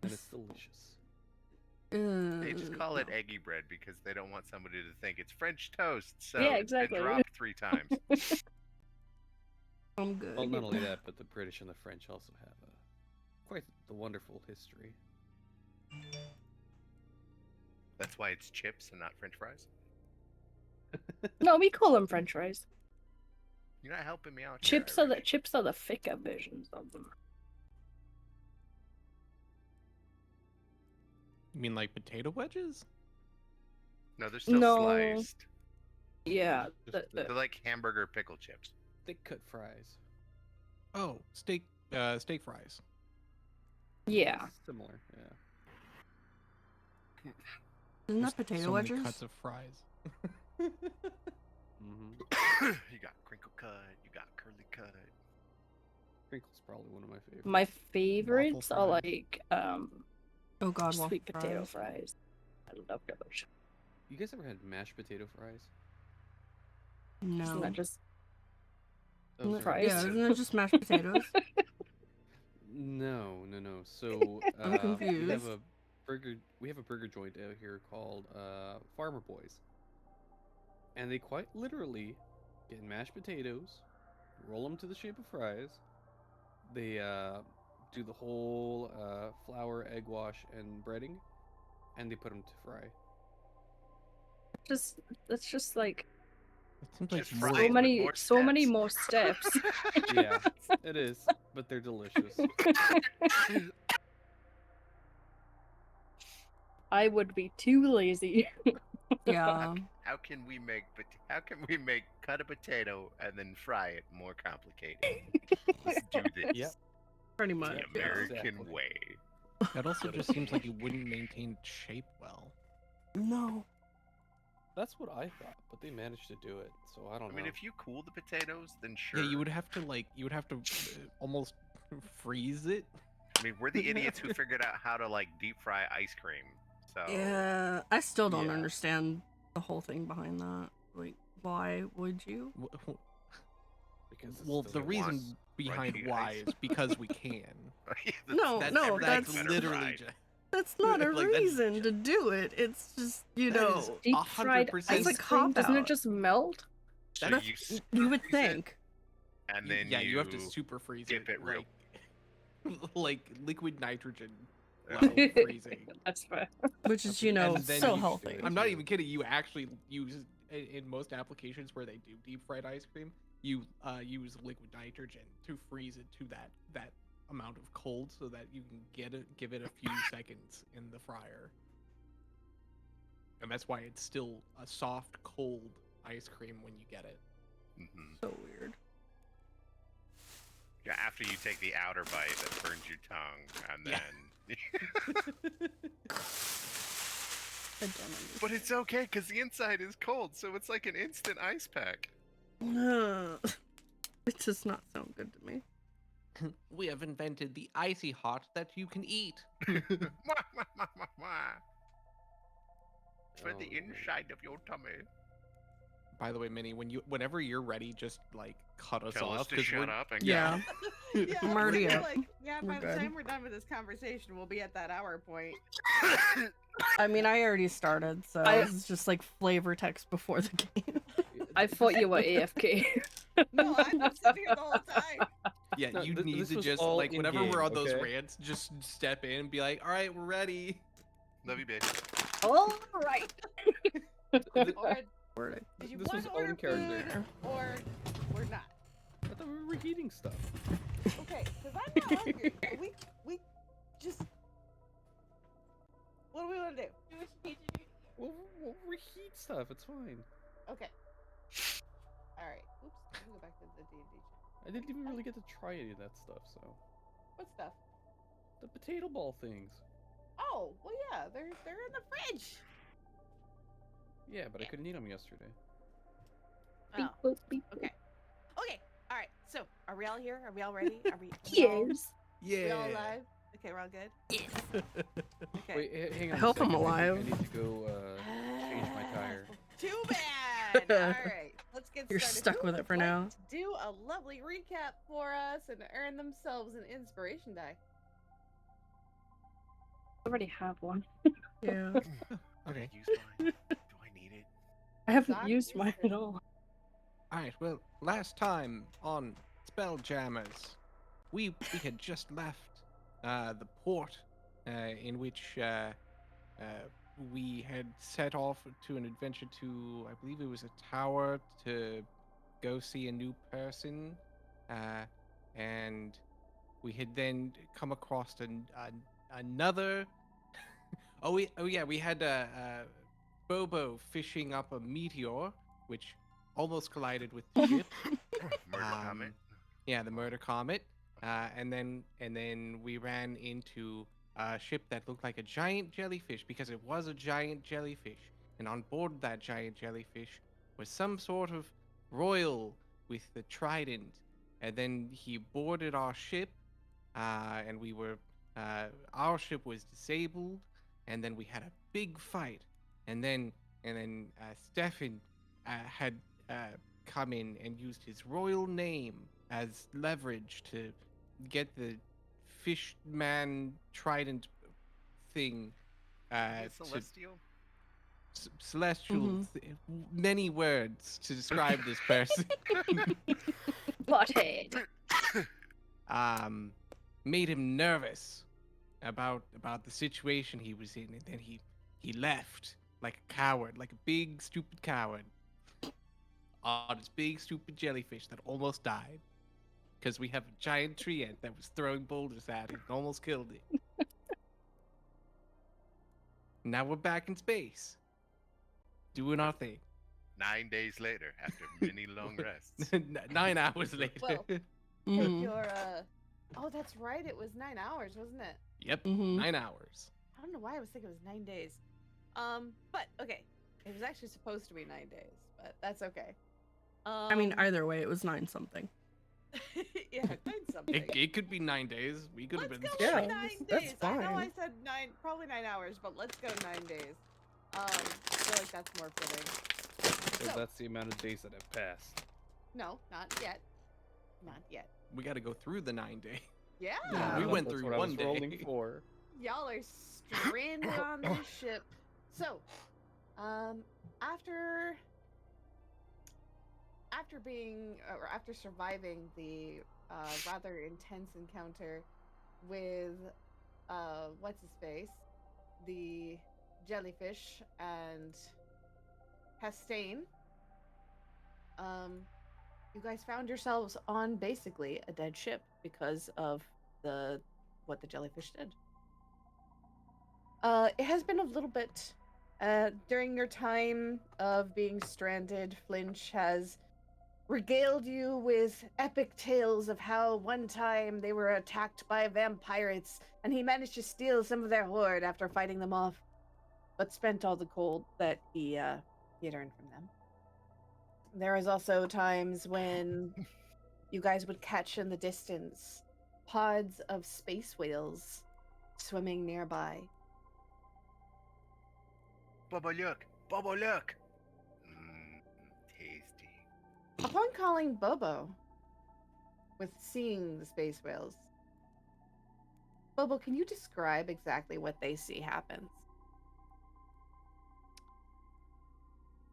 and it's delicious. They just call it eggy bread because they don't want somebody to think it's French toast, so Yeah, it's been exactly. dropped 3 times. I'm good. Well, not only that, but the British and the French also have quite the wonderful history. That's why it's chips and not French fries. No, we call them French fries. You're not helping me out here. Chips are the thicker versions of them. You mean like potato wedges? No, they're still No. sliced. Yeah, Just They're like hamburger pickle chips. thick cut fries. Oh, steak fries. yeah. Similar, yeah. Isn't There's that potato so wedges? many cuts of fries. Mm-hmm. You got crinkle cut, you got curly cut. Crinkle's probably one of my favorites. My favorites Waffle are fries. like Oh god, waffle sweet potato fries. fries. I love those. You guys ever had mashed potato fries? Isn't No. that just Those are- fries? Yeah, isn't it just mashed potatoes? No. So I'm we confused. have a burger joint out here called Farmer Boys, and they quite literally get mashed potatoes, roll them to the shape of fries. They do the whole flour, egg wash, and breading, and they put them to fry. That's just like It seems like Just more. fries. With so many steps. more steps. Yeah, it is, but they're delicious. I would be too lazy. Yeah. How can we make cut a potato and then fry it more complicated? Let's do this. Yep. Pretty The much. yeah. American Exactly. way. That also just seems like it wouldn't maintain shape well. No. That's what I thought, but they managed to do it, so I don't I know. mean, if you cool the potatoes, then sure. Yeah, you would have to almost freeze it. I mean, we're the idiots who figured out how to like deep fry ice cream. So Yeah, I still don't Yeah. understand the whole thing behind that. Like, why would you? because it's Well, the doesn't reason want behind crunchy why ice. is because we can. No, That's, no, that's that's- literally just. That's not a Like, that's reason to do it. It's just, you That know, is Deep fried 100% ice It's a cream, doesn't it cop-out. just melt? So that's- you you would freeze it, think. and then yeah, you have to super freeze dip it real- like liquid nitrogen Yeah. level freezing. That's fair. Which is, you know, And then so you- healthy. I'm not even kidding. You actually use in most applications where they do deep fried ice cream, you use liquid nitrogen to freeze it to that amount of cold so that you can give it a few seconds in the fryer. And that's why it's still a soft, cold ice cream when you get it. Mhm. So weird. Yeah, after you take the outer bite that burns your tongue, and Yeah. then. I don't understand. But it's okay because the inside is cold, so it's like an instant ice pack. It does not sound good to me. We have invented the icy hot that you can eat. Mwah, mwah, mwah, mwah, mwah. For Oh, the man. inside of your tummy. By the way, Minnie, whenever you're ready, just like cut us Tell us off to shut we're, up and Yeah. Yeah, I'm already I feel up. like, yeah, We're by the good. time we're done with this conversation, we'll be at that hour point. I mean, I already started, so it's just like flavor text before the game. I thought you were AFK. No, I'm sitting here the whole time. Yeah, No, you th- need this to was just all like whenever in-game, we're on those okay? rants, just step in and be like, "All right, we're ready." Love you, bitch. All right. Or Word. did you This want was to order own character. food, or we're not? I thought we were reheating stuff. Okay, because I'm not hungry. We just. What do we want to do? We'll reheat stuff. It's fine. Okay. All right. Oops. Let me go back to the D&D chat. I didn't even really get to try any of that stuff. So What stuff? the potato ball things. Oh, well, yeah, they're in the fridge. Yeah, but I couldn't eat them yesterday. Oh. Beep, boop, beep, boop. Okay. Okay. All right. So, are we all here? Are we all ready? Are we all, Yes. we all alive? Okay, we're all good. Okay. Wait, hang on. I a hope I'm second. alive. I need to go change my tire. Too bad. All right, let's get You're started. stuck Who with it would for like now. to do a lovely recap for us and earn themselves an inspiration die. already have one. Yeah. Okay. Use mine. Do I need it? I haven't Doc used used mine it. at all. Alright, well, last time on Spelljammers, we had just left the port in which we had set off to an adventure to, I believe it was a tower to go see a new person, and we had then come across another. Oh yeah, we had Bobo fishing up a meteor, which almost collided with the ship. Murder comet. Yeah, the murder comet. And then we ran into a ship that looked like a giant jellyfish because it was a giant jellyfish. And on board that giant jellyfish was some sort of royal with the trident. And then he boarded our ship, and our ship was disabled. And then we had a big fight. And then Stefan had uh, come in and used his royal name as leverage to get the fishman trident thing Is it to celestial? celestial Mhm. many words to describe this person. Butthead. Made him nervous about the situation he was in, and then he left like a coward, like a big stupid coward, on this big stupid jellyfish that almost died because we have a giant tree ant that was throwing boulders at it and almost killed it. Now we're back in space, doing our thing. 9 days later, after many long rests. 9 hours later. Well, If Mhm. you're oh, that's right. It was 9 hours, wasn't it? Yep, Mhm. 9 hours. I don't know why I was thinking it was 9 days. But okay, it was actually supposed to be 9 days, but that's okay. I mean, either way, it was 9 something. yeah, 9 something. It could be 9 days. We could have Let's been. go Yeah, with 9 that's days. I know I fine. said probably 9 hours, but let's go 9 days. I feel like that's more fitting. Because So- that's the amount of days that have passed. No, not yet. Not yet. We got to go through the 9 day. Yeah. Yeah. We went That's through what I one was day. rolling for. Y'all are stranded on this ship. So, after after surviving the rather intense encounter with what's his face, the jellyfish and Hastane, you guys found yourselves on basically a dead ship because of what the jellyfish did. It has been a little bit. During your time of being stranded, Flinch has regaled you with epic tales of how one time they were attacked by vampires and he managed to steal some of their hoard after fighting them off, but spent all the gold that he had earned from them. There is also times when you guys would catch in the distance pods of space whales swimming nearby. Bobo, look! Bobo, look! Tasty. Upon calling Bobo, with seeing the space whales, Bobo, can you describe exactly what they see happens?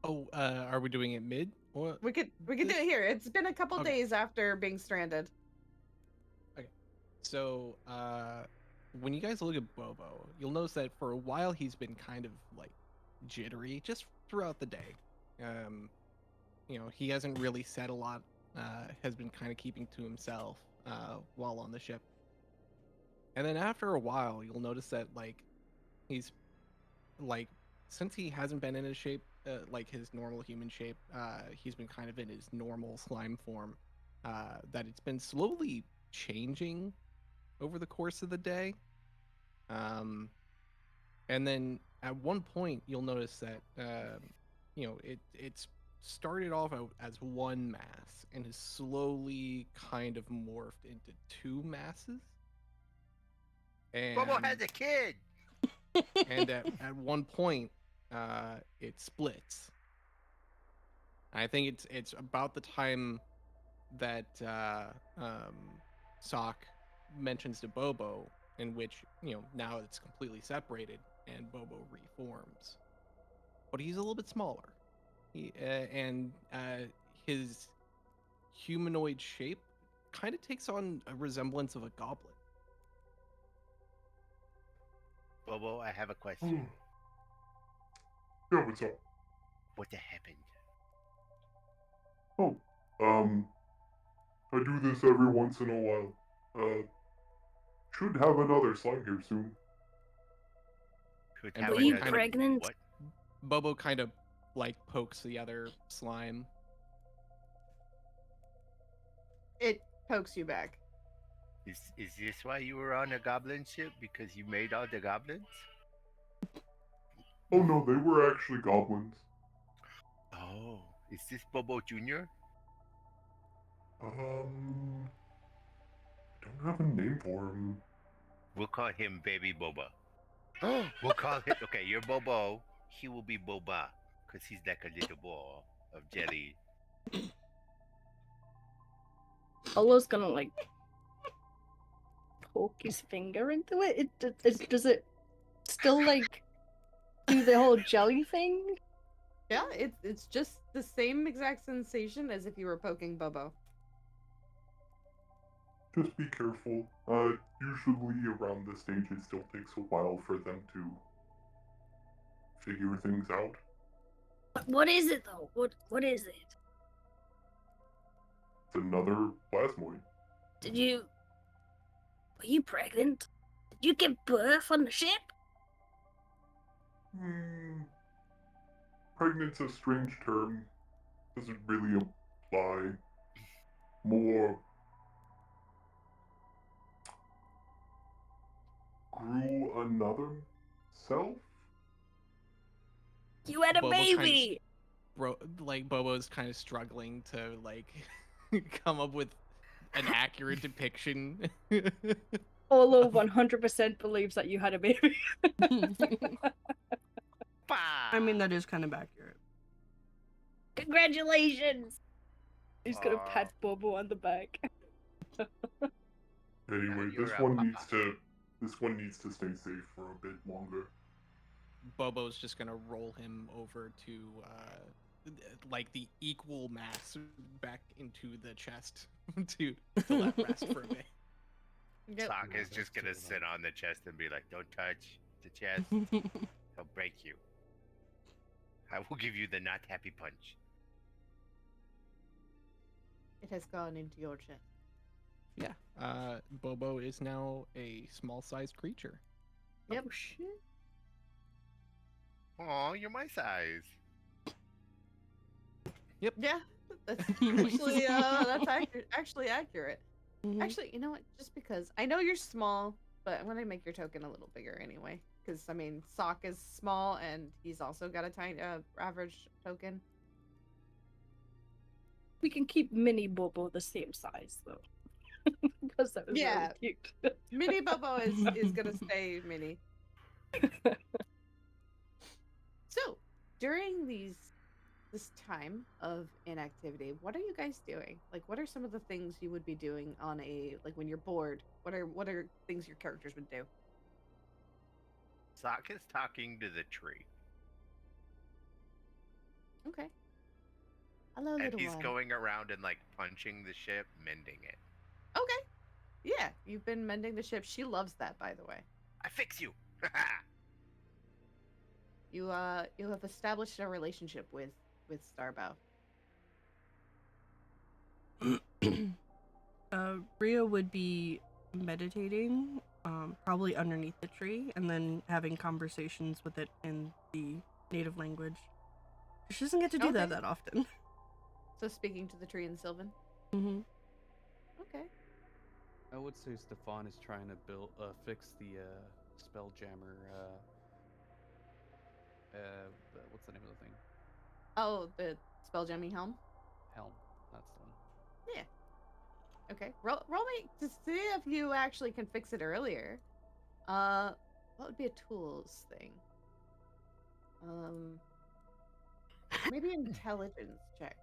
Oh, are we doing it mid? Or We could do it here. It's been a couple Okay. days after being stranded. So, when you guys look at Bobo, you'll notice that for a while he's been kind of like jittery just throughout the day. He hasn't really said a lot. Has been kind of keeping to himself while on the ship. And then after a while, you'll notice that he's like since he hasn't been in his shape, like his normal human shape, he's been kind of in his normal slime form. That it's been slowly changing over the course of the day. And then at one point you'll notice that it's started off as one mass and has slowly kind of morphed into two masses. And Bobo has a kid! and at one point it splits. I think it's about the time that Sock mentions to Bobo in which, now it's completely separated and Bobo reforms. But he's a little bit smaller. And his humanoid shape kind of takes on a resemblance of a goblin. Bobo, I have a question. Yeah, what's up? What happened? Oh, I do this every once in a while. Should have another slime here soon. Could And have Were you another pregnant? What? Bobo kind of like pokes the other slime. It pokes you back. Is this why you were on a goblin ship? Because you made all the goblins? Oh no, they were actually goblins. Oh, is this Bobo Jr.? Don't have a name for him. We'll call him Baby Boba. We'll call him. Okay, you're Bobo. He will be Boba, because he's like a little ball of jelly. Olo's gonna like poke his finger into it. Does it still like do the whole jelly thing? Yeah, it's just the same exact sensation as if you were poking Bobo. Just be careful. Usually around this stage it still takes a while for them to figure things out. What is it though? What is it? It's another plasmoid. Were you pregnant? Did you give birth on the ship? Pregnant's a strange term. Doesn't really apply. More grew another self? You had a Bobo kind of baby! Bobo's kind of struggling to like come up with an accurate depiction. Olo 100% believes that you had a baby. I mean, that is kind of accurate. Congratulations! He's gonna Aw. pat Bobo on the back. Anyway, You're this a one papa. needs to stay safe for a bit longer. Bobo's just gonna roll him over to like the equal mass back into the chest to let rest for a bit. Yep. Sock is just gonna sit on the chest and be like, "Don't touch the chest. He'll break you. I will give you the not happy punch." It has gone into your chest. Yeah. Bobo is now a small-sized creature. Yep. Oh shit. Oh, you're my size. Yeah, that's actually accurate. Mhm. Actually, you know what? Just because I know you're small, but I'm gonna make your token a little bigger anyway. Because I mean, Sock is small, and he's also got a tiny average token. We can keep Mini Bobo the same size though. Because that was Yeah. really cute. Mini Bobo is gonna stay mini. So during this time of inactivity, what are you guys doing? Like, what are some of the things you would be doing on when you're bored? What are things your characters would do? Sock is talking to the tree, Okay. Hello, and little he's one. going around and like punching the ship, mending it. Okay. Yeah, you've been mending the ship. She loves that, by the way. I fix you. You have established a relationship with Starbow. Ria would be meditating, probably underneath the tree, and then having conversations with it in the native language. She doesn't get to do Okay. that often. So speaking to the tree in Sylvan. Mm-hmm. Okay. I would say Stefan is trying to fix the Spelljammer. What's the name of the thing? Oh, the Spelljamming helm. Helm. That's the one. Yeah. Okay. Roll me to see if you actually can fix it earlier. What would be a tools thing? Maybe intelligence check.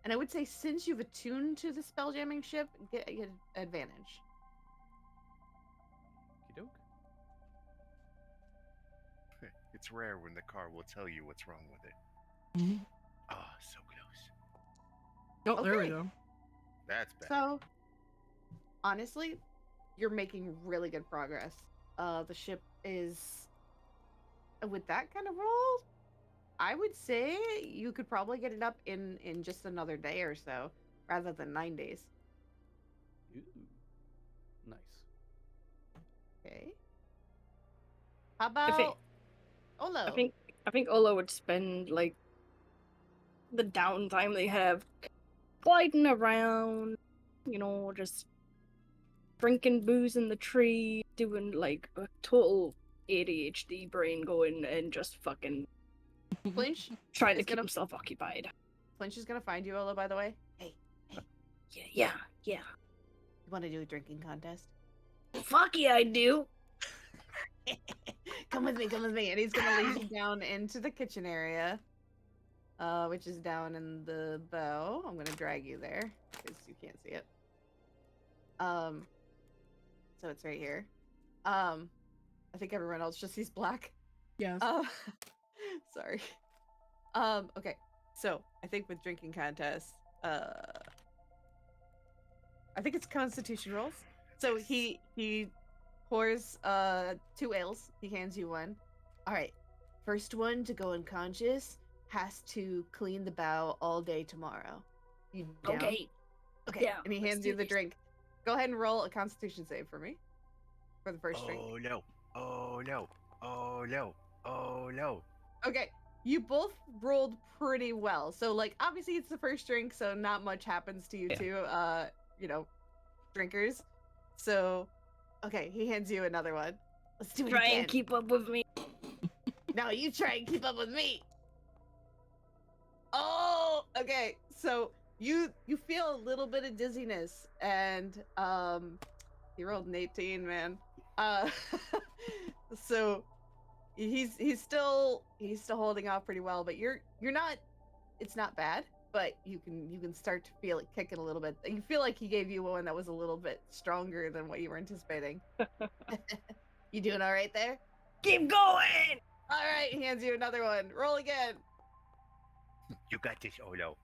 And I would say since you've attuned to the spelljamming ship, get advantage. Okey-doke. It's rare when the car will tell you what's wrong with it. Ah, so close. Oh, there we Okay. go. That's bad. So, honestly, you're making really good progress. The ship is, with that kind of roll, I would say you could probably get it up in just another day or so, rather than 9 days. Ooh. Nice. Okay. How I think about Olo? I think Ola would spend like the downtime they have gliding around, just drinking booze in the tree, doing like a total ADHD brain going and just fucking Flinch trying to is keep gonna himself occupied. Flinch is gonna find you, Olo. By the way, hey, Yeah. you want to do a drinking contest? Fuck yeah, I do. Come with me, and he's gonna lead you down into the kitchen area, which is down in the bow. I'm gonna drag you there because you can't see it. So it's right here. I think everyone else just sees black. Yes. Sorry. Okay. So I think with drinking contests, I think it's Constitution rolls. So he pours 2 ales. He hands you one. All right. First one to go unconscious has to clean the bow all day tomorrow. You down? Okay. Okay. Yeah, And he let's hands do you the this. drink. Go ahead and roll a Constitution save for me for the first drink. Oh no. Oh no. Oh no. Oh no. Okay, you both rolled pretty well. So like obviously it's the first drink, so not much happens to you Yeah. two, drinkers. So okay, he hands you another one. Let's do it Try again. and keep up with me. No, you try and keep up with me. Oh, okay. So you feel a little bit of dizziness, and he rolled an 18, man. So he's still holding off pretty well, but you're not. It's not bad, but you can start to feel it kicking a little bit. You feel like he gave you one that was a little bit stronger than what you were anticipating. You doing all right there? Keep going. All right, he hands you another one. Roll again. You got this, Olo.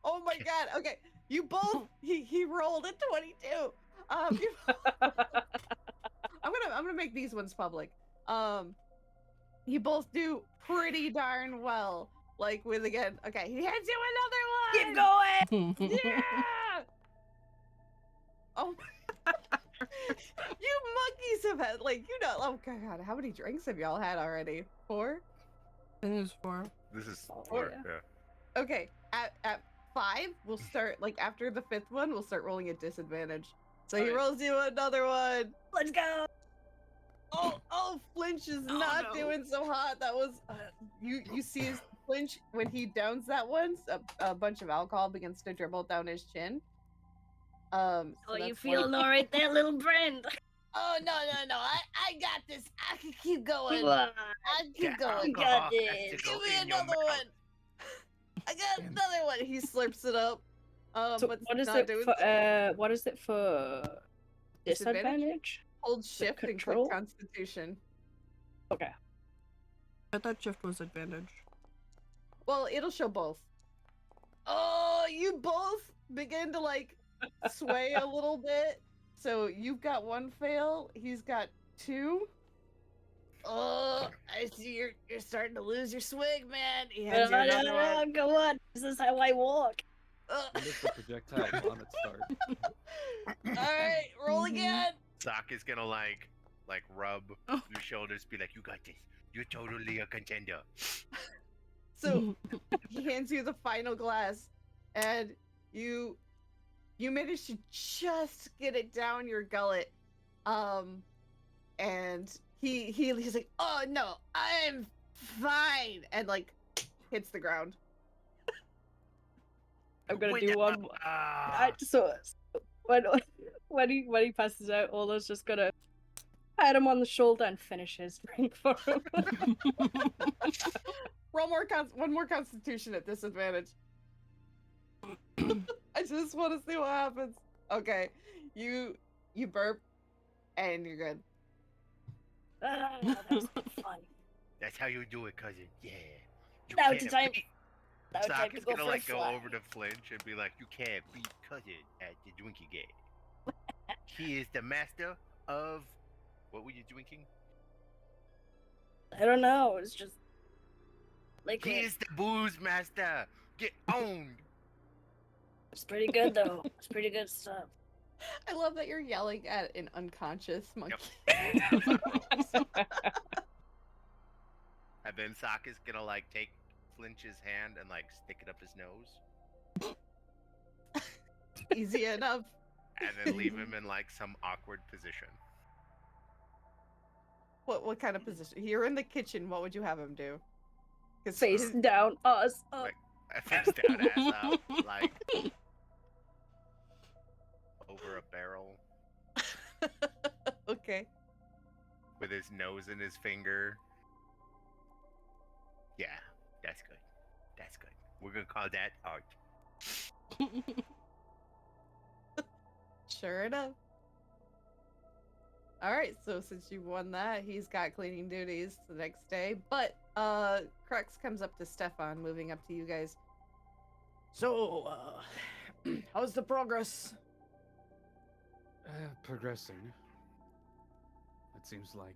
Oh my god. Okay, you both. He rolled a 22. I'm gonna make these ones public. You both do pretty darn well. Like with again. Okay, he hands you Keep another one. going. Yeah. Oh. You monkeys have had oh god, how many drinks have y'all had already? 4? I think it's 4. This is Oh, 4. yeah. Yeah. Okay, at 5, we'll start after the 5th one, we'll start rolling at disadvantage. So he Alright. rolls you another one. Let's go. Oh, Flinch is Oh, not no. doing so hot. That was you see his Flinch when he downs that once, a bunch of alcohol begins to dribble down his chin. So Oh, you that's feeling one. all right there, little friend? Oh no! I got this. I can keep going. Come on. I can keep The going. You got alcohol has this. to go Give me in your another mouth. one. I got another one. He slurps it up. So But what is not it doing for? What is it for? Disadvantage? Disadvantage? hold shift and click control? Constitution. Okay. I thought shift was advantage. Well, it'll show both. Oh, you both begin to like sway a little bit. So you've got 1 fail, he's got 2. Oh, I see you're starting to lose your swig, man. He hands you another one. Come on. This is how I walk. When does the projectile bonnet start? Alright, roll again. Sock is gonna like rub your shoulders, be like, "You got this. You're totally a contender." So he hands you the final glass, and you manage to just get it down your gullet. And he's like, "Oh no, I'm fine," and like hits the ground. I'm gonna Winner! do one. Ah. So when he passes out, Ola's just gonna pat him on the shoulder and finish his drink for him. Roll one more Constitution at disadvantage. I just want to see what happens. Okay, you burp, and you're good. That was fun. That's how you do it, cousin. Yeah. You Now it's can't time. beat. Now it's Sock time to is go gonna for a like go fly. over to Flinch and be like, "You can't beat cousin at the drinking game. He is the master of what were you drinking? I don't know. It's just He liquid. is the booze master. Get owned." It's pretty good though. It's pretty good stuff. I love that you're yelling at an unconscious monkey. That's how it rolls. And then Sock is gonna like take Flinch's hand and like stick it up his nose, Easy enough. and then leave him in like some awkward position. What kind of position? You're in the kitchen. What would you have him do? 'Cause Face his- down, us up. Like face down, ass up, like over a barrel Okay. with his nose in his finger. Yeah, that's good. That's good. We're gonna call that art. Sure enough. All right, so since you won that, he's got cleaning duties the next day. But Crux comes up to Stefan, moving up to you guys. So, how's the progress? Progressing. It seems like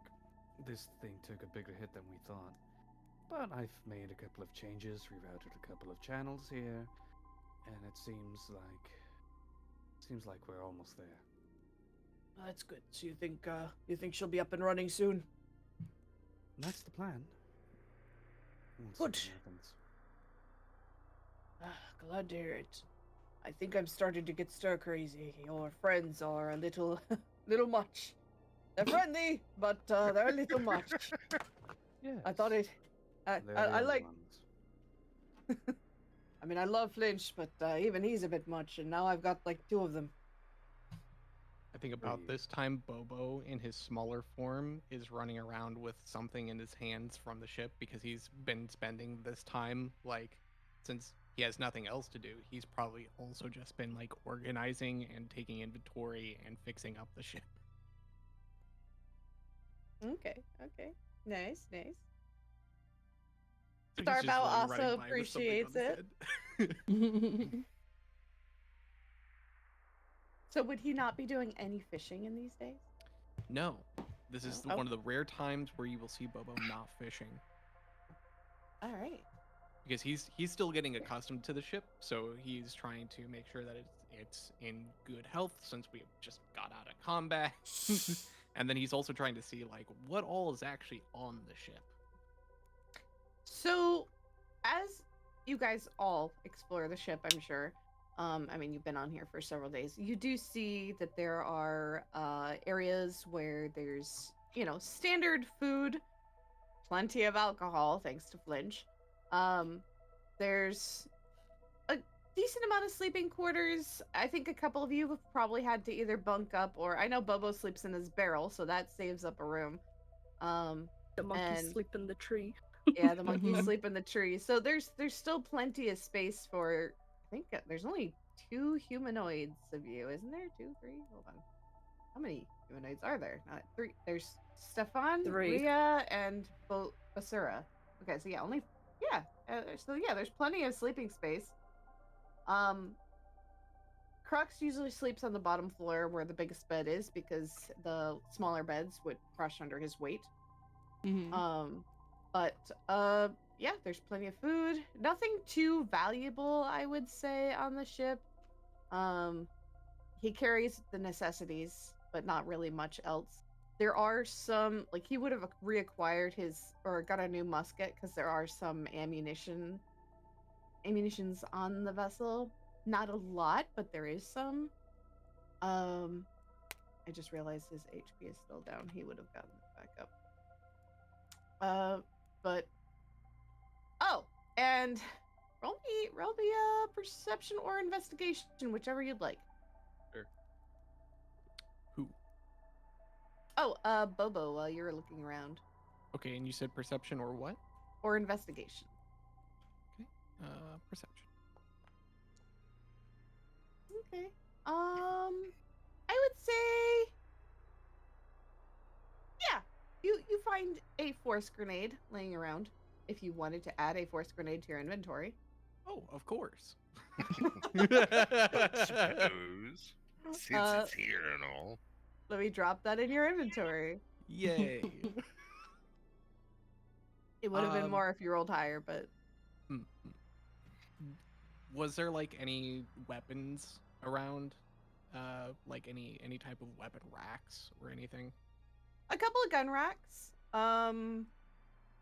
this thing took a bigger hit than we thought. But I've made a couple of changes, rerouted a couple of channels here, and it seems like we're almost there. That's good. So you think she'll be up and running soon? That's the plan. We'll see Good. what happens. Glad to hear it. I think I'm starting to get stir crazy. Your friends are a little much. They're friendly, but they're a little much. Yes. I thought it. they're the I only like. ones. I mean, I love Flinch, but even he's a bit much, and now I've got like 2 of them. I think about Wait. this time, Bobo, in his smaller form, is running around with something in his hands from the ship because he's been spending this time, like, since he has nothing else to do, he's probably also just been, like, organizing and taking inventory and fixing up the ship. Okay. Nice. So he's just, Starbow like, running also by with something on appreciates his it. head. So would he not be doing any fishing in these days? No. This is Oh. one of the rare times where you will see Bobo not fishing. All right. Because he's still getting accustomed to the ship, so he's trying to make sure that it's in good health since we just got out of combat. And then he's also trying to see like what all is actually on the ship. So, as you guys all explore the ship, I'm sure. I mean, you've been on here for several days. You do see that there are areas where there's, standard food, plenty of alcohol, thanks to Flinch. There's a decent amount of sleeping quarters. I think a couple of you have probably had to either bunk up, or I know Bobo sleeps in his barrel, so that saves up a room. The monkeys And- sleep in the tree. Yeah, the monkeys Mhm. sleep in the tree. So there's still plenty of space for. I think there's only 2 humanoids of you, isn't there? 2, 3. Hold on. How many humanoids are there? Not 3. There's Stefan, 3. Rhea, and Basura. Okay, so there's plenty of sleeping space. Crux usually sleeps on the bottom floor where the biggest bed is because the smaller beds would crush under his weight. Mhm. But yeah, there's plenty of food. Nothing too valuable, I would say, on the ship. He carries the necessities, but not really much else. There are some, like, he would have reacquired or got a new musket because there are some ammunitions on the vessel. Not a lot, but there is some. I just realized his HP is still down. He would have gotten it back up. But and roll me a perception or investigation, whichever you'd like. Who? Oh, Bobo, while you're looking around, Okay, and you said perception or what? or investigation. Perception. Okay. I would say, yeah, you find a force grenade laying around if you wanted to add a force grenade to your inventory. Oh, of course. Suppose. Since it's here and all. Let me drop that in your inventory. Yay. It would have been Um, more if you rolled higher, but Mm, mm. Was there like any weapons around? Like any type of weapon racks or anything? a couple of gun racks.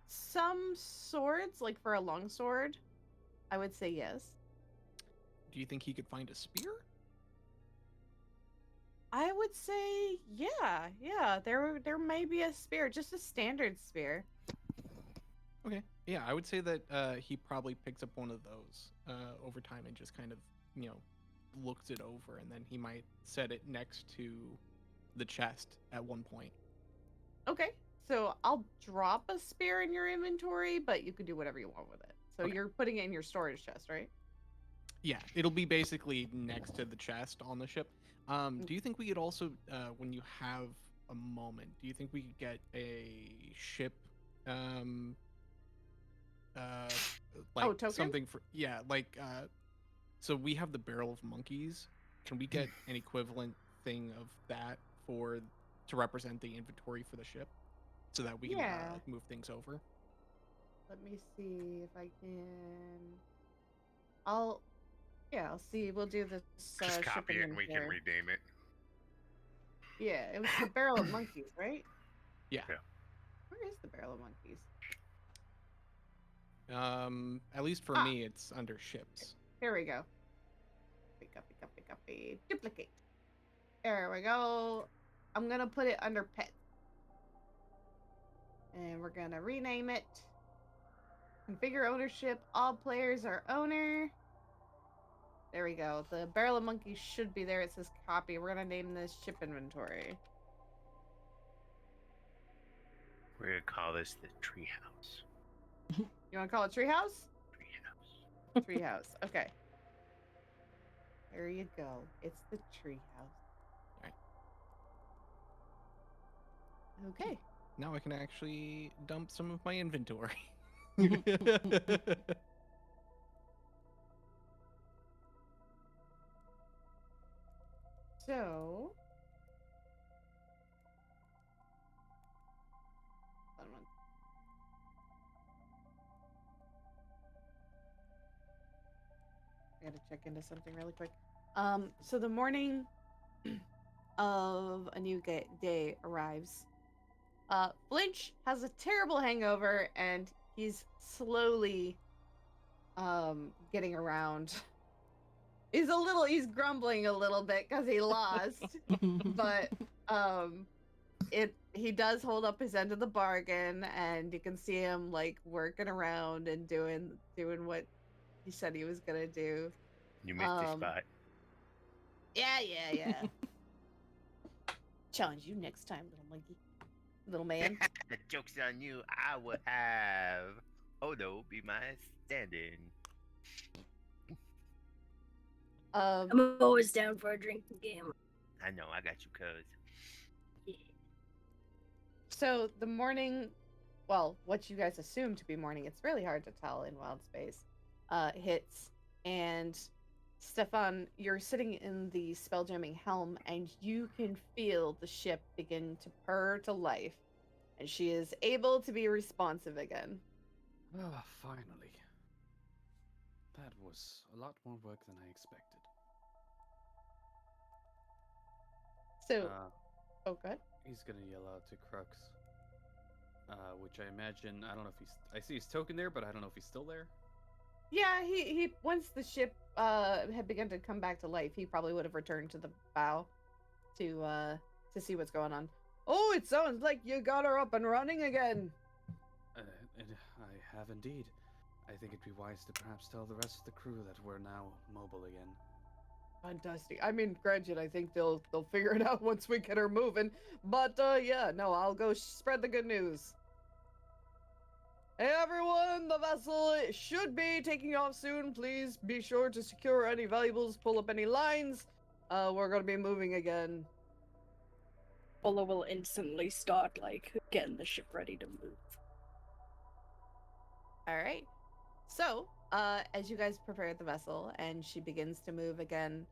Some swords, like for a long sword, I would say yes. Do you think he could find a spear? I would say yeah. There may be a spear, just a standard spear. Okay. Yeah, I would say that he probably picks up one of those over time and just kind of, looks it over, and then he might set it next to the chest at one point. Okay, so I'll drop a spear in your inventory, but you can do whatever you want with it. So Okay. you're putting it in your storage chest, right? Yeah, it'll be basically next to the chest on the ship. Do you think we could also, when you have a moment, do you think we could get a ship, like token? something for, so we have the barrel of monkeys. Can we get an equivalent thing of that to represent the inventory for the ship, so that we can Yeah. move things over? Let me see if I can. I'll see. We'll do this. Just copy shipping it and we can inventory. rename it. Yeah, it was the barrel of monkeys, right? Yeah. Where is the barrel of monkeys? At least for me, it's under ships. Here we go. Copy. Duplicate. There we go. I'm gonna put it under pet. And we're gonna rename it. Configure ownership. All players are owner. There we go. The barrel of monkeys should be there. It says copy. We're gonna name this ship inventory. We're gonna call this the treehouse. You wanna call it treehouse? Treehouse. Treehouse. Okay. There you go. It's the treehouse. Alright. Okay. Now I can actually dump some of my inventory. So. I gotta check into something really quick. So the morning of a new day arrives. Flinch has a terrible hangover and he's slowly getting around. He's grumbling a little bit because he lost. But he does hold up his end of the bargain, and you can see him like working around and doing what he said he was gonna do. You missed the spot. Yeah. Challenge you next time, little monkey. Little man. The joke's on you. I will have Odo be my stand-in. I'm always down for a drinking game. I know, I got you, cuz. Yeah. So the morning, well, what you guys assume to be morning, it's really hard to tell in wild space, hits, and Stefan, you're sitting in the spelljamming helm, and you can feel the ship begin to purr to life, and she is able to be responsive again. Ah, finally. That was a lot more work than I expected. So, oh, good. He's gonna yell out to Crux, which I imagine, I don't know if I see his token there, but I don't know if he's still there. Yeah, he once the ship had begun to come back to life, he probably would have returned to the bow to see what's going on. Oh, it sounds like you got her up and running again. And I have indeed. I think it'd be wise to perhaps tell the rest of the crew that we're now mobile again. Fantastic. I mean, granted, I think they'll figure it out once we get her moving. But yeah, no, I'll go spread the good news. Hey everyone, the vessel should be taking off soon. Please be sure to secure any valuables, pull up any lines. We're gonna be moving again. Polo will instantly start, like, getting the ship ready to move. All right. So, as you guys prepare the vessel and she begins to move again,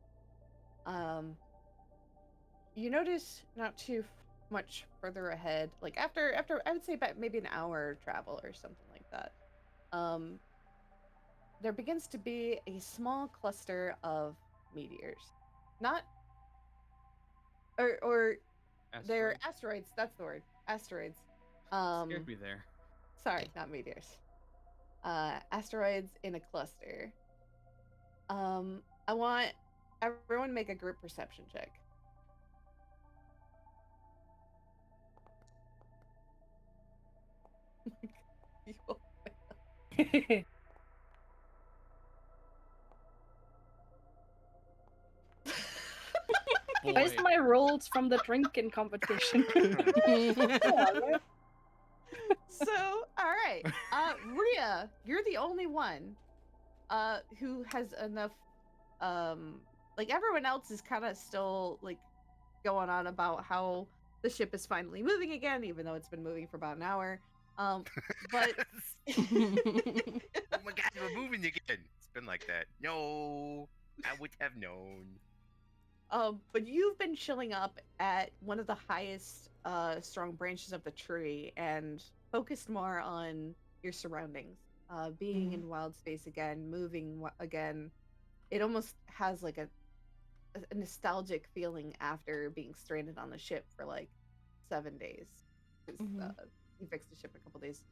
um, you notice not too much further ahead, like after I would say about maybe an hour travel or something like that. Um, there begins to be a small cluster of meteors, not or they're Asteroid. asteroids. That's the word, asteroids. Scared me there. Sorry, not meteors. Asteroids in a cluster. I want everyone make a group perception check. You will Where's Boy. my rolls from the drinking competition? Yeah, right? So, all right. Rhea, you're the only one who has enough like everyone else is kind of still like going on about how the ship is finally moving again, even though it's been moving for about an hour. But Oh my god, we're moving again. It's been like that. No, I would have known. but you've been chilling up at one of the highest strong branches of the tree and focused more on your surroundings. Being in wild space again, moving again. It almost has like a nostalgic feeling after being stranded on the ship for like 7 days. 'Cause, you fixed the ship in a couple days.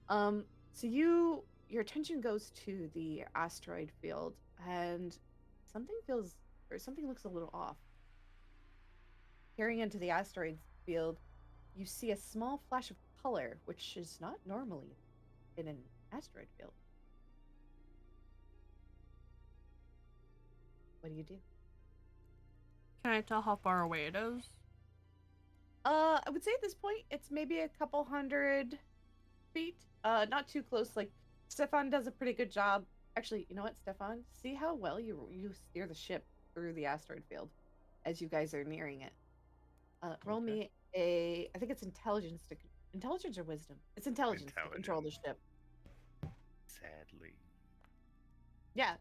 So your attention goes to the asteroid field, and something looks a little off. Peering into the asteroid field, you see a small flash of color, which is not normally in an asteroid field. What do you do? Can I tell how far away it is? I would say at this point it's maybe a couple 100 feet. Not too close. Like Stefan does a pretty good job. Actually, you know what, Stefan? See how well you steer the ship through the asteroid field as you guys are nearing it. Roll Okay. me I think it's intelligence or wisdom. It's intelligence to control the ship. Sadly. Yeah,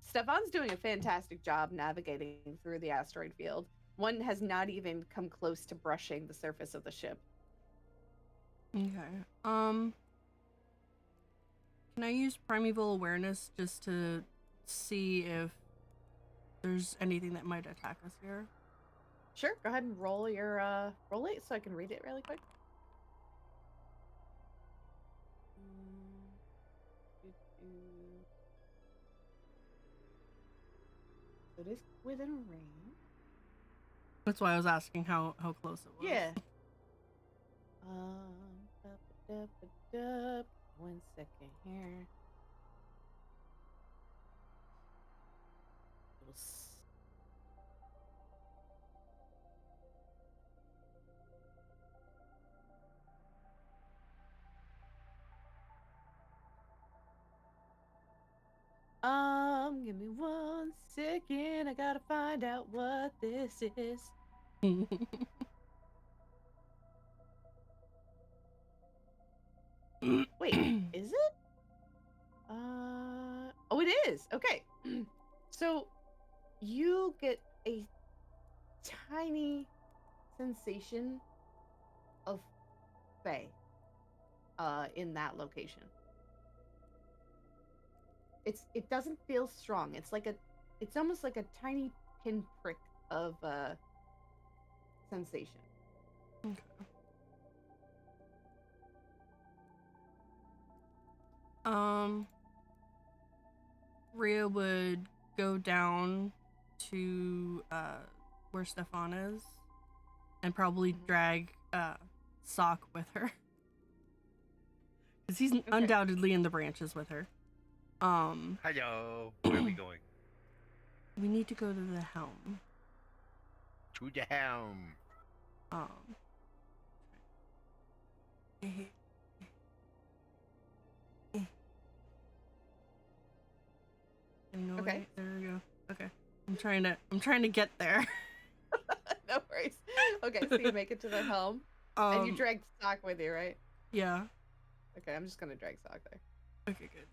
Stefan's doing a fantastic job navigating through the asteroid field. One has not even come close to brushing the surface of the ship. Okay. Can I use primeval awareness just to see if there's anything that might attack us here? Sure, go ahead and roll your roll it so I can read it really quick. So it is within range. That's why I was asking how close it was. Yeah. Da-ba-da-ba-da. 1 second here. Give me 1 second. I gotta find out what this is. Wait, is it? Oh, it is. Okay. So you get a tiny sensation of Fae in that location. It doesn't feel strong. It's almost like a tiny pinprick of sensation. Rhea would go down to where Stefan is and probably drag Sock with her. Because he's undoubtedly in the branches with her. Hello. Where are we going? We need to go to the helm. To the helm. Okay. There we go. Okay. I'm trying to get there. No worries. Okay, so you make it to the helm, and you drag Sock with you, right? Yeah. Okay, I'm just gonna drag Sock there. Okay, good.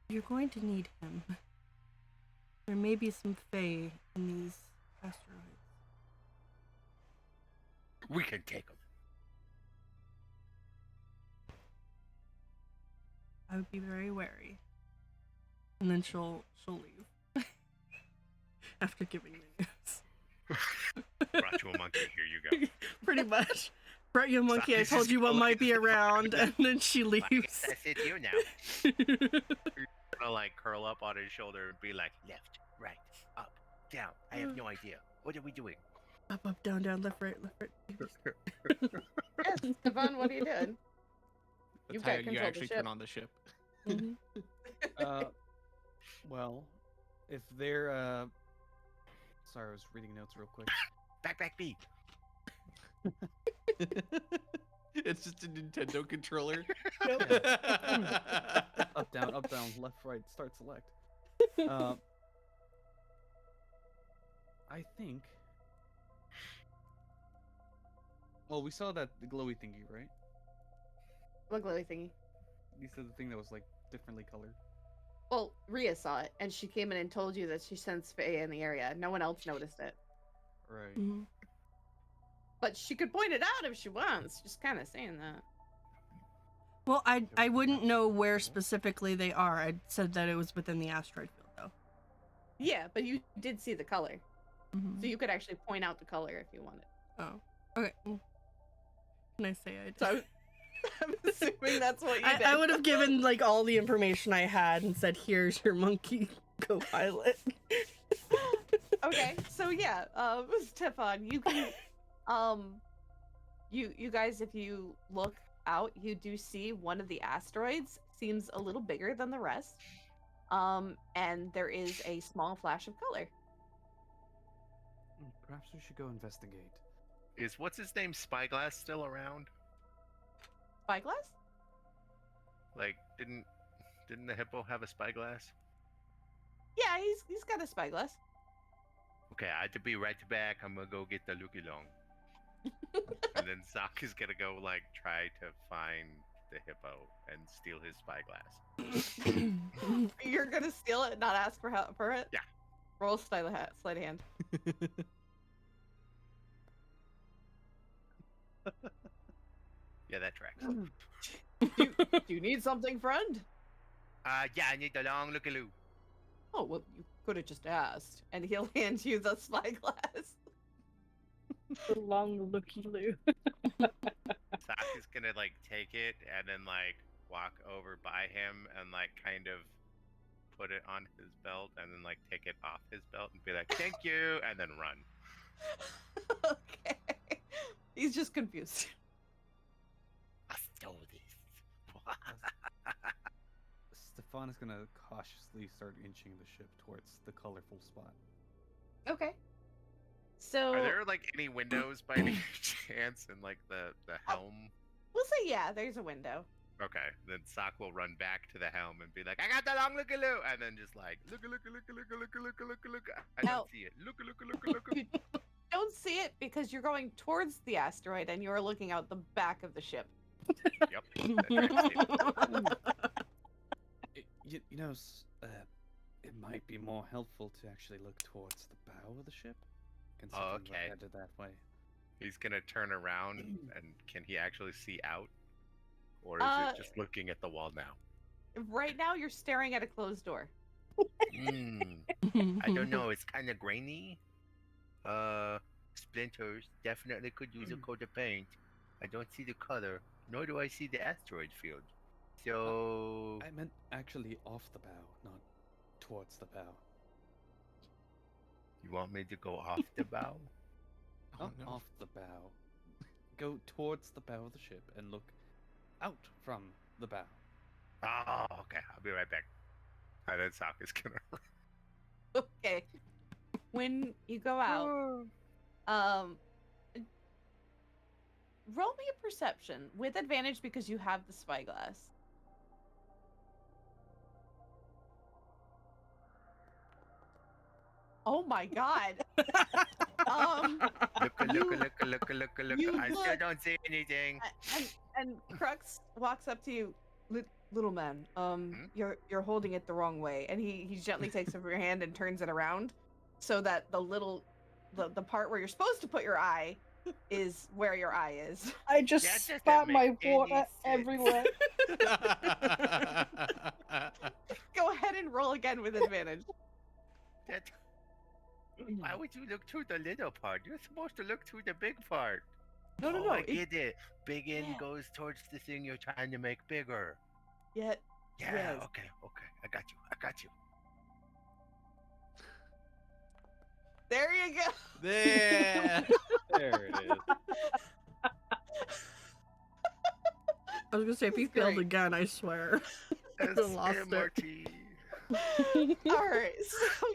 You're going to need him. There may be some Fae in these asteroids. We can take him. I would be very wary. And then she'll leave. After giving the news. Brought you a monkey. Here you go. Pretty much. Brought you a monkey, I Saki's told just you what going might be to- around, and then she leaves. That's it, you now. You're gonna like curl up on his shoulder and be like, left, right, up, down. I have no idea. What are we doing? Up, up, down, down, left, right, left, right. Yes, Stefan, what are you doing? You've That's got how you control of the actually ship. turn on the ship. Mhm. Well, if they're sorry, I was reading notes real quick. Back, B. It's just a Nintendo controller. Up, down, left, right, start, select. I think. Well, we saw that the glowy thingy, right? What glowy thingy? You said the thing that was like differently colored. Well, Rhea saw it, and she came in and told you that she sensed Fae in the area. No one else noticed it. Right. Mhm. But she could point it out if she wants. Just kind of saying that. Well, I wouldn't know where specifically they are. I said that it was within the asteroid field, though. Yeah, but you did see the color. Mhm. So you could actually point out the color if you wanted. Oh, okay. Well, can I say I did? So I'm assuming that's what you did. I would have given like all the information I had and said, "Here's your monkey co-pilot." Okay, so yeah, Stefan, you can, you guys, if you look out, you do see one of the asteroids seems a little bigger than the rest, and there is a small flash of color. Perhaps we should go investigate. Is what's his name Spyglass still around? Spyglass? Like, didn't the hippo have a spyglass? Yeah, he's got a spyglass. Okay, I have to be right back. I'm gonna go get the looky long. And then Zak is gonna go like try to find the hippo and steal his spyglass. You're gonna steal it, and not ask for help for it. Yeah. Roll sleight of hand. Yeah, that tracks. Do you need something, friend? Yeah, I need the long looky loo. Oh, well, you could have just asked, and he'll hand you the spyglass. The long looky loo. Zak is gonna like take it and then like walk over by him and like kind of put it on his belt and then like take it off his belt and be like, "Thank you," and then run. Okay. He's just confused. I stole this. Stefan is gonna cautiously start inching the ship towards the colorful spot. Okay. So Are there like any windows by any chance in like the helm? we'll say yeah, there's a window. Okay, then Sock will run back to the helm and be like, "I got the long looky-loo," and then just like, look. I Now- don't see it. Look. You don't see it because you're going towards the asteroid and you're looking out the back of the ship. Yep. that tracks too. You know, it might be more helpful to actually look towards the bow of the ship. Considering Okay. we're headed that way. He's gonna turn around, and can he actually see out, or is it just looking at the wall now? Right now, you're staring at a closed door. I don't know. It's kind of grainy. Splinters definitely could use a coat of paint. I don't see the color, nor do I see the asteroid field. So I meant actually off the bow, not towards the bow. you want me to go off the bow? Not no. off the bow. Go towards the bow of the ship and look out from the bow. Oh, okay. I'll be right back. And then Sock is gonna. Okay. When you go out, roll me a perception with advantage because you have the spyglass. Oh my god. Look. You I still look- don't see anything. And Crux walks up to you. Little man, you're holding it the wrong way. And he gently takes up your hand and turns it around so that the part where you're supposed to put your eye is where your eye is. I just That doesn't spat make my any water sense. everywhere. Go ahead and roll again with advantage. That. Why would you look through the little part? You're supposed to look through the big part. No. I get it. Big end Yeah. goes towards the thing you're trying to make bigger. Yeah. Yeah. Yes. Okay. I got you. There you go. There. There it is. I was gonna say, if This you is failed great. again, I swear. I would've lost it. SMRT. All right. So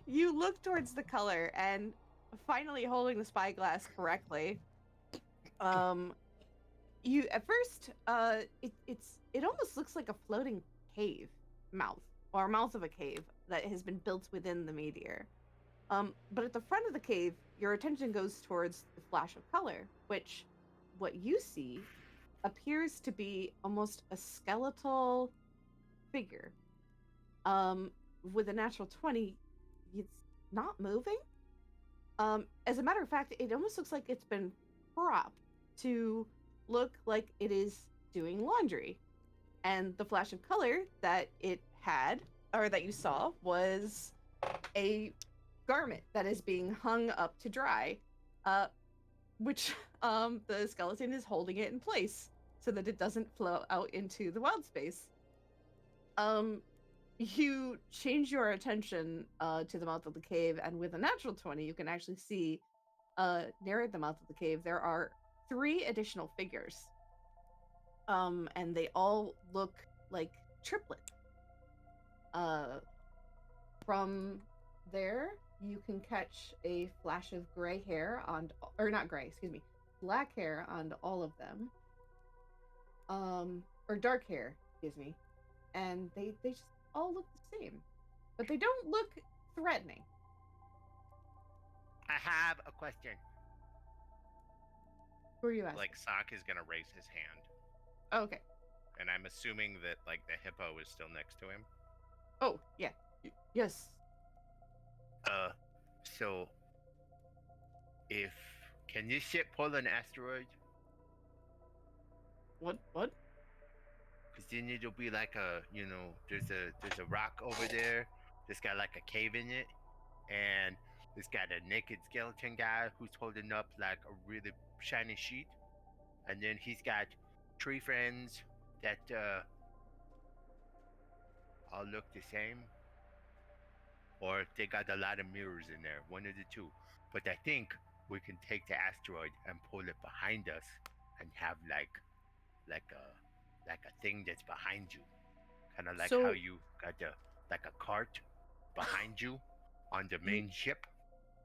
you look towards the color and finally holding the spyglass correctly. You at first, it almost looks like a floating cave mouth or mouth of a cave that has been built within the meteor. But at the front of the cave, your attention goes towards the flash of color, which what you see appears to be almost a skeletal figure. With a natural 20, it's not moving. As a matter of fact, it almost looks like it's been propped to look like it is doing laundry. And the flash of color that it had, or that you saw, was a garment that is being hung up to dry, which the skeleton is holding it in place so that it doesn't flow out into the wild space. You change your attention to the mouth of the cave, and with a natural 20, you can actually see near the mouth of the cave there are 3 additional figures. And they all look like triplets. From there, you can catch a flash of gray hair on, or not gray, excuse me, black hair on all of them. Or dark hair, excuse me. And they just all look the same, but they don't look threatening. I have a question. Who are you asking? Like, Sock is gonna raise his hand, Oh, okay. and I'm assuming that like the hippo is still next to him. Oh, yeah. Yes. So if can this ship pull an asteroid? What? Because then it'll be like a, there's a rock over there that's got like a cave in it, and it's got a naked skeleton guy who's holding up like a really shiny sheet, and then he's got 3 friends that all look the same, or they got a lot of mirrors in there, one of the two. But I think we can take the asteroid and pull it behind us, and have like a thing that's behind you, kind of like So- how you got like a cart behind you on the main ship,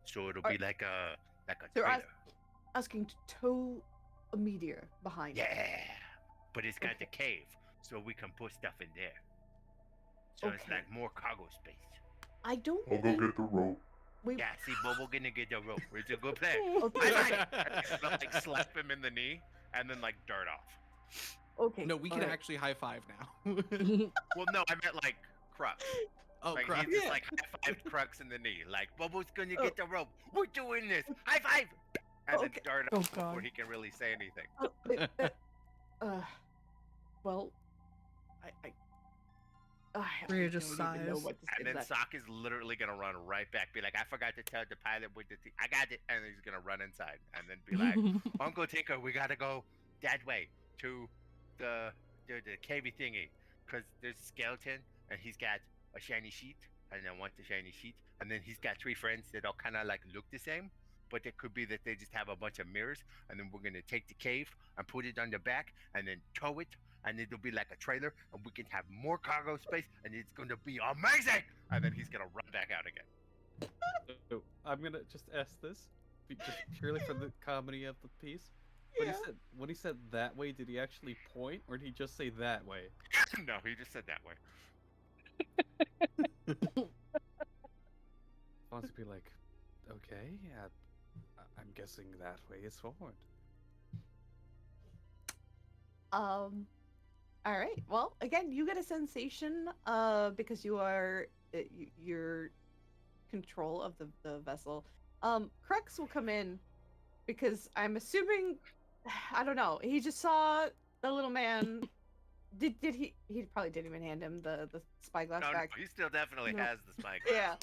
so it'll be like a So trailer. asking to tow a meteor behind. Yeah, but it's got Okay. the cave, so we can put stuff in there. So it's Okay. like more cargo space. I don't I'll go think get the rope. we. Yeah, see, Bobo gonna get the rope. It's a good plan. Okay. I'm gonna like slap him in the knee and then like dart off. Okay. No, we can alright. actually high five now. Well, no, I meant like Crux. Oh, Like crap. he just Yeah. like high-fived Crux in the knee. Like Bobo's gonna Oh. get the rope. We're doing this. High five. And Okay. then dart Oh, off before God. he can really say anything. Well, I Rhea don't just even know sighs. what to say And to then that. Sock is literally gonna run right back. Be like, I forgot to tell the pilot with the I got it. And he's gonna run inside and then be like, Uncle Tinker, we gotta go that way to the cavey thingy, because there's a skeleton and he's got a shiny sheet, and I want the shiny sheet, and then he's got 3 friends that all kind of like look the same, but it could be that they just have a bunch of mirrors, and then we're gonna take the cave and put it on the back and then tow it, and it'll be like a trailer, and we can have more cargo space, and it's gonna be amazing. And then he's gonna run back out again. So I'm gonna just ask this, just purely for the comedy of the piece. When he said that way, did he actually point, or did he just say that way? No, he just said that way. Fonz would be like, okay, yeah, I'm guessing that way is forward. All right. Well, again, you get a sensation because you are you're control of the vessel. Crux will come in because I'm assuming I don't know. He just saw the little man. Did he probably didn't even hand him the spyglass No, back. he still definitely No. has the spyglass. Yeah.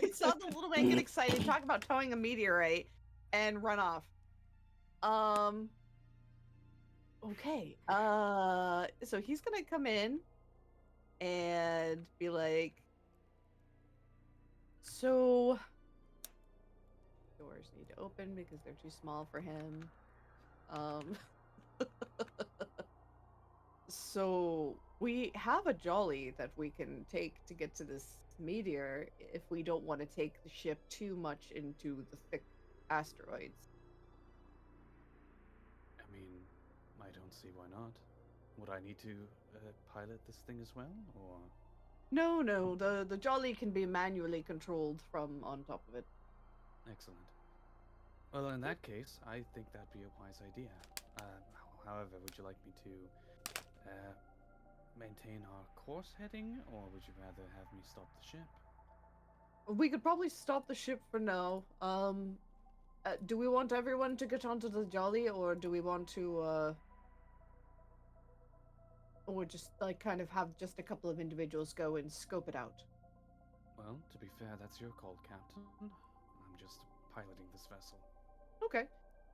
He saw the little man get excited, talk about towing a meteorite, and run off. Okay. So he's gonna come in and be like, so doors need to open because they're too small for him. Um, so we have a jolly that we can take to get to this meteor if we don't want to take the ship too much into the thick asteroids. I mean, I don't see why not. Would I need to pilot this thing as well, or? No, the jolly can be manually controlled from on top of it. Excellent. Well, in that case, I think that'd be a wise idea. However, would you like me to maintain our course heading, or would you rather have me stop the ship? We could probably stop the ship for now. Do we want everyone to get onto the jolly, or do we want to, or just like kind of have just a couple of individuals go and scope it out? Well, to be fair, that's your call, Captain. I'm just piloting this vessel. Okay.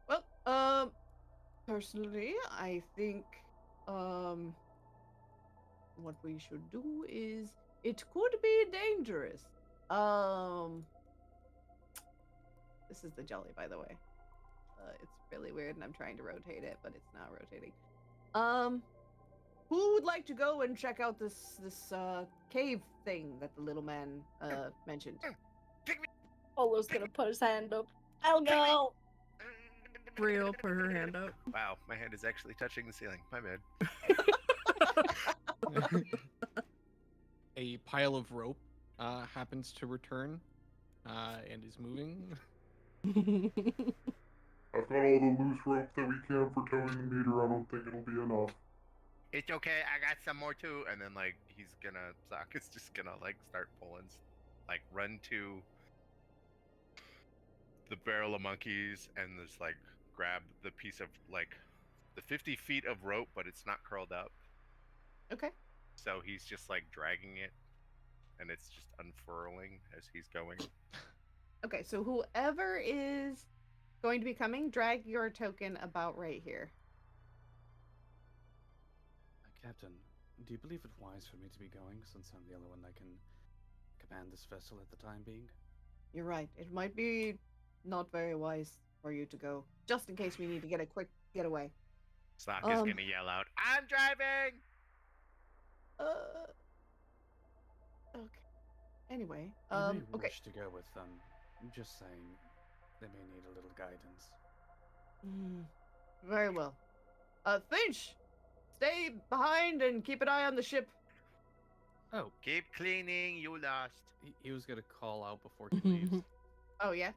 Well, personally, I think, what we should do is it could be dangerous. This is the jolly, by the way. It's really weird, and I'm trying to rotate it, but it's not rotating. Who would like to go and check out this cave thing that the little man mentioned? Polo's gonna put his hand up. I'll go. Rio put her hand up. Wow, my hand is actually touching the ceiling. My bad. A pile of rope happens to return and is moving. I've got all the loose rope that we can for towing the meter. I don't think it'll be enough. It's okay, I got some more too. And then like Sock is just gonna like start pulling, like run to the barrel of monkeys and just like grab the piece of like the 50 feet of rope, but it's not curled up. Okay. So he's just like dragging it, and it's just unfurling as he's going. Okay, so whoever is going to be coming, drag your token about right here. Captain, do you believe it wise for me to be going, since I'm the only one that can command this vessel at the time being? You're right. It might be not very wise for you to go, just in case we need to get a quick getaway. Sock is gonna yell out, "I'm driving!" Okay. Anyway, You may okay. wish to go with them. I'm just saying, they may need a little guidance. Very well. Finch, stay behind and keep an eye on the ship. Oh, Keep cleaning, you lost. he was gonna call out before he leaves. Oh, yeah?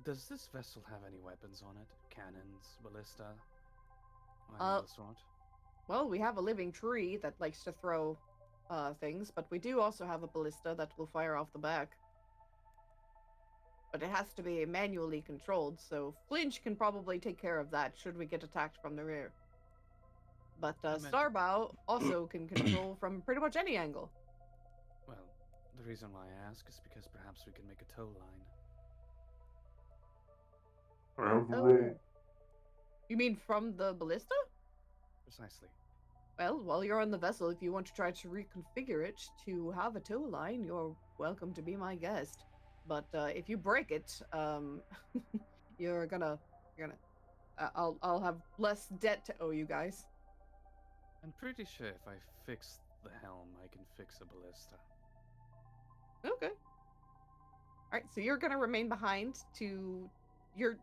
Does this vessel have any weapons on it? Cannons, ballista, or any of the sort? Well, we have a living tree that likes to throw things, but we do also have a ballista that will fire off the back. But it has to be manually controlled, so Flinch can probably take care of that should we get attacked from the rear. But Starbow also can control from pretty much any angle. Well, the reason why I ask is because perhaps we can make a tow line. I have the Oh. rope. You mean from the ballista? Precisely. Well, while you're on the vessel, if you want to try to reconfigure it to have a tow line, you're welcome to be my guest. But if you break it, I'll have less debt to owe you guys. I'm pretty sure if I fix the helm, I can fix a ballista. Okay. All right, so you're gonna remain behind to, you're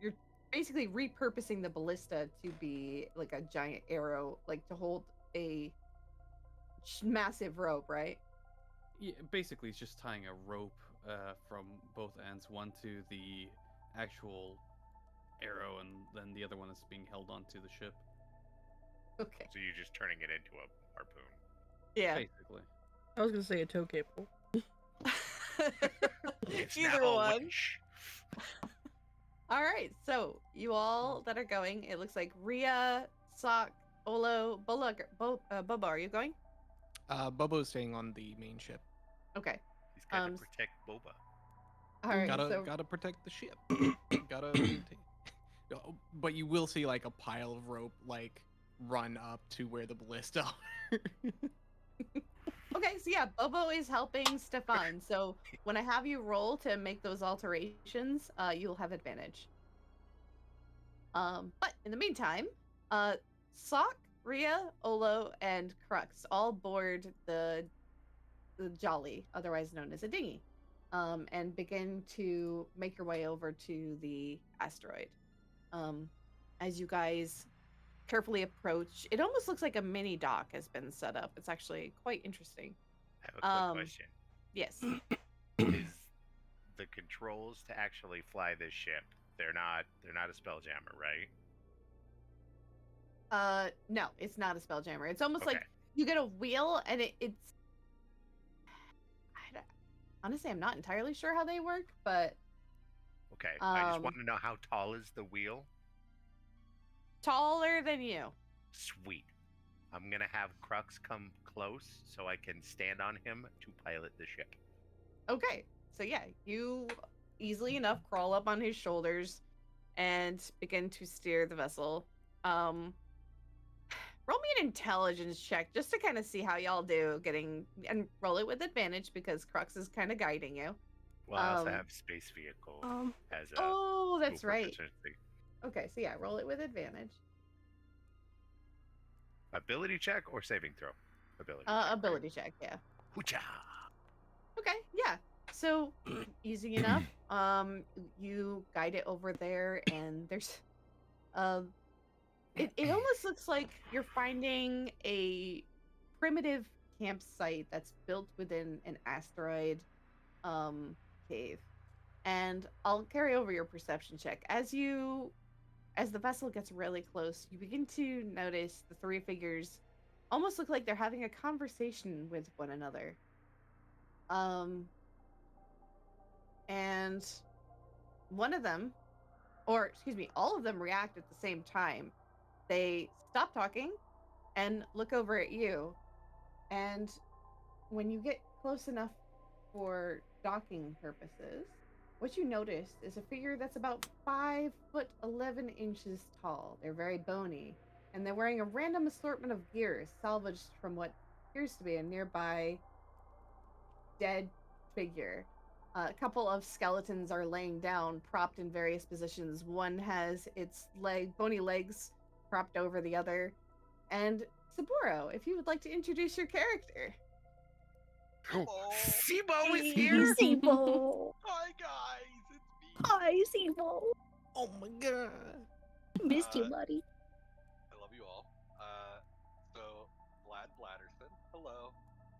basically repurposing the ballista to be like a giant arrow, like to hold a massive rope, right? Yeah, basically, it's just tying a rope from both ends, one to the actual arrow, and then the other one is being held onto the ship. Okay. So you're just turning it into a harpoon. Yeah. Basically. I was gonna say a tow cable. It's Either now a one. wish. All right, so you all that are going, it looks like Ria, Sock, Olo, Bubba, are you going? Bubbo's staying on the main ship. Okay. He's got to Um, protect Boba. All right, Gotta so protect the ship. Gotta maintain. Oh, but you will see like a pile of rope like run up to where the ballista are. okay, so yeah, Bobo is helping Stefan. So when I have you roll to make those alterations, you'll have advantage. But in the meantime, Sock, Ria, Olo, and Crux all board the Jolly, otherwise known as a dinghy, and begin to make your way over to the asteroid. As you guys carefully approach, it almost looks like a mini dock has been set up. It's actually quite interesting. I have a quick question. Yes. Is the controls to actually fly this ship? They're not a spelljammer, right? No, it's not a spelljammer. It's almost Okay. like you get a wheel and it's. Honestly, I'm not entirely sure how they work, but Okay. I just Um, want to know how tall is the wheel? taller than you. Sweet. I'm gonna have Crux come close so I can stand on him to pilot the ship. Okay, so yeah, you easily enough crawl up on his shoulders and begin to steer the vessel. Roll me an intelligence check just to kind of see how y'all do getting, and roll it with advantage because Crux is kind of guiding you. Well, I also Um, have space vehicle as a Oh, that's tool right. proficiency. Okay, so yeah, roll it with advantage. Ability check or saving throw? Ability check. right? Ability check, yeah. Hoocha! Okay, yeah. So easy enough. You guide it over there, and there's, it almost looks like you're finding a primitive campsite that's built within an asteroid, cave. And I'll carry over your perception check as the vessel gets really close. You begin to notice the three figures almost look like they're having a conversation with one another. And one of them, or excuse me, all of them react at the same time. They stop talking and look over at you. And when you get close enough for docking purposes, what you notice is a figure that's about 5'11" tall. They're very bony, and they're wearing a random assortment of gear salvaged from what appears to be a nearby dead figure. A couple of skeletons are laying down, propped in various positions. One has its bony legs propped over the other. And Saburo, if you would like to introduce your character. Sibo is here! Sibo. Hi guys, it's me. Hi, Sibo. Oh my god. Missed you, buddy. I love you all. So Vlad Blatterson. Hello.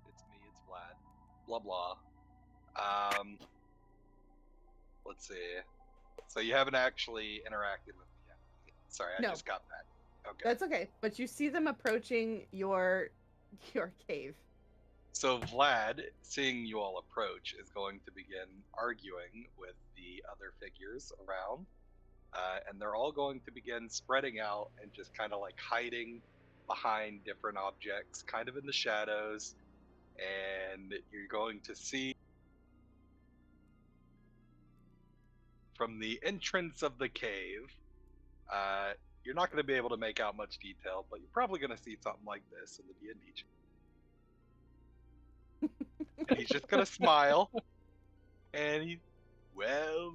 It's me, it's Vlad. Blah blah. Let's see. So you haven't actually interacted with me yet. Sorry, I No. just got back. Okay. That's okay, but you see them approaching your cave. So Vlad, seeing you all approach, is going to begin arguing with the other figures around. And they're all going to begin spreading out and just kind of like hiding behind different objects, kind of in the shadows. And you're going to see from the entrance of the cave, you're not going to be able to make out much detail, but you're probably going to see something like this in the D&D chat. And he's just going to smile. And he, well,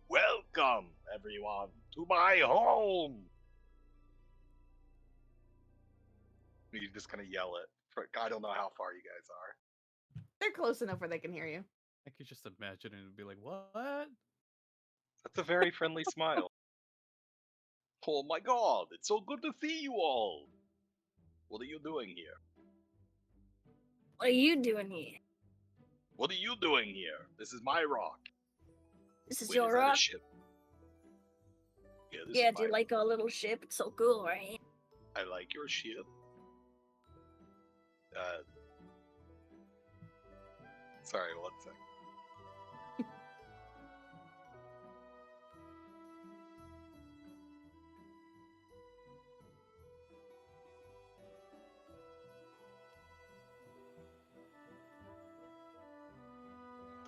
welcome everyone to my home. He's just going to yell it. I don't know how far you guys are. They're close enough where they can hear you. I could just imagine it and be like, what? That's a very friendly smile. Oh my god, it's so good to see you all. What are you doing here? What are you doing here? What are you doing here? This is my rock. This is Wait, your that a rock? ship? Yeah, this Yeah, is do you my like our little ship? It's so cool, right? I like your ship. Sorry, one sec.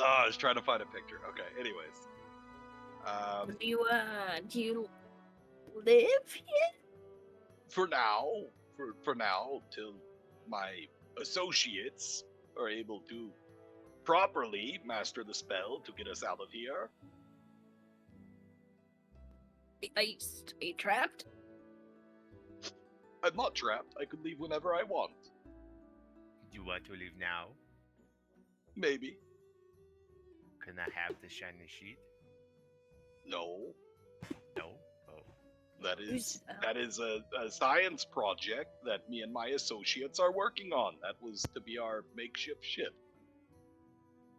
I was trying to find a picture. Okay, anyways. Do you live here? For now, till my associates are able to properly master the spell to get us out of here. Are you trapped? I'm not trapped. I could leave whenever I want. You want to leave now? Maybe. Can I have the shiny sheet? No. No? Oh. That is a science project that me and my associates are working on. That was to be our makeshift ship.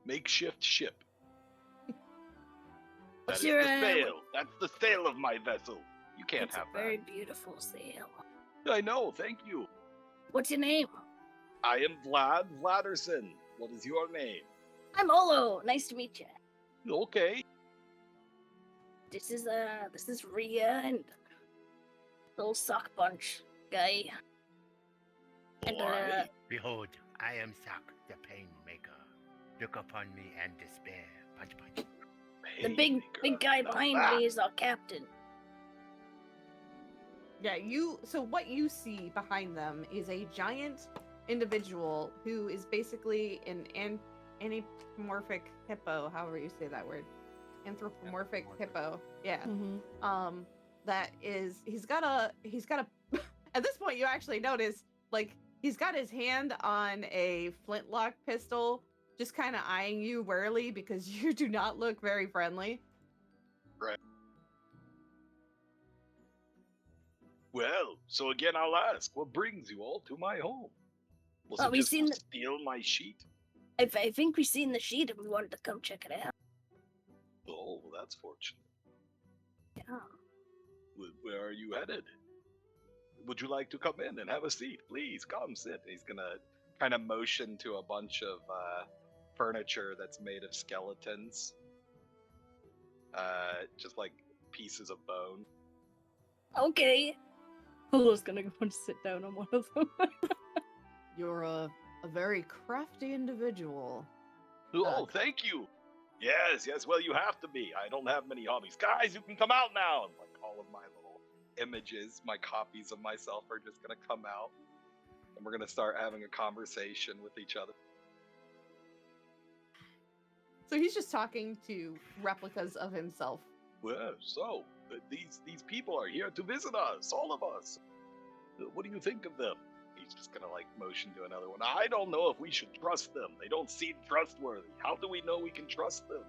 Makeshift ship. That is the sail. That's the sail of my vessel. You can't have a very beautiful sail. that. I know, thank you. What's your name? I am Vlad Vladerson. What is your name? I'm Olo. Nice to meet you. Okay. This is Rhea and little sock bunch guy. And Alright. Behold, I am Sak, the pain maker. Look upon me and despair. Punch, punch. the big guy behind me is our captain. Yeah, so what you see behind them is a giant individual who is basically an anthropomorphic hippo, however you say that word. Anthropomorphic hippo. Yeah. Mm-hmm. That is he's got a at this point you actually notice like he's got his hand on a flintlock pistol, just kind of eyeing you warily because you do not look very friendly. Right. Well, so again I'll ask, what brings you all to my home? Was it just to steal my sheet? I think we've seen the sheet and we wanted to come check it out. Oh, that's fortunate. Yeah. Where are you headed? Would you like to come in and have a seat? Please, come sit. He's gonna kind of motion to a bunch of furniture that's made of skeletons. Just like pieces of bone. Okay. Olo's gonna go and sit down on one of them. You're a very crafty individual. Oh, thank you. Yes, well, you have to be. I don't have many hobbies. Guys, you can come out now. And like all of my little images, my copies of myself are just going to come out. And we're going to start having a conversation with each other. So he's just talking to replicas of himself. Well, so, these people are here to visit us, all of us. What do you think of them? He's just going to like motion to another one. I don't know if we should trust them. They don't seem trustworthy. How do we know we can trust them?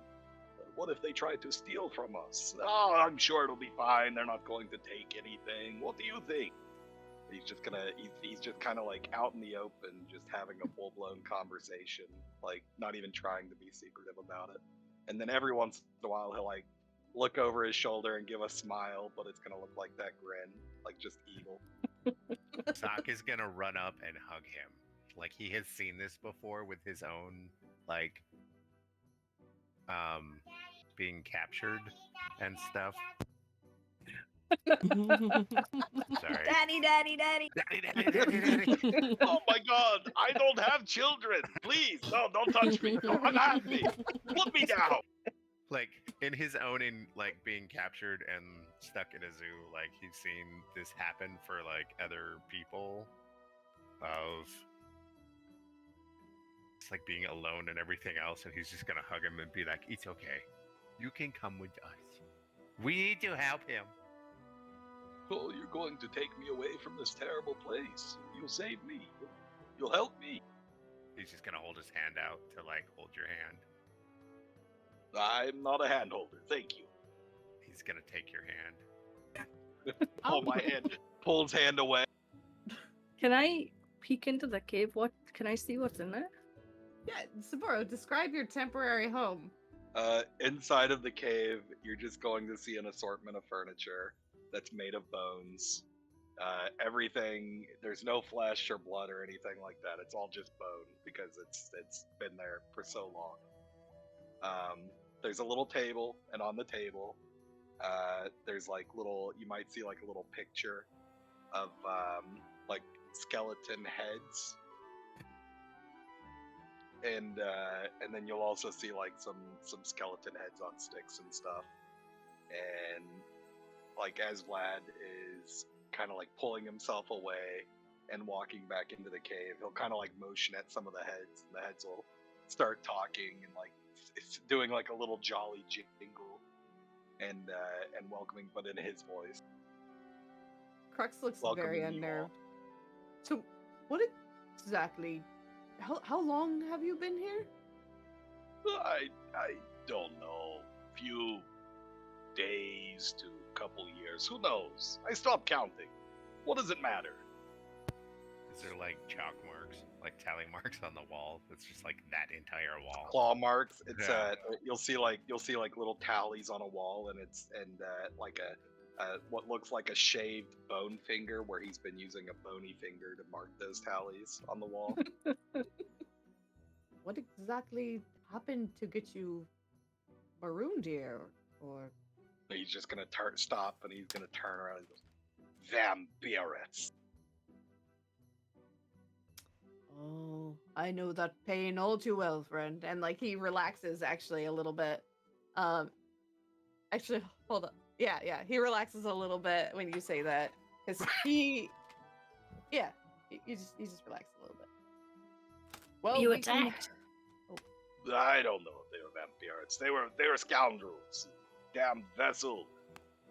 What if they try to steal from us? Oh, I'm sure it'll be fine. They're not going to take anything. What do you think? He's just kind of like out in the open, just having a full-blown conversation, like not even trying to be secretive about it. And then every once in a while he'll like look over his shoulder and give a smile, but it's gonna look like that grin, like just evil. Sak is gonna run up and hug him. Like he has seen this before with his own like being captured and stuff. Sorry. Daddy. Oh my god, I don't have children! Please, no, don't touch me! Don't unhand me! Put me down! Like in his own like being captured and stuck in a zoo, like he's seen this happen for like other people of it's like being alone and everything else, and he's just gonna hug him and be like, "It's okay. You can come with us. We need to help him." Oh, you're going to take me away from this terrible place. You'll save me. You'll help me. He's just gonna hold his hand out to like hold your hand. I'm not a hand holder, thank you. He's gonna take your hand. Oh, my hand. Pull his hand away. Can I peek into the cave? Can I see what's in there? Yeah, Saburo, describe your temporary home. Inside of the cave, you're just going to see an assortment of furniture that's made of bones. Everything, there's no flesh or blood or anything like that. It's all just bone because it's been there for so long. There's a little table, and on the table, there's like you might see like a little picture of like skeleton heads, and then you'll also see like some skeleton heads on sticks and stuff. And like as Vlad is kind of like pulling himself away and walking back into the cave, he'll kind of like motion at some of the heads, and the heads will start talking and like it's doing like a little jolly jingle and welcoming, but in his voice. Crux looks Welcoming very you all. unnerved. So, what exactly? How long have you been here? I don't know. Few days to a couple years. Who knows? I stopped counting. What does it matter? Is there like chalk marks, like tally marks on the wall? It's just like that entire wall. Claw marks. It's Yeah. you'll see like little tallies on a wall, and it's like a what looks like a shaved bone finger, where he's been using a bony finger to mark those tallies on the wall. What exactly happened to get you marooned here? Or He's just gonna stop, and he's gonna turn around and goes, "Vampires." oh, I know that pain all too well, friend. And like he relaxes actually a little bit. Actually, hold on. Yeah, he relaxes a little bit when you say that, because he just relax a little bit. Well, You we can- attacked. I don't know if they were vampires. They were scoundrels. Damn vessel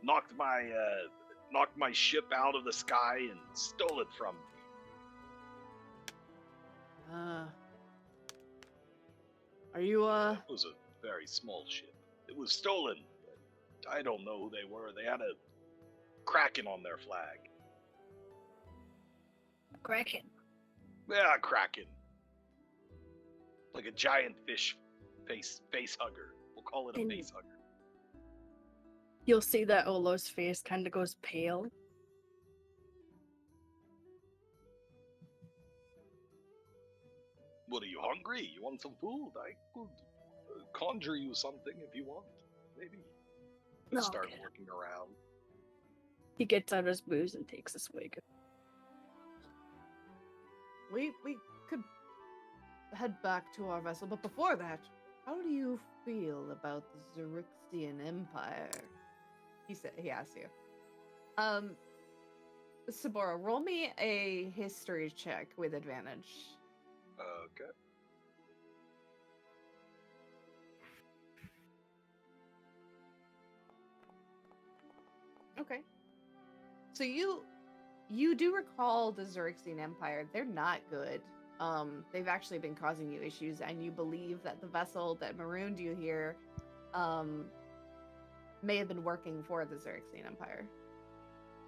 knocked my ship out of the sky and stole it from me. Are you It was a very small ship. It was stolen. I don't know who they were. They had a kraken on their flag. Kraken. Yeah, kraken. Like a giant fish face hugger. We'll call it a And- face hugger. You'll see that Olo's face kind of goes pale. What, are you hungry? You want some food? I could conjure you something if you want. Maybe. No, Start okay. looking around. He gets out his booze and takes a swig. we could head back to our vessel, but before that, how do you feel about the Xerixian Empire? He asked you. Sabora, roll me a history check with advantage. Okay. Okay. So you do recall the Xerixian Empire. They're not good. They've actually been causing you issues, and you believe that the vessel that marooned you here may have been working for the Xerixian Empire.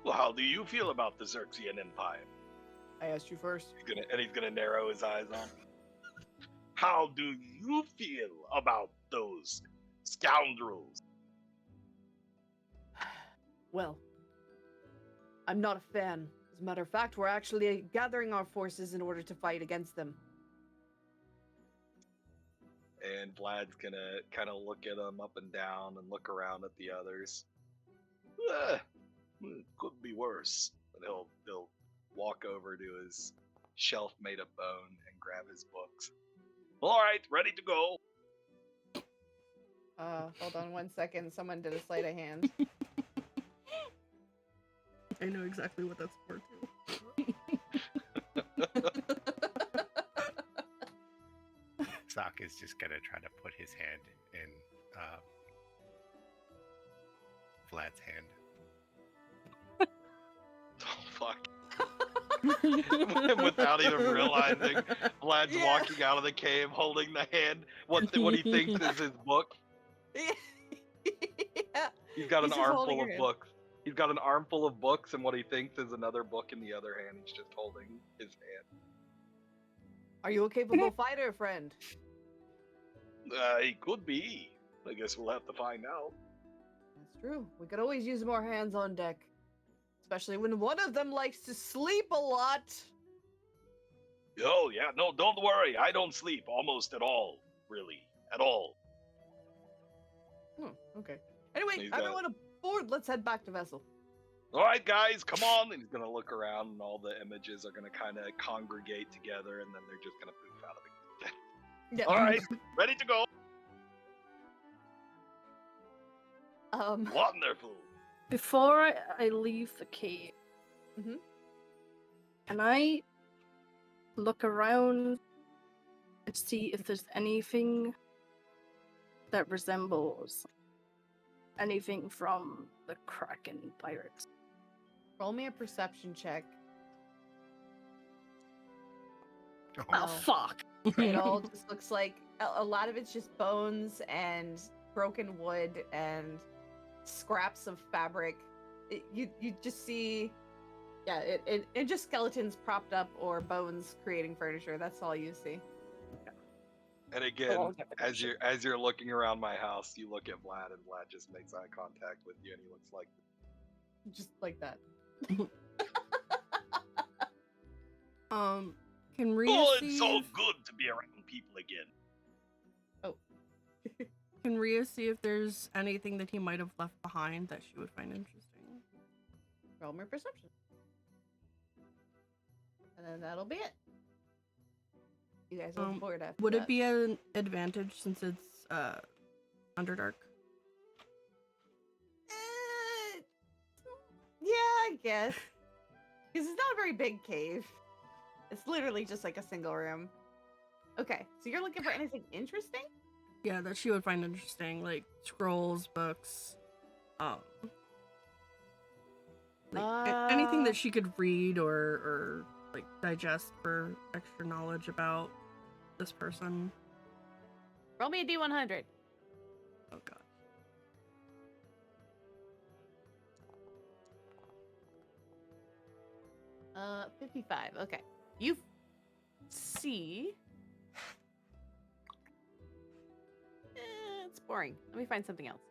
Well, how do you feel about the Xerxian Empire? I asked you first. He's gonna narrow his eyes on. How do you feel about those scoundrels? Well, I'm not a fan. As a matter of fact, we're actually gathering our forces in order to fight against them. And Vlad's gonna kind of look at him up and down and look around at the others. Could be worse. And he'll walk over to his shelf made of bone and grab his books. All right, ready to go. Hold on 1 second. Someone did a sleight of hand. I know exactly what that's for too. Sock is just gonna try to put his hand in Vlad's hand. Oh fuck! Without even realizing, Vlad's Yeah. walking out of the cave holding the hand. What he thinks is his book. Yeah. He's got He's an just holding armful your of hand. books. He's got an armful of books, and what he thinks is another book in the other hand. He's just holding his hand. Are you a capable fighter, friend? He could be. I guess we'll have to find out. That's true. We could always use more hands on deck. Especially when one of them likes to sleep a lot. Oh, yeah, no, don't worry. I don't sleep almost at all, really. At all. Oh, okay. Anyway, He's got- everyone aboard. Let's head back to vessel. All right, guys, come on. And he's going to look around, and all the images are going to kind of congregate together, and then they're just going to poof out of it. Yeah. All right, ready to go. Wonderful. Before I leave the cave, Mhm. can I look around and see if there's anything that resembles anything from the Kraken pirates? Roll me a perception check. Oh, No. fuck! It all just looks like a lot of it's just bones and broken wood and scraps of fabric. You just see, yeah, it just skeletons propped up or bones creating furniture. That's all you see. And I'll again, get the as picture. you're looking around my house, you look at Vlad, and Vlad just makes eye contact with you, and he looks like, Just like that. Can Rhea "Oh, see it's so if, good to be around people again." can Rhea see if there's anything that he might have left behind that she would find interesting? Roll me perception. And then that'll be it. You guys are bored after Would that. it be an advantage since it's Underdark? Yeah, I guess. Because it's not a very big cave. It's literally just like a single room. Okay, so you're looking for anything interesting? Yeah, that she would find interesting, like scrolls, books, anything that she could read or like digest for extra knowledge about this person. Roll me a D100. Oh god. 55. Okay. You see. It's boring. Let me find something else.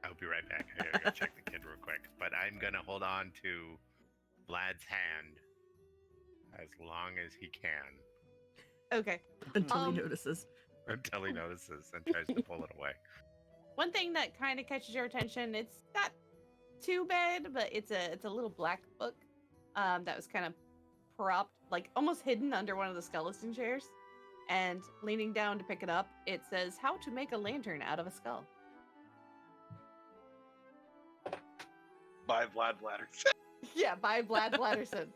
I'll be right back. I gotta go check the kid real quick. But I'm gonna hold on to Vlad's hand as long as he can Okay. Until he notices. until he notices and tries to pull it away. One thing that kind of catches your attention, it's not too bad, but it's a little black book that was kind of propped, like almost hidden under one of the skeleton chairs. And leaning down to pick it up, it says, "How to make a lantern out of a skull." By Vlad Vladderson. Yeah, by Vlad Vladderson.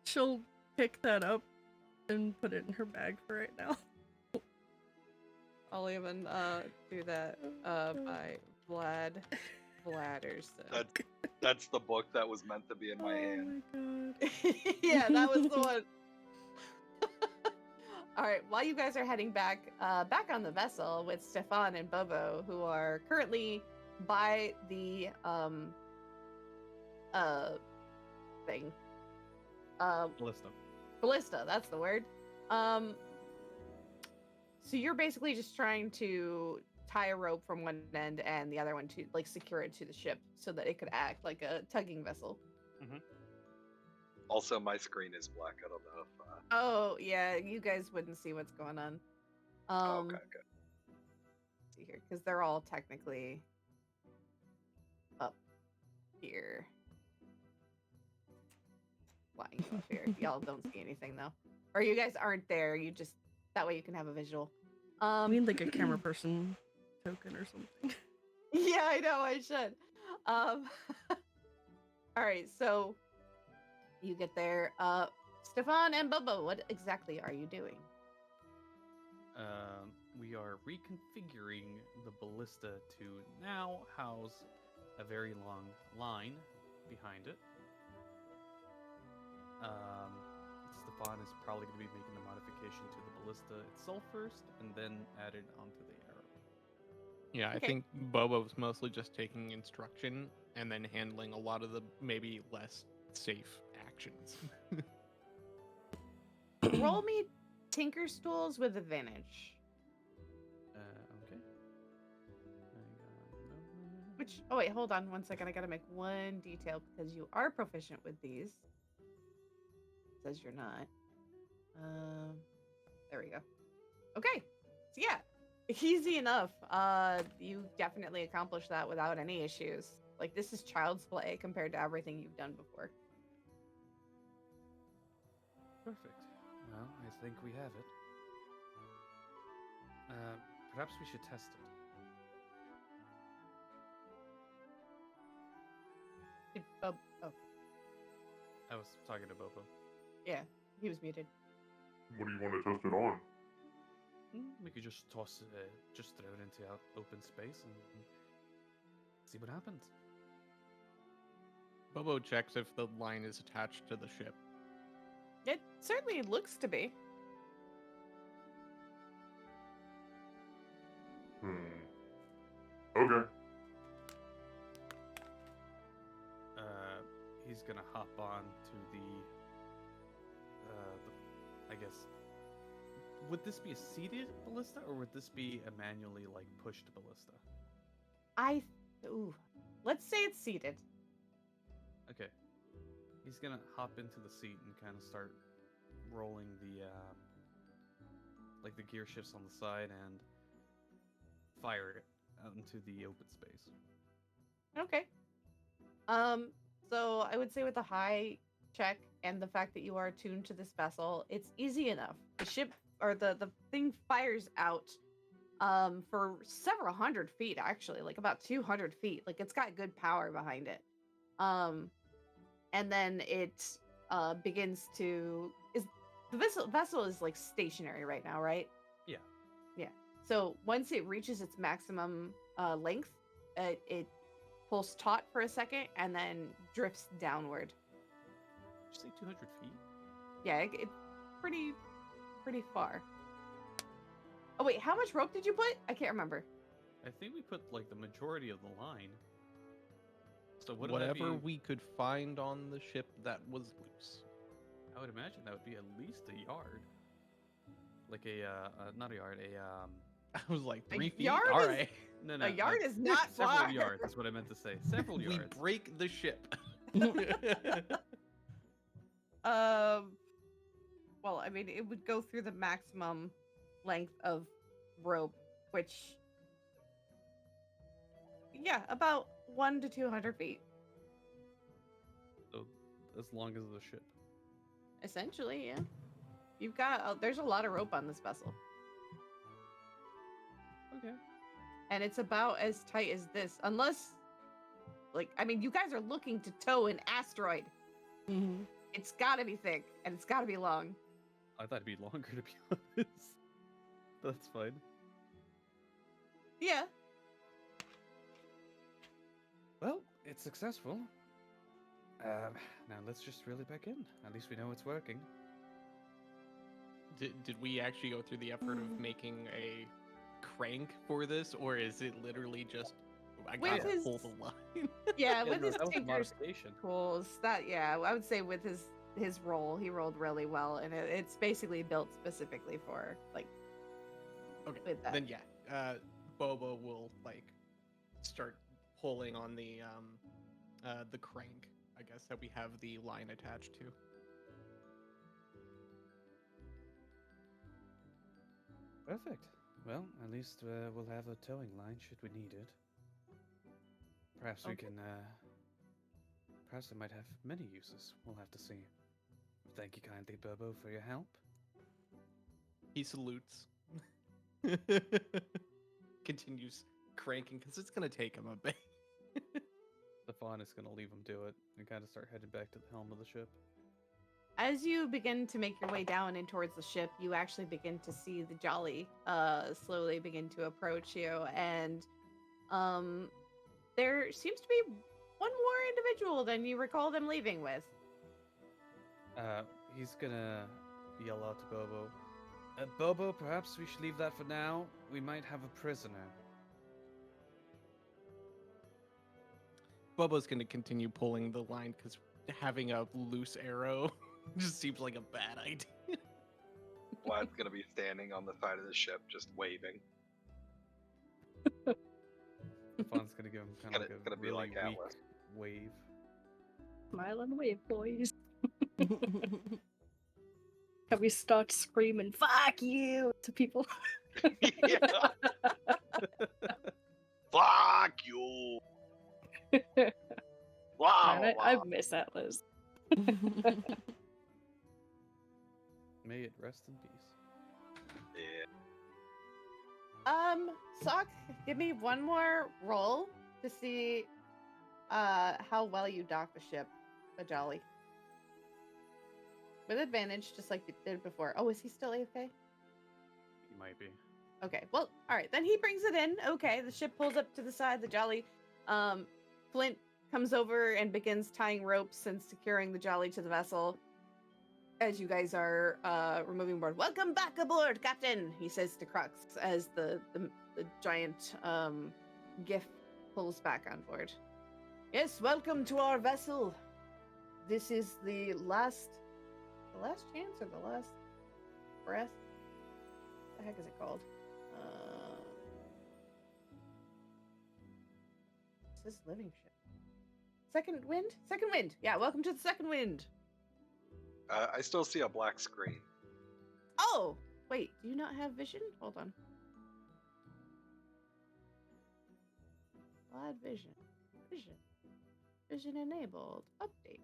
She'll pick that up and put it in her bag for right now. I'll even do that by Vlad Vladderson. That's the book that was meant to be in my hand. Oh my god. Yeah, that was the one. All right, while you guys are heading back on the vessel with Stefan and Bobo, who are currently by the thing. Ballista, that's the word. So you're basically just trying to tie a rope from one end and the other one to like secure it to the ship so that it could act like a tugging vessel. Also, my screen is black. I don't know if. Oh yeah, you guys wouldn't see what's going on. Okay. Let's see here, because they're all technically up here. Flying up here. Y'all don't see anything though, or you guys aren't there. You just that way you can have a visual. I mean, like a camera person token or something. Yeah, I know. I should. All right, so you get there. Stefan and Bubba, what exactly are you doing? We are reconfiguring the ballista to now house a very long line behind it. Stefan is probably going to be making the modification to the ballista itself first, and then add it onto the arrow. Yeah, I Okay. think Bobo's mostly just taking instruction and then handling a lot of the maybe less safe actions. Roll me Tinker Stools with advantage. Okay. Which, oh wait, hold on 1 second. I gotta make one detail because you are proficient with these. Says you're not. There we go. Okay, so yeah, easy enough. You definitely accomplished that without any issues. Like, this is child's play compared to everything you've done before. Perfect. Well, I think we have it. Perhaps we should test it. Oh, I was talking to Bobo. yeah, he was muted. What do you want to test it on? We could just toss it, just throw it into out open space and see what happens. Bobo checks if the line is attached to the ship. It certainly looks to be. Okay. He's gonna hop on to the I guess. Would this be a seated ballista, or would this be a manually, like, pushed ballista? Ooh, let's say it's seated. Okay. He's gonna hop into the seat and kind of start rolling the, like, the gear shifts on the side and fire it out into the open space. Okay. So I would say with a high check and the fact that you are attuned to this vessel, it's easy enough. The ship or the thing fires out for several hundred feet, actually, like about 200 feet. Like, it's got good power behind it. And then it begins to the vessel is like stationary right now, right? Yeah. Yeah. So once it reaches its maximum length, it pulls taut for a second and then drifts downward. Did you say 200 feet? Yeah, it pretty far. Oh wait, how much rope did you put? I can't remember. I think we put, like, the majority of the line. So wouldn't Whatever that be, we could find on the ship that was loose. I would imagine that would be at least a yard. Like not a yard, I was like, A 3 feet? yard All is- right. no, no. A yard is not several far. yards, that's what I meant to say. Several We yards. break the ship. Well, I mean, it would go through the maximum length of rope, which, yeah, about 1 to 200 feet, So, as long as the ship. essentially. Yeah, you've got. There's a lot of rope on this vessel, Okay. and it's about as tight as this, unless, like, I mean, you guys are looking to tow an asteroid. Mm-hmm. It's got to be thick, and it's got to be long. I thought it'd be longer, to be honest. That's fine. Yeah. Well, it's successful. Now let's just reel it back in. At least we know it's working. Did we actually go through the effort of making a crank for this, or is it literally just I With gotta his- pull the line? Yeah, Yeah, with no, his that was a tinker's modification. tools, that, yeah, I would say with his roll, he rolled really well, and it's basically built specifically for, like, Okay, with that. then yeah, Bobo will like start pulling on the crank, I guess, that we have the line attached to. Perfect. Well, at least we'll have a towing line should we need it. Perhaps we Okay. can, perhaps it might have many uses. We'll have to see. Thank you kindly, Bobo, for your help. He salutes. Continues cranking because it's gonna take him a bit. Stefan is going to leave him do it and kind of start heading back to the helm of the ship. As you begin to make your way down and towards the ship, you actually begin to see the Jolly slowly begin to approach you, and there seems to be one more individual than you recall them leaving with. He's gonna yell out to Bobo. Bobo, perhaps we should leave that for now. We might have a prisoner. Bobo's gonna continue pulling the line because having a loose arrow just seems like a bad idea. Vlad's gonna be standing on the side of the ship, just waving. Fawn's gonna give him kind of Gonna- like a gonna be really like weak Atlas. wave. Smile and wave, boys. Can we start screaming "fuck you" to people? Yeah. Fuck you. Wow. Man, I miss Atlas. May it rest in peace. Yeah. Sock, give me one more roll to see how well you dock the ship, the Jolly. With advantage, just like you did before. Oh, is he still AFK? He might be. Okay, well, all right. Then he brings it in. Okay, the ship pulls up to the side. The Jolly, Flint comes over and begins tying ropes and securing the Jolly to the vessel. As you guys are removing board, welcome back aboard, Captain. He says to Crux as the giant GIF pulls back on board. Yes, welcome to our vessel. This is the last chance or the last breath. What the heck is it called? This living ship. Second wind? Second wind. Yeah, welcome to the second wind. I still see a black screen. Oh, wait, do you not have vision? Hold on. Glad vision. Vision enabled. Update.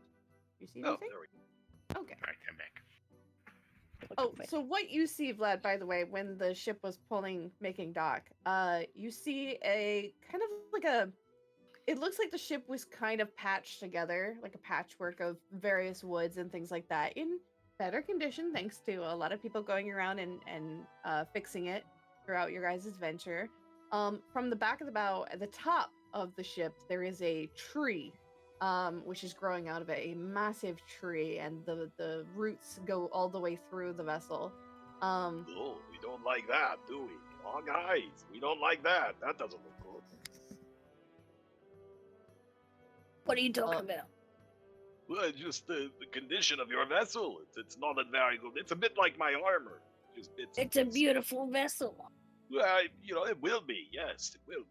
You see Oh, anything? there we go. Okay. Alright, I'm back. Oh, so what you see, Vlad, by the way, when the ship was making dock, you see a kind of like it looks like the ship was kind of patched together, like a patchwork of various woods and things like that, in better condition, thanks to a lot of people going around and fixing it throughout your guys' venture. From the back of the bow, at the top of the ship, there is a tree, which is growing out of it, a massive tree, and the roots go all the way through the vessel. Oh, we don't like that, do we? Oh, guys, we don't like that. That doesn't look good. What are you talking about? Well, it's just the condition of your vessel. It's not a very good. It's a bit like my armor. Just bits. and It's a pieces. beautiful vessel. Well, it will be. Yes, it will be.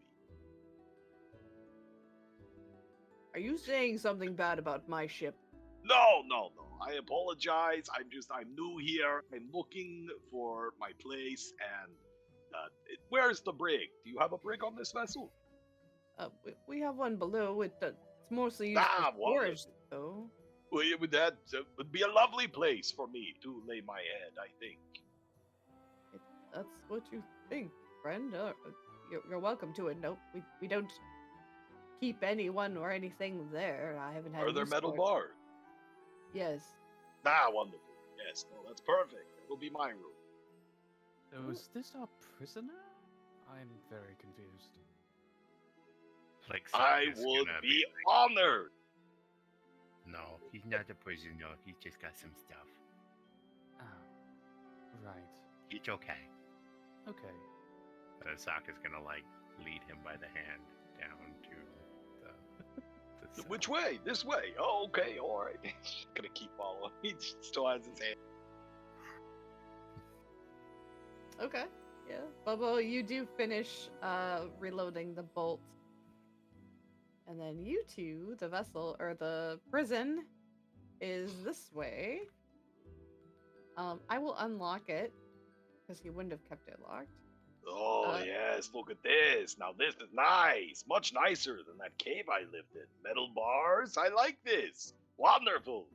Are you saying something bad about my ship? No. I apologize. I'm new here. I'm looking for my place. And where's the brig? Do you have a brig on this vessel? We have one below. It's mostly used Ah, for storage, wonderful. though. Well, that would be a lovely place for me to lay my head, I think. That's what you think, friend. You're welcome to it. Nope, we don't keep anyone or anything there. I haven't had. Are there use metal for it. bars? Yes. Ah, wonderful. Yes, no, that's perfect. That'll be my room. So is this our prisoner? I'm very confused. Like I Sokka's would gonna be honored. No, he's not a prisoner. He just got some stuff. Oh, right. It's okay. Okay. Sokka's gonna like lead him by the hand down to the cell. Which way? This way. Oh, okay, all right. He's gonna keep following. He still has his hand. Okay. Yeah. Bubba, you do finish reloading the bolt. And then you two, the vessel or the prison is this way. I will unlock it because he wouldn't have kept it locked. Oh, yes, look at this. Now, this is nice. Much nicer than that cave I lived in. Metal bars. I like this. Wonderful.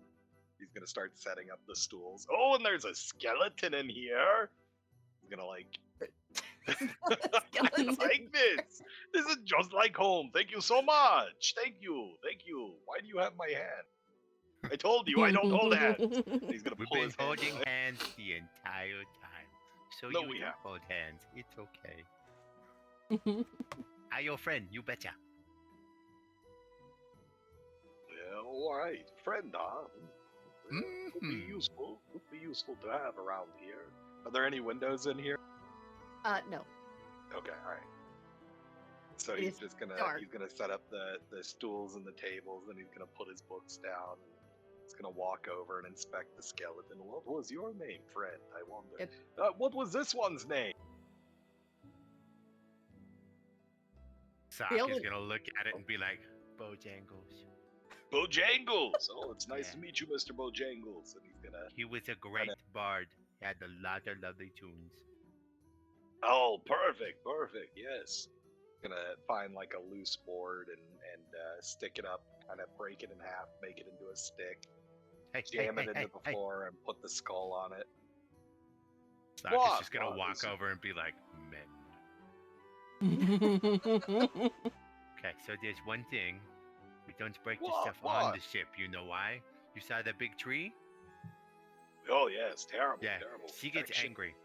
He's gonna start setting up the stools. Oh, and there's a skeleton in here. He's gonna like I like this. This is just like home. Thank you so much. Thank you. Why do you have my hand? I told you I don't hold hands. he's gonna We've pull been his hand holding away. hands the entire time. So No, you we don't haven't. hold hands. It's okay. I'm your friend. You betcha. Well, all right, friend, huh? Well, Would be Mhm. useful. Would be useful to have around here. Are there any windows in here? No. Okay, all right. So It he's is just gonna dark. he's gonna set up the stools and the tables, and he's gonna put his books down. He's gonna walk over and inspect the skeleton. What was your name, friend? I wonder. It- What was this one's name? Sock The is only- gonna look at it and be like, Bojangles. Bojangles! Oh, it's nice Yeah. to meet you, Mr. Bojangles. And he's gonna. He was a great bard. He had a lot of lovely tunes. Oh, perfect, perfect. Yes. Gonna find like a loose board and stick it up, kind of break it in half, make it into a stick, Hey, jam hey, it hey, into the hey, hey. floor, and put the skull on it. Sock is What? just gonna What? walk Is it- over and be like, men. Okay, so there's one thing. We don't break the What? stuff on What? the ship. You know why? You saw that big tree? Oh yes, terrible, Yeah. terrible. She gets protection. angry.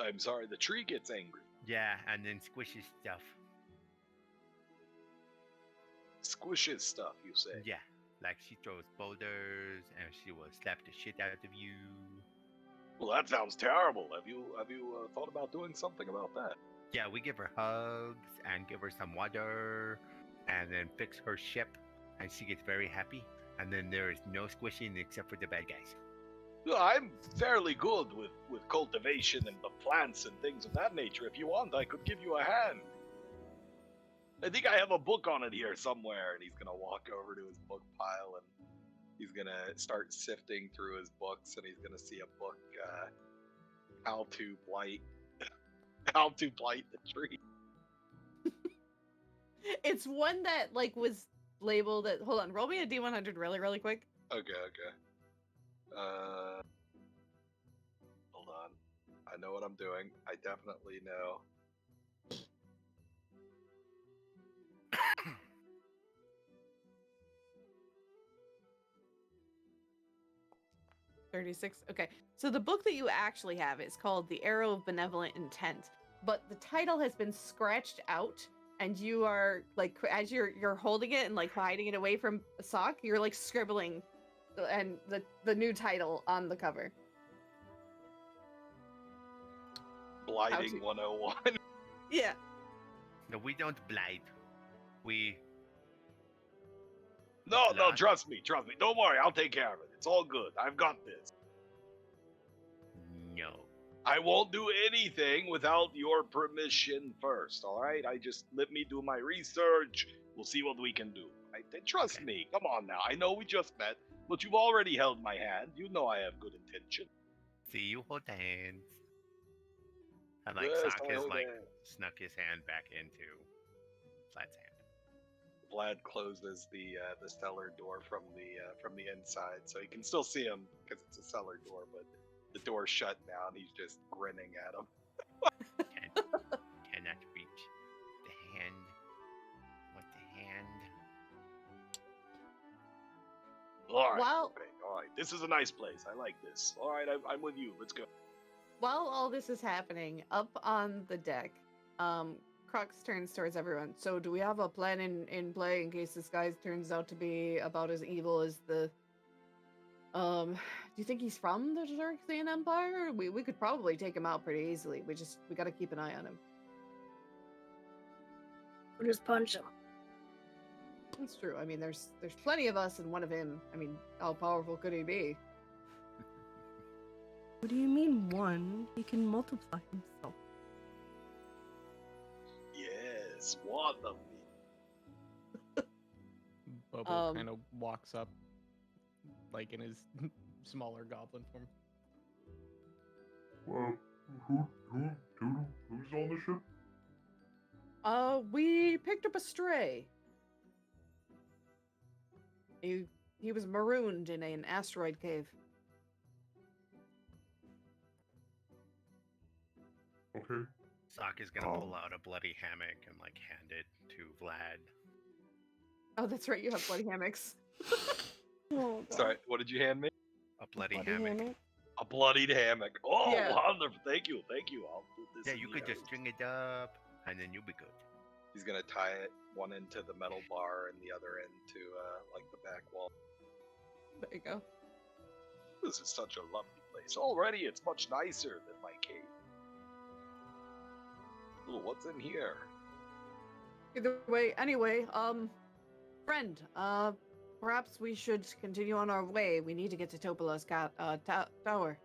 I'm sorry, the tree gets angry. Yeah, and then squishes stuff. Squishes stuff, you say? Yeah, like she throws boulders and she will slap the shit out of you. Well, that sounds terrible. Have you thought about doing something about that? Yeah, we give her hugs and give her some water and then fix her ship and she gets very happy. And then there is no squishing except for the bad guys. Well, I'm fairly good with cultivation and the plants and things of that nature. If you want, I could give you a hand. I think I have a book on it here somewhere, and he's gonna walk over to his book pile and he's gonna start sifting through his books, and he's gonna see a book, how to blight, how to blight the tree. It's one that like was labeled at. Hold on, roll me a D100 really quick. Okay. Hold on. I know what I'm doing. I definitely know. 36. Okay. So the book that you actually have is called The Arrow of Benevolent Intent, but the title has been scratched out and you are like as you're holding it and like hiding it away from Sock, you're like scribbling and the new title on the cover. Blighting 101. Yeah. No, we don't blight. We No, Blight? trust me. Don't worry, I'll take care of it. It's all good. I've got this. no. I won't do anything without your permission first, all right? Let me do my research. We'll see what we can do. Trust Okay. me. Come on now. I know we just met, but you've already held my hand. You know I have good intention. See you hold hands. And like Yes, Sock I has hold like hands. snuck his hand back into Vlad's hand. Vlad closes the cellar door from the inside, so you can still see him because it's a cellar door, but the door's shut now, and he's just grinning at him. Cannot reach the hand. What the hand? All right. Wow. Okay. All right. This is a nice place. I like this. All right. I'm with you. Let's go. While all this is happening, up on the deck, Crux turns towards everyone. So do we have a plan in play in case this guy turns out to be about as evil as the do you think he's from the Xerxian Empire? We could probably take him out pretty easily. We gotta keep an eye on him. We'll just punch him. That's true. I mean there's plenty of us and one of him. I mean, how powerful could he be? What do you mean one? He can multiply himself. Yes. One of me. Bobo kind of walks up, like in his smaller goblin form. Well, who's on the ship? We picked up a stray. He was marooned in an asteroid cave. Okay. Sock is gonna pull out a bloody hammock and like hand it to Vlad. Oh, that's right. You have bloody hammocks. Oh, God. Sorry. What did you hand me? A bloody Bloody hammock. hammock. A bloodied hammock. Oh, Yeah. wonderful. Thank you. I'll put this. Yeah, in you the could just hammock. string it up and then you'll be good. He's gonna tie it one end to the metal bar and the other end to like the back wall. There you go. This is such a lovely place. Already, it's much nicer than my cave. Ooh, what's in here? Either way, anyway, friend, perhaps we should continue on our way. We need to get to Topola's tower.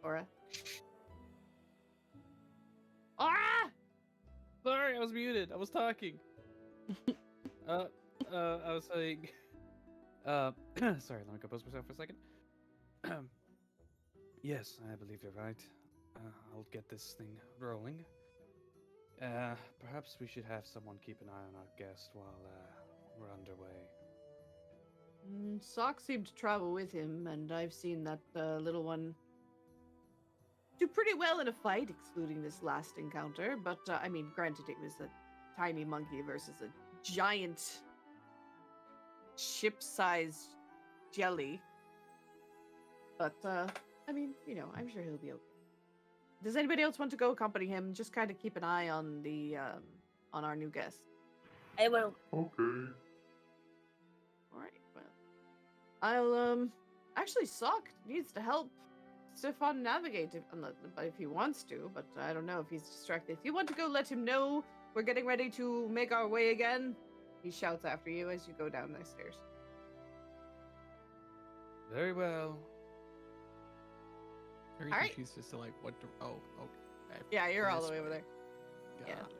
Aura. Ah! Sorry, I was muted. I was talking. I was saying. Sorry, let me compose myself for a second. Yes, I believe you're right. I'll get this thing rolling. Perhaps we should have someone keep an eye on our guest while we're underway. Sock seemed to travel with him, and I've seen that little one do pretty well in a fight, excluding this last encounter. But, I mean, granted, it was a tiny monkey versus a giant ship-sized jelly. But, I mean, you know, I'm sure he'll be okay. Does anybody else want to go accompany him? Just kind of keep an eye on the, on our new guest. I will. Okay. Alright, well. I'll, actually, Sock needs to help Stefan navigate if he wants to, but I don't know if he's distracted. If you want to go, let him know. We're getting ready to make our way again. He shouts after you as you go down the stairs. Very well. Very All right. confused as to like what. Oh, okay. Yeah, you're all This the way over way. there. Got Yeah. it.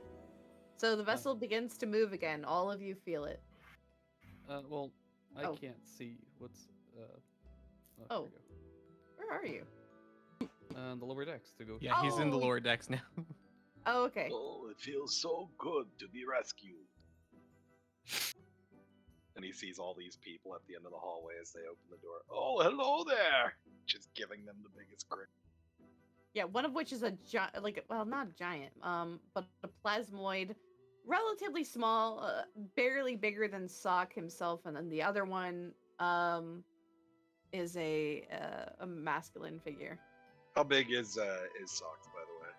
So the vessel begins to move again. All of you feel it. Well, I Oh. can't see what's. Oh. There we go. Where are you? The lower decks to go. Yeah, he's in the Oh. lower decks now. Oh, okay. Oh, it feels so good to be rescued. And he sees all these people at the end of the hallway as they open the door. Oh, hello there! Just giving them the biggest grin. Yeah, one of which is a giant, not giant, but a plasmoid, relatively small, barely bigger than Sock himself, and then the other one, is a masculine figure. How big is Socks, by the way?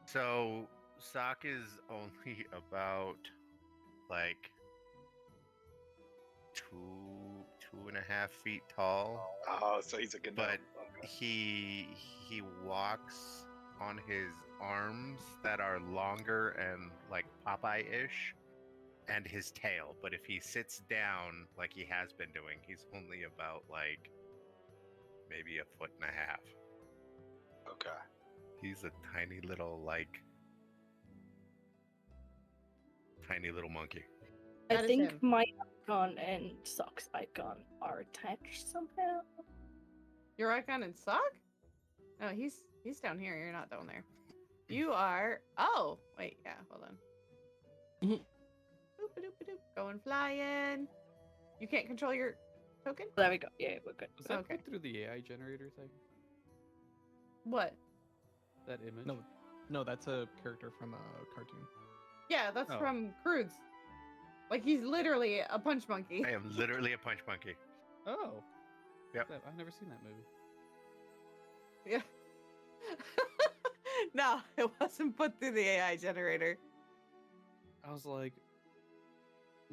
So Sock is only about like 2.5 feet tall, Oh, so he's a good but he walks on his arms that are longer and like Popeye-ish, and his tail. But if he sits down like he has been doing, he's only about like maybe 1.5 feet. Okay. He's a tiny little monkey. I That is think him. my icon and Sock's icon are attached somehow. Your icon and Sock? No, he's down here. You're not down there. You are. Oh, wait. Yeah, hold on. Mhm. Boop-a-doop-a-doop. Going flying. You can't control your token? There we go. Yeah, we're good. Was that Okay. put through the AI generator thing? What? That image? No, that's a character from a cartoon. Yeah, that's Oh. from Crudes. Like, he's literally a punch monkey. I am literally a punch monkey. Oh. Yep. I've never seen that movie. Yeah. No, it wasn't put through the AI generator. I was like,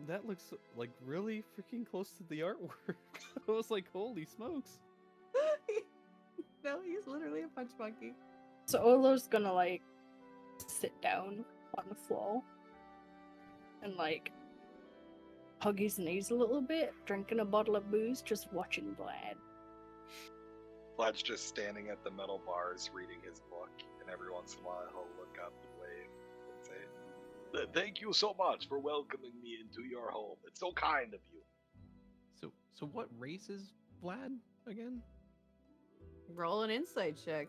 that looks like really freaking close to the artwork. I was like, holy smokes. No, he's literally a punch monkey. So Olo's gonna like sit down on the floor and like hug his knees a little bit, drinking a bottle of booze, just watching Vlad. Vlad's just standing at the metal bars reading his book, and every once in a while he'll look up and wave and say, Thank you so much for welcoming me into your home. It's so kind of you. So what race is Vlad again? Roll an insight check.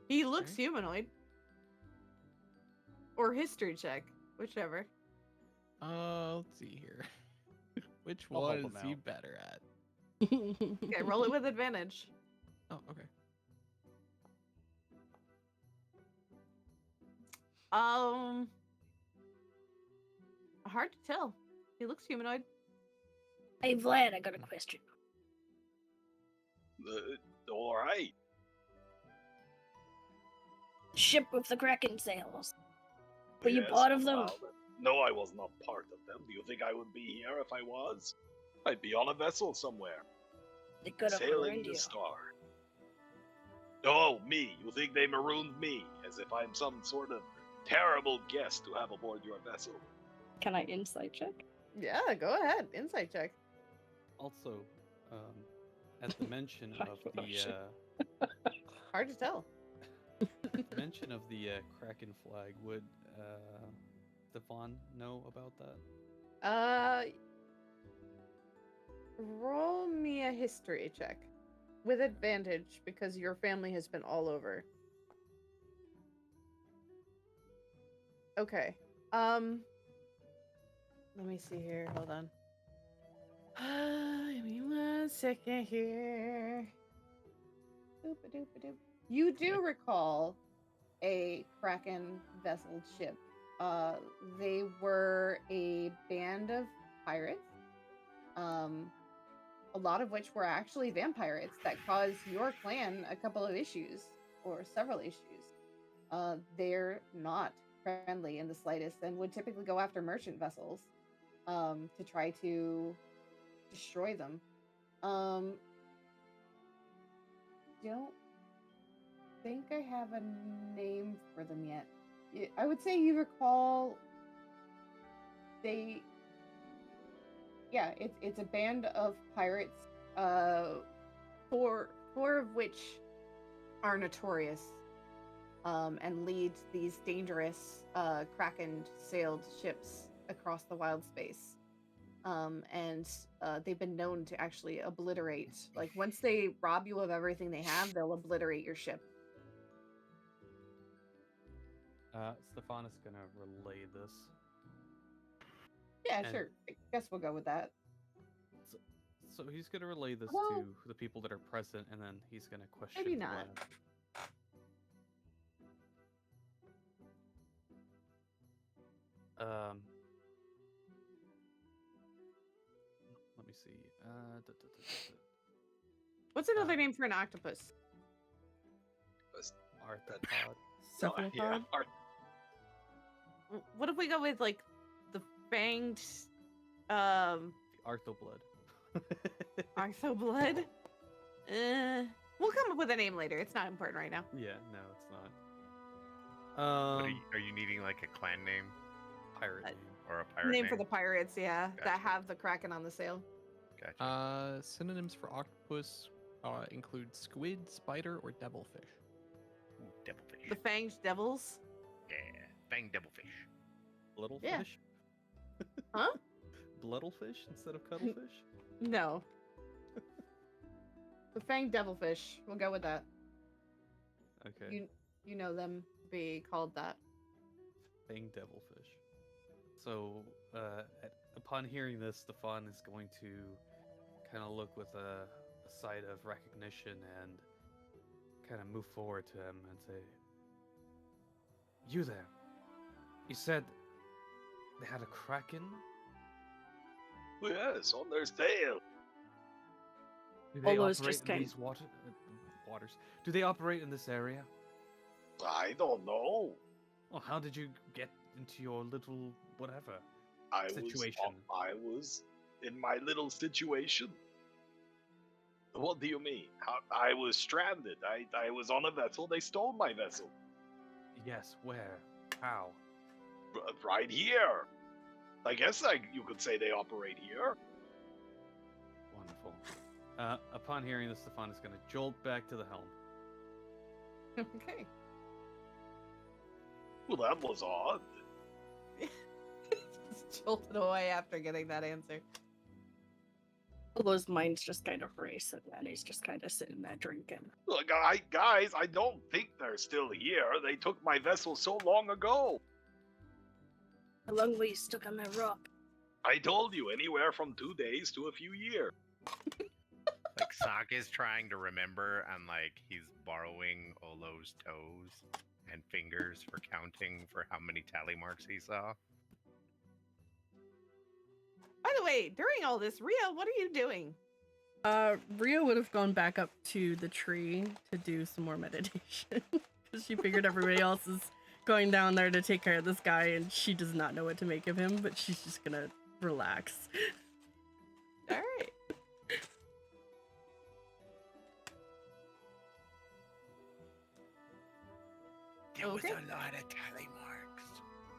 He looks Okay. humanoid. Or history check, whichever. Let's see here. Which I'll one help is him he out. better at? Okay, roll it with advantage. Oh, okay. Hard to tell. He looks humanoid. Hey Vlad, I got a question. All right. Ship with the Kraken sails. Were you Yes, part of them? well, no, I was not part of them. Do you think I would be here if I was? I'd be on a vessel somewhere, They could have sailing ruined the you. star. Oh, me. You think they marooned me as if I'm some sort of terrible guest to have aboard your vessel? Can I insight check? Yeah, go ahead. Insight check. Also, at the mention I of thought the she- Hard to tell. Mention of the Kraken flag. Would Stefan know about that? Roll me a history check with advantage because your family has been all over. Okay. Let me see here. Hold on. Give me 1 second here. Doop-a-doop-a-doop. You do recall a Kraken vessel ship. They were a band of pirates. A lot of which were actually vampires that caused your clan a couple of issues, or several issues. They're not friendly in the slightest and would typically go after merchant vessels to try to destroy them. Don't think I have a name for them yet. I would say you recall it's a band of pirates, four of which are notorious, and lead these dangerous Kraken sailed ships across the wild space. And they've been known to actually obliterate, like once they rob you of everything they have, they'll obliterate your ship. Stefan is gonna relay this. Yeah, And- sure. I guess we'll go with that. So he's gonna relay this Well- to the people that are present, and then he's gonna question. Maybe the not. lad. Let me see. What's another name for an octopus? Arthropod. Cephalopod? Yeah, What if we go with like the fanged The Arthoblood. Arthoblood? We'll come up with a name later. It's not important right now. Yeah, no, it's not. What are you needing like a clan name Pirate name. or a pirate Name for the pirates, yeah, that Gotcha. have the Kraken on the sail. Gotcha. Synonyms for octopus include squid, spider, or devilfish. Ooh, devilfish. The fanged devils. Yeah, fang devilfish. Littlefish? Yeah. Huh? Bloodlefish instead of cuttlefish? No. The fanged devilfish. We'll go with that. Okay. You know them be called that. Fang devilfish. So, upon hearing this, Stefan is going to kind of look with a sight of recognition and kind of move forward to him and say, "You there? You said they had a Kraken? Yes, on their tail. Do they Almost operate just in came. these waters? Do they operate in this area? I don't know. Well, how did you get into your little whatever I situation? was in my little situation. What do you mean? I was stranded. I was on a vessel. They stole my vessel. Yes, where? How? Right here. I guess you could say they operate here. Wonderful. Upon hearing this, Stefan is going to jolt back to the helm. Okay. Well, that was odd. Just jolted away after getting that answer. Those minds just kind of race, and then he's just kind of sitting there drinking. Look, guys, I don't think they're still here. They took my vessel so long ago. How long were you stuck on that rock? I told you, anywhere from 2 days to a few years. Like Sock is trying to remember, and like he's borrowing Olo's toes and fingers for counting for how many tally marks he saw. By the way, during all this, Ria, what are you doing? Ria would have gone back up to the tree to do some more meditation because she figured everybody else is going down there to take care of this guy, and she does not know what to make of him, but she's just gonna relax. All right. There Okay. was a lot of tally marks.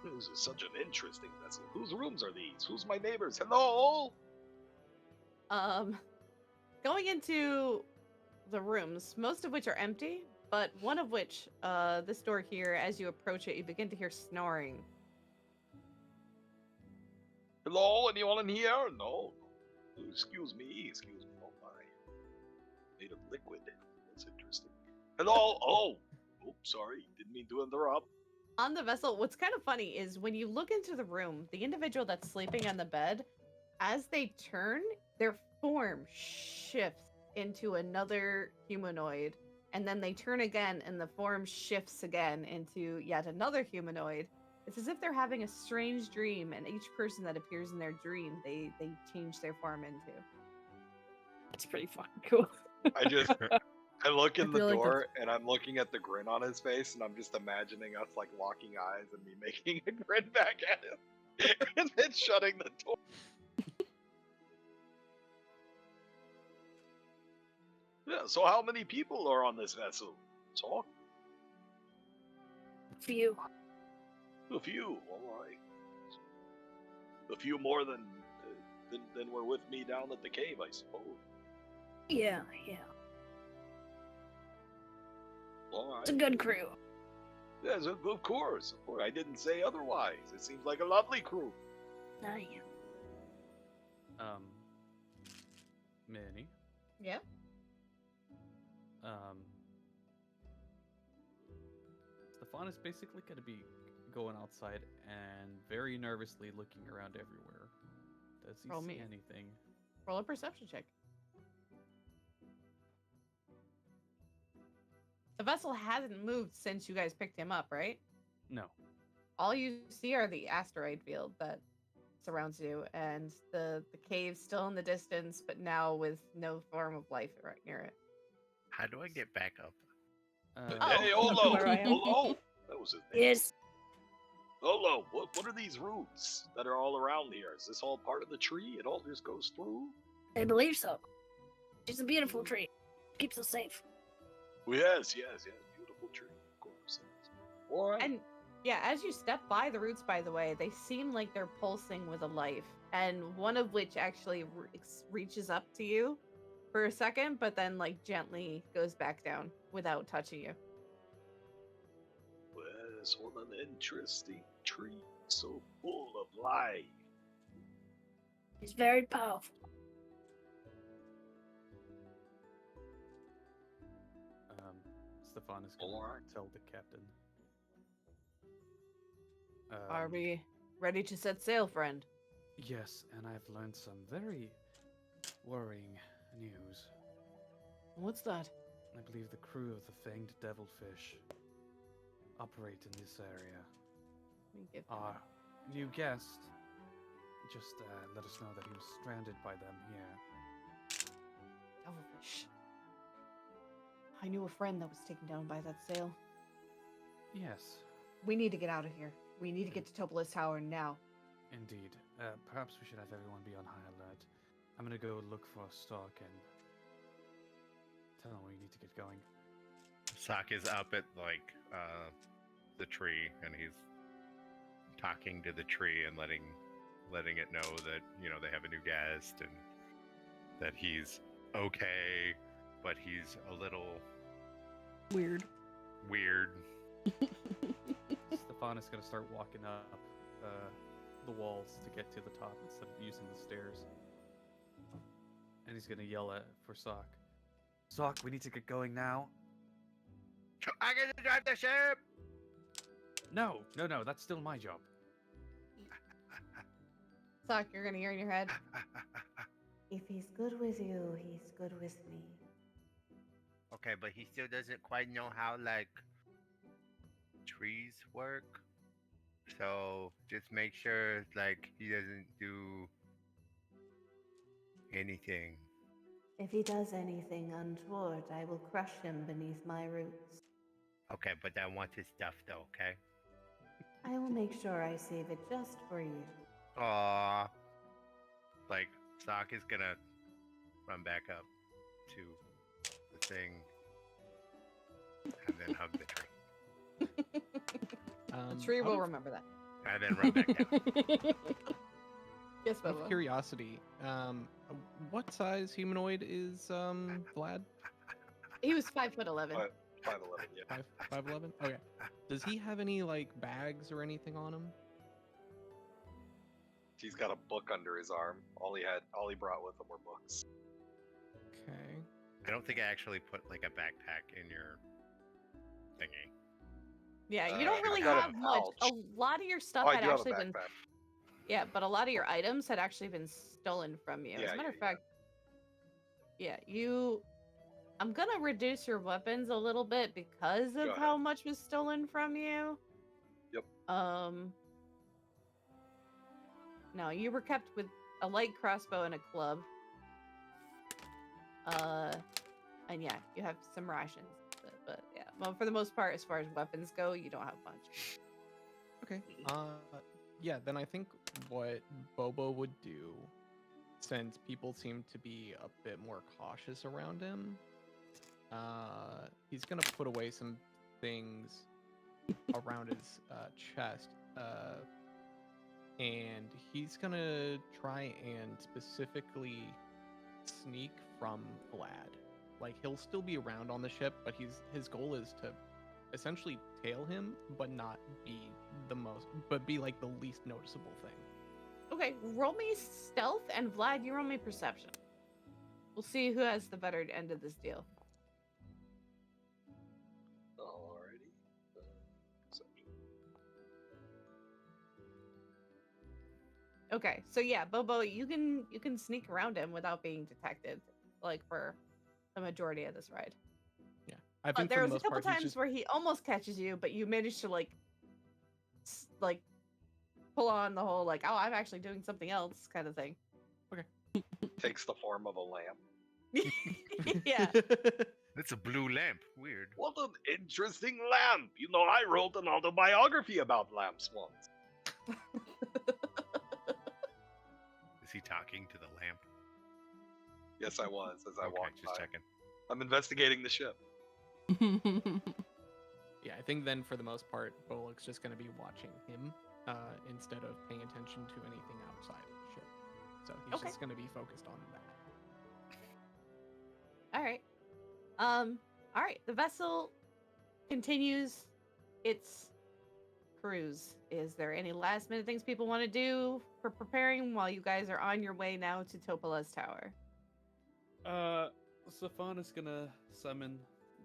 This is such an interesting vessel. Whose rooms are these? Who's my neighbors? Hello? Going into the rooms, most of which are empty. but one of which, this door here, as you approach it, you begin to hear snoring. Hello, anyone in here? No. Excuse me. Oh my. Made of liquid. That's interesting. Hello. Oh. Oops, sorry. Didn't mean to interrupt. On the vessel, what's kind of funny is when you look into the room, the individual that's sleeping on the bed, as they turn, their form shifts into another humanoid, and then they turn again and the form shifts again into yet another humanoid. It's as if they're having a strange dream, and each person that appears in their dream, they change their form into. It's pretty fucking cool. I look in the feel like door and I'm looking at the grin on his face, and I'm just imagining us like locking eyes and me making a grin back at him, and then shutting the door. Yeah, so how many people are on this vessel? So? Few. A few, alright. A few more than were with me down at the cave, I suppose. Yeah. Alright. It's a good crew. Yes, of course. I didn't say otherwise. It seems like a lovely crew. Nice. Minnie. Yeah. Stefan is basically going to be going outside and very nervously looking around everywhere. Does he Roll see me. anything? Roll a perception check. The vessel hasn't moved since you guys picked him up, right? No. All you see are the asteroid field that surrounds you, and the cave still in the distance, but now with no form of life right near it. How do I get back up? Hey, Oh, Olo! where I am. Olo! That was his name. Yes. Olo, what are these roots that are all around here? Is this all part of the tree? It all just goes through? I believe so. It's a beautiful tree. Keeps us safe. Well, yes. Beautiful tree, of course. Alright. And yeah, as you step by the roots, by the way, they seem like they're pulsing with a life, and one of which actually reaches up to you for a second, but then like gently goes back down without touching you. Well, it's what an interesting tree, so full of life. It's very powerful. Stefan is going Alright. to tell the captain. Are we ready to set sail, friend? Yes, and I've learned some very worrying news. What's that? I believe the crew of the Fanged Devilfish operate in this area. Let me give Our new guest just let us know that he was stranded by them here. Devilfish. I knew a friend that was taken down by that sail. Yes, We need to get out of here. We need to get to Topola's Tower now. indeed. Perhaps we should have everyone be on high alert. I'm gonna go look for Stark and tell him we need to get going. Sock is up at like the tree, and he's talking to the tree and letting it know that they have a new guest and that he's okay, but he's a little Weird. weird. Stefan is gonna start walking up the walls to get to the top instead of using the stairs. And he's gonna yell for Sock. Sock, we need to get going now. I get to drive the ship. No, that's still my job. Sock, you're gonna hear in your head. If he's good with you, he's good with me. Okay, but he still doesn't quite know how like trees work. So just make sure like he doesn't do anything. If he does anything untoward, I will crush him beneath my roots. Okay, but I want his stuff though, okay? I will make sure I save it just for you. Aww. Like, Sock is gonna run back up to the thing and then hug the tree. The tree Out will of- remember that. And then run back down. Yes, Out of Bubba. curiosity, what size humanoid is Vlad? He was 5'11". 5'11", yeah. 5'11"? Okay. Does he have any like bags or anything on him? He's got a book under his arm. All he brought with him were books. Okay. I don't think I actually put like a backpack in your thingy. Yeah, you Uh, don't really I've got a have much. A pouch. lot of your stuff Oh, I had do have a actually been. backpack. Yeah, but a lot of your items had actually been stolen from you. As Yeah, a matter yeah, of fact, yeah, you. I'm gonna reduce your weapons a little bit because Go of ahead. how much was stolen from you. Yep. No, you were kept with a light crossbow and a club. And yeah, you have some rations. But yeah, well, for the most part, as far as weapons go, you don't have much. Okay. Yeah, then I think what Bobo would do, since people seem to be a bit more cautious around him, he's gonna put away some things around his chest, and he's gonna try and specifically sneak from Vlad. Like, he'll still be around on the ship, but his goal is to essentially tail him, but not be be like the least noticeable thing. Okay, roll me stealth, and Vlad, you roll me perception. We'll see who has the better end of this deal. Alrighty. Perception. Okay, so yeah, Bobo, you can sneak around him without being detected, like for the majority of this ride. Yeah, I But think there for was the a most couple part, he's times just where he almost catches you, but you managed to like pull on the whole like, oh, I'm actually doing something else kind of thing. Takes the form of a lamp. Yeah. It's a blue lamp. Weird. What an interesting lamp! You know, I wrote an autobiography about lamps once. Is he talking to the lamp? Yes, I was as I Okay, walked just by. checking. I'm investigating the ship. yeah. I think then for the most part, Bolok's just gonna be watching him instead of paying attention to anything outside of the ship. So he's Okay. just gonna be focused on that. All right. All right. The vessel continues its cruise. Is there any last minute things people want to do for preparing while you guys are on your way now to Topola's tower? Safan is gonna summon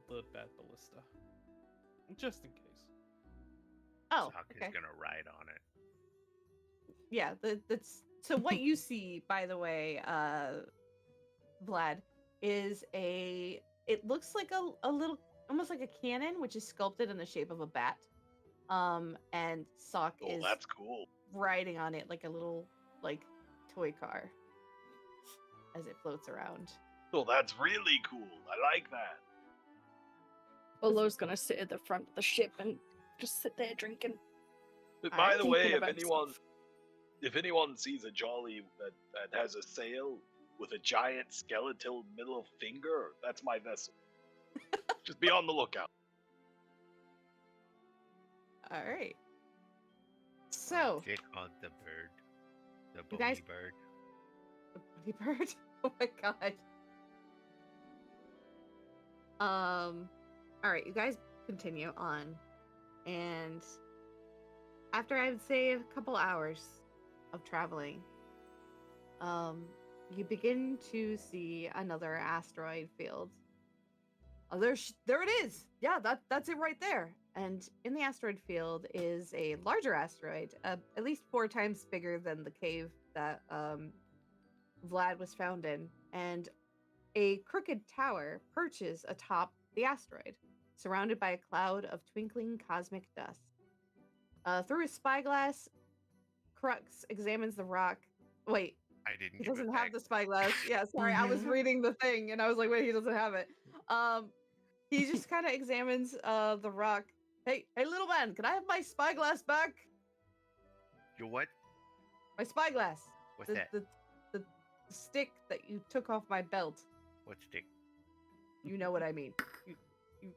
the Bat Ballista. Just in case. Oh, Sock okay. is gonna ride on it. Yeah, that's so what you see, by the way, Vlad, is it looks like a little, almost like a cannon, which is sculpted in the shape of a bat. And Sock Oh, is that's cool. riding on it like a little like toy car as it floats around. Oh, that's really cool. I like that. Bolo's gonna sit at the front of the ship and just sit there drinking. But I by the thinking way, about stuff. if anyone sees a jolly that has a sail with a giant skeletal middle finger, that's my vessel. Just be on the lookout. All right. So, Is it called the bird? The You bony guys- bird? the bloody bird. Oh my god. All right, you guys continue on, and after I would say a couple hours of traveling, you begin to see another asteroid field. Oh, there it is. Yeah, that's it right there. And in the asteroid field is a larger asteroid, at least 4 times bigger than the cave that Vlad was found in, and a crooked tower perches atop the asteroid, surrounded by a cloud of twinkling cosmic dust. Through his spyglass, Crux examines the rock. Wait, I didn't he give doesn't it have back. the spyglass. Yeah, sorry, I was reading the thing and I was like, wait, he doesn't have it. He just kind of examines the rock. Hey, little man, can I have my spyglass back? You what? My spyglass. What's that? The stick that you took off my belt. What stick? You know what I mean. You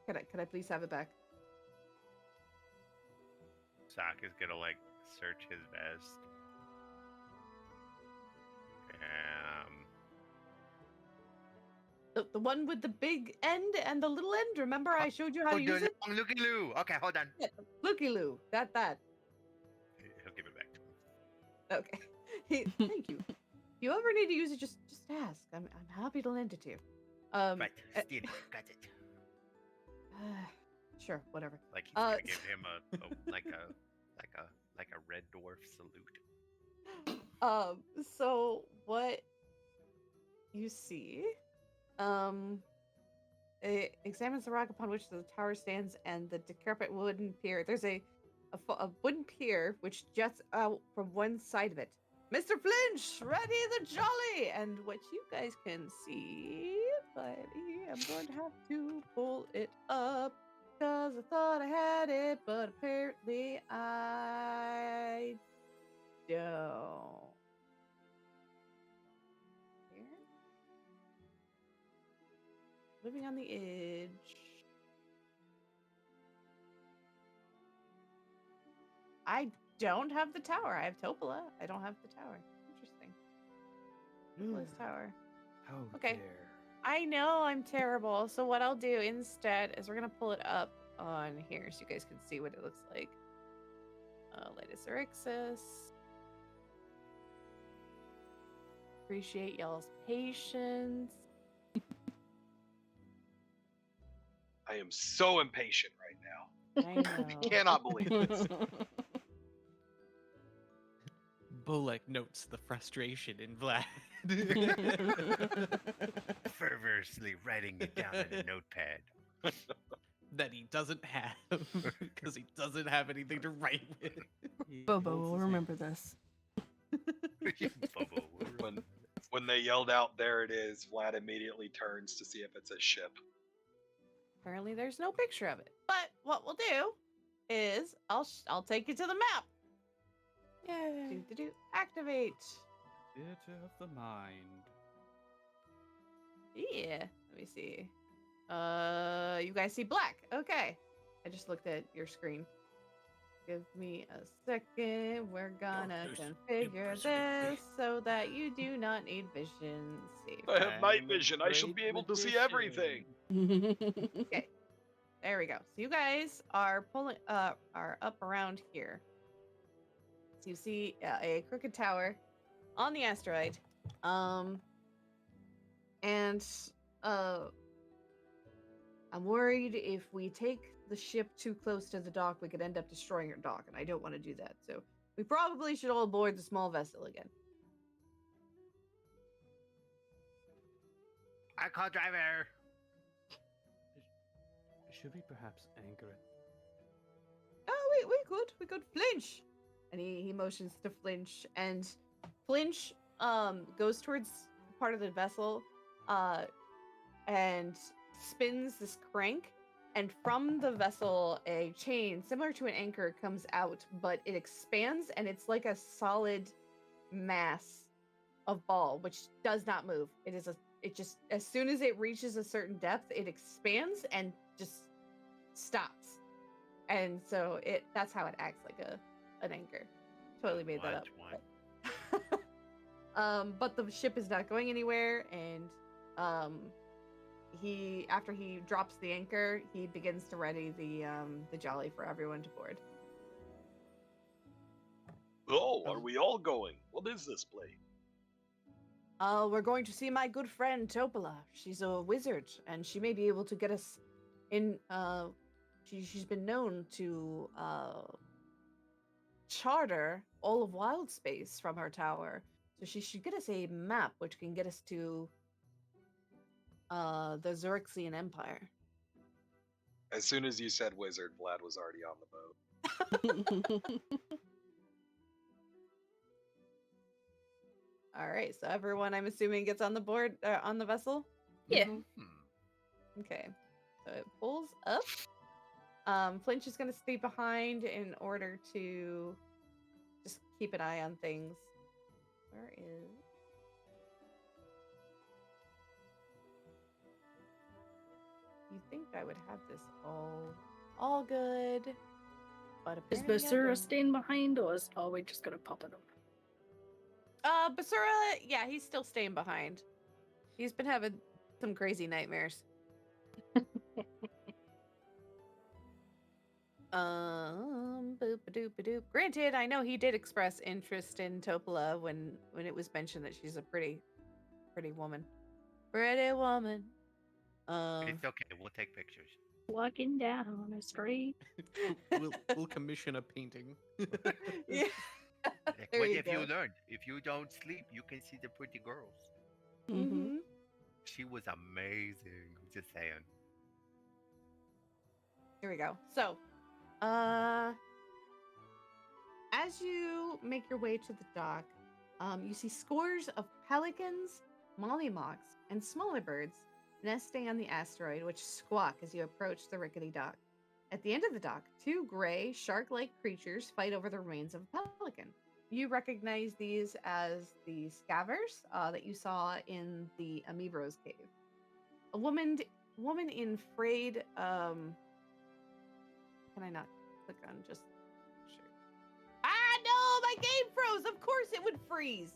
can I please have it back? Sock is gonna like search his vest. The one with the big end and the little end. Remember, I showed you how to use it. Looky Loo. Okay, hold on. Yeah, Looky Loo. That. He'll give it back to him. Okay. Thank you. If you ever need to use it, just ask. I'm happy to lend it to you. Right, steal it. Got it. Sure, whatever. Like he's gonna give him like a red dwarf salute. So what you see, it examines the rock upon which the tower stands and the decrepit wooden pier. There's a wooden pier which juts out from one side of it. Mr. Flinch, ready the jolly! And what you guys can see, but I'm going to have to pull it up because I thought I had it, but apparently I don't. Here? Living on the edge. I don't have the tower. I have Topola. I don't have the tower. Interesting. Topola's tower. How Okay. dare. I know I'm terrible. So what I'll do instead is we're gonna pull it up on here so you guys can see what it looks like. Latest Erixis. Appreciate y'all's patience. I am so impatient right now. I know. Cannot believe this. Bullock notes the frustration in Vlad. Fervorously writing it down in a notepad. That he doesn't have because he doesn't have anything to write with. Bobo will remember this. Bobo. When they yelled out, "There it is," Vlad immediately turns to see if it's a ship. Apparently there's no picture of it. But what we'll do is I'll take you to the map. Yay. Activate. Theater of the mind. Yeah. Let me see. You guys see black. Okay. I just looked at your screen. Give me a second. We're gonna configure this so that you do not need vision. Save. I have night I'm a vision. I should great be able to see magician. everything. Okay. There we go. So you guys are are up around here. So you see a crooked tower on the asteroid. And I'm worried if we take the ship too close to the dock, we could end up destroying your dock, and I don't want to do that. So we probably should all board the small vessel again. I call driver. Should we perhaps anchor it? Oh, we could flinch. And he motions to Flinch, and Flinch goes towards part of the vessel and spins this crank, and from the vessel a chain similar to an anchor comes out, but it expands and it's like a solid mass of ball which does not move. It just as soon as it reaches a certain depth, it expands and just stops. And so that's how it acts like an anchor. Totally made that up. But the ship is not going anywhere, and after he drops the anchor, he begins to ready the jolly for everyone to board. Oh, are we all going? What is this place? We're going to see my good friend Topola. She's a wizard, and she may be able to get us in. She's been known to charter all of wild space from her tower, so she should get us a map which can get us to the Xorixian Empire. As soon as you said wizard, Vlad was already on the boat. All right, so everyone, I'm assuming, gets on the board on the vessel. Yeah. Okay, so it pulls up. Flinch is going to stay behind in order to just keep an eye on things. Where is... You think I would have this all good, but Is apparently I Basura don't. staying behind, or are we just gonna pop it up? Basura, yeah, he's still staying behind. He's been having Some crazy nightmares. Boop a doop a doop. Granted, I know he did express interest in Topola when it was mentioned that she's a pretty woman. Pretty woman. It's okay. We'll take pictures. Walking down a street. we'll commission a painting. Yeah. Like, There what you if you go. learned? If you don't sleep, you can see the pretty girls. Mm-hmm. She was amazing. Just saying. Here we go. So, as you make your way to the dock, you see scores of pelicans, mollymawks, and smaller birds nesting on the asteroid, which squawk as you approach the rickety dock. At the end of the dock, two gray, shark-like creatures fight over the remains of a pelican. You recognize these as the scavers that you saw in the Amoebros cave. A woman in frayed. Can I not click on just? Sure. Ah no, my game froze. Of course it would freeze.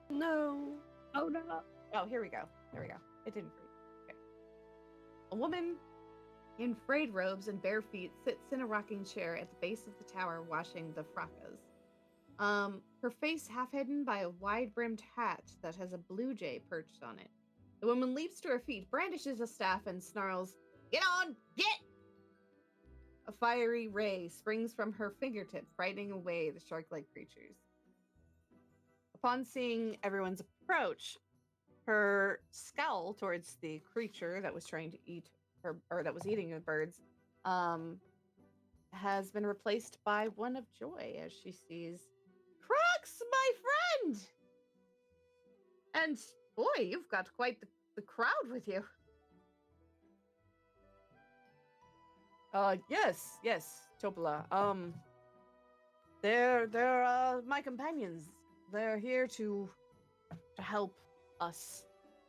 No. Oh no. Oh, here we go. There we go. It didn't freeze. Okay. A woman in frayed robes and bare feet sits in a rocking chair at the base of the tower washing the fracas. Her face half hidden by a wide-brimmed hat that has a blue jay perched on it. The woman leaps to her feet, brandishes a staff, and snarls, "Get on! Get!" A fiery ray springs from her fingertip, frightening away the shark-like creatures. Upon seeing everyone's approach, her scowl towards the creature that was trying to eat her, or that was eating the birds, has been replaced by one of joy as she sees Crux, my friend! And boy, you've got quite the crowd with you. Yes, Topola. They're my companions. They're here to help us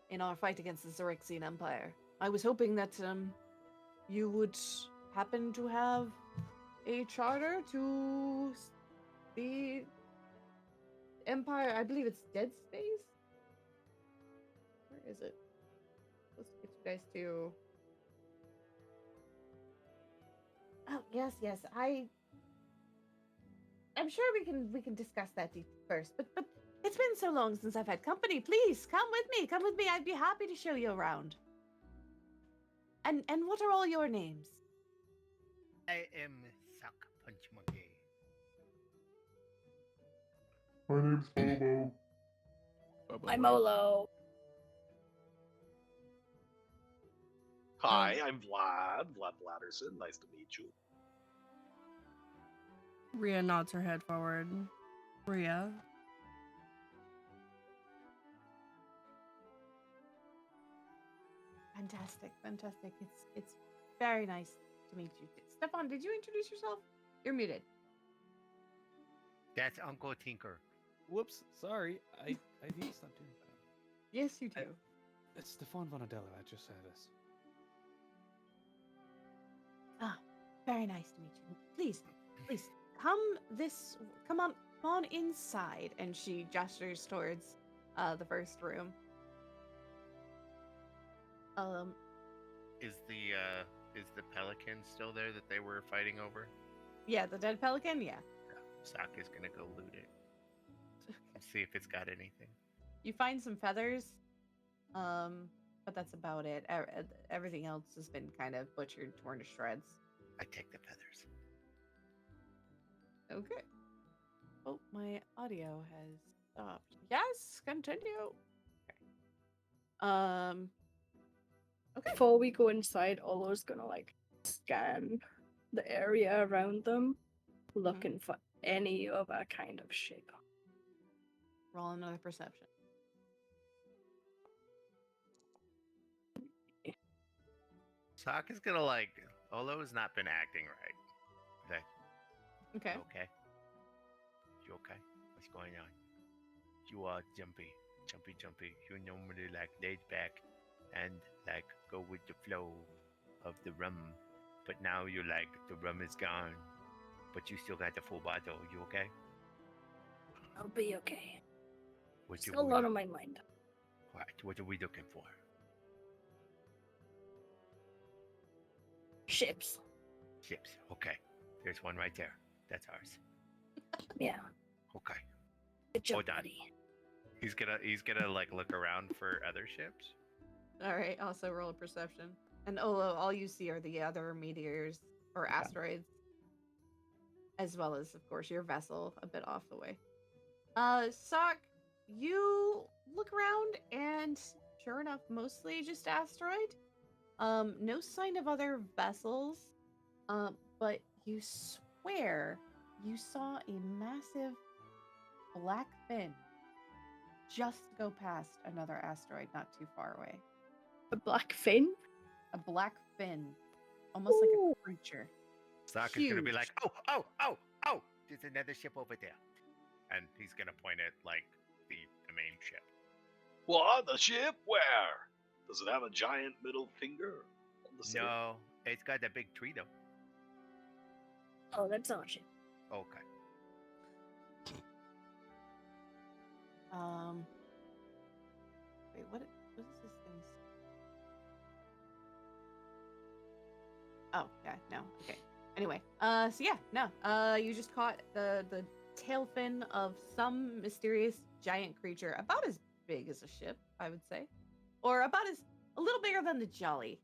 in our fight against the Zerexian Empire. I was hoping that you would happen to have a charter to the Empire. I believe it's Dead Space. Where is it? Let's get you guys to. Oh yes. I'm sure we can discuss that first. But it's been so long since I've had company. Please come with me. Come with me. I'd be happy to show you around. And what are all your names? I am Suck Punch Monkey. My name's Bobo. I'm Olo. Hi, I'm Vlad Blatterson. Nice to meet you. Rhea nods her head forward. Rhea. Fantastic. It's very nice to meet you. Stefan, did you introduce yourself? You're muted. That's Uncle Tinker. Whoops, sorry. I need to stop doing that. Yes, you do. It's Stefan Bonadello at your service. Very nice to meet you. Please, come on inside. And she gestures towards the first room. Is the pelican still there that they were fighting over? Yeah, the dead pelican. Yeah. Sock is gonna go loot it. See if it's got anything. You find some feathers, but that's about it. Everything else has been kind of butchered, torn to shreds. I take the feathers. Okay. Oh, my audio has stopped. Yes, continue. Okay. Okay. Before we go inside, Olo's gonna like scan the area around them, looking for any other kind of shape. Roll another perception. Sock is gonna like. Olo has not been acting right. Okay. Okay. You okay? What's going on? You are jumpy. You normally like laid back and like go with the flow of the rum. But now you're like the rum is gone. But you still got the full bottle. You okay? I'll be okay. What Still a lot on my mind. What are we looking for? Ships. Ships. Okay. There's one right there. That's ours. Yeah. Okay. Good job, Hold on. buddy. He's gonna like look around for other ships. All right. Also roll a perception. And Olo, all you see are the other meteors or asteroids, as well as, of course, your vessel a bit off the way. Sock, you look around, and sure enough, mostly just asteroid. No sign of other vessels. But you swear you saw a massive black fin just go past another asteroid not too far away. A black fin? A black fin, almost like Ooh. a creature. Sock is gonna be Huge. like, oh! There's another ship over there, and he's gonna point at like the main ship. What? The ship? Where? Does it have a giant middle finger on the sail? No, it's got a big tree though. Oh, that's our ship. Okay. Wait, what is this thing? Oh, yeah, no, okay. Anyway, so yeah, no, you just caught the tail fin of some mysterious giant creature, about as big as a ship, I would say, or about a little bigger than the Jolly.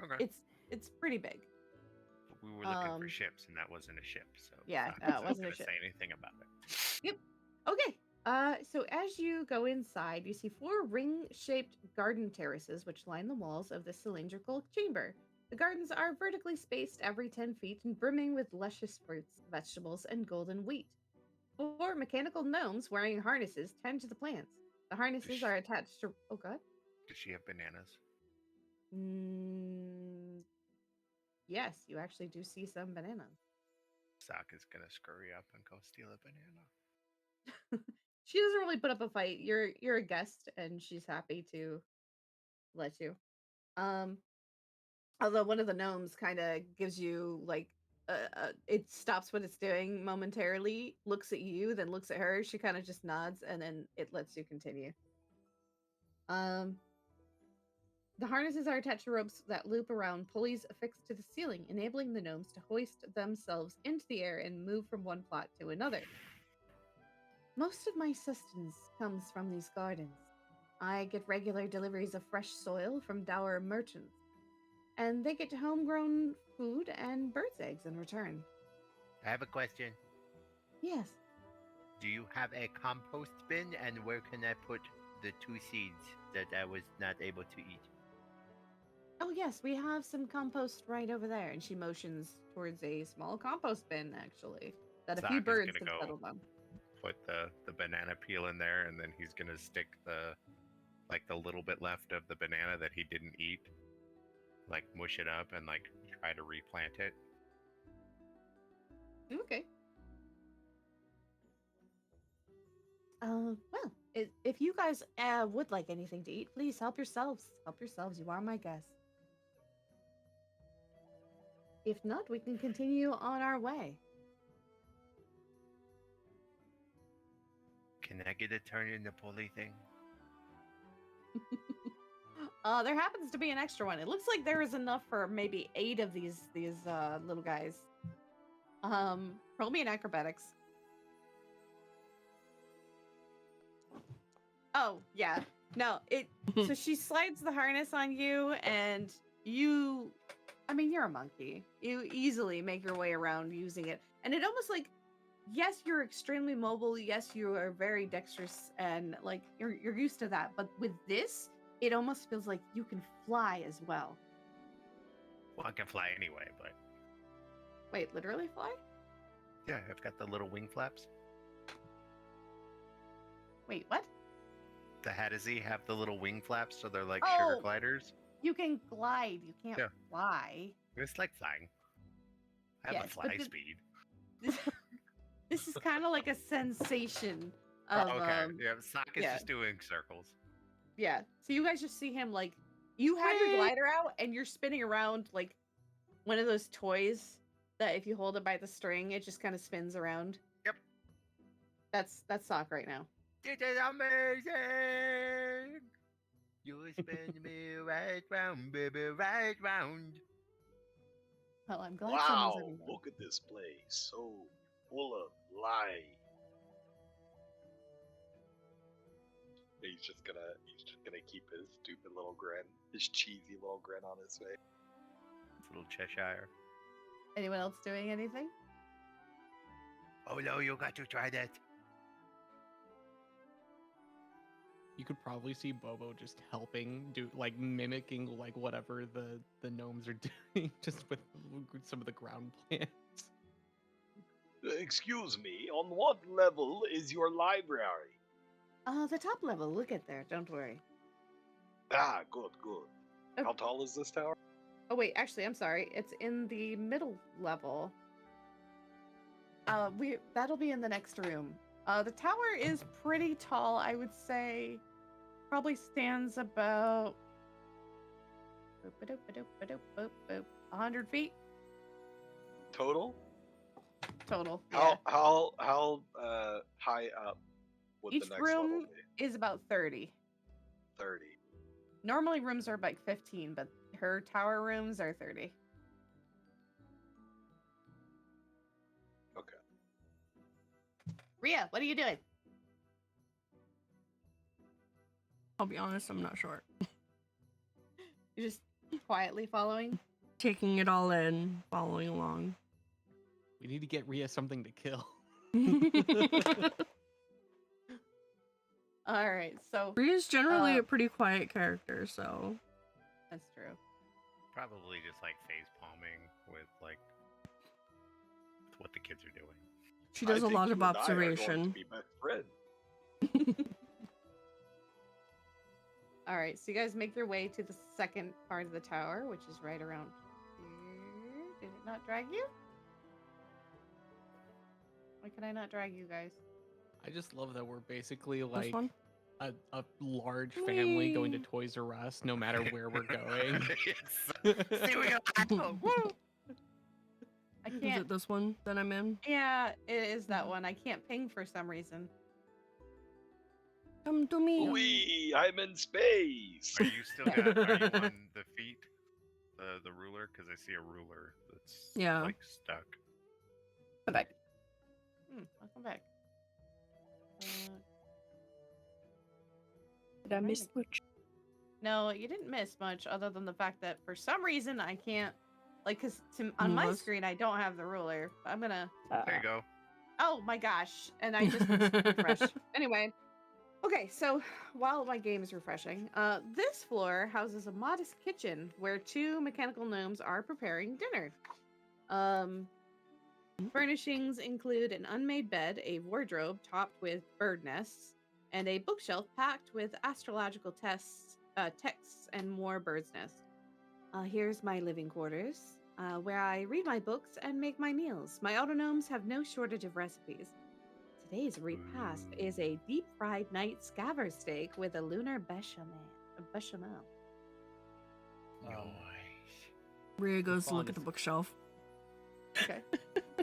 Okay. It's pretty big. We were looking for ships, and that wasn't a ship, so Yeah, Sock no, it isn't wasn't a gonna ship. say anything about it. Okay. So as you go inside, you see 4 ring-shaped garden terraces which line the walls of the cylindrical chamber. The gardens are vertically spaced every 10 feet and brimming with luscious fruits, vegetables, and golden wheat. 4 mechanical gnomes wearing harnesses tend to the plants. The harnesses are attached to... Oh, God. Does she have bananas? Yes, you actually do see some bananas. Sock is gonna scurry up and go steal a banana. She doesn't really put up a fight. You're a guest, and she's happy to let you. Although one of the gnomes kind of gives you like it stops what it's doing momentarily, looks at you, then looks at her. She kind of just nods, and then it lets you continue. The harnesses are attached to ropes that loop around pulleys affixed to the ceiling, enabling the gnomes to hoist themselves into the air and move from one plot to another. Most of my sustenance comes from these gardens. I get regular deliveries of fresh soil from dour merchants, and they get homegrown food and birds' eggs in return. I have a question. Yes. Do you have a compost bin, and where can I put the 2 seeds that I was not able to eat? Oh, yes, we have some compost right over there. And she motions towards a small compost bin, actually, that a few Sock is birds gonna have go settled on. Put the banana peel in there, and then he's gonna stick the little bit left of the banana that he didn't eat, like mush it up and like try to replant it. Okay. Well, if you guys would like anything to eat, please help yourselves. Help yourselves. You are my guests. If not, we can continue on our way. Can I get a turn in the pulley thing? There happens to be an extra one. It looks like there is enough for maybe 8 of these little guys. Roll me an acrobatics. Oh, yeah. No, so she slides the harness on you, and you're a monkey. You easily make your way around using it. And it almost like, yes, you're extremely mobile. Yes, you are very dexterous, and like you're used to that. But with this, it almost feels like you can fly as well. Well, I can fly anyway, but Wait, literally fly? yeah, I've got the little wing flaps. Wait, what? The Hadizee have the little wing flaps, so they're like sugar Oh. gliders. You can glide. You can't Yeah. fly. It's like flying. I have Yes, a but fly the- speed. This is kind of like a sensation of Oh, okay. Yeah, Sock is yeah. just doing circles. Yeah. So you guys just see him like you have your glider out and you're spinning around like one of those toys that if you hold it by the string, it just kind of spins around. Yep. That's Sock right now. This is amazing. You spin me right round, baby, right round. Well, I'm glad someone's Wow, having fun. look at this place. So full of life. He's just gonna keep his stupid little grin, his cheesy little grin on his face. It's a little Cheshire. Anyone else doing anything? Oh no, you got to try that. You could probably see Bobo just helping, like mimicking like whatever the gnomes are doing, just with some of the ground plants. Excuse me, on what level is your library? The top level. We'll get there. Don't worry. Ah, good, good. How tall is this tower? Oh wait, actually, I'm sorry. It's in the middle level. That'll be in the next room. The tower is pretty tall. I would say, probably stands about 100 feet Total? total. Yeah. How high up would Each the next room level be? is about 30. 30. Normally rooms are like 15, but her tower rooms are 30. Okay. Rhea, what are you doing? I'll be honest, I'm not sure. You're just quietly following? Taking it all in, following along. We need to get Rhea something to kill. Alright, so Rhea's generally a pretty quiet character, so that's true. Probably just like face palming with like what the kids are doing. she does I a think lot you of and I are going to observation. be best friends. Alright, so you guys make your way to the second part of the tower, which is right around here. Did it not drag you? Why can I not drag you guys? I just love that we're basically This like one? a large family going to Whee! Toys R Us no matter where we're going. See, we got Woo! I Is can't. it this one that I'm in? Yeah, it is that one. I can't ping for some reason. Come to me. Wee, I'm in space. Are you still got? Are you on the feet? The ruler? Because I see a ruler that's Yeah. like stuck. Come back. Welcome back. Did I miss much? No, you didn't miss much other than the fact that for some reason I can't, like, because on my Was? screen I don't have the ruler. I'm gonna. There you go. Oh my gosh! And I just refreshed. Anyway, okay. So while my game is refreshing, this floor houses a modest kitchen where two mechanical gnomes are preparing dinner. Furnishings include an unmade bed, a wardrobe topped with bird nests, and a bookshelf packed with astrological texts, and more bird's nests. Here's my living quarters, where I read my books and make my meals. My autonomes have no shortage of recipes. Today's repast is a deep-fried night scaver steak with a lunar bechamel. Rhea goes to Fun look at the is- bookshelf. Okay.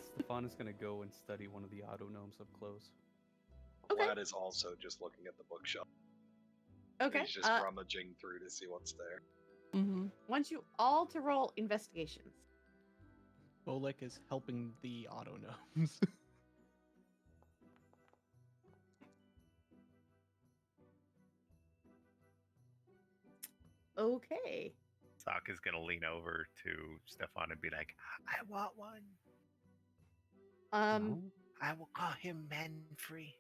Stefan is gonna go and study one of the auto gnomes up close. Okay. Vlad is also just looking at the bookshelf. Okay. He's just rummaging through to see what's there. Mm-hmm. Want you all to roll investigations. Bolek is helping the auto gnomes. Okay. Sock is gonna lean over to Stefan and be like, "I want one. No? I will call him Manfrey."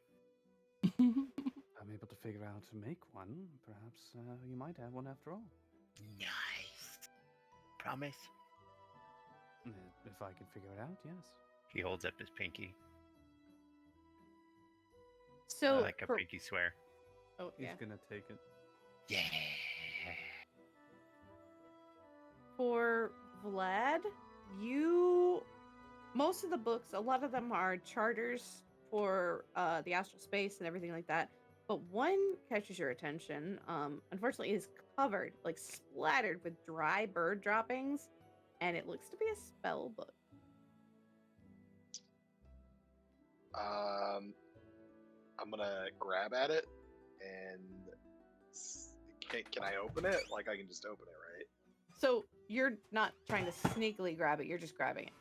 I'm able to figure out how to make one. Perhaps you might have one after all. Nice. Promise. If I can figure it out, yes. He holds up his pinky. So Like a for- pinky swear. oh He's yeah. gonna take it. Yeah. For Vlad, most of the books, a lot of them are charters for the astral space and everything like that. But one catches your attention. Unfortunately, is covered, like splattered with dry bird droppings, and it looks to be a spell book. I'm gonna grab at it and can I open it? Like I can just open it, right? So you're not trying to sneakily grab it. You're just grabbing it.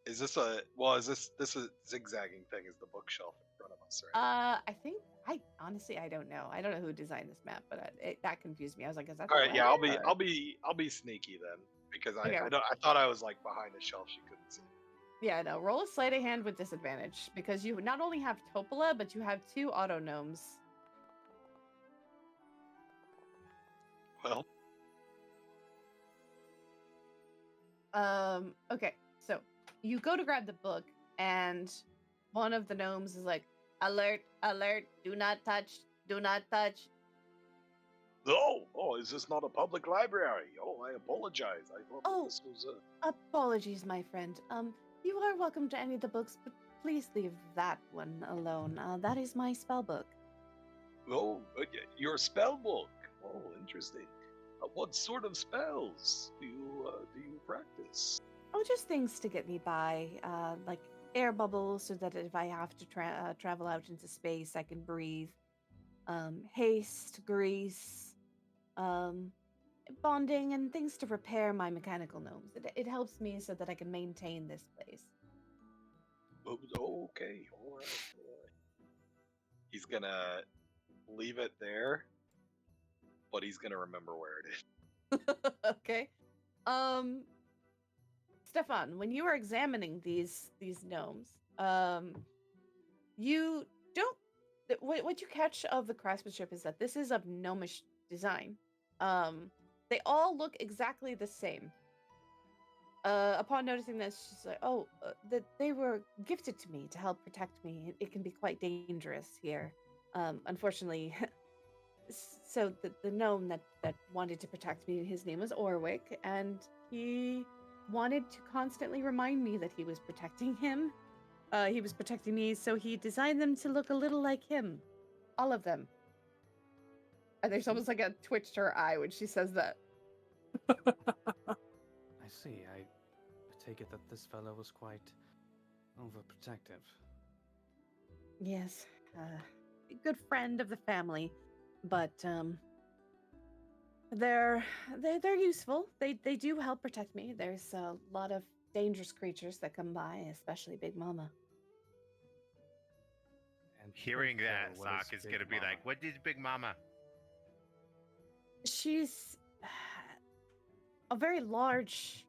Is this a this is zigzagging thing is the bookshelf in front of us, right? I think I honestly I don't know. I don't know who designed this map, but that confused me. I was like, is that All the right, yeah, ladder, or- I'll be sneaky then because Okay. I thought I was like behind a shelf she couldn't see. Yeah, no. Roll a sleight of hand with disadvantage because you not only have Topola, but you have 2 auto gnomes. Well, Okay, so you go to grab the book, and one of the gnomes is like, "Alert! Alert! Do not touch! Do not touch!" Oh, is this not a public library? Oh, I apologize. I thought Oh. this was a. Apologies, my friend. You are welcome to any of the books, but please leave that one alone. That is my spell book. Oh, your spell book. Oh, interesting. What sort of spells do you practice? Oh, just things to get me by, like air bubbles, so that if I have to travel out into space, I can breathe. Haste, grease, bonding, and things to repair my mechanical gnomes. It helps me so that I can maintain this place. Oh, okay, all right. he's gonna leave it there, but he's gonna remember where it is. Okay. Stefan, when you are examining these gnomes, you don't. What you catch of the craftsmanship is that this is of gnomish design. They all look exactly the same. Upon noticing this, she's like, "Oh, that they were gifted to me to help protect me. It can be quite dangerous here. Unfortunately, so the gnome that wanted to protect me, his name was Orwick, and he wanted to constantly remind me that he was protecting him. He was protecting me, so he designed them to look a little like him. All of them." And there's almost like a twitch to her eye when she says that. I see. I take it that this fellow was quite overprotective. Yes, a good friend of the family, but they're useful. They do help protect me. There's a lot of dangerous creatures that come by, especially Big Mama. And Hearing pray that, tell, what Sock is Big gonna be Mama? like, "What is Big Mama?" She's a very large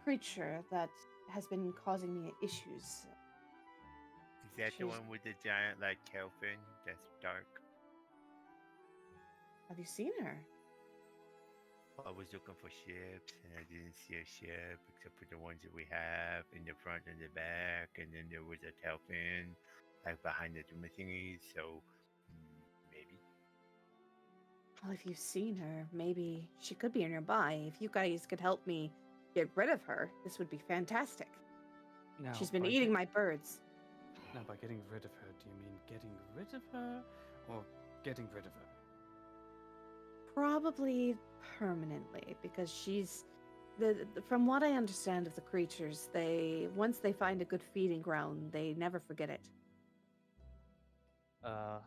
creature that has been causing me issues. Is that the She's- one with the giant like kelpin that's dark? Have you seen her? I was looking for ships and I didn't see a ship except for the ones that we have in the front and the back, and then there was a kelpin like behind the thingies. So maybe. Well, if you've seen her, maybe she could be nearby. If you guys could help me get rid of her, this would be fantastic. Now, She's been by eating get- my birds. Now, by getting rid of her, do you mean getting rid of her, or getting rid of her? Probably permanently, because she's from what I understand of the creatures, once they find a good feeding ground, they never forget it.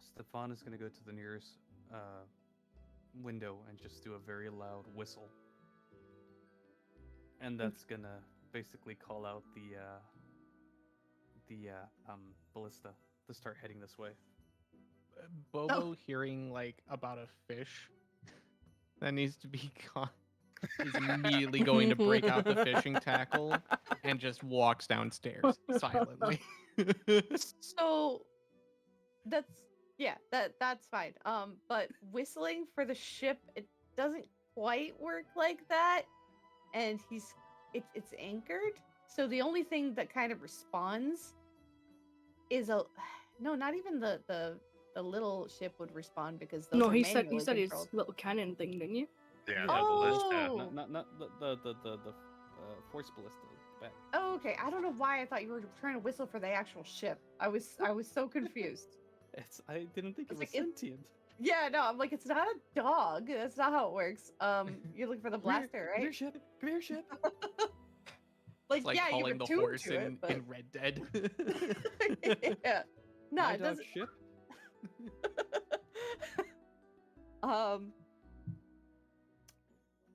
Stefan is gonna go to the nearest window and just do a very loud whistle, and that's gonna basically call out the ballista to start heading this way. Bobo hearing like about a fish that needs to be caught is immediately going to break out the fishing tackle and just walks downstairs silently. So that's fine. But whistling for the ship, it doesn't quite work like that. And it's anchored. So the only thing that kind of responds is not even the little ship would respond, because those No, are he said manually his controlled. little cannon thing, didn't you? Yeah, Yeah, the ballista. Oh! Not the force ballista. Back. Oh, okay. I don't know why I thought you were trying to whistle for the actual ship. I was so confused. I didn't think it It's was like it's- sentient. Yeah, no, I'm like, it's not a dog. That's not how it works. You're looking for the Come here, blaster, Come here, right? ship. Come here, ship. Like, It's like yeah, you calling the attuned horse to it, but... in Red Dead. Yeah. No, My it dog doesn't. ship.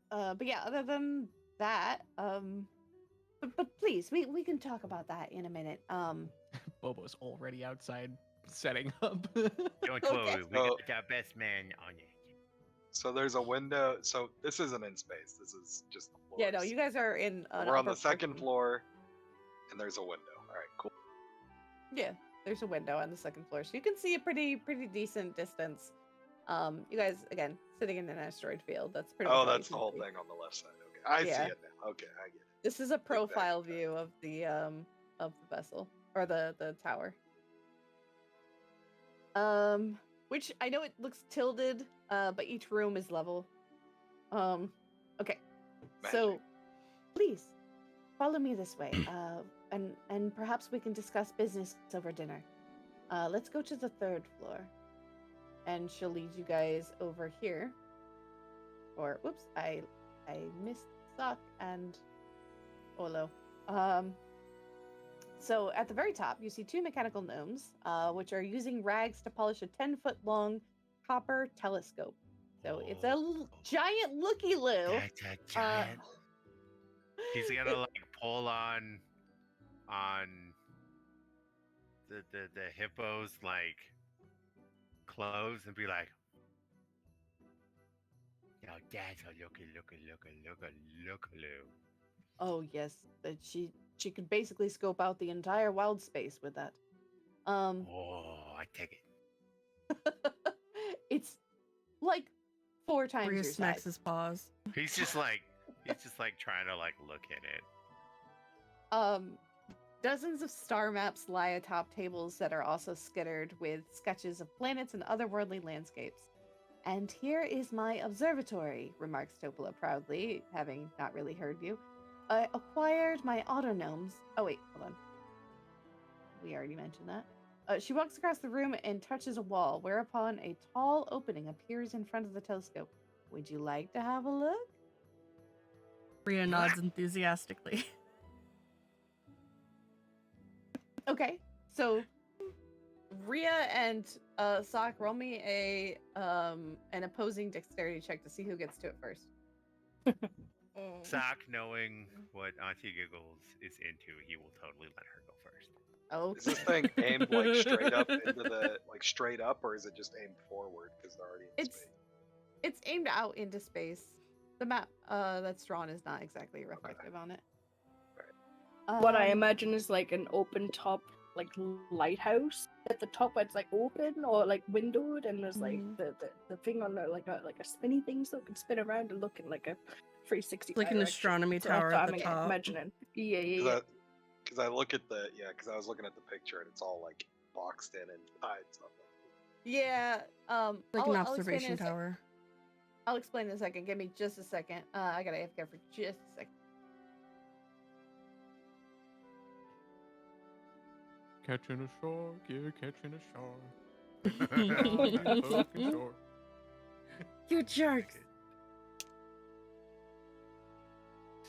But yeah, other than that, but please, we can talk about that in a minute. Bobo's already outside setting up. Don't Okay. worry, we So- got our best man on it. So there's a window. So this isn't in space. This is just the floors. Yeah, no, you guys are in. An We're on the upper second portion. floor, and there's a window. All right, cool. Yeah, there's a window on the second floor, so you can see a pretty decent distance. You guys again sitting in an asteroid field. That's pretty. much Oh, all you that's the can whole see. thing on the left side. Okay, I Yeah. see it now. Okay, I get it. This is a profile Exactly. view of the vessel or the tower. Which I know it looks tilted, but each room is level. Okay. So, Magic. please follow me this way. And perhaps we can discuss business over dinner. Let's go to the third floor, and she'll lead you guys over here. Or whoops, I missed Sock and Olo. So at the very top, you see two mechanical gnomes, which are using rags to polish a 10-foot-long copper telescope. So it's a giant looky-loo. That's a giant. He's gonna like pull on the hippo's like clothes and be like, "Yo, that's a looky-loo." Oh yes, that she could basically scope out the entire wild space with that. Oh, I take it. It's like 4 times Rhea your smacks size. his paws. He's just like trying to like look at it. Dozens of star maps lie atop tables that are also skittered with sketches of planets and otherworldly landscapes. And here is my observatory, remarks Topola proudly, having not really heard you. I acquired my autognomes. Oh wait, hold on. We already mentioned that. She walks across the room and touches a wall, whereupon a tall opening appears in front of the telescope. Would you like to have a look? Rhea nods enthusiastically. Okay, so Rhea and Sock, roll me an opposing dexterity check to see who gets to it first. Sock, knowing what Auntie Giggles is into, he will totally let her go first. Okay. Is this thing aimed like straight up into the straight up, or is it just aimed forward because they're already in space? It's aimed out into space. The map that's drawn is not exactly reflective on it. What I imagine is like an open top, like lighthouse at the top where it's like open or like windowed, and there's like the thing on the like a spinny thing so it can spin around and look in like a 360. Like an astronomy tower at the top. Imagining. Yeah. Because I look at because I was looking at the picture and it's all like boxed in and stuff. Yeah. Like I'll an explain observation in a sec. tower. I'll explain in a second. Give me just a second. I gotta AFK for just a second. Catching a shark, yeah, catching a shark. You fucking shark. You jerks.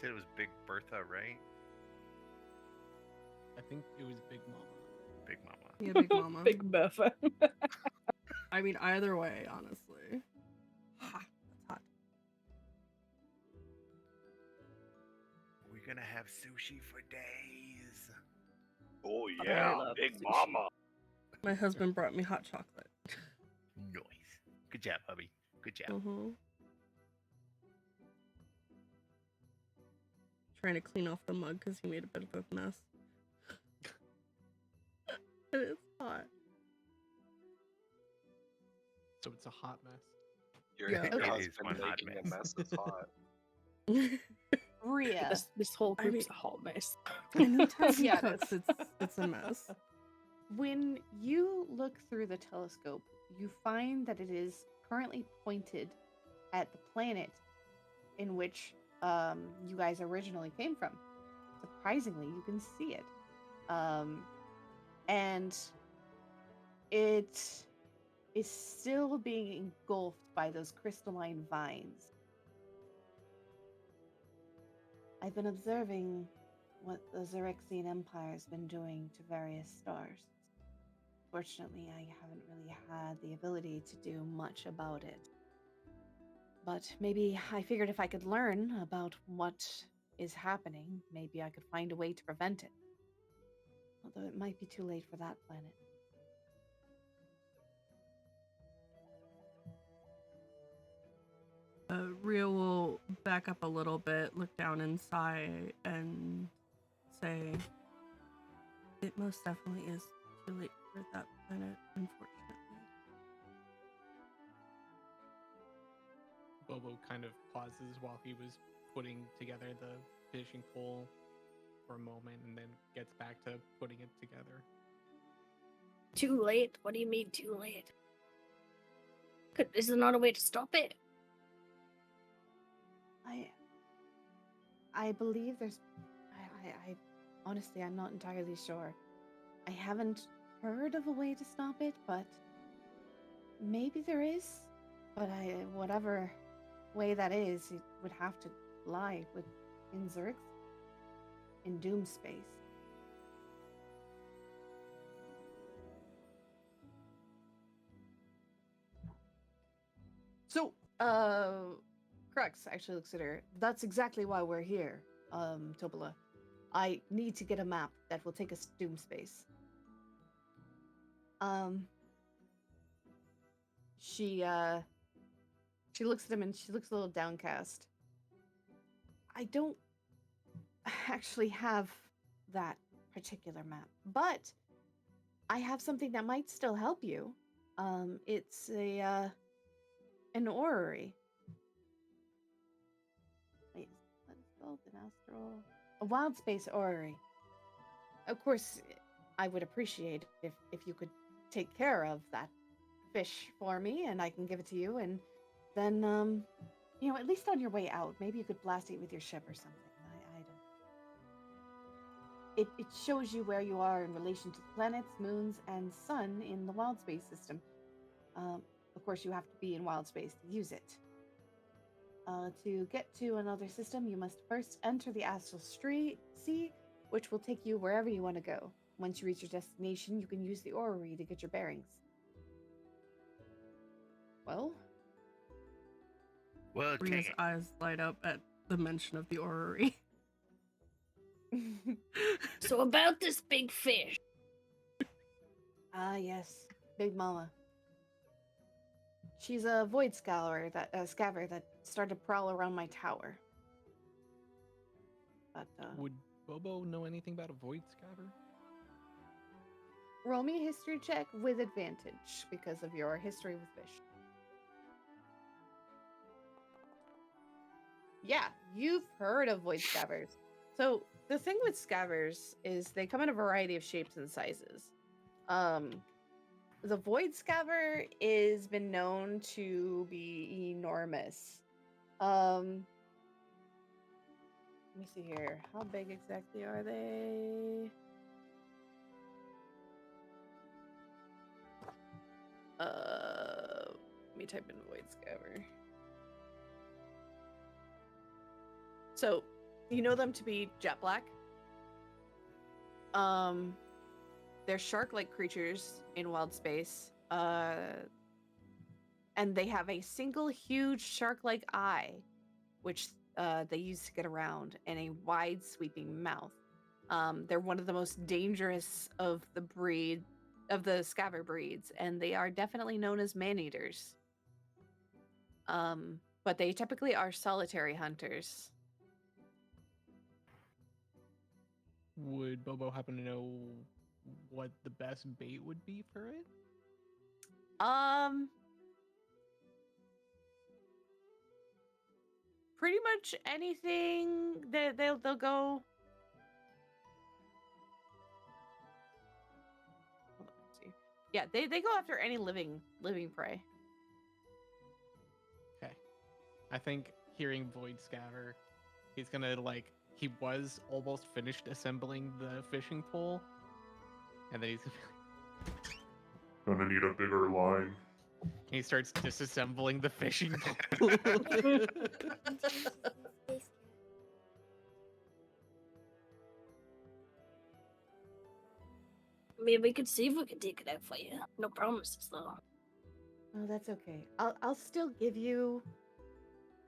Said it was Big Bertha, right? I think it was Big Mama. Big Mama. Yeah, Big Mama. Big Bertha. I mean, either way, honestly. Ha, that's hot. We're gonna have sushi for days. Oh I yeah, love Big sushi. Mama. My husband brought me hot chocolate. Nice. Good job, hubby. Good job. Mm-hmm. Trying to clean off the mug because he made a bit of a mess. It is hot. So it's a hot mess. Your, Yeah. your It is husband one hot making a mess. mess is hot. Rhea. This whole I group's mean- a hot mess. Anytime he Yeah, cooks, it's a mess. When you look through the telescope, you find that it is currently pointed at the planet in which you guys originally came from. Surprisingly, you can see it. And it is still being engulfed by those crystalline vines. I've been observing what the Xerexian Empire has been doing to various stars. Fortunately, I haven't really had the ability to do much about it. but maybe I figured if I could learn about what is happening, maybe I could find a way to prevent it. Although it might be too late for that planet. Rio will back up a little bit, look down and sigh, and say, "It most definitely is too late for that planet, unfortunately." Bobo kind of pauses while he was putting together the fishing pole for a moment and then gets back to putting it together. Too late? What do you mean too late? Is there not a way to stop it? I believe there's. I honestly, I'm not entirely sure. I haven't heard of a way to stop it, but maybe there is. But whatever way that is, it would have to lie in Zerx, in Doom space. So, Crux actually looks at her. That's exactly why we're here, Topola. I need to get a map that will take us to Doom space. She looks at him and she looks a little downcast. I don't actually have that particular map, but I have something that might still help you. It's an orrery. Wait, what is it called? An astral? A wild space orrery. Of course, I would appreciate if you could take care of that fish for me, and I can give it to you, and then, at least on your way out, maybe you could blast it with your ship or something. I don't... It shows you where you are in relation to the planets, moons, and sun in the wild space system. Of course, you have to be in wild space to use it. To get to another system, you must first enter the astral sea, which will take you wherever you want to go. Once you reach your destination, you can use the orrery to get your bearings. Well? Rio's eyes light up at the mention of the orrery. So about this big fish. Ah, yes. Big Mama. She's a void scaver that started to prowl around my tower. But, Would Bobo know anything about a void scaver? roll me a history check with advantage because of your history with fish. Yeah, you've heard of void scavers. So the thing with scavers is they come in a variety of shapes and sizes. The void scaver is been known to be enormous. Let me see here. How big exactly are they? Let me type in void scaver. So, you know them to be jet black. They're shark-like creatures in wild space. And they have a single huge shark-like eye, which they use to get around, and a wide sweeping mouth. They're one of the most dangerous of the scaver breeds, and they are definitely known as man-eaters. But they typically are solitary hunters. Would Bobo happen to know what the best bait would be for it? Pretty much anything that they'll go. Hold on, let's see. Yeah, they go after any living prey. Okay. I think hearing void scaver, he's gonna he was almost finished assembling the fishing pole, and then he's Gonna need a bigger line. he starts disassembling the fishing pole. I mean, we could see if we can take it out for you. No promises, though. Oh, that's okay. I'll still give you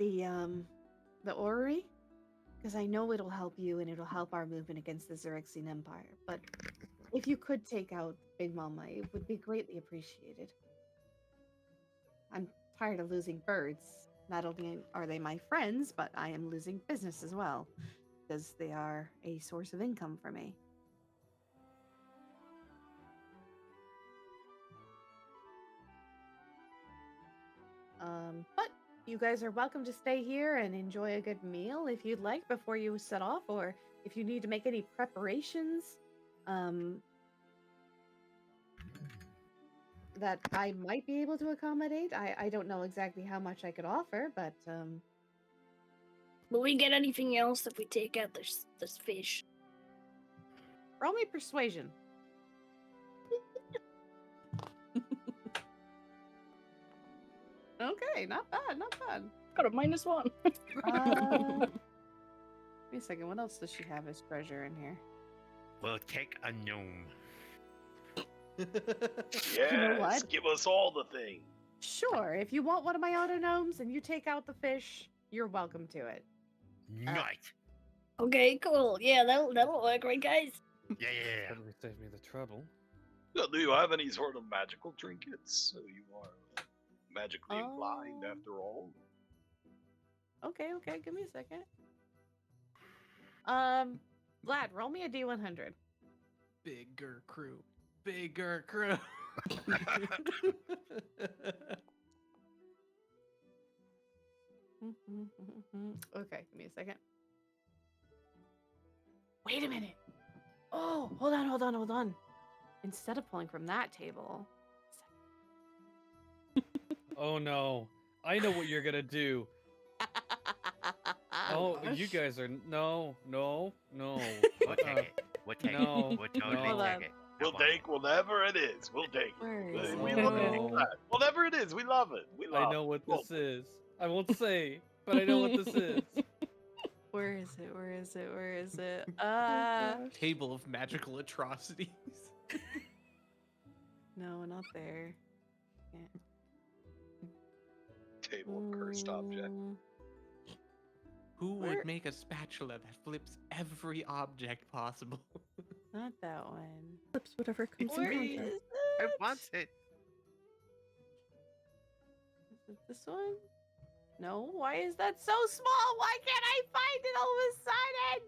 the orrery? Because I know it'll help you and it'll help our movement against the Xerexian Empire. But if you could take out Big Mama, it would be greatly appreciated. I'm tired of losing birds. Not only are they my friends, but I am losing business as well, because they are a source of income for me. But you guys are welcome to stay here and enjoy a good meal if you'd like before you set off, or if you need to make any preparations that I might be able to accommodate. I don't know exactly how much I could offer, but Will we get anything else if we take out this fish? roll me persuasion. Okay, not bad, not bad. Got a -1. Give me a second. What else does she have as treasure in here? We'll take a gnome. Yes, what? give us all the thing. Sure, if you want one of my auto gnomes and you take out the fish, you're welcome to it. Night. Okay, cool. Yeah, that'll work, right, guys? Yeah. Better save me the trouble. Do you have any sort of magical trinkets? You are magically inclined, after all. Okay, give me a second. Vlad, roll me a D100. Bigger crew. Bigger crew. Okay, give me a second. Wait a minute. Oh, hold on. Instead of pulling from that table. Oh no. I know what you're gonna do. Oh, you guys are no. We'll take it. We'll take No, it. We'll totally no. take it. We'll take whatever it is. We'll take it. Where is We it? love it. No. Whatever it is, we love it. We love I know what it. this is. I won't say, but I know what this is. Where is it? Table of magical atrocities. No, not there. Table of cursed object. Who Where- would make a spatula that flips every object possible? Not that one. Flips whatever comes in Where contact. is I it? want it. Is it this one? No, why is that so small? Why can't I find it all of a sudden?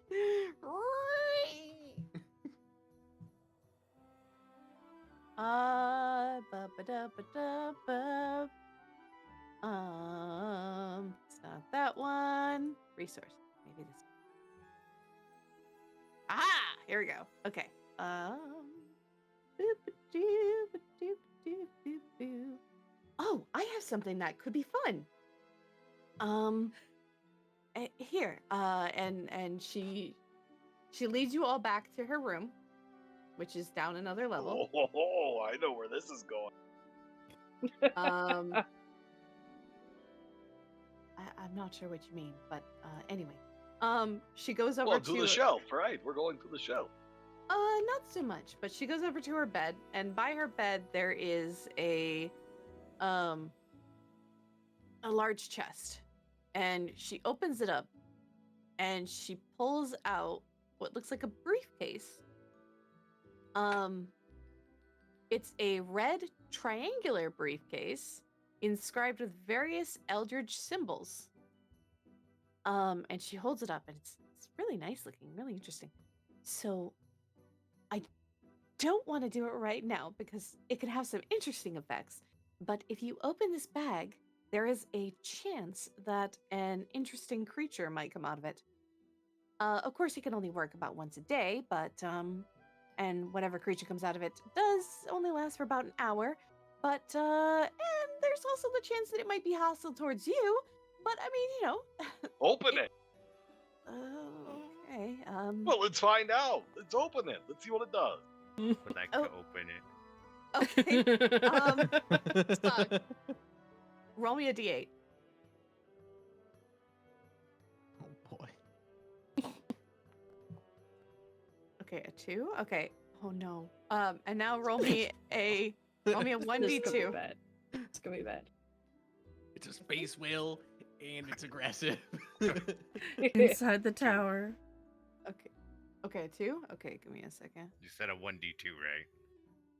Ba-ba-da-ba-da-ba. It's not that one. Resource. Maybe this one. Aha! Here we go. Okay. Boop-a-doo-ba-doo-ba-doo-ba-doo. Oh, I have something that could be fun. Here. And she leads you all back to her room, which is down another level. Oh, I know where this is going. I'm not sure what you mean, but anyway. She goes over Well, to the shelf, right? We're going to the shelf. Not so much, but she goes over to her bed, and by her bed there is a large chest, and she opens it up, and she pulls out what looks like a briefcase. It's a red triangular briefcase inscribed with various eldritch symbols. And she holds it up, and it's really nice looking, really interesting. So I don't want to do it right now because it could have some interesting effects. But if you open this bag, there is a chance that an interesting creature might come out of it. Of course, it can only work about once a day, but and whatever creature comes out of it does only last for about an hour. But and there's also the chance that it might be hostile towards you. But I mean, you know. Open it. Okay. Well, let's find out. Let's open it. Let's see what it does. Would like to Oh. open it. Okay. Stop. Roll me a d8. Oh boy. Okay, a 2. Okay. Oh no. And now roll me a 1d2. bad. It's gonna be bad. It's a space whale. and it's aggressive. Inside the tower. Okay. Okay, 2? Okay, give me a second. You said a 1d2, right?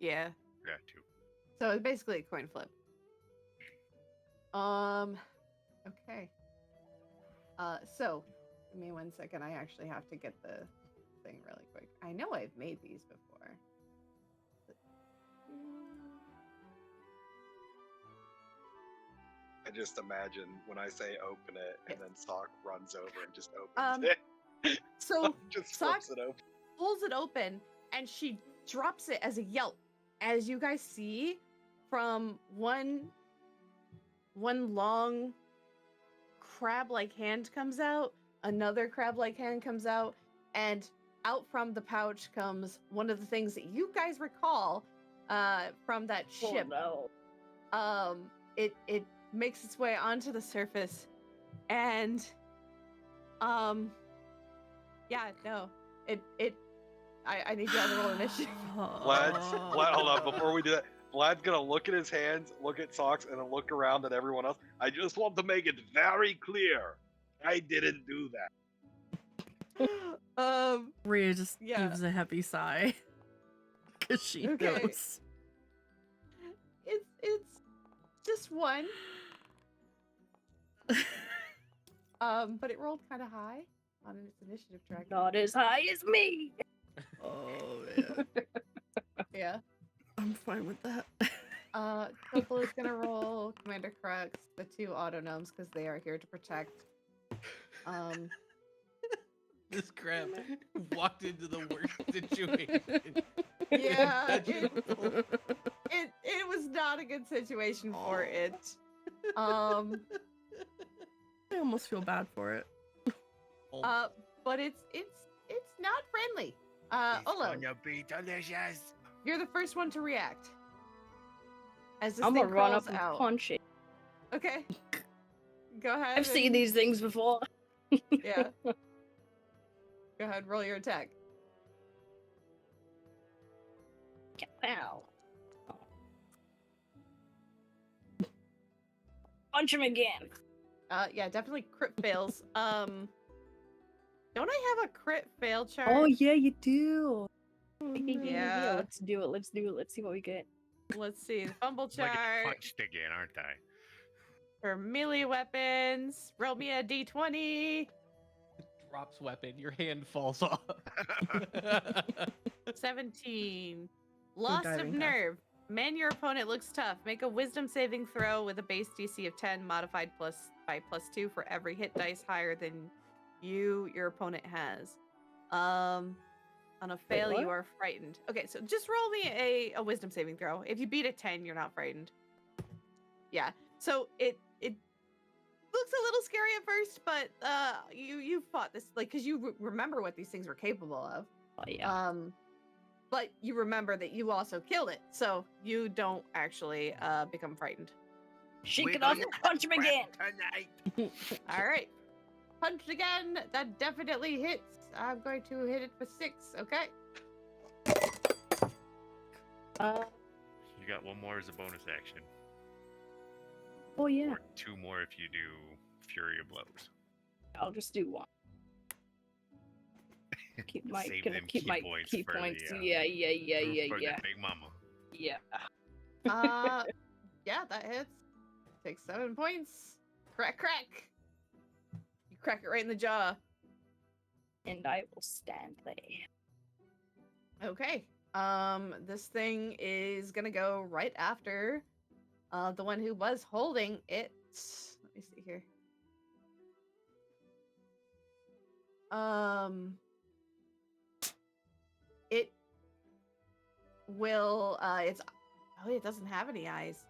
Yeah. Yeah, 2. So it's basically a coin flip. Okay. So give me 1 second. I actually have to get the thing really quick. I know I've made these before. I just imagine when I say open it, and then Sock runs over and just opens Um, it. So Just Sock flips it open. pulls it open and she drops it as a yelp. As you guys see, from one long crab-like hand comes out, another crab-like hand comes out, and out from the pouch comes one of the things that you guys recall from that ship. Oh, no. It makes its way onto the surface, and yeah, no, I need y'all to roll initiative. Vlad, hold on, before we do that, Vlad's gonna look at his hands, look at Socks, and then look around at everyone else. I just want to make it very clear, I didn't do that. Rhea just Yeah. gives a heavy sigh. Because she Okay. knows. It's just one. But it rolled kind of high on its initiative track. Not as high as me. Oh, man. Yeah. I'm fine with that. Topol is gonna roll Commander Crux, the 2 autonomes, because they are here to protect. This crab walked into the worst situation. Yeah, imaginable. it was not a good situation for it. I almost feel bad for it. But it's not friendly. Olo, be delicious. you're the first one to react. As this I'm thing gonna run crawls up and out. punch it. Okay. Go ahead. I've seen and- these things before. Yeah. Go ahead, roll your attack. Ow. Punch him again. Yeah, definitely crit fails. Don't I have a crit fail chart? Oh yeah, you do. Yeah. Let's do it. Let's do it. Let's see what we get. Let's see. The fumble Like chart it's punched again, aren't I? for melee weapons. Roll me a d20. Drops weapon, your hand falls off. 17. Loss of diving path. nerve. Man, your opponent looks tough. Make a wisdom saving throw with a base DC of 10 modified by +2 for every hit dice higher than your opponent has. On a fail, you what? are frightened. Okay, so just roll me a wisdom saving throw. If you beat a 10, you're not frightened. Yeah. So it looks a little scary at first, but you fought this like because you remember what these things were capable of. Oh yeah. But you remember that you also killed it, so you don't actually become frightened. Shake it off and punch him again. Tonight. All right. Punched again. That definitely hits. I'm going to hit it for 6. Okay. You got 1 more as a bonus action. Oh yeah. Or 2 more if you do Fury of Blows. I'll just do 1. Keep my Save gonna them keep key my points key for points. the, Yeah. for the big mama. Yeah. Yeah, that hits. Takes 7 points. Crack, crack. You crack it right in the jaw. And I will stand there. Okay. This thing is gonna go right after the one who was holding it. Let me see here. It will it doesn't have any eyes.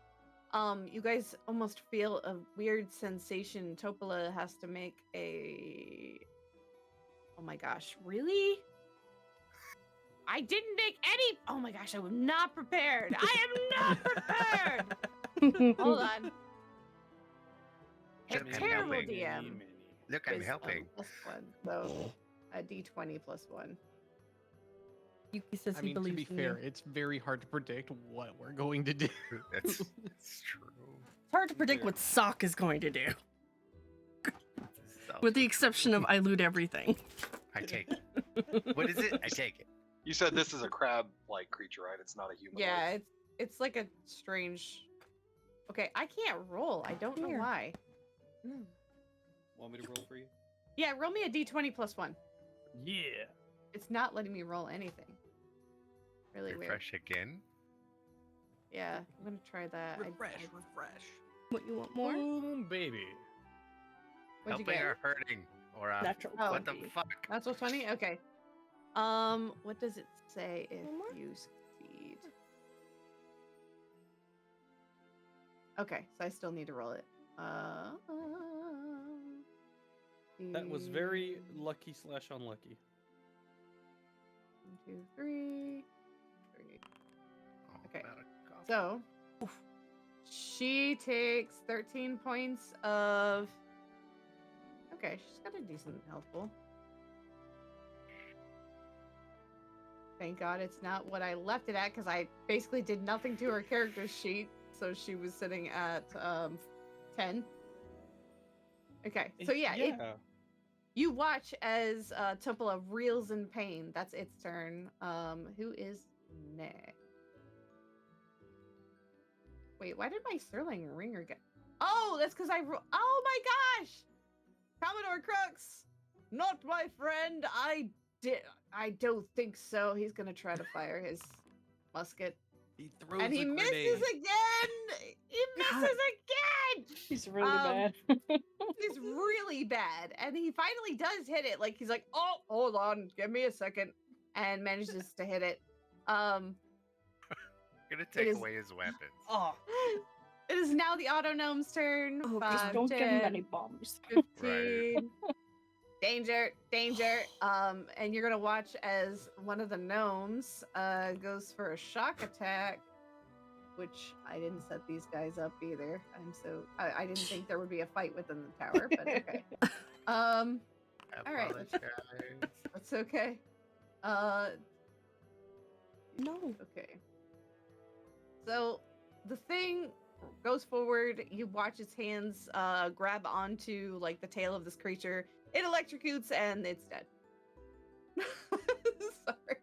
You guys almost feel a weird sensation. Topola has to make a Oh my gosh, really? I didn't make any. Oh my gosh, I was not prepared. I am not prepared. Hold on. A Look, I'm terrible helping. DM. Look, I'm is, helping. +1, so a d20 +1. Yuki says I he mean, to believes be in fair, you. it's very hard to predict what we're going to do. That's true. It's hard to predict what Sock is going to do. myself. With the exception of I loot everything. I take it. What is it? I take it. You said this is a crab-like creature, right? It's not a human. Yeah, it's like a strange. Okay, I can't roll. I don't know Here. why. Want me to roll for you? Yeah, roll me a d20 plus 1. Yeah. It's not letting me roll anything. Really weird. Refresh again. Yeah, I'm gonna try that. Refresh. What, you want more? Boom, baby. What'd you Helping get? or hurting? Or Natural Oh. what the 20. fuck? That's what's funny? Okay. What does it say if One more? you succeed? Okay, so I still need to roll it. That was very lucky / unlucky. 1, 2, 3. Oh, Okay. about a cough. So, she takes 13 points of. Okay, she's got a decent health pool. Thank God it's not what I left it at, because I basically did nothing to her character sheet, so she was sitting at 10. Okay, so yeah, you watch as Tupola reels in pain. That's its turn. Who is next? Wait, why did my Sterling ringer get? Oh, that's because oh my gosh! Commodore Crux, not my friend. I don't think so. He's gonna try to fire his musket, He throws and he a misses grenade. again. He misses again. He's really bad. He's really bad, and he finally does hit it. Like he's like, "Oh, hold on, give me a second," and manages to hit it. Gonna It take is- away his weapons. Oh, It is now the auto gnome's turn. Oh, 5, Just don't give him 10, any bombs. 15. Danger, danger. And you're gonna watch as one of the gnomes goes for a shock attack, which I didn't set these guys up either. I didn't think there would be a fight within the tower, but okay. I all right, apologize. that's okay. No. Okay. So the thing goes forward. You watch its hands grab onto like the tail of this creature. It electrocutes and it's dead. Sorry.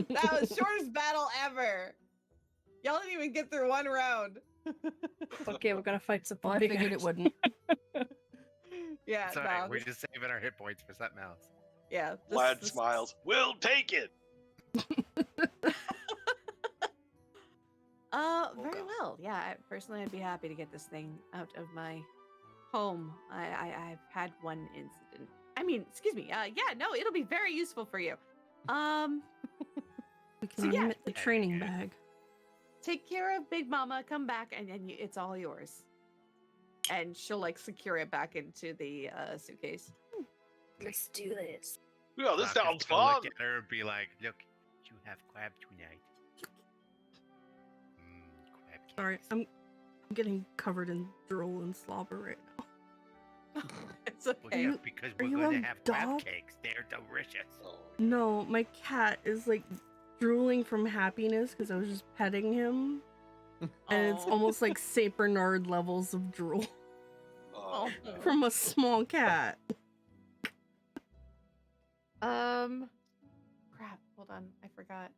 That was shortest battle ever. Y'all didn't even get through one round. Okay, we're gonna fight some Well, I big figured it guys. wouldn't. Yeah, It's nah, alright, we're this- just saving our hit points for something else. yeah. Vlad smiles. We'll take it. Very well. Yeah, personally, I'd be happy to get this thing out of my home. I've had one incident. I mean, excuse me. Yeah, no, it'll be very useful for you. We can So, yeah. name it the training bag. Take care of Big Mama. Come back, and then it's all yours. And she'll like secure it back into the suitcase. Let's do this. Yeah, this Doc is sounds gonna fun. Look at her and be like, "Look, you have crab tonight." Crab cakes. Sorry, I'm getting covered in drool and slobber right now. It's Well, okay. yeah, you- because are we're you going a to have dog? crab cakes. They're delicious. Oh, No, my cat is like drooling from happiness because I was just petting him. And it's Aw. almost like Saint Bernard levels of drool oh, Oh. no. from a small cat. Crap. Hold on. I forgot.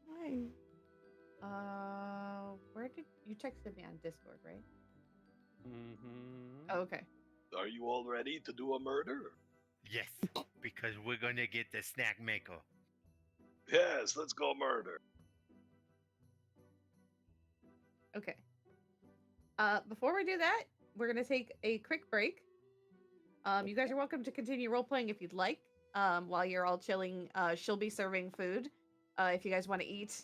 Why? Where did you texted me on Discord, right? Mm-hmm. Oh, okay. Are you all ready to do a murder? Yes, because we're going to get the snack maker. Yes, let's go murder. Okay. Before we do that, we're gonna take a quick break. You guys are welcome to continue role playing if you'd like. While you're all chilling, she'll be serving food. If you guys want to eat,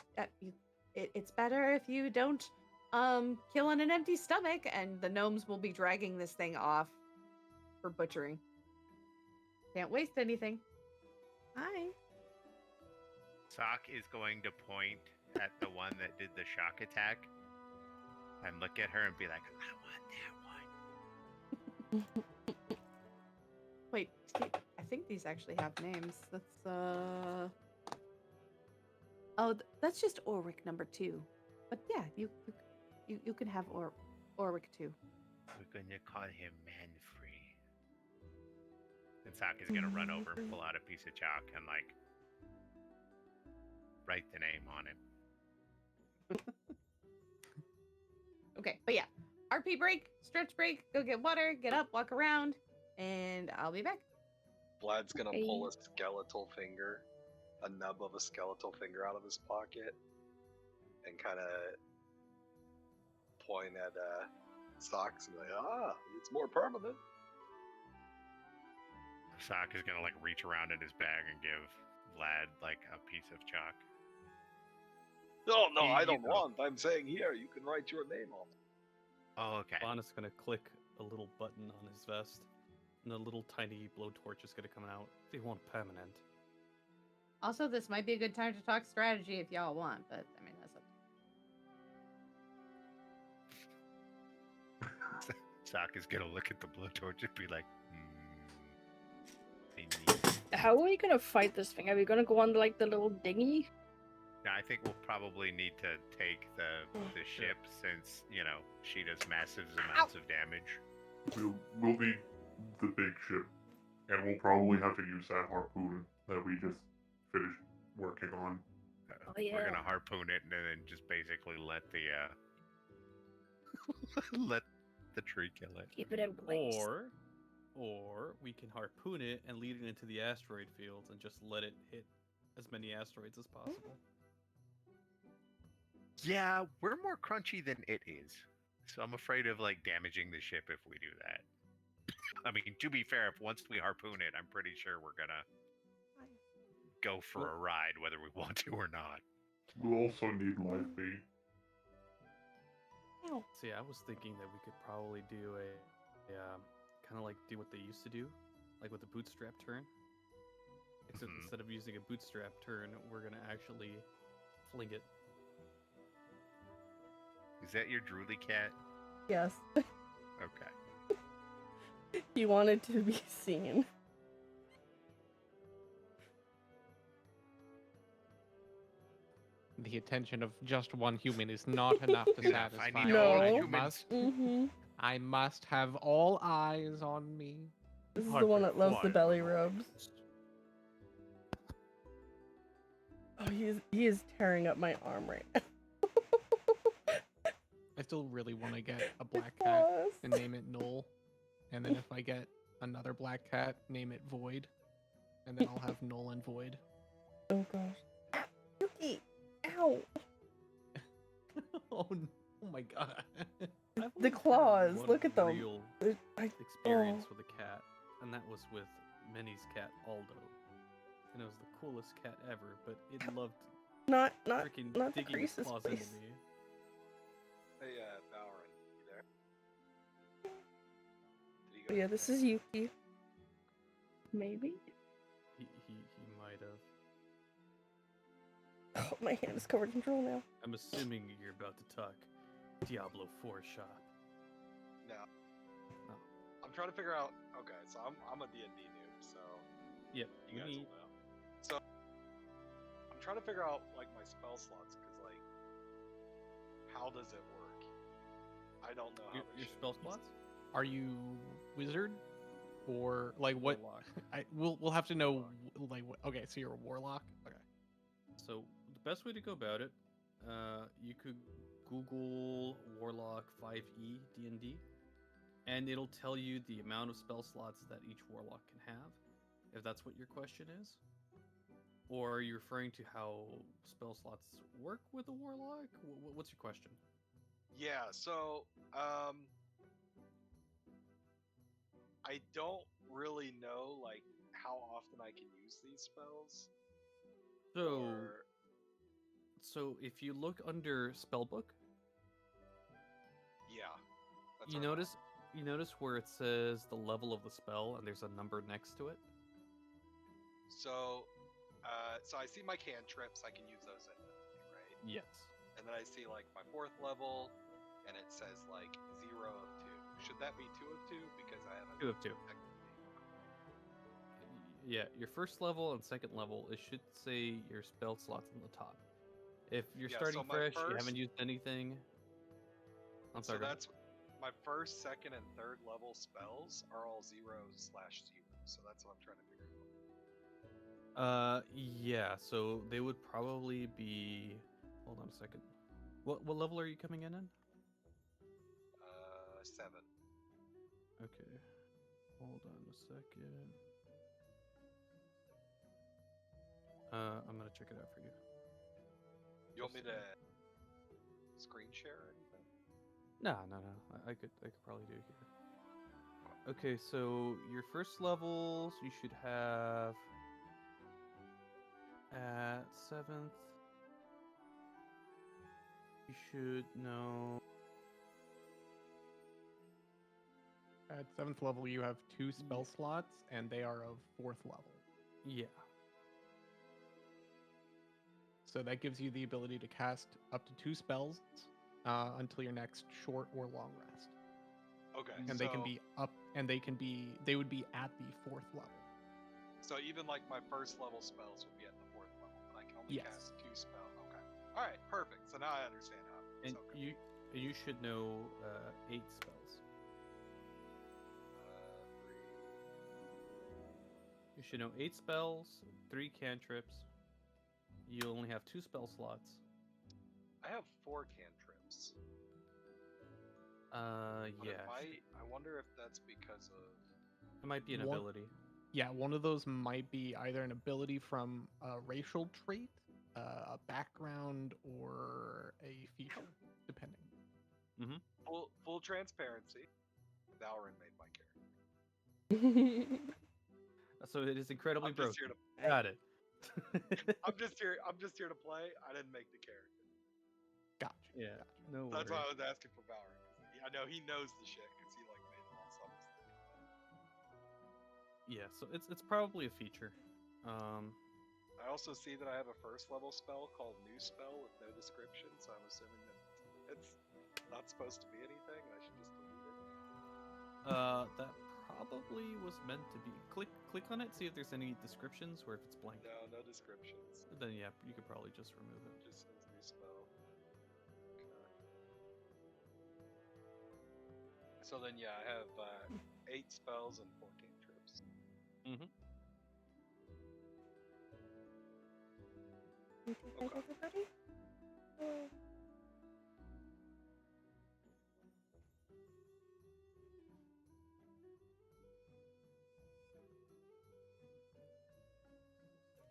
it's better if you don't kill on an empty stomach. And the gnomes will be dragging this thing off for butchering. Can't waste anything. Hi. Sock is going to point at the one that did the shock attack and look at her and be like, I want that one. Wait, I think these actually have names. That's oh, that's just Orwick number 2. But yeah, you can have Orwick too. We're going to call him Man-Free. And Saki's gonna run over, pull out a piece of chalk, and like write the name on it. Okay, but yeah. RP break, stretch break, go get water, get up, walk around, and I'll be back. Vlad's gonna Hey. pull a skeletal finger, a nub of a skeletal finger out of his pocket, and kind of point at Socks and like, it's more permanent. Saki's gonna like reach around in his bag and give Vlad like a piece of chalk. No, no, Here I you don't go. want. I'm saying here, you can write your name on it. Oh, okay. Bonus gonna click a little button on his vest, and a little tiny blowtorch is gonna come out. They want permanent. Also, this might be a good time to talk strategy if y'all want, but I mean, that's up. Saki's gonna look at the blowtorch and be like, How are we gonna fight this thing? Are we gonna go on like the little dinghy? Now, I think we'll probably need to take the ship since, you know, she does massive amounts of damage. We'll need the big ship, and we'll probably have to use that harpoon that we just finished working on. Oh, We're yeah. gonna harpoon it and then just basically let the let the tree kill it. Keep it in place. Or we can harpoon it and lead it into the asteroid fields and just let it hit as many asteroids as possible. Yeah, we're more crunchy than it is, so I'm afraid of like damaging the ship if we do that. I mean, to be fair, if once we harpoon it, I'm pretty sure we're gonna go for a ride whether we want to or not. We'll also need live bait. See, I was thinking that we could probably do a kind of like do what they used to do, like with the bootstrap turn. Except instead of using a bootstrap turn, we're gonna actually fling it. Is that your drooly cat? Yes. Okay. He wanted to be seen. The attention of just one human is not enough to Enough, I satisfy. need No. all I humans. must, Mm-hmm. I must have all eyes on me. This is the one that loves the belly rubs. Oh, he is tearing up my arm right now. I still really want to get a black cat and name it Null, and then if I get another black cat, name it Void, and then I'll have Null and Void. Oh gosh. Yuki! Ow! Oh my god. I've The only had claws, one look at them. Real experience with a cat, and that was with Minnie's cat Aldo, and it was the coolest cat ever. But it loved Not freaking the digging its creases, claws into please. me. Hey, Valorant, you there? Did he go But yeah, this is Yuki. Maybe. He might have. Oh, my hand is covered in drool now. I'm assuming you're about to talk Diablo 4 shop. No. Oh. I'm trying to figure out. Okay, so I'm a D&D noob, so Yep, you guys will know. So I'm trying to figure out like my spell slots because like, how does it work? I don't know how your this shit spell works. slots. Are you wizard? Or like what? Warlock. We'll have to know like what. Okay, so you're a warlock. Okay. So the best way to go about it, you could Google Warlock 5e D&D, and it'll tell you the amount of spell slots that each warlock can have, if that's what your question is. Or are you referring to how spell slots work with a warlock? What's your question? Yeah, so I don't really know like how often I can use these spells. So if you look under spellbook, Yeah, that's you what I notice where it says the level of the spell and there's a number next to it. So I see my cantrips. I can use those independently, right? Yes. And then I see like my 4th level, and it says like 0 of 2. Should that be 2 of 2? Because I haven't. 2 of 2. Yeah, your first level and second level, it should say your spell slots on the top. If you're Yeah, starting so my fresh, you first- haven't used anything. I'm sorry. So go ahead. that's my 1st, 2nd, and 3rd level spells are all 0/0s. so that's what I'm trying to figure out. Yeah. So they would probably be. Hold on a second. What level are you coming in? 7. Okay. Hold on a second. I'm gonna check it out for you. You want me Just a to screen share or anything? No. I could probably do it here. Okay, so your first levels you should have at 7th. You should know. At 7th level, you have 2 spell slots, and they are of 4th level. Yeah. So that gives you the ability to cast up to 2 spells until your next short or long rest. Okay. And they can be up, and they would be at the 4th level. So even like my first level spells would be at the 4th level, but I can only Yes. cast 2 spells. Okay. All right. Perfect. So now I understand how. And Okay. you should know 8 spells. 3. You should know 8 spells, 3 cantrips. You only have 2 spell slots. I have 4 cantrips. But Yeah. I wonder if that's because of. It might be an One- ability. Yeah, one of those might be either an ability from a racial trait, a background, or a feature, depending. Full transparency. Valorant made my character. So it is incredibly I'm just broken. here to. Got it. I'm just here to play. I didn't make the character. Gotcha. Yeah. Gotcha. No That's why I worries. was asking for Valorant. 'Cause I know he knows the shit because he like made it all. So I'm just thinking Yeah. So it's probably a feature. I also see that I have a first level spell called New Spell with no description, so I'm assuming that it's not supposed to be anything, and I should just delete it. That probably was meant to be. Click on it, see if there's any descriptions, or if it's blank. No descriptions. Then yeah, you could probably just remove It it. just says New Spell. Okay. So then, yeah, I have 8 spells and 4 cantrips. Mm-hmm. Okay. Everybody?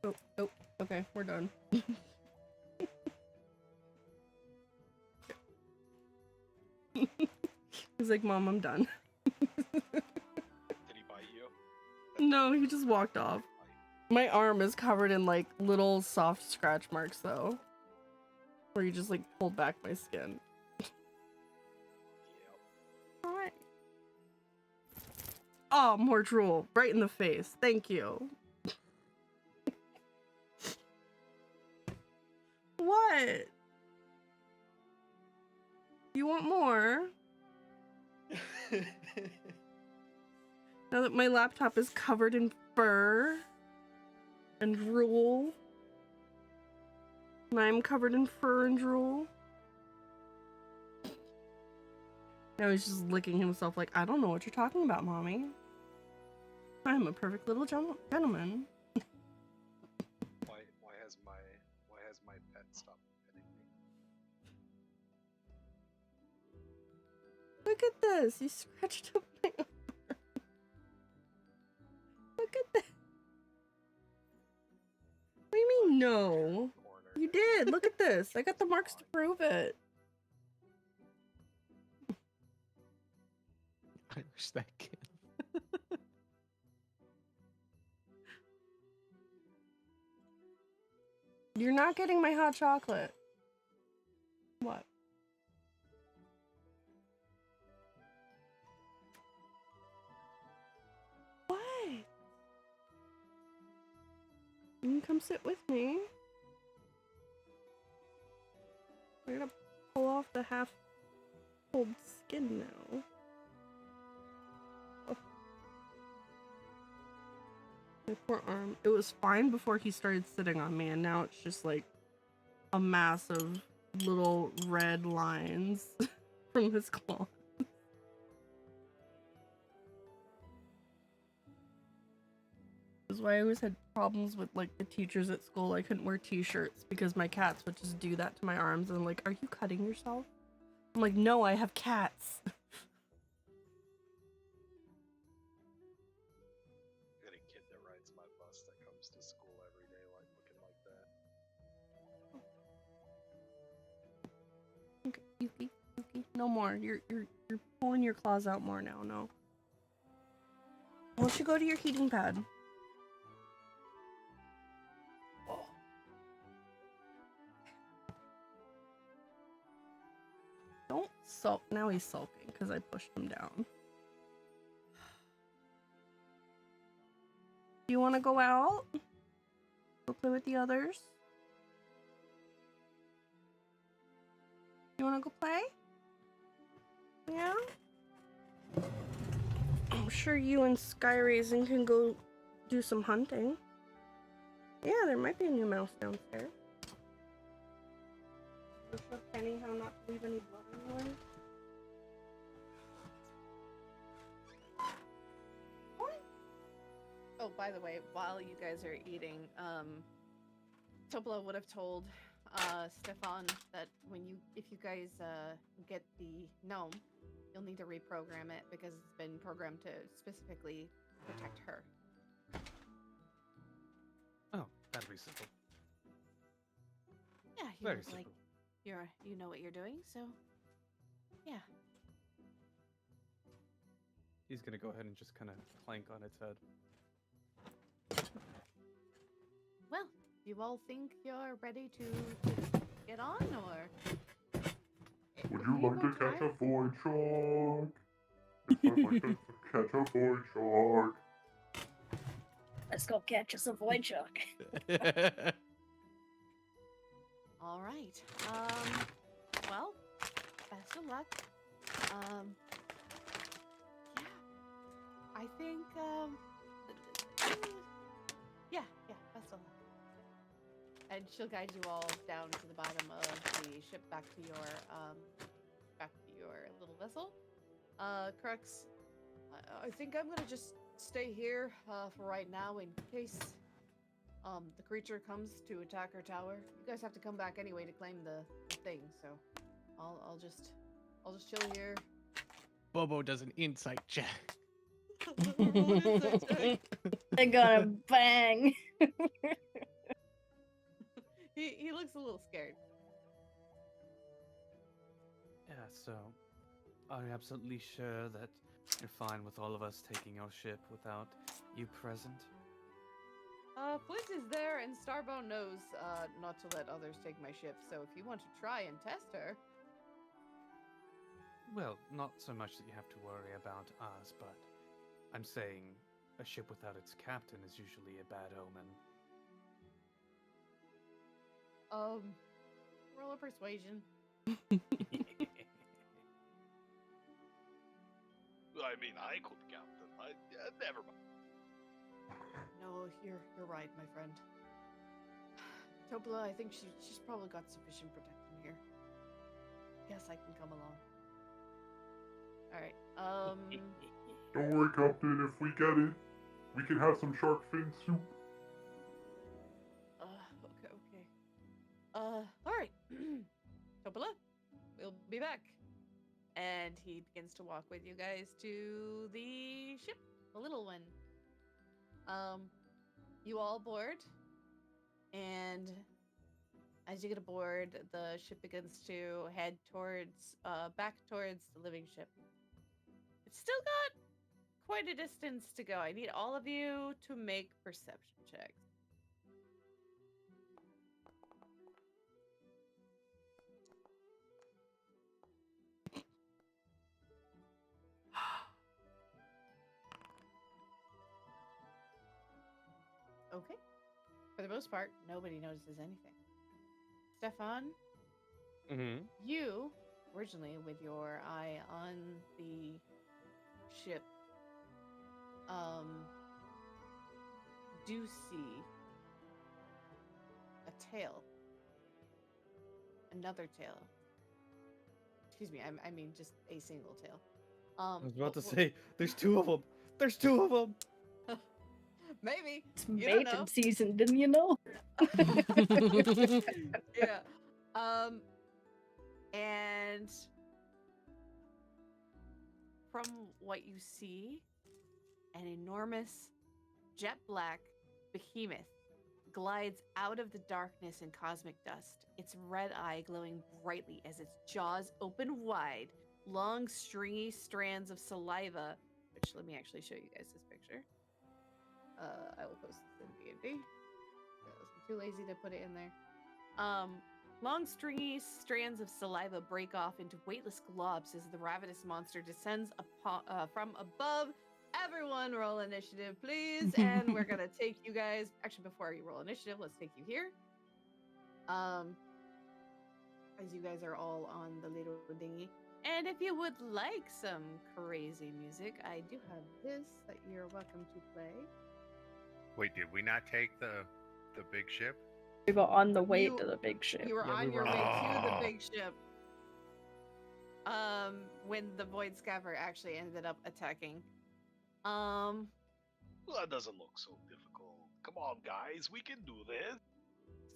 Oh, okay, we're done. He's like, Mom, I'm done. Did he bite you? No, he just walked off. My arm is covered in like little soft scratch marks though. Where you just like pulled back my skin. Yep. Alright. Oh, more drool. Right in the face. Thank you. What? You want more? Now that my laptop is covered in fur and drool. And I'm covered in fur and drool. Now he's just licking himself like, I don't know what you're talking about, Mommy. I'm a perfect little gentleman. Why has my pet stopped petting me? Look at this. You scratched up my arm. Look at this. What do you mean no? Corner. You did. Look at this. I got the marks to prove it. Irish that kid. You're not getting my hot chocolate. What? What? You can come sit with me. We're gonna pull off the half-pulled skin now. Oh. My poor arm. It was fine before he started sitting on me, and now it's just like a mass of little red lines from his claw. This is why I always had problems with like the teachers at school. I couldn't wear t-shirts because my cats would just do that to my arms and like, are you cutting yourself? I'm like, no, I have cats. Got a kid that rides my bus that comes to school every day, like looking like that. Okay, Yuki, no more. You're pulling your claws out more now. No. Why don't you go to your heating pad? Don't sulk. Now he's sulking because I pushed him down. Do you want to go out? Go play with the others? You want to go play? Yeah? I'm sure you and Skyraisen can go do some hunting. Yeah, there might be a new mouse downstairs. Just show Penny how not to leave any blood anywhere. Oh, by the way, while you guys are eating, Topla would have told Stefan that if you guys get the gnome, you'll need to reprogram it because it's been programmed to specifically protect her. Oh, that'll be simple. Yeah, Very look like simple. you know what you're doing, so yeah. He's gonna go ahead and just kind of clank on its head. Well, you all think you're ready to get on, or Would you like to catch a void shark? If I'd like to catch a void shark. Let's go catch us a void shark. All right. Well, best of luck. Yeah. I think, yeah, best of luck. And she'll guide you all down to the bottom of the ship back to your little vessel. Crux, I think I'm gonna just stay here for right now in case the creature comes to attack our tower. You guys have to come back anyway to claim the thing, so I'll just chill here. Bobo does an insight check. They're gonna bang. He looks a little scared. Yeah, so are you absolutely sure that you're fine with all of us taking your ship without you present? Flint is there, and Starbone knows not to let others take my ship. So if you want to try and test her, Well, not so much that you have to worry about us, but I'm saying a ship without its captain is usually a bad omen. roll a persuasion. I mean, I could captain. Never mind. No, you're right, my friend. Topla, I think she's probably got sufficient protection here. Guess I can come along. All right. Don't worry, Captain. If we get it, we can have some shark fin soup. Okay. All right. Topala, we'll be back. And he begins to walk with you guys to the ship, the little one. You all board, and as you get aboard, the ship begins to head towards, back towards the living ship. It's still got quite a distance to go. I need all of you to make perception checks. Okay. For the most part, nobody notices anything. Stefan, Mm-hmm. you, originally with your eye on the ship, do see a tail. Another tail. Excuse me, I mean just a single tail. I was about to say, there's two of them. There's two of them. Maybe. It's You don't know. mating season, didn't you know? Yeah. And from what you see, an enormous jet black behemoth glides out of the darkness and cosmic dust, its red eye glowing brightly as its jaws open wide, long stringy strands of saliva, which let me actually show you guys this picture. I will post this in D&D. I'm too lazy to put it in there. Long stringy strands of saliva break off into weightless globs as the ravenous monster descends from above. Everyone roll initiative, please. And we're gonna take you guys. Actually, before you roll initiative, let's take you here. As you guys are all on the little dinghy. And if you would like some crazy music, I do have this that you're welcome to play. Wait, did we not take the big ship? We were on the way You- to the big ship. You were Yeah, we on your were way on- to the Oh. big ship. When the Void Scabber actually ended up attacking. Well, that doesn't look so difficult. Come on, guys, we can do this.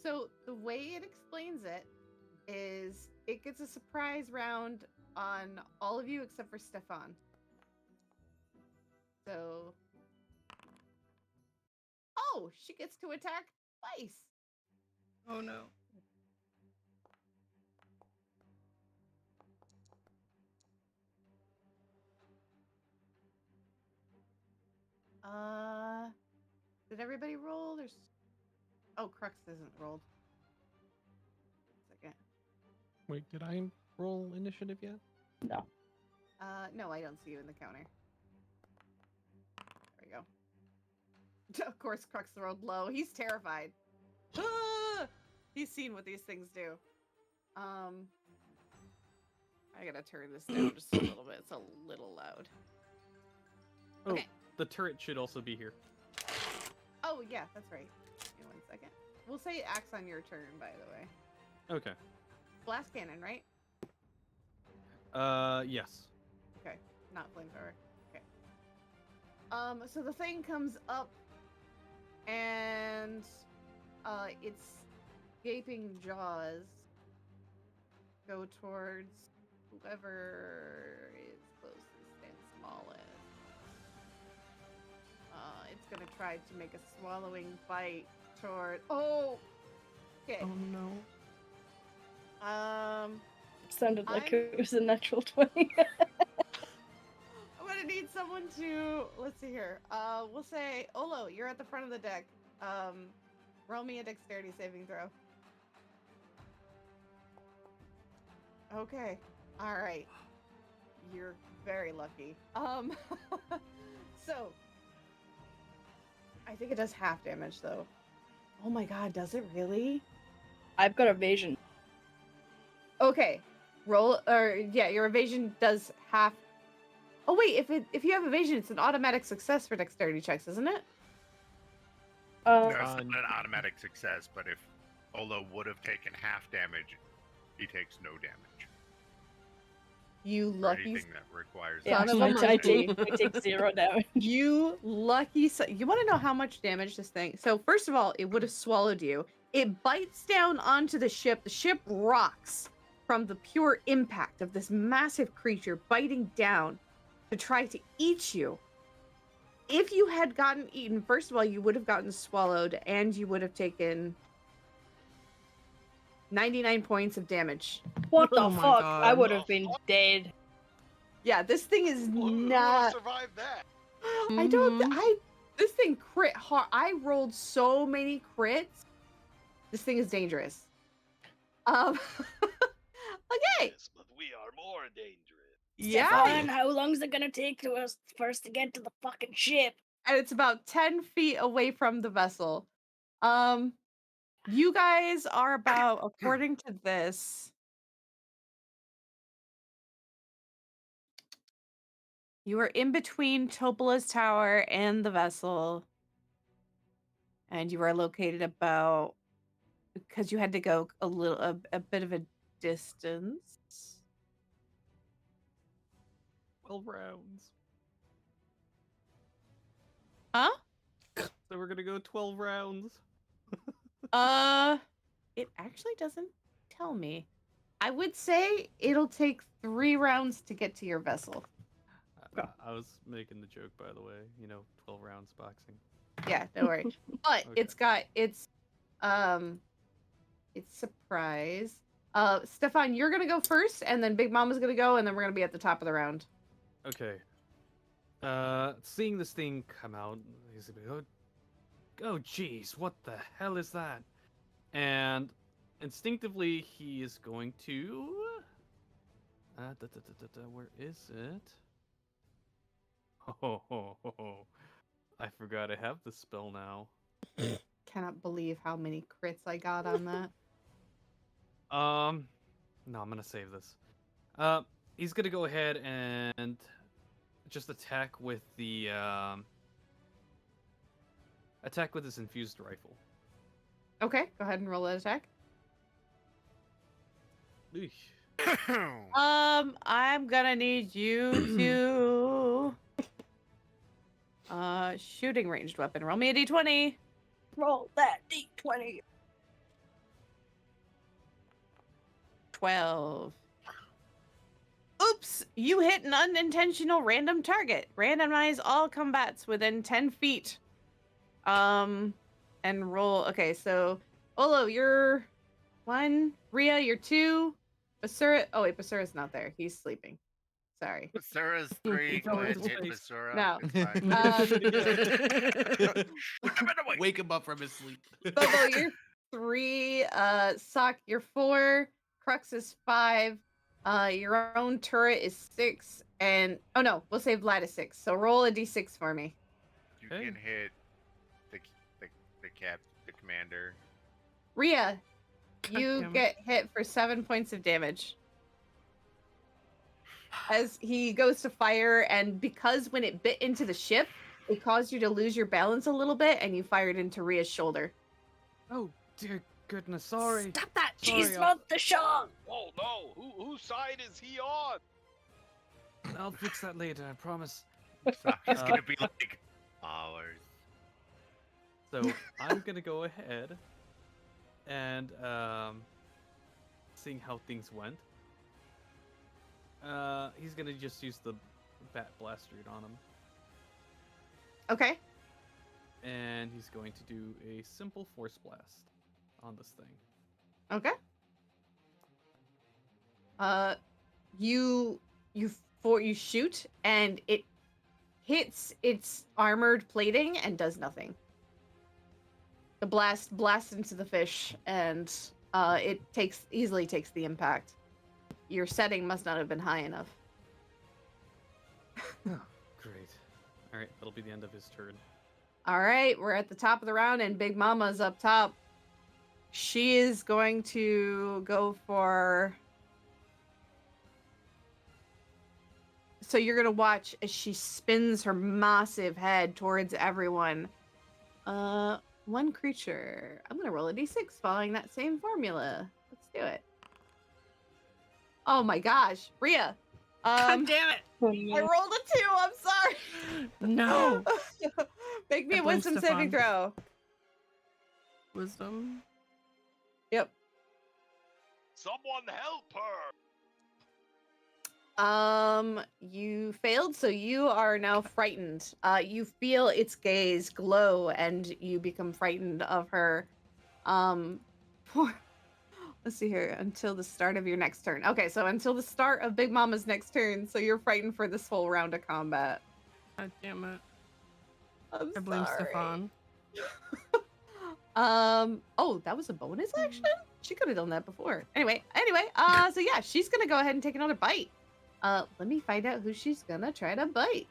So the way it explains it is it gets a surprise round on all of you except for Stefan. So oh, she gets to attack twice. Oh no. Did everybody roll? There's oh, Crux isn't rolled. Second. Wait, did I roll initiative yet? No. No, I don't see you in the counter. There we go. Of course, Crux rolled low. He's terrified. Ah! He's seen what these things do. I gotta turn this down just a little bit. It's a little loud. Oh, Okay. the turret should also be here. Oh yeah, that's right. Give me 1 second. We'll say it acts on your turn, by the way. Okay. Blast cannon, right? Yes. Okay, not flamethrower. Okay. So the thing comes up, and its gaping jaws go towards whoever is closest and smallest. It's gonna try to make a swallowing bite toward. Oh. Okay. Oh no. Sounded like I'm- it was a natural 20. I'm gonna need someone to let's see here. We'll say Olo, you're at the front of the deck. Roll me a dexterity saving throw. Okay. Alright. You're very lucky. So I think it does half damage though. Oh my god, does it really? I've got evasion. Okay. Roll or yeah, your evasion does half. Oh wait, if you have evasion, it's an automatic success for dexterity checks, isn't it? No, it's not Uh, an automatic success, but if Olo would have taken half damage, he takes no damage. You For lucky anything that requires Yeah, Son of a I monkey. take 0 damage. You lucky son. You want to know how much damage this thing? So first of all, it would have swallowed you. It bites down onto the ship. The ship rocks from the pure impact of this massive creature biting down to try to eat you. If you had gotten eaten, first of all, you would have gotten swallowed and you would have taken 99 points of damage. What the Oh my fuck? I God. would have been dead. Yeah, this thing is Who would have not. survived that? I don't. Mhm. This thing crit hard. I rolled so many crits. This thing is dangerous. Okay. Yes, but we are more dangerous. Yeah. Stefan, how long's it gonna take to us first to get to the fucking ship? And it's about 10 feet away from the vessel. You guys are about, according to this, you are in between Topola's tower and the vessel. And you are located about, because you had to go a bit of a distance. 12 rounds. Huh? So we're we're gonna go 12 rounds. It actually doesn't tell me. I would say it'll take 3 rounds to get to your vessel. I was making the joke, by the way. 12 rounds boxing. Yeah, don't worry. But Okay. it's surprise. Stefan, you're gonna go first, and then Big Mama's gonna go, and then we're gonna be at the top of the round. Okay. Seeing this thing come out, he's gonna be, oh, jeez, what the hell is that? And instinctively, he is going to. Where is it? Oh, I forgot I have the spell now. Cannot believe how many crits I got on that. No, I'm gonna save this. He's gonna go ahead and just attack with the attack with his infused rifle. Okay, go ahead and roll that attack. Eesh. I'm gonna need you to shooting ranged weapon. Roll me a d20. Roll that d20. 12. Oops! You hit an unintentional random target. Randomize all combats within 10 feet. And roll. Okay, so Olo, you're 1. Rhea, you're 2. Basura. Oh wait, Basura's not there. He's sleeping. Sorry. Basura's 3. Go ahead, hit Basura. No. It's fine. Wake him up from his sleep. Bobo, you're 3. Sock, you're 4. Crux is 5. Your own turret is 6. And oh no, we'll say Vlad is 6. So roll a d6 for me. You can hit the commander. Rhea, you damn it. get hit for 7 points of damage. As he goes to fire, and because when it bit into the ship, it caused you to lose your balance a little bit, and you fired into Rhea's shoulder. Oh dear goodness, sorry. Stop that! Sorry, She's not the Sean! Oh no! Whose side is he on? I'll fix that later, I promise. It's gonna be like hours. So I'm gonna go ahead and seeing how things went. He's gonna just use the bat blaster on him, Okay. and he's going to do a simple force blast on this thing. Okay. You shoot, and it hits its armored plating and does nothing. The blast blasts into the fish, and it easily takes the impact. Your setting must not have been high enough. Great. All right, that'll be the end of his turn. All right, we're at the top of the round, and Big Mama's up top. She is going to go for. So you're gonna watch as she spins her massive head towards everyone. One creature. I'm gonna roll a d6 following that same formula. Let's do it. Oh my gosh, Rhea. God damn it! I rolled a 2. I'm sorry. No. Make me I a blame wisdom saving Stefan. throw. Wisdom. Yep. Someone help her! You failed, so you are now frightened. You feel its gaze glow, and you become frightened of her. Let's see here. Until the start of your next turn. Okay, so until the start of Big Mama's next turn, so you're frightened for this whole round of combat. God damn it. I'm I blame sorry. Stefan. Oh, that was a bonus action? She could have done that before. Anyway, so yeah, she's gonna go ahead and take another bite. Let me find out who she's gonna try to bite.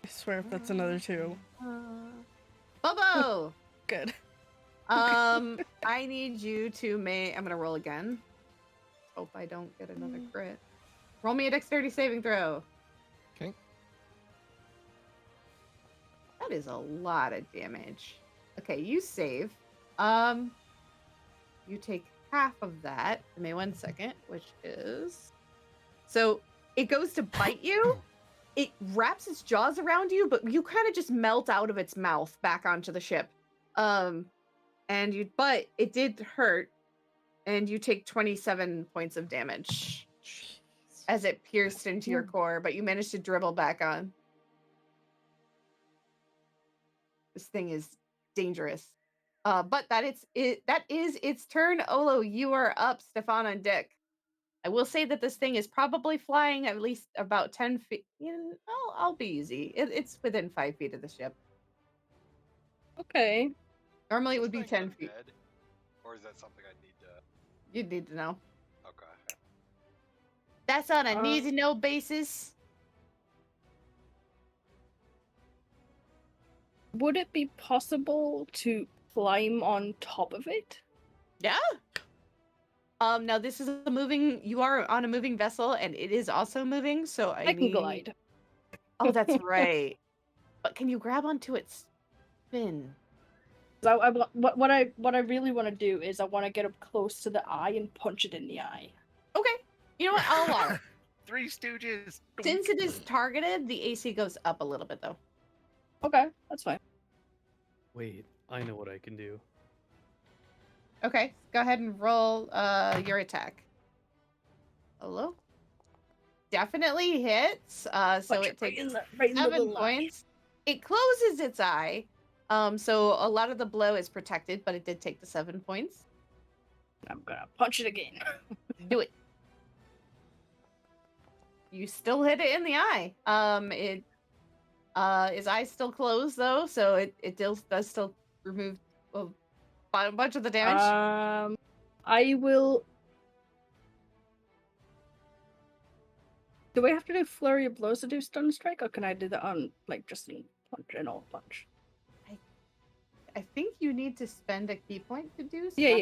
I swear if that's another 2. Bobo! Good. I need you to I'm gonna roll again. Hope I don't get another crit. Roll me a dexterity saving throw. Okay. That is a lot of damage. Okay, you save. You take half of that. Give me 1 second, which is. So it goes to bite you, it wraps its jaws around you, but you kind of just melt out of its mouth back onto the ship. But it did hurt, and you take 27 points of damage as it pierced into your core, but you managed to dribble back on. This thing is dangerous. But that is its turn. Olo, you are up. Stefan and Dick. I will say that this thing is probably flying at least about 10 feet. I'll be easy. It's within 5 feet of the ship. Okay. Normally it Is would be this 10 thing feet. undead? Or is that something I need to? You'd need to know. Okay. That's on a need to know basis. Would it be possible to climb on top of it? Yeah. Now this is a moving. You are on a moving vessel, and it is also moving. So I can need. glide. Oh, that's right. But can you grab onto its fin? So what I really want to do is I want to get up close to the eye and punch it in the eye. Okay. You know what? I'll allow it. Three Stooges. Since it is targeted, the AC goes up a little bit, though. Okay, that's fine. Wait, I know what I can do. Okay, go ahead and roll your attack. Hello? Definitely hits. So Punch it takes right in the 7 little eye. points. It closes its eye. So a lot of the blow is protected, but it did take the 7 points. I'm gonna punch it again. Do it. You still hit it in the eye. His eye's still closed though, so it does still remove a bunch of the damage. I will. Do I have to do flurry of blows to do stun strike, or can I do that on just in punch and all punch? I think you need to spend a key point to do. Yeah.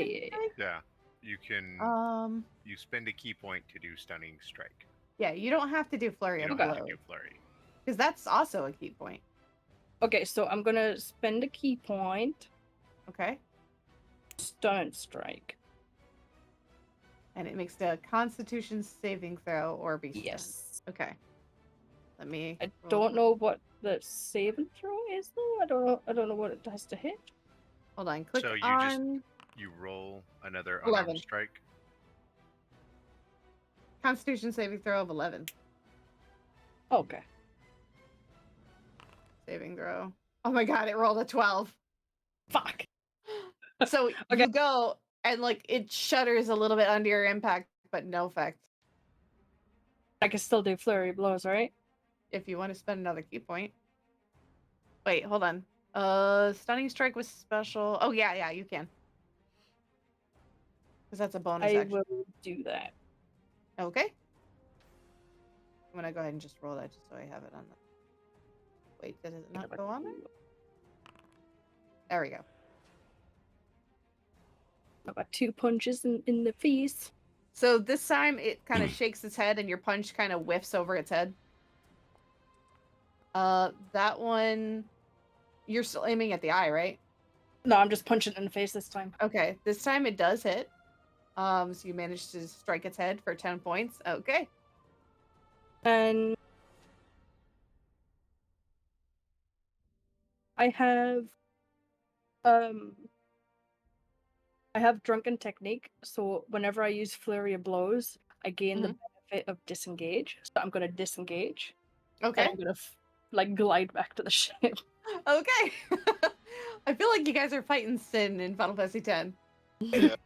Yeah, you can. You spend a key point to do stunning strike. Yeah, you don't have to do flurry You of don't have blows to do flurry. because that's also a key point. Okay, so I'm gonna spend a key point. Okay. Stun strike. And it makes a Constitution saving throw or be stunned. Yes. Okay. Let me. I don't know what the saving throw is though. I don't know what it has to hit. Hold on. Click So you on you roll another 11. unarmed strike. Constitution saving throw of 11. Okay. Saving throw. Oh my god! It rolled a 12. Fuck. So Okay. you go and it shudders a little bit under your impact, but no effect. I can still do flurry of blows, right? If you want to spend another key point. Wait, hold on. Stunning strike was special. Oh yeah, you can. Because that's a bonus I action. will do that. Okay. I'm gonna go ahead and just roll that just so I have it on the. Wait, did it not go on there? There we go. I've got 2 punches in the face. So this time it kind of shakes its head and your punch kind of whiffs over its head. That one, you're still aiming at the eye, right? No, I'm just punching it in the face this time. Okay, this time it does hit. So you managed to strike its head for 10 points. Okay. And I have drunken technique, so whenever I use flurry of blows, I gain the benefit of disengage. So I'm gonna disengage. Okay. And I'm gonna glide back to the ship. Okay. I feel like you guys are fighting sin in Final Fantasy X. Yeah.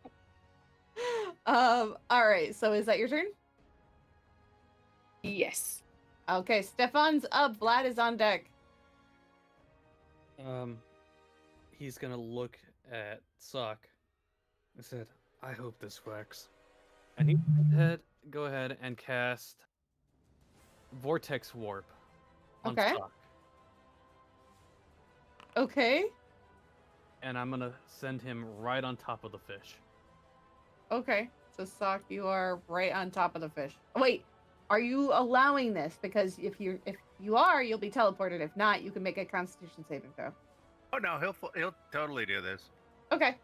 All right. So is that your turn? Yes. Okay. Stefan's up. Vlad is on deck. He's gonna look at Suck. I said, I hope this works. And he go ahead and cast Vortex Warp on Okay. Suck. Okay. And I'm gonna send him right on top of the fish. Okay. So Sock, you are right on top of the fish. Wait, are you allowing this? Because if you are, you'll be teleported. If not, you can make a Constitution saving throw. Oh no, he'll totally do this. Okay.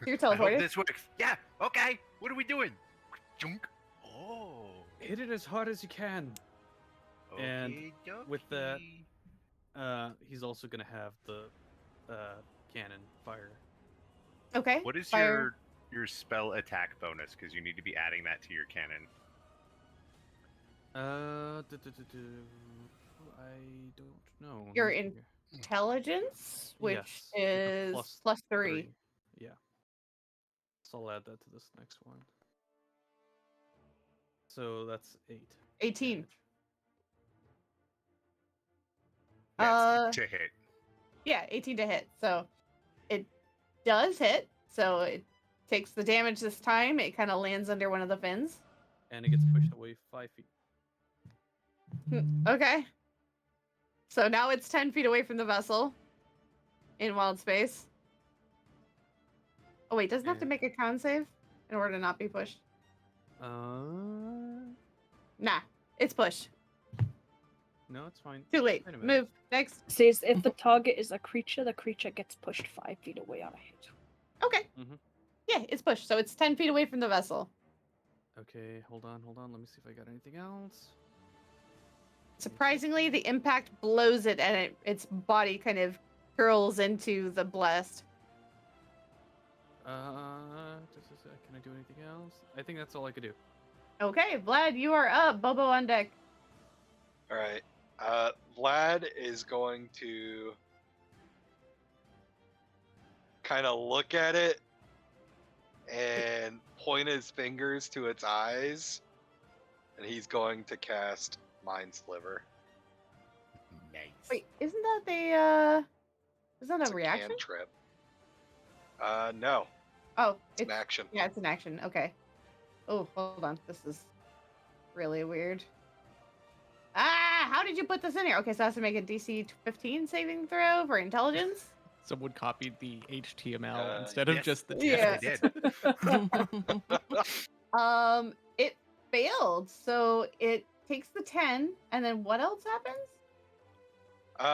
You're I hope teleported. this works. Yeah. Okay. What are we doing? Junk. Oh. Hit it as hard as you can. And with that, Okey-dokey. he's also gonna have the cannon fire. Okay. What is fire. your spell attack bonus? Because you need to be adding that to your cannon. I don't know. Your Let me figure. intelligence, which Yes, it's a is plus 3. Yeah. So I'll add that to this next one. So that's 8. 18. damage. Yes, to hit. Yeah, 18 to hit. So it does hit. So it takes the damage this time. It kind of lands under one of the fins. And it gets pushed away 5 feet. Okay. So now it's 10 feet away from the vessel in wild space. Oh, wait, doesn't it have to And- make a con save in order to not be pushed? Nah, it's pushed. No, it's fine. Too late. Wait a minute. Move. Next. Says if the target is a creature, the creature gets pushed 5 feet away on a hit. Okay. Mhm. Yeah, it's pushed. So it's 10 feet away from the vessel. Okay, hold on. Let me see if I got anything else. Surprisingly, the impact blows it and its body kind of curls into the blast. Can I do anything else? I think that's all I could do. Okay, Vlad, you are up. Bobo on deck. All right. Vlad is going to kind of look at it and point his fingers to its eyes, and he's going to cast Mind Sliver. Nice. Wait, isn't that isn't that It's a reaction? cantrip. No, Oh, it's an action. yeah, it's an action. Okay. Oh, hold on. This is really weird. Ah, how did you put this in here? Okay, so it has to make a DC 15 saving throw for intelligence. Someone copied the HTML instead of yes. just the Yeah. Yes, text. they did. It failed, so it takes the 10, and then what else happens?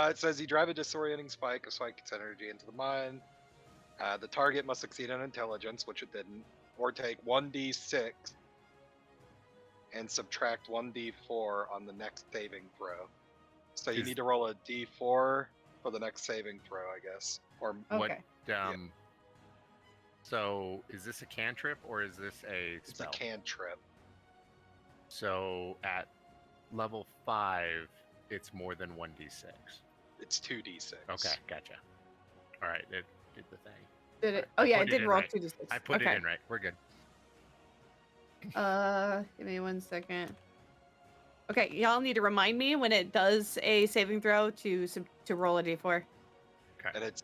It says you drive a disorienting spike of its energy into the mine. The target must succeed on intelligence, which it didn't, or take 1d6 and subtract 1d4 on the next saving throw. So you Is- need to roll a d4 for the next saving throw, I guess. Or What? Okay. So is this a cantrip or is this a it's spell? a cantrip. So at level 5, it's more than 1d6. It's 2d6. Okay, gotcha. All right, it did the thing. Did it? I Oh yeah, put it it did in roll right. 2d6. I put okay. it in right. We're good. Give me 1 second. Okay, y'all need to remind me when it does a saving throw to roll a d4. And it's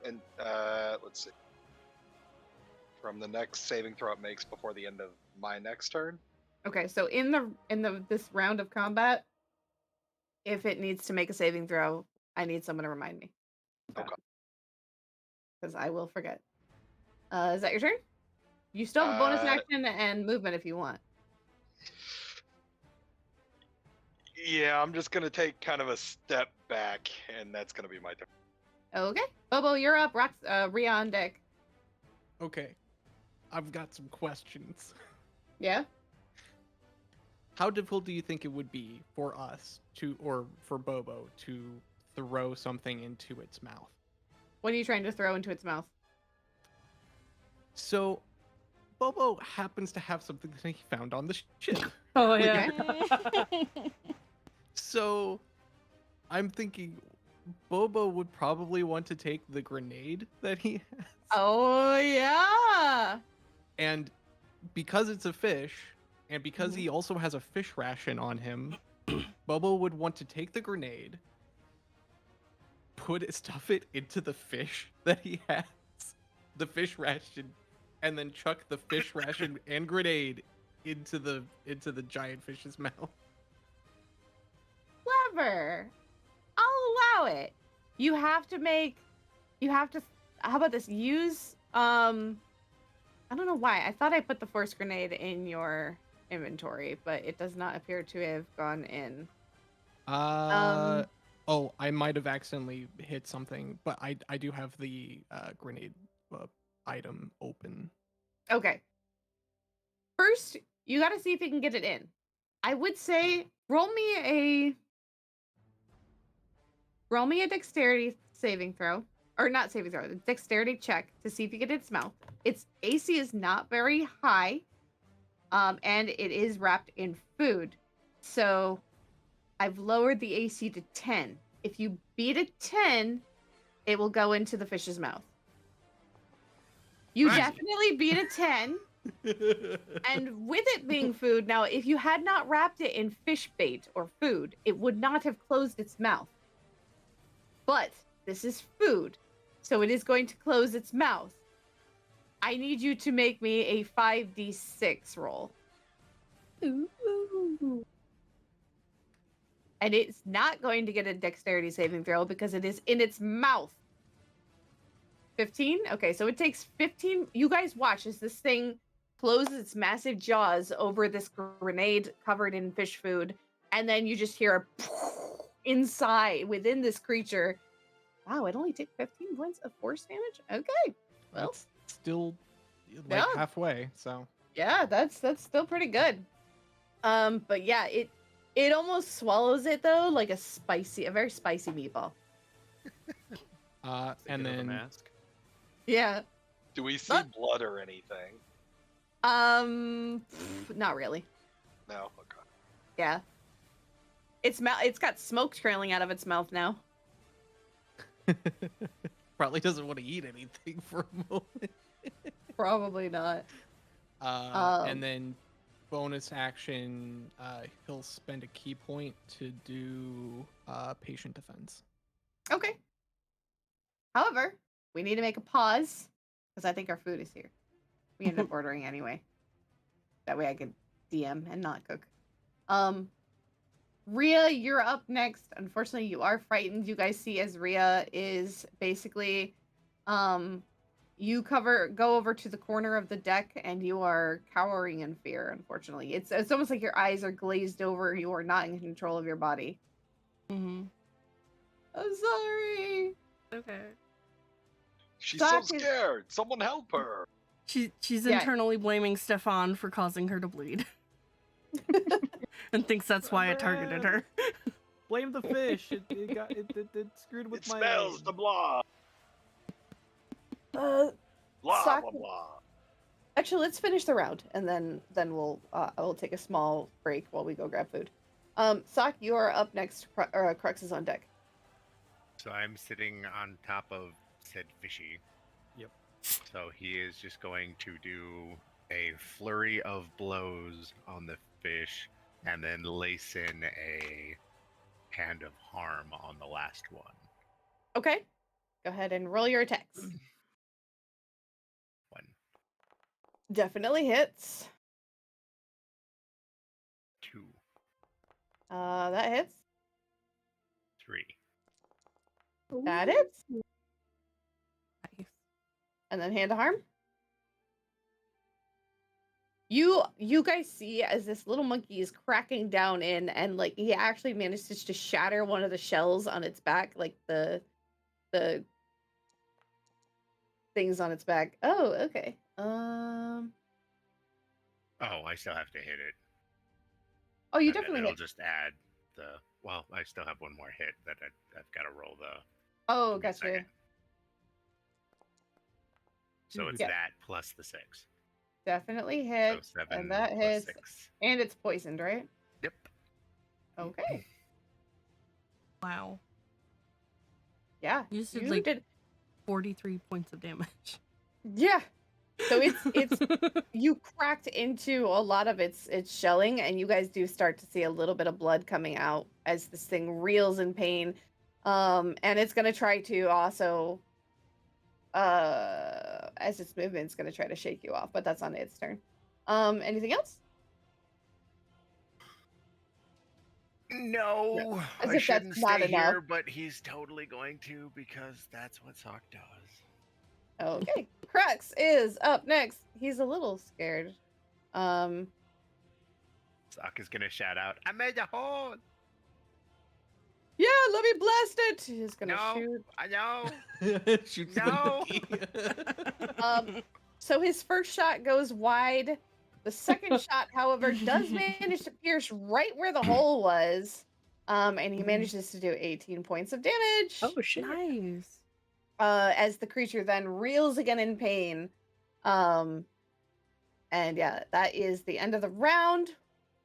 let's see. From the next saving throw it makes before the end of my next turn. Okay, so in this round of combat, if it needs to make a saving throw, I need someone to remind me. Okay. Because I will forget. Is that your turn? You still have a bonus action and movement if you want. Yeah, I'm just gonna take kind of a step back, and that's gonna be my turn. Okay. Bobo, you're up. Rhea on deck. Okay. I've got some questions. Yeah? How difficult do you think it would be for us or for Bobo to throw something into its mouth? What are you trying to throw into its mouth? So, Bobo happens to have something that he found on the ship. Oh yeah. So, I'm thinking Bobo would probably want to take the grenade that he has. Oh, yeah. And because it's a fish, and because he also has a fish ration on him, Bobo would want to take the grenade, stuff it into the fish that he has, the fish ration, and then chuck the fish ration and grenade into the giant fish's mouth. Clever. I'll allow it. How about this? Use, I don't know why. I thought I put the force grenade in your inventory, but it does not appear to have gone in. Oh, I might have accidentally hit something, but I do have the grenade item open. Okay. First, you got to see if you can get it in. I would say roll me Roll me a dexterity saving throw. Or not saving throw, a dexterity check to see if you get its mouth. Its AC is not very high. And it is wrapped in food. So I've lowered the AC to 10. If you beat a 10, it will go into the fish's mouth. You Nice. definitely beat a 10. And with it being food, now if you had not wrapped it in fish bait or food, it would not have closed its mouth. But this is food, so it is going to close its mouth. I need you to make me a 5d6 roll. Ooh. And it's not going to get a dexterity saving throw because it is in its mouth. 15? Okay, so it takes 15. You guys watch as this thing closes its massive jaws over this grenade covered in fish food. And then you just hear a inside within this creature. Wow, it only took 15 points of force damage? Okay. Well, That's still like Yeah. halfway. So yeah, that's still pretty good. But yeah, it almost swallows it though, like a very spicy meatball. and Thinking of a then mask. Yeah. Do we see But- blood or anything? Not really. No. Okay. Yeah. It's got smoke trailing out of its mouth now. probably doesn't want to eat anything for a moment. Probably not. And then bonus action, he'll spend a key point to do patient defense. Okay. However, we need to make a pause because I think our food is here. We ended up ordering anyway. That way I could DM and not cook. Rhea, you're up next. Unfortunately, you are frightened. You guys see as Rhea is basically you go over to the corner of the deck and you are cowering in fear, unfortunately. It's almost like your eyes are glazed over, you are not in control of your body. Mm-hmm. I'm sorry. Okay. She's Doc so is- scared. Someone help her. She's Yeah. internally blaming Stefan for causing her to bleed. And thinks that's why I targeted her. Blame the fish. It screwed with It my. smells the blood. Uh, Blah Sock- blah blah. Actually, let's finish the round, and then we'll take a small break while we go grab food. Sock, you are up next. Crux is on deck. So I'm sitting on top of said fishy. Yep. So he is just going to do a flurry of blows on the fish and then lace in a hand of harm on the last one. Okay, go ahead and roll your attacks. 1, Definitely hits. 2, That hits. 3. That hits. Nice. And then hand to harm. You guys see as this little monkey is cracking down in, and like he actually manages to shatter one of the shells on its back, like the things on its back. Oh, okay. Oh, I still have to hit it. Oh, you And then definitely it'll hit. just add the. Well, I still have one more hit that I've got to roll the. Oh, give me a gotcha. second. So it's Yeah. that plus the 6. Definitely So hit. 7 and that plus hits. 6. And it's poisoned, right? Yep. Okay. Wow. Yeah. You just did You like did. 43 points of damage. Yeah. So it's you cracked into a lot of its shelling, and you guys do start to see a little bit of blood coming out as this thing reels in pain. And it's gonna try to also as its movement's gonna try to shake you off, but that's on its turn. Anything else? No, As I if that's shouldn't not stay here, enough. but he's totally going to because that's what Sock does. Okay. Crux is up next. He's a little scared. Sock is gonna shout out, "I made a hole!" Yeah, let me blast it. He's gonna No. shoot. I know. Shoots No. the So his first shot goes wide. The second shot, however, does manage to pierce right where the hole was. And he manages to do 18 points of damage. Oh shit. Nice. As the creature then reels again in pain. And yeah, that is the end of the round.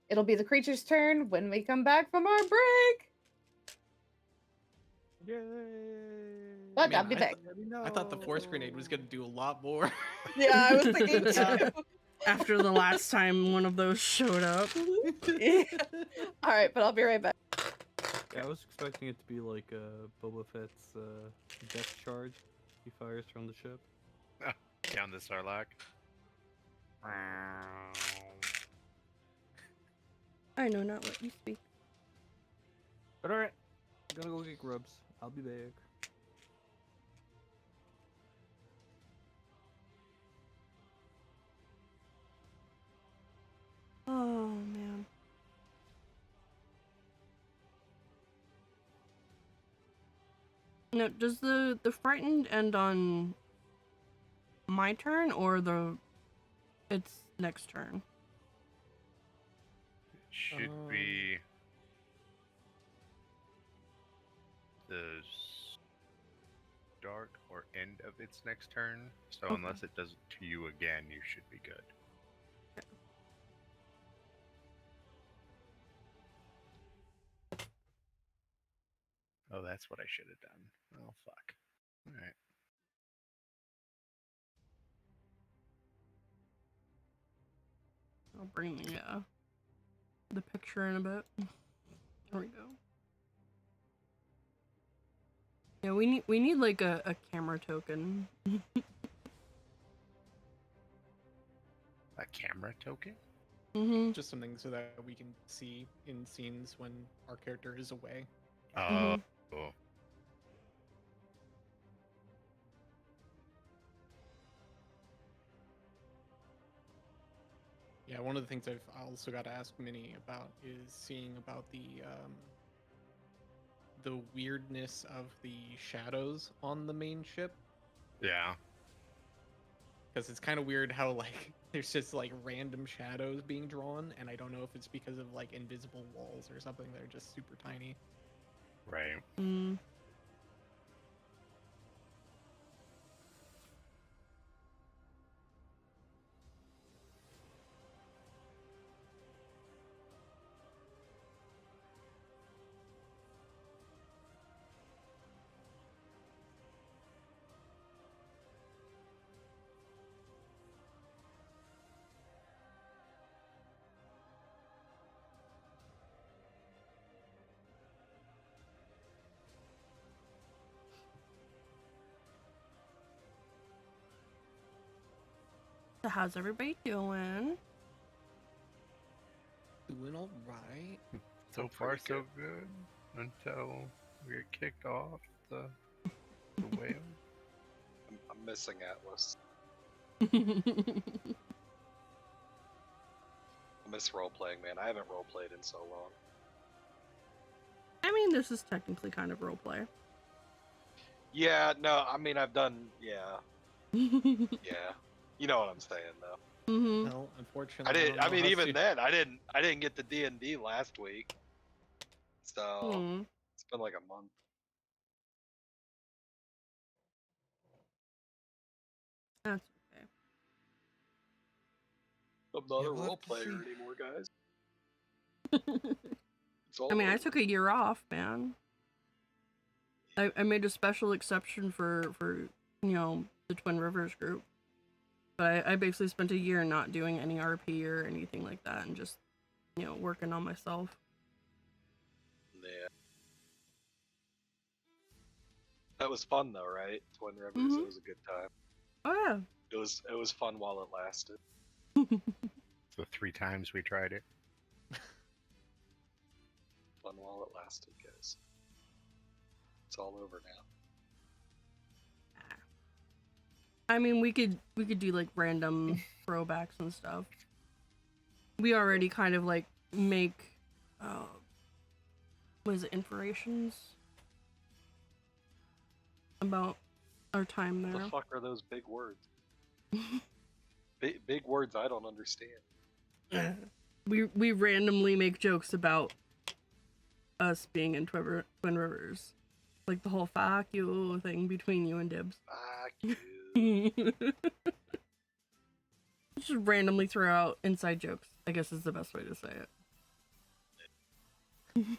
It'll be the creature's turn when we come back from our break. Yay! But Man, I'll be back. I thought the force grenade was gonna do a lot more. Yeah, I was thinking too. After the last time one of those showed up. All right, but I'll be right back. Yeah, I was expecting it to be like Boba Fett's death charge. He fires from the ship. Down the Sarlacc. I know not what you speak. But alright, I'm gonna go get grubs. I'll be back. Oh man. No, does the frightened end on my turn or its next turn? Should be the start or end of its next turn. So Okay. unless it does it to you again, you should be good. Oh, that's what I should have done. Oh, fuck. Alright. I'll bring the picture in a bit. There we go. Yeah, we need like a camera token. A camera token? Mm-hmm. Just something so that we can see in scenes when our character is away. Oh. Oh. Yeah, one of the things I've also got to ask Minnie about is seeing about the weirdness of the shadows on the main ship, Yeah. because it's kind of weird how like there's just like random shadows being drawn, and I don't know if it's because of like invisible walls or something that are just super tiny. Right. Mm. So how's everybody doing? Doing all right. So far, so good. Until we get kicked off the whale. I'm missing Atlas. I miss role playing, man. I haven't role played in so long. I mean, this is technically kind of roleplay. Yeah, no, I mean I've done. Yeah, yeah. You know what I'm saying, though. Mm-hmm. No, unfortunately, I did. don't I know mean, how even to- then, I didn't get the D&D last week, so Mm. it's been like a month. That's okay. I'm not Yeah, a we'll have role to player see. anymore, guys. It's all I mean, I over. took a year off, man. I made a special exception for the Twin Rivers group. But I basically spent a year not doing any RP or anything like that and just, working on myself. Yeah. That was fun though, right? Twin Rivers. Mhm. It was a good time. Oh It was fun while it lasted. yeah. So 3 times we tried it. Fun while it lasted, guys. It's all over now. I mean, we could do like random throwbacks and stuff. We already kind of like make what is it, inspirations about our time What the there. fuck are those big words? Big words I don't understand. We randomly make jokes about us being in Twin Rivers. Like the whole fuck you thing between you and Dibs. Fuck you. Just randomly throw out inside jokes, I guess is the best way to say it.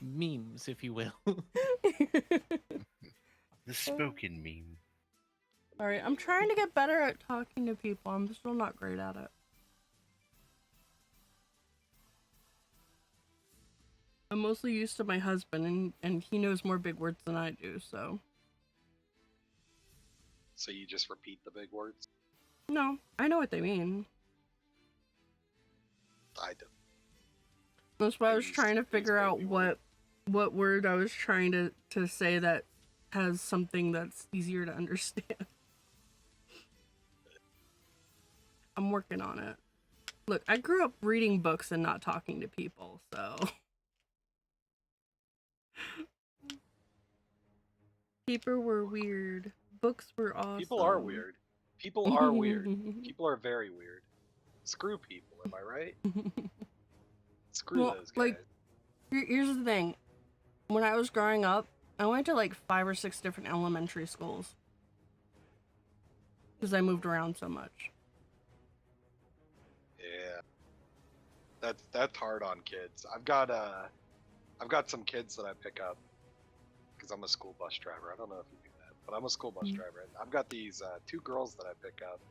Memes, if you will. The spoken meme. Alright, I'm trying to get better at talking to people. I'm still not great at it. I'm mostly used to my husband, and he knows more big words than I do, so... So you just repeat the big words? No, I know what they mean. I do. That's why I I was use- trying to use figure out baby what word I was trying to say that has something that's easier to understand. I'm working on it. Look, I grew up reading books and not talking to people, so... People were weird. Books were awesome. People are weird. People are weird. People are very weird. Screw people, am I right? Screw Well, those guys. like, here's the thing. When I was growing up, I went to like 5 or 6 different elementary schools. Because I moved around so much. Yeah. That's hard on kids. I've got some kids that I pick up because I'm a school bus driver. I don't know if you do that, but I'm a school bus driver. And I've got these 2 girls that I pick up,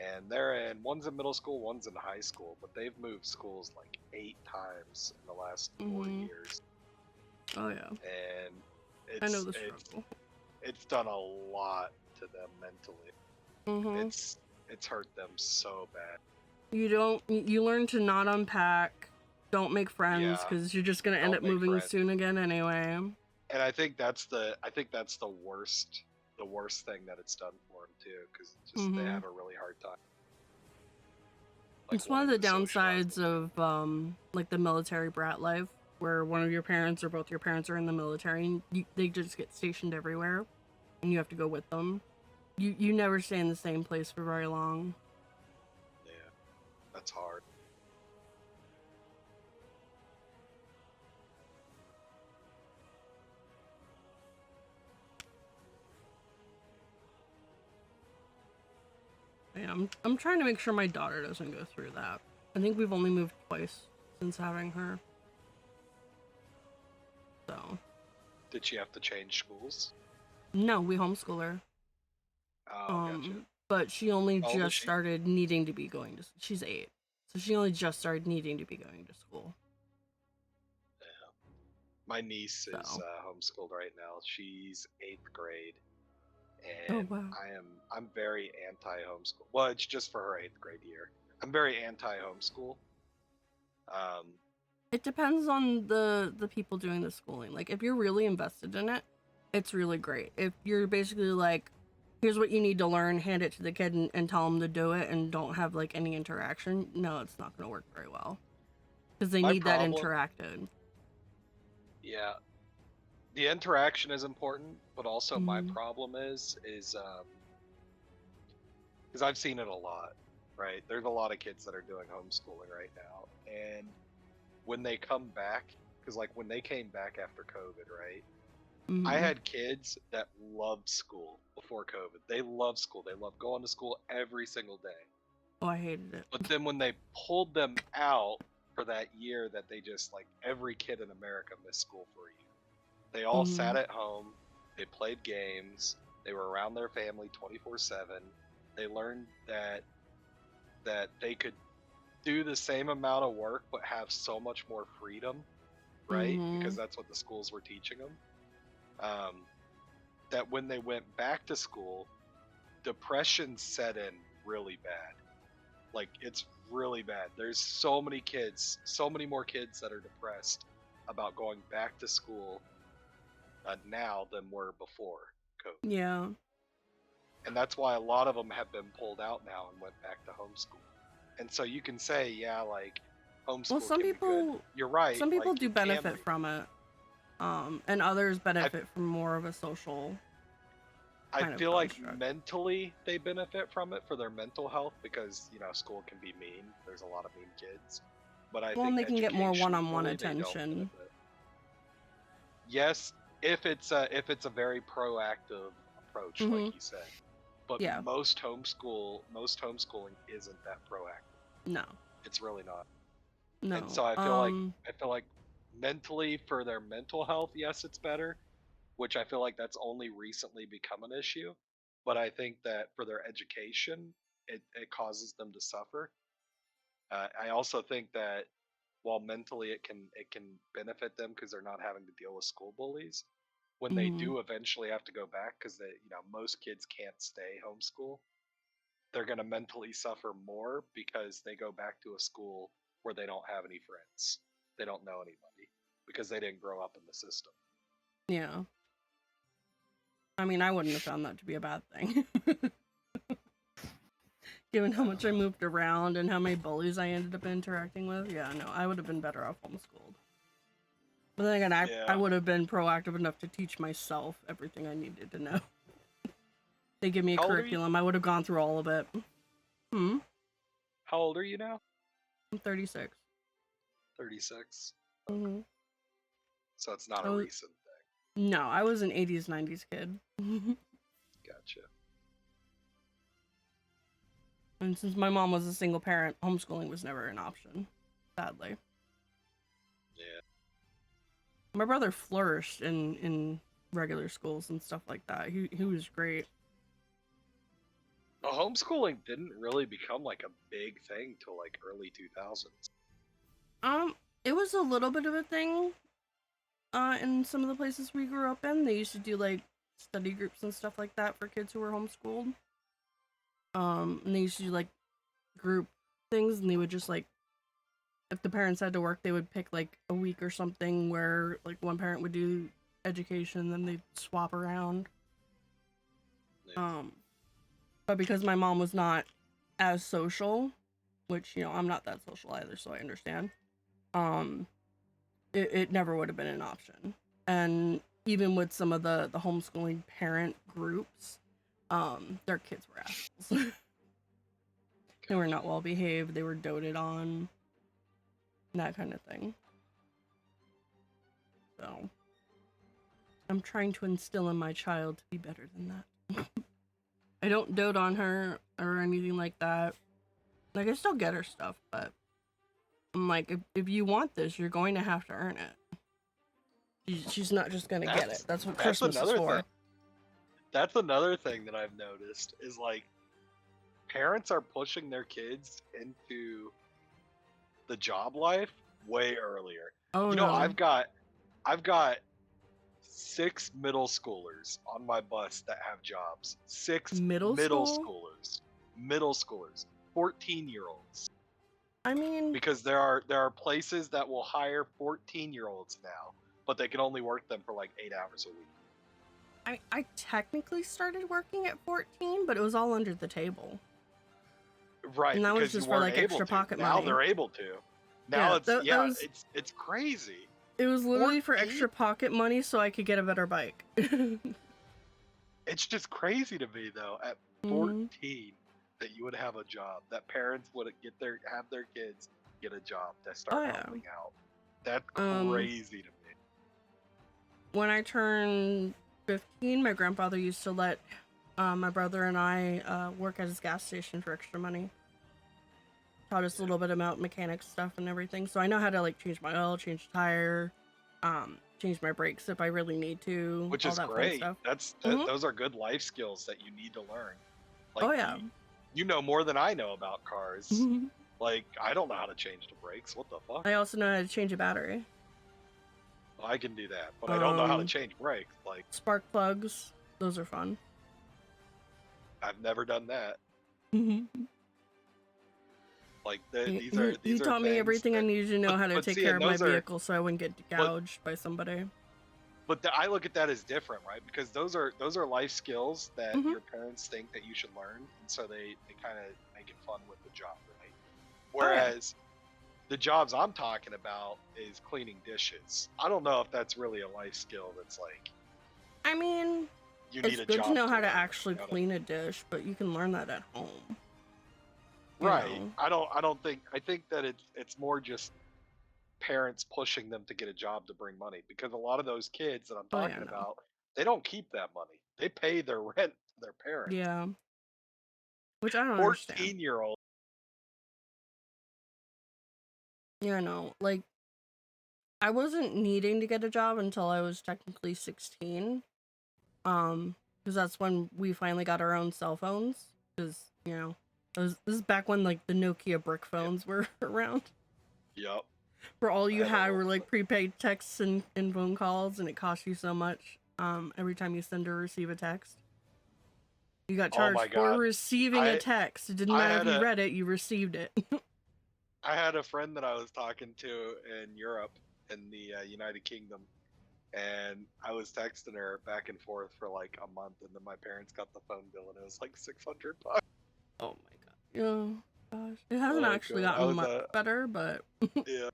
and one's in middle school, one's in high school, but they've moved schools like 8 times in the last 4 years. Oh yeah. And I know the struggle. it's done a lot to them mentally. It's hurt them so bad. You learn to not unpack, don't make friends, Yeah. because you're just gonna end Don't up make moving friends. soon again anyway. And I think that's the worst thing that it's done for them too, because they have a really hard time. Like, It's one of the wanting to socialize downsides with of like the military brat life, where one of your parents or both your parents are in the military, and they just get stationed everywhere, and you have to go with them. You never stay in the same place for very long. Yeah, that's hard. Yeah, I'm trying to make sure my daughter doesn't go through that. I think we've only moved twice since having her. So. Did she have to change schools? No, we homeschool her. Oh, gotcha. But she only How old is just she? started needing to be going to. She's 8, so she only just started needing to be going to school. Yeah. My niece is So. homeschooled right now. She's 8th grade, Oh, and wow. I'm very anti-homeschool. Well, it's just for her 8th grade year. I'm very anti-homeschool. It depends on the people doing the schooling. Like, if you're really invested in it, it's really great. If you're basically like, here's what you need to learn, hand it to the kid and tell them to do it, and don't have like any interaction, no, it's not going to work very well. Because they My need problem- that interacted. Yeah, the interaction is important, but also my Mhm. problem is because I've seen it a lot, right? There's a lot of kids that are doing homeschooling right now, and when they come back, because like when they came back after COVID, right? Mhm. I had kids that loved school before COVID. They loved school. They loved going to school every single day. Oh, I hated it. But then when they pulled them out for that year that they just like every kid in America missed school for a year. They all sat at home, they played games, they were around their family 24/7. They learned that they could do the same amount of work but have so much more freedom, right? Because that's what the schools were teaching them. That when they went back to school, depression set in really bad. Like, it's really bad. There's so many kids, so many more kids that are depressed about going back to school now than were before COVID. Yeah. And that's why a lot of them have been pulled out now and went back to homeschool. And so you can say, yeah, like, homeschool Well, some can be good. people You're right. Some people like, do it can benefit be. from it. And others benefit from more of a social kind I of feel like construct. mentally they benefit from it for their mental health because, school can be mean. There's a lot of mean kids. But I Well, and think they can get more one-on-one educationally, they don't attention. benefit. yes, if it's a very proactive approach, like Mhm. you said. But Yeah. most homeschooling isn't that proactive. No. It's really not. No. And so I feel like mentally, for their mental health, yes, it's better, which I feel like that's only recently become an issue. But I think that for their education, it causes them to suffer. I also think that while mentally it can benefit them because they're not having to deal with school bullies, when they Mhm. do eventually have to go back, because most kids can't stay homeschool, they're going to mentally suffer more because they go back to a school where they don't have any friends. They don't know anybody because they didn't grow up in the system. Yeah. I mean, I wouldn't have found that to be a bad thing. Given how much I moved around and how many bullies I ended up interacting with, yeah, no, I would have been better off homeschooled. But then again, I Yeah. would have been proactive enough to teach myself everything I needed to know. They give me a How old are you? curriculum, I would have gone through all of it. How old are you now? I'm 36. 36. Mm-hmm. So it's not a Oh. recent thing. No, I was an 80s, 90s kid. Gotcha. And since my mom was a single parent, homeschooling was never an option, sadly. Yeah. My brother flourished in regular schools and stuff like that. He was great. Well, homeschooling didn't really become like a big thing till like early 2000s. It was a little bit of a thing. In some of the places we grew up in, they used to do like study groups and stuff like that for kids who were homeschooled. And they used to do like group things, and they would just like, if the parents had to work, they would pick like a week or something where like one parent would do education, then they'd swap around. Yeah. But because my mom was not as social, which, you know, I'm not that social either, so I understand. It never would have been an option. And even with some of the homeschooling parent groups, their kids were assholes. They were not well behaved, they were doted on, that kind of thing. So, I'm trying to instill in my child to be better than that. I don't dote on her or anything like that. Like, I still get her stuff, but I'm like, if you want this, you're going to have to earn it. She's not just gonna get it. That's what Christmas is for. That's another thing that I've noticed is like parents are pushing their kids into the job life way earlier. Oh, You know, no. I've got 6 middle schoolers on my bus that have jobs. 6 Middle schoolers. Middle schoolers. 14-year-olds. I mean, Because there are places that will hire 14-year-olds now, but they can only work them for like 8 hours a week. I technically started working at 14, but it was all under the table. Right, And that was because just you for, weren't like, able extra to. pocket Now money. they're able to. Now Yeah, it's crazy. It was literally for 14? extra pocket money so I could get a better bike. It's just crazy to me though, at 14 that you would have a job, that parents would have their kids get a job to start helping out. That's crazy to me. When I turned 15, my grandfather used to let my brother and I work at his gas station for extra money. Taught us a little bit about mechanic stuff and everything, so I know how to like change my oil, change the tire, change my brakes if I really need to. Which all is that fun great. stuff. Those are good life skills that you need to learn. Like, Oh yeah. You know more than I know about cars. Like, I don't know how to change the brakes. What the fuck? I also know how to change a battery. Well, I can do that, but I don't know how to change brakes. Like, Spark plugs, those are fun. I've never done that. Like, He taught me everything I needed to know how to take care of my vehicle so I wouldn't get gouged by somebody. But I look at that as different, right? Because those are life skills that your parents think that you should learn, and so they kind of make it fun with the job, right? Whereas the jobs I'm talking about is cleaning dishes. I don't know if that's really a life skill that's like. I mean, you need it's a good job to know how to learn, actually clean a dish, but you can learn that at home. Right. I think that it's more just parents pushing them to get a job to bring money, because a lot of those kids that I'm Oh, yeah, talking no. about, they don't keep that money. They pay their rent to their parents. Yeah. Which I don't understand. 14-year-old. Yeah, no. Like, I wasn't needing to get a job until I was technically 16. Because that's when we finally got our own cell phones. Because, you know, this is back when, like, the Nokia brick phones were around. Yep. Where all you I had a had little were, like, prepaid texts and phone calls, and it cost you so much every time you send or receive a text. You got Oh my charged for God. receiving a text. It didn't I matter if had you a- read it, you received it. I had a friend that I was talking to in Europe, in the United Kingdom, and I was texting her back and forth for like a month, and then my parents got the phone bill, and it was like $600. Oh my god. Yeah, gosh. It hasn't Oh, actually God. I gotten was, much better, but... Yeah.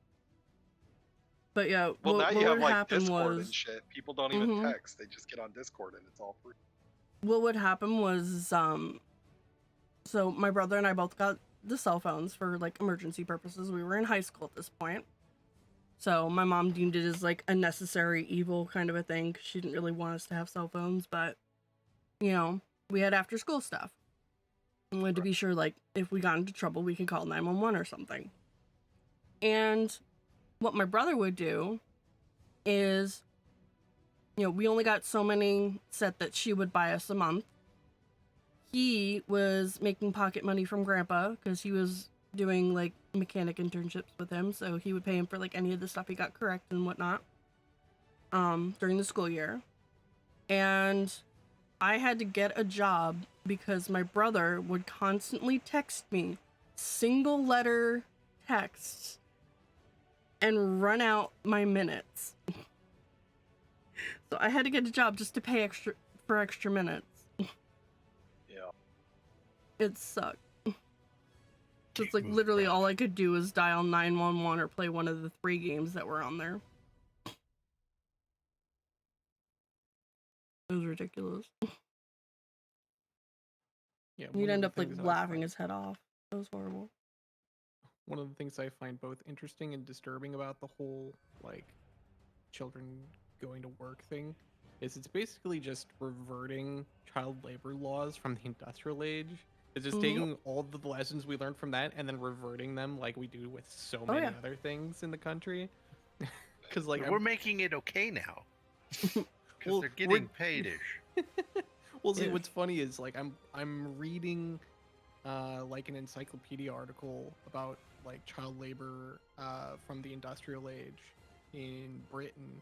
But yeah, Well, now what you have would like happen Discord was... and shit. People don't even Mhm. text; they just get on Discord, and it's all free. What would happen was, so my brother and I both got the cell phones for, like, emergency purposes. We were in high school at this point. So my mom deemed it as, like, a necessary evil kind of a thing, 'cause she didn't really want us to have cell phones, but, you know, we had after school stuff. And wanted to be sure, like, if we got into trouble, we could call 911 or something. And what my brother would do is, you know, we only got so many set that she would buy us a month. He was making pocket money from grandpa because he was doing like mechanic internships with him, so he would pay him for like any of the stuff he got correct and whatnot during the school year. And I had to get a job because my brother would constantly text me single letter texts and run out my minutes. So I had to get a job just to pay extra minutes. Yeah. It sucked. It's like literally all I could do was dial 911 or play one of the 3 games that were on there. It was ridiculous. Yeah, He'd end up like laughing his head off. It was horrible. One of the things I find both interesting and disturbing about the whole like children going to work thing is it's basically just reverting child labor laws from the industrial age. It's just taking all the lessons we learned from that and then reverting them like we do with so many other things in the country. Because like we're making it okay now because Well, they're getting paid-ish. Well, see, what's funny is like I'm reading like an encyclopedia article about like child labor from the industrial age in Britain,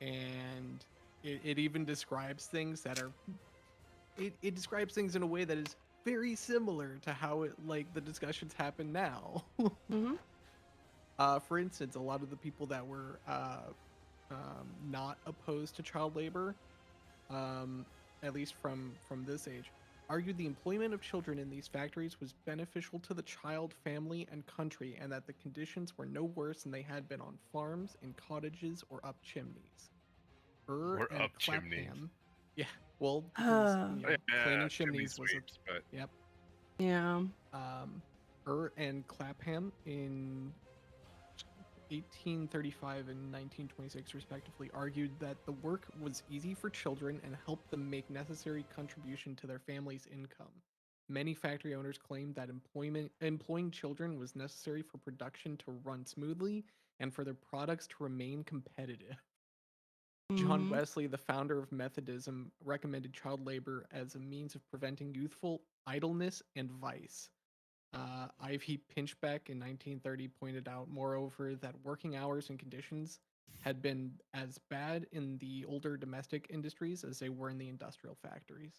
and it even describes things that are it describes things in a way that is very similar to how it like the discussions happen now. For instance, a lot of the people that were not opposed to child labor, at least from this age, argued the employment of children in these factories was beneficial to the child, family, and country, and that the conditions were no worse than they had been on farms, in cottages, or up chimneys. Or and up Clapham, chimneys. yeah, well, because, you know, cleaning chimney chimneys was sweeps, but yep. Yeah. And Clapham in 1835 and 1926 respectively argued that the work was easy for children and helped them make necessary contribution to their family's income. Many factory owners claimed that employing children was necessary for production to run smoothly and for their products to remain competitive. John Wesley, the founder of Methodism, recommended child labor as a means of preventing youthful idleness and vice. Ivy Pinchbeck in 1930 pointed out, moreover, that working hours and conditions had been as bad in the older domestic industries as they were in the industrial factories.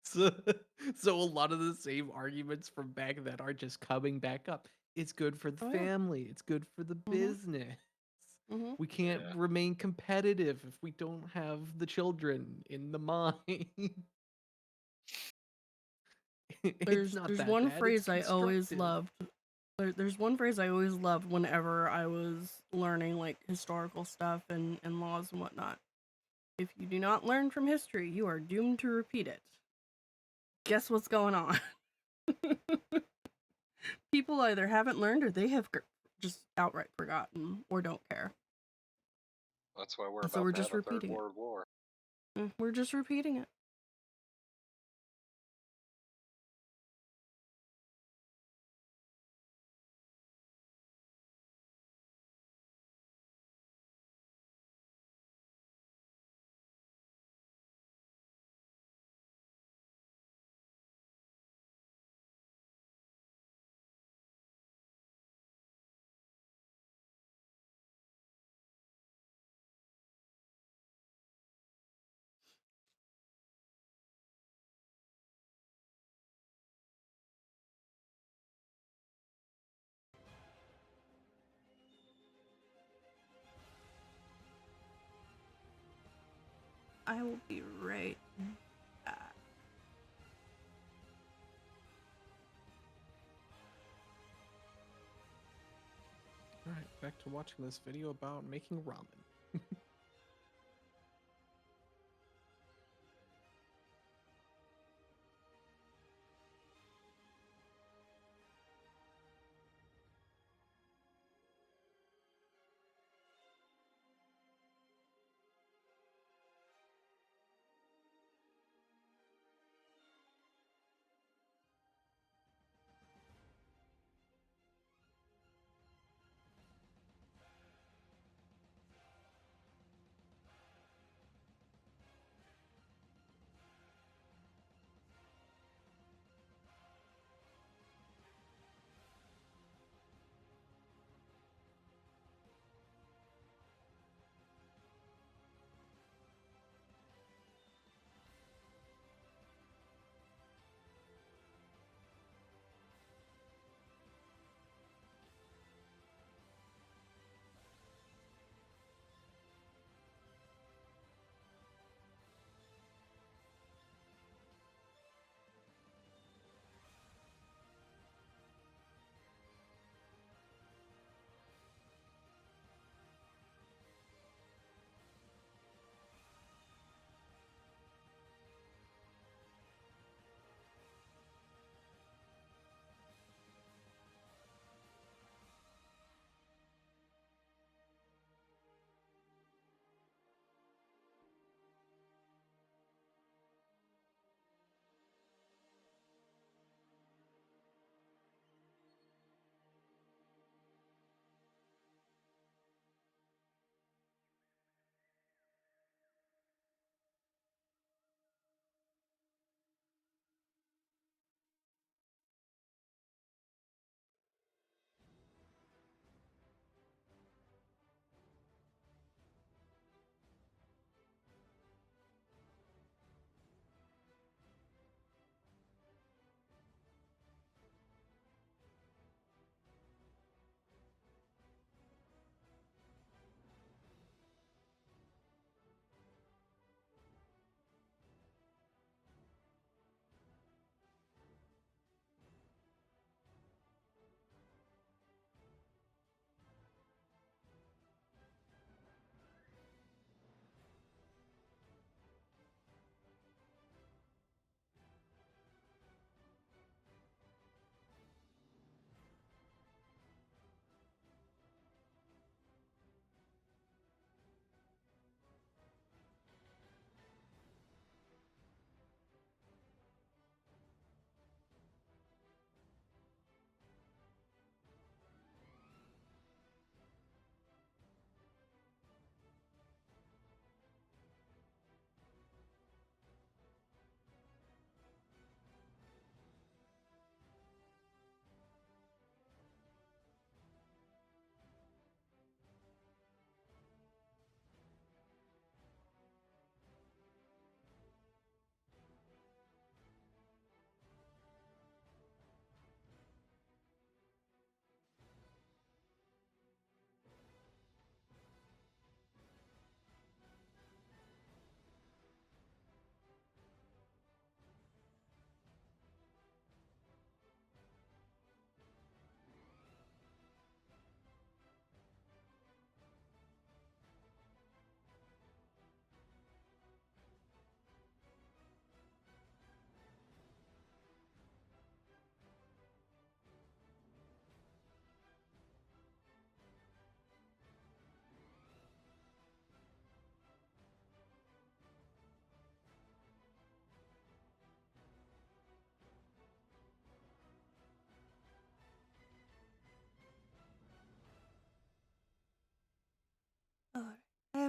so a lot of the same arguments from back then are just coming back up. It's good for the family. It's good for the business. We can't remain competitive if we don't have the children in the mine. There's one phrase I always loved. There's one phrase I always loved whenever I was learning like historical stuff and laws and whatnot. If you do not learn from history, you are doomed to repeat it. Guess what's going on? People either haven't learned or they have just outright forgotten or don't care. That's why we're So about we're to just have a third repeating it. world war. We're just repeating it. I will be right back. Alright, back to watching this video about making ramen.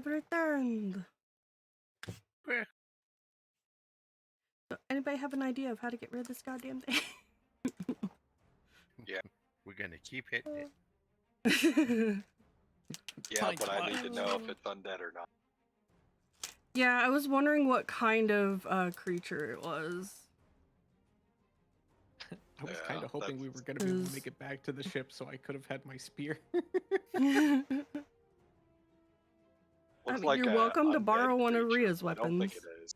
have it right there. And... Where? So anybody have an idea of how to get rid of this goddamn thing? We're gonna keep hitting it. Yeah, Fine, but I need to fine. know if it's undead or not. Yeah, I was wondering what kind of creature it was. I was Yeah, kind of hoping we that's- were going to be able to Is- make it back to the ship so I could have had my spear. I Looks mean, like you're a welcome to undead borrow one of creature, Rhea's but I don't think weapons. it is.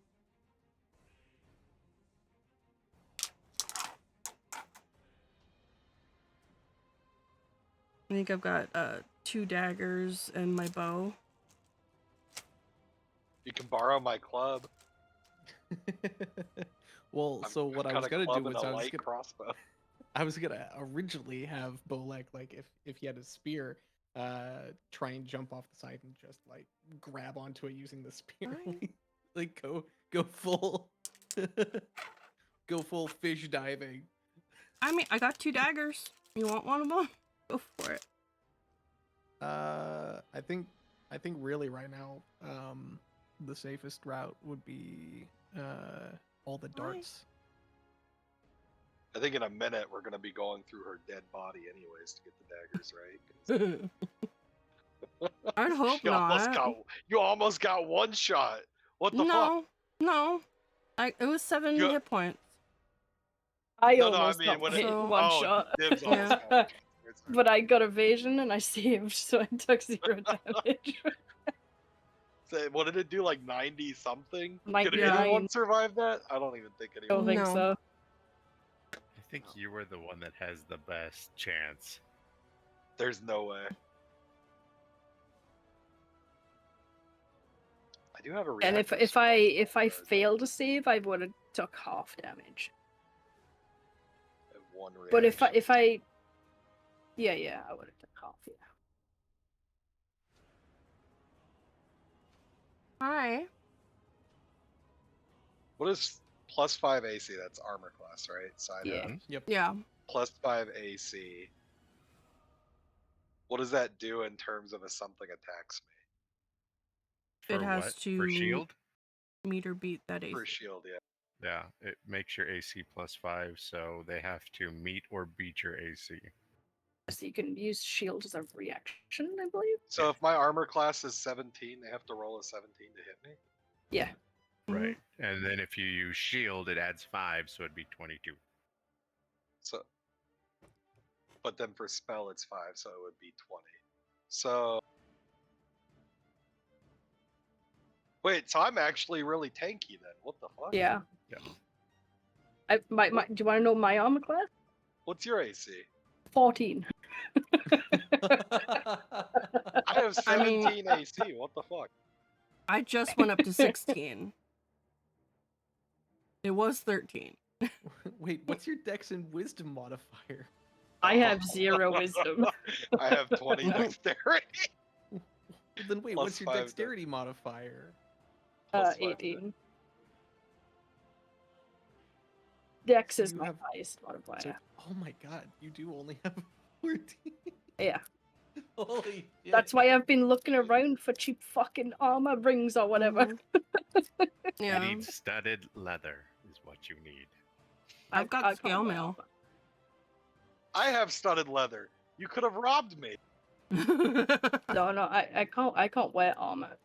I think I've got 2 daggers and my bow. You can borrow my club. Well, so what I I've was got a gonna do club was and a I was light gonna crossbow. I was gonna originally have Bolek, like if he had a spear, try and jump off the side and just like grab onto it using the spear, Fine. like go full go full fish diving. I mean, I got 2 daggers. You want one of them? Go for it. I think really right now, the safest route would be all the Why? darts. I think in a minute we're gonna be going through her dead body anyways to get the daggers, right? I'd hope not. You almost got one shot. What the fuck? No. It was 7 You- hit points. I No, I almost mean got when hit it, So- one oh, shot. Dibs Yeah. almost got it. But I got evasion and I saved, so I took 0 damage. Say, what did it do? Like 90 something? Did 99. anyone survive that? I don't even think anyone. Don't think No. so. I think you were the one that has the best chance. There's no way. I do have a And reactor if I spell, failed to save, I would have took half damage. I have one But if reaction. I yeah, I would have took half. Yeah. Hi. What is +5 AC? That's armor class, right? Side Yeah. half. Yeah. +5 AC. What does that do in terms of if something attacks me? It For has what? For to- shield? Meter beat that AC. For shield, yeah. Yeah, it makes your AC +5, so they have to meet or beat your AC. So you can use shield as a reaction, I believe. So if my armor class is 17, they have to roll a 17 to hit me? Yeah. Mhm. Right. And then if you use shield, it adds 5, so it'd be 22. So, but then for spell it's 5, so it would be 20. So, wait, so I'm actually really tanky then. What the fuck? Yeah. Yeah. My do you want to know my armor class? What's your AC? 14. I have I mean- 17 AC. What the fuck? I just went up to 16. It was 13. Wait, what's your dex and wisdom modifier? I have 0 wisdom. I have 20 dexterity. Then wait, Plus what's your 5 dexterity modifier? Plus 5 18. Dex is You my have- highest modifier. So, oh my god, you do only have 14. Yeah. Holy shit. That's why I've been looking around for cheap fucking armor rings or whatever. Mhm. Yeah. You need studded leather, is what you need. I've got I can't scale wear mail. armor. I have studded leather. You could have robbed me. No, I can't wear armor.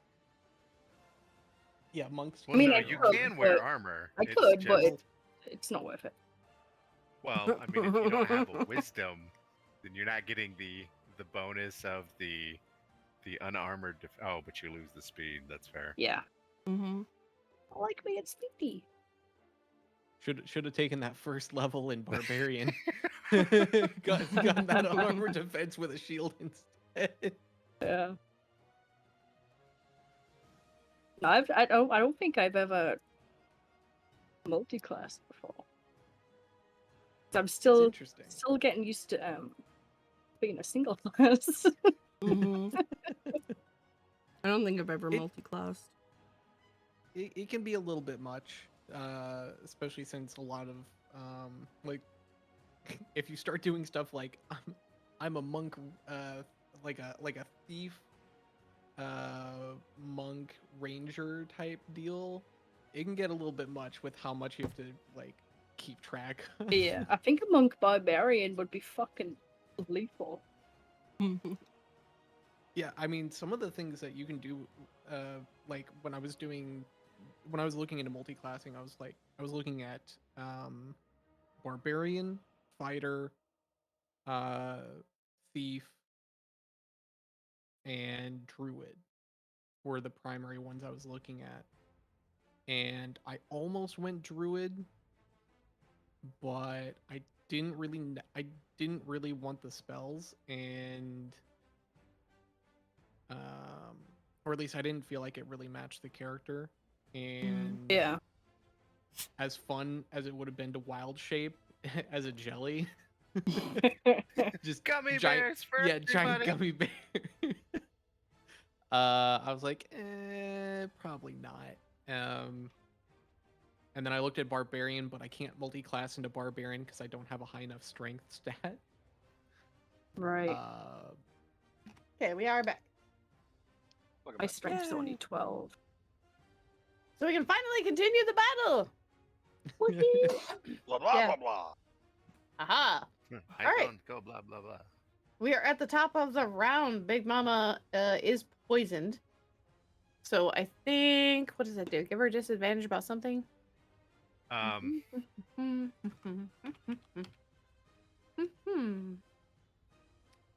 Yeah, monks. Well, mean, no, I you could, can wear but- armor. I It's could, but just- it's not worth it. Well, I mean, if you don't have a wisdom, then you're not getting the bonus of the unarmored. Oh, but you lose the speed. That's fair. Yeah. Mhm. I like being speedy. Should have taken that first level in barbarian. got that armor defense with a shield instead. Yeah. No, I don't think I've ever multi-class before. I'm It's still interesting. getting used to being a single class. Mhm. I don't think I've ever It- multi-classed. It can be a little bit much, especially since a lot of like if you start doing stuff like I'm a monk, like a thief, monk ranger type deal, it can get a little bit much with how much you have to like keep track. Yeah, I think a monk barbarian would be fucking lethal. Yeah, I mean, some of the things that you can do, like when I was looking into multi-classing, I was looking at barbarian, fighter, thief, and druid were the primary ones I was looking at. And I almost went druid, but I didn't really want the spells, and or at least I didn't feel like it really matched the character. And Yeah. as fun as it would have been to wild shape as a jelly, just Gummy giant, bears for giant everybody. gummy bear. I was like, probably not. And then I looked at barbarian, but I can't multi-class into barbarian because I don't have a high enough strength stat. Right. Okay, we are back. Welcome My back. strength's only 12. So we can finally continue the battle. Blah blah Yeah. blah blah. Aha! I All right. don't go blah blah blah. We are at the top of the round. Big Mama is poisoned. So I think, what does that do? Give her a disadvantage about something?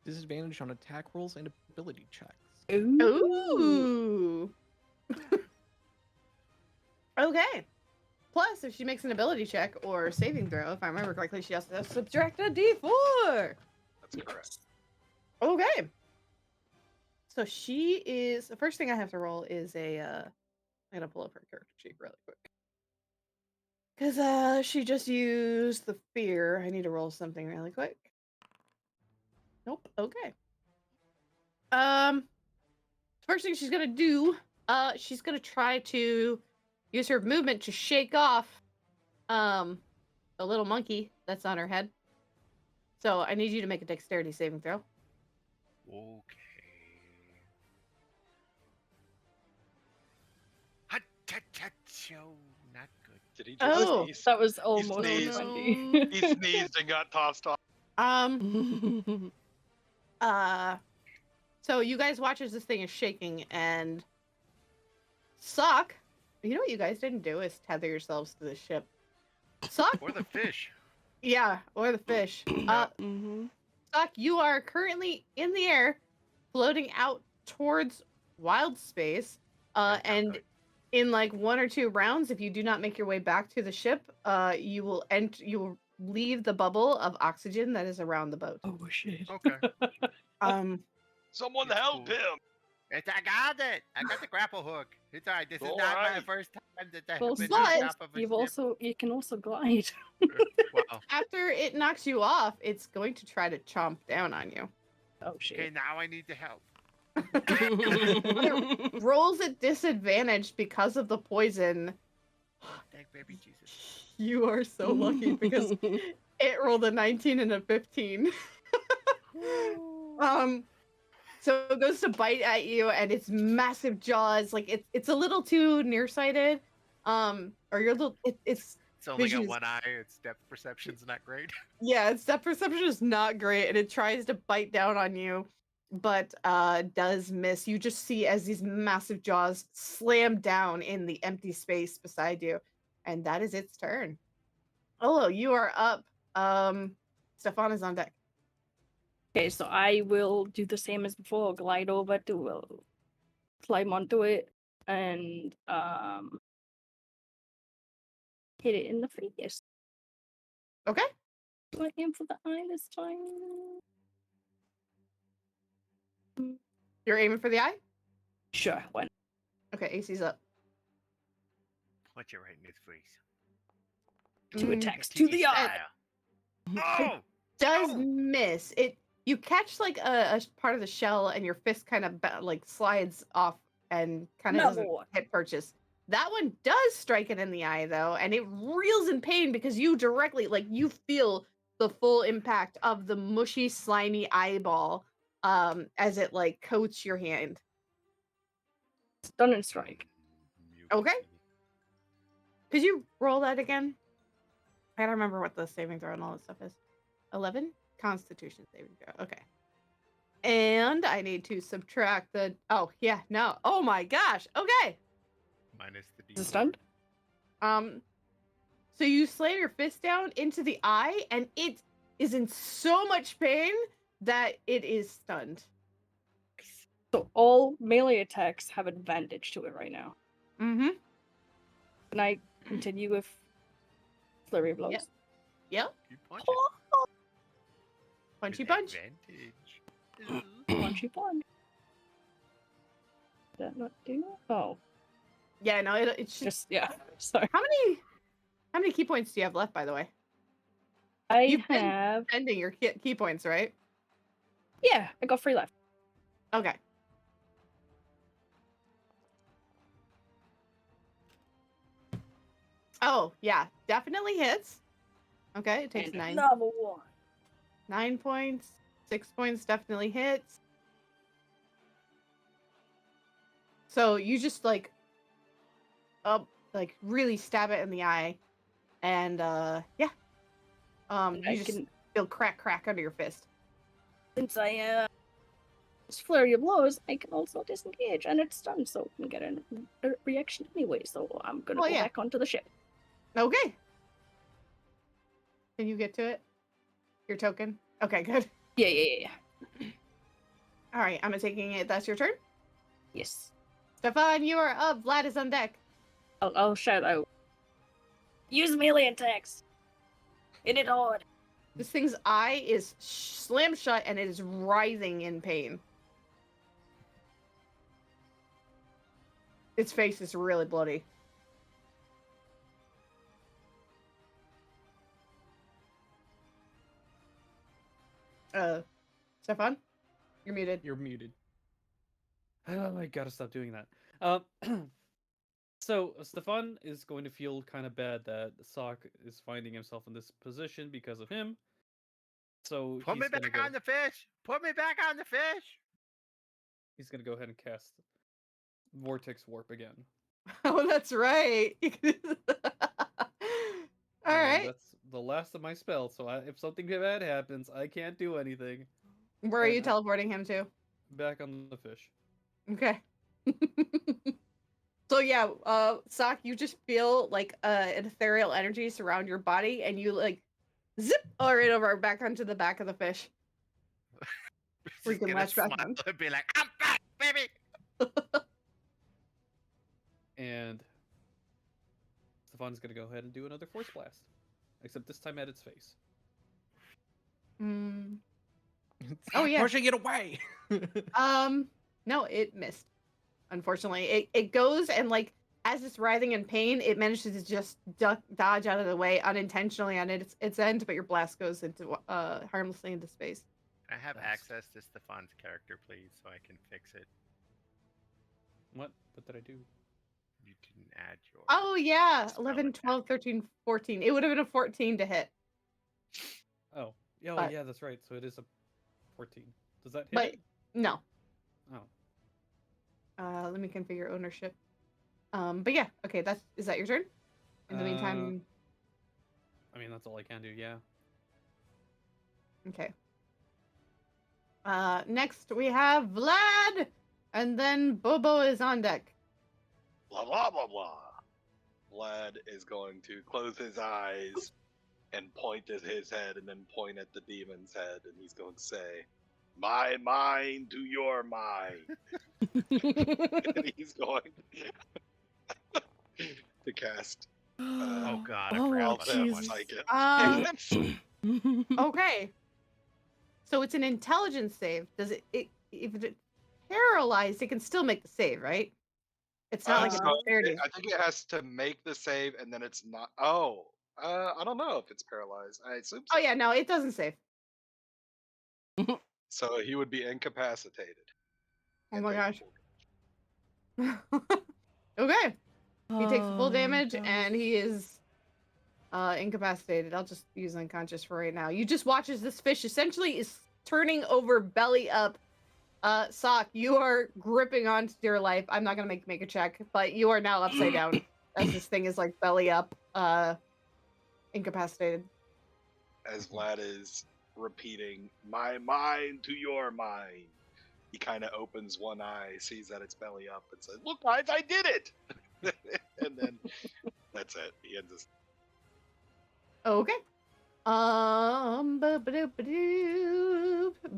Disadvantage on attack rolls and ability checks. Ooh. Okay. Plus, if she makes an ability check or saving throw, if I remember correctly, she has to subtract a d4. That's correct. Okay. So she is, the first thing I have to roll is a, I'm gonna pull up her character sheet really quick. Because she just used the fear. I need to roll something really quick. Nope. Okay. First thing she's gonna do, she's gonna try to use her movement to shake off, the little monkey that's on her head. So I need you to make a dexterity saving throw. Okay. Not good. Did he just Oh, sneeze? That was almost sneezed. 20. He sneezed and got tossed off. So you guys watch as this thing is shaking and Sock. You know what you guys didn't do is tether yourselves to the ship. Sock? Or the fish. Yeah, or the fish. Sock, you are currently in the air, floating out towards wild space. And in like 1 or 2 rounds, if you do not make your way back to the ship, you will leave the bubble of oxygen that is around the boat. Oh shit. Okay. Someone It's help cool. him! I got it. I got the grapple hook. It's alright. This is All not my right. first time that I Well, have been but on top of a ship. you can also glide. Well, After it knocks you off, it's going to try to chomp down on you. Oh shit. okay, now I need the help. It rolls at disadvantage because of the poison. Thank baby Jesus. You are so lucky because it rolled a 19 and a 15. So it goes to bite at you, and its massive jaws, like it's a little too nearsighted. Or you're a little, it's It's only vision got is- one eye. Its depth perception's not great. yeah, its depth perception is not great, and it tries to bite down on you, but does miss. You just see as these massive jaws slam down in the empty space beside you, and that is its turn. Olo, you are up. Stefan is on deck. Okay, so I will do the same as before, glide over to climb onto it and hit it in the face. Okay. Do I aim for the eye this time? You're aiming for the eye? Sure, why not? Okay, AC's up. Punch it right in his face. 2 Mm, attacks to the eye. Oh! Does Oh! miss. You catch like a part of the shell and your fist kind of like slides off and kind of doesn't No. hit purchase. That one does strike it in the eye though, and it reels in pain because you directly you feel the full impact of the mushy, slimy eyeball as it like coats your hand. Stun and strike. Okay. Could you roll that again? I gotta remember what the saving throw and all that stuff is. 11? Constitution saving throw. Okay. And I need to subtract the... Oh, yeah, no. Oh my gosh. Okay. Minus the D. Is it stunned? So you slam your fist down into the eye, and it is in so much pain that it is stunned. So all melee attacks have advantage to it right now. Mm-hmm. Can I continue with flurry of blows? Yep. Yep. You punch Punchy it. punch. Advantage. Punchy punch. Did that not do that? Oh, Yeah, no, it's just yeah. Sorry. How many key points do you have left, by the way? I You've been have. spending your key points, right? Yeah, I got 3 left. Okay. Oh, yeah, definitely hits. Okay, it takes And 9. Another one. 9 points. 6 points definitely hits. So you just like really stab it in the eye, and yeah. I You just can, feel crack under your fist. since I this flurry of blows, I can also disengage, and it's stunned, so I can get a reaction anyway. So I'm gonna Oh, go yeah. back onto the ship. Okay. Can you get to it? Your token? Okay, good. Yeah. All right, I'm taking it. That's your turn. Yes. Stefan, you are up. Vlad is on deck. I'll shout out. Use melee attacks. Hit it hard. This thing's eye is slammed shut and it is writhing in pain. Its face is really bloody. Stefan, you're muted. You're muted. Oh, I gotta stop doing that. So Stefan is going to feel kind of bad that Sock is finding himself in this position because of him. So Put me he's gonna back on the fish. Put me back on the fish. he's gonna go ahead and cast Vortex Warp again. Oh, that's right. All And right. that's the last of my spells. So if something bad happens, I can't do anything. Where are you and- teleporting him to? Back on the fish. Okay. So yeah, Sock, you just feel like an ethereal energy surround your body, and you like zip right over back onto the back of the fish. We Just can gonna latch back smile on. and be like, I'm back, baby. And Stefan's gonna go ahead and do another Force Blast. Except this time at its face. Mm. Stop yeah. pushing it away. No, it missed. Unfortunately, it goes and like as it's writhing in pain, it manages to just dodge out of the way unintentionally on its end, but your blast goes into harmlessly into space. Can I have Best. access to Stefan's character, please, so I can fix it? What did I do? You didn't add your. Oh yeah, Spell 11, attack. 12, 13, 14. It would have been a 14 to hit. Oh, yeah, But- yeah, that's right. So it is a 14. Does that hit? But it? no. Oh, Let me configure ownership. But yeah, okay, is that your turn? In the meantime, I mean that's all I can do. Yeah. okay. Next we have Vlad, and then Bobo is on deck. Blah blah blah blah. Vlad is going to close his eyes and point at his head, and then point at the demon's head, and he's going to say, "My mind to your mind." And he's going to cast. Oh God, I Oh, forgot about that Jesus. one. Psychic. Okay. So it's an intelligence save. Does it if it's paralyzed, it can still make the save, right? It's not like a So dexterity. I think it has to make the save, and then it's not. Oh, I don't know if it's paralyzed. I assume. So. Oh yeah, no, it doesn't save. So he would be incapacitated. Oh And my then- gosh. Okay. He takes full Oh, damage gosh. and he is incapacitated. I'll just use unconscious for right now. You just watch as this fish essentially is turning over belly up Sock, you are gripping onto your life. I'm not gonna make a check, but you are now upside down as this thing is like belly up, incapacitated. As Vlad is repeating, "My mind to your mind," he kind of opens one eye, sees that it's belly up, and says, "Look, guys, I did it!" And then that's it. He ends his. Okay.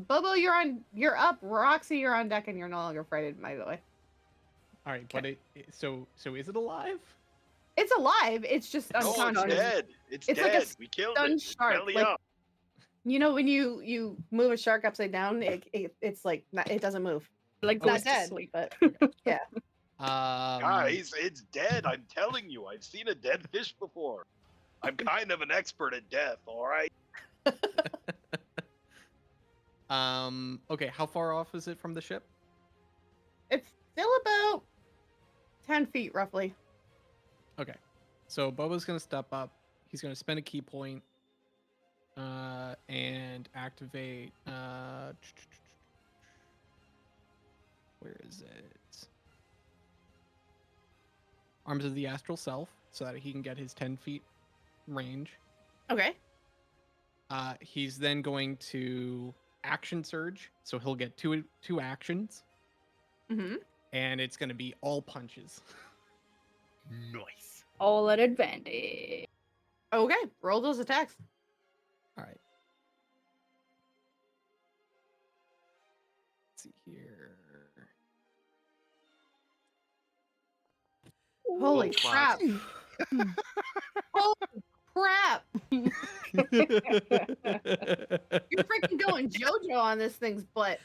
Bobo, you're up. Roxy, you're on deck, and you're no longer frightened. By the way, All right, but so is it alive? it's alive. It's just No, unconscious. it's dead. It's It's dead. like a We killed stunned it. It's shark, belly like- up. You know when you move a shark upside down, it's like it doesn't move. Like It's not goes to dead, sleep. but Guys, it's dead. I'm telling you, I've seen a dead fish before. I'm kind of an expert at death. All right. Okay, how far off is it from the ship? it's still about 10 feet roughly. Okay, so Bobo's gonna step up. He's gonna spend a key point, and activate. Where is it? Arms of the Astral Self, so that he can get his 10 feet range. Okay. He's then going to action surge, so he'll get two actions, Mm-hmm. and it's gonna be all punches. Nice. All at advantage. Okay. Roll those attacks. All right. Let's see here. Holy Oh, crap! Holy crap! You're freaking going JoJo on this thing's butt.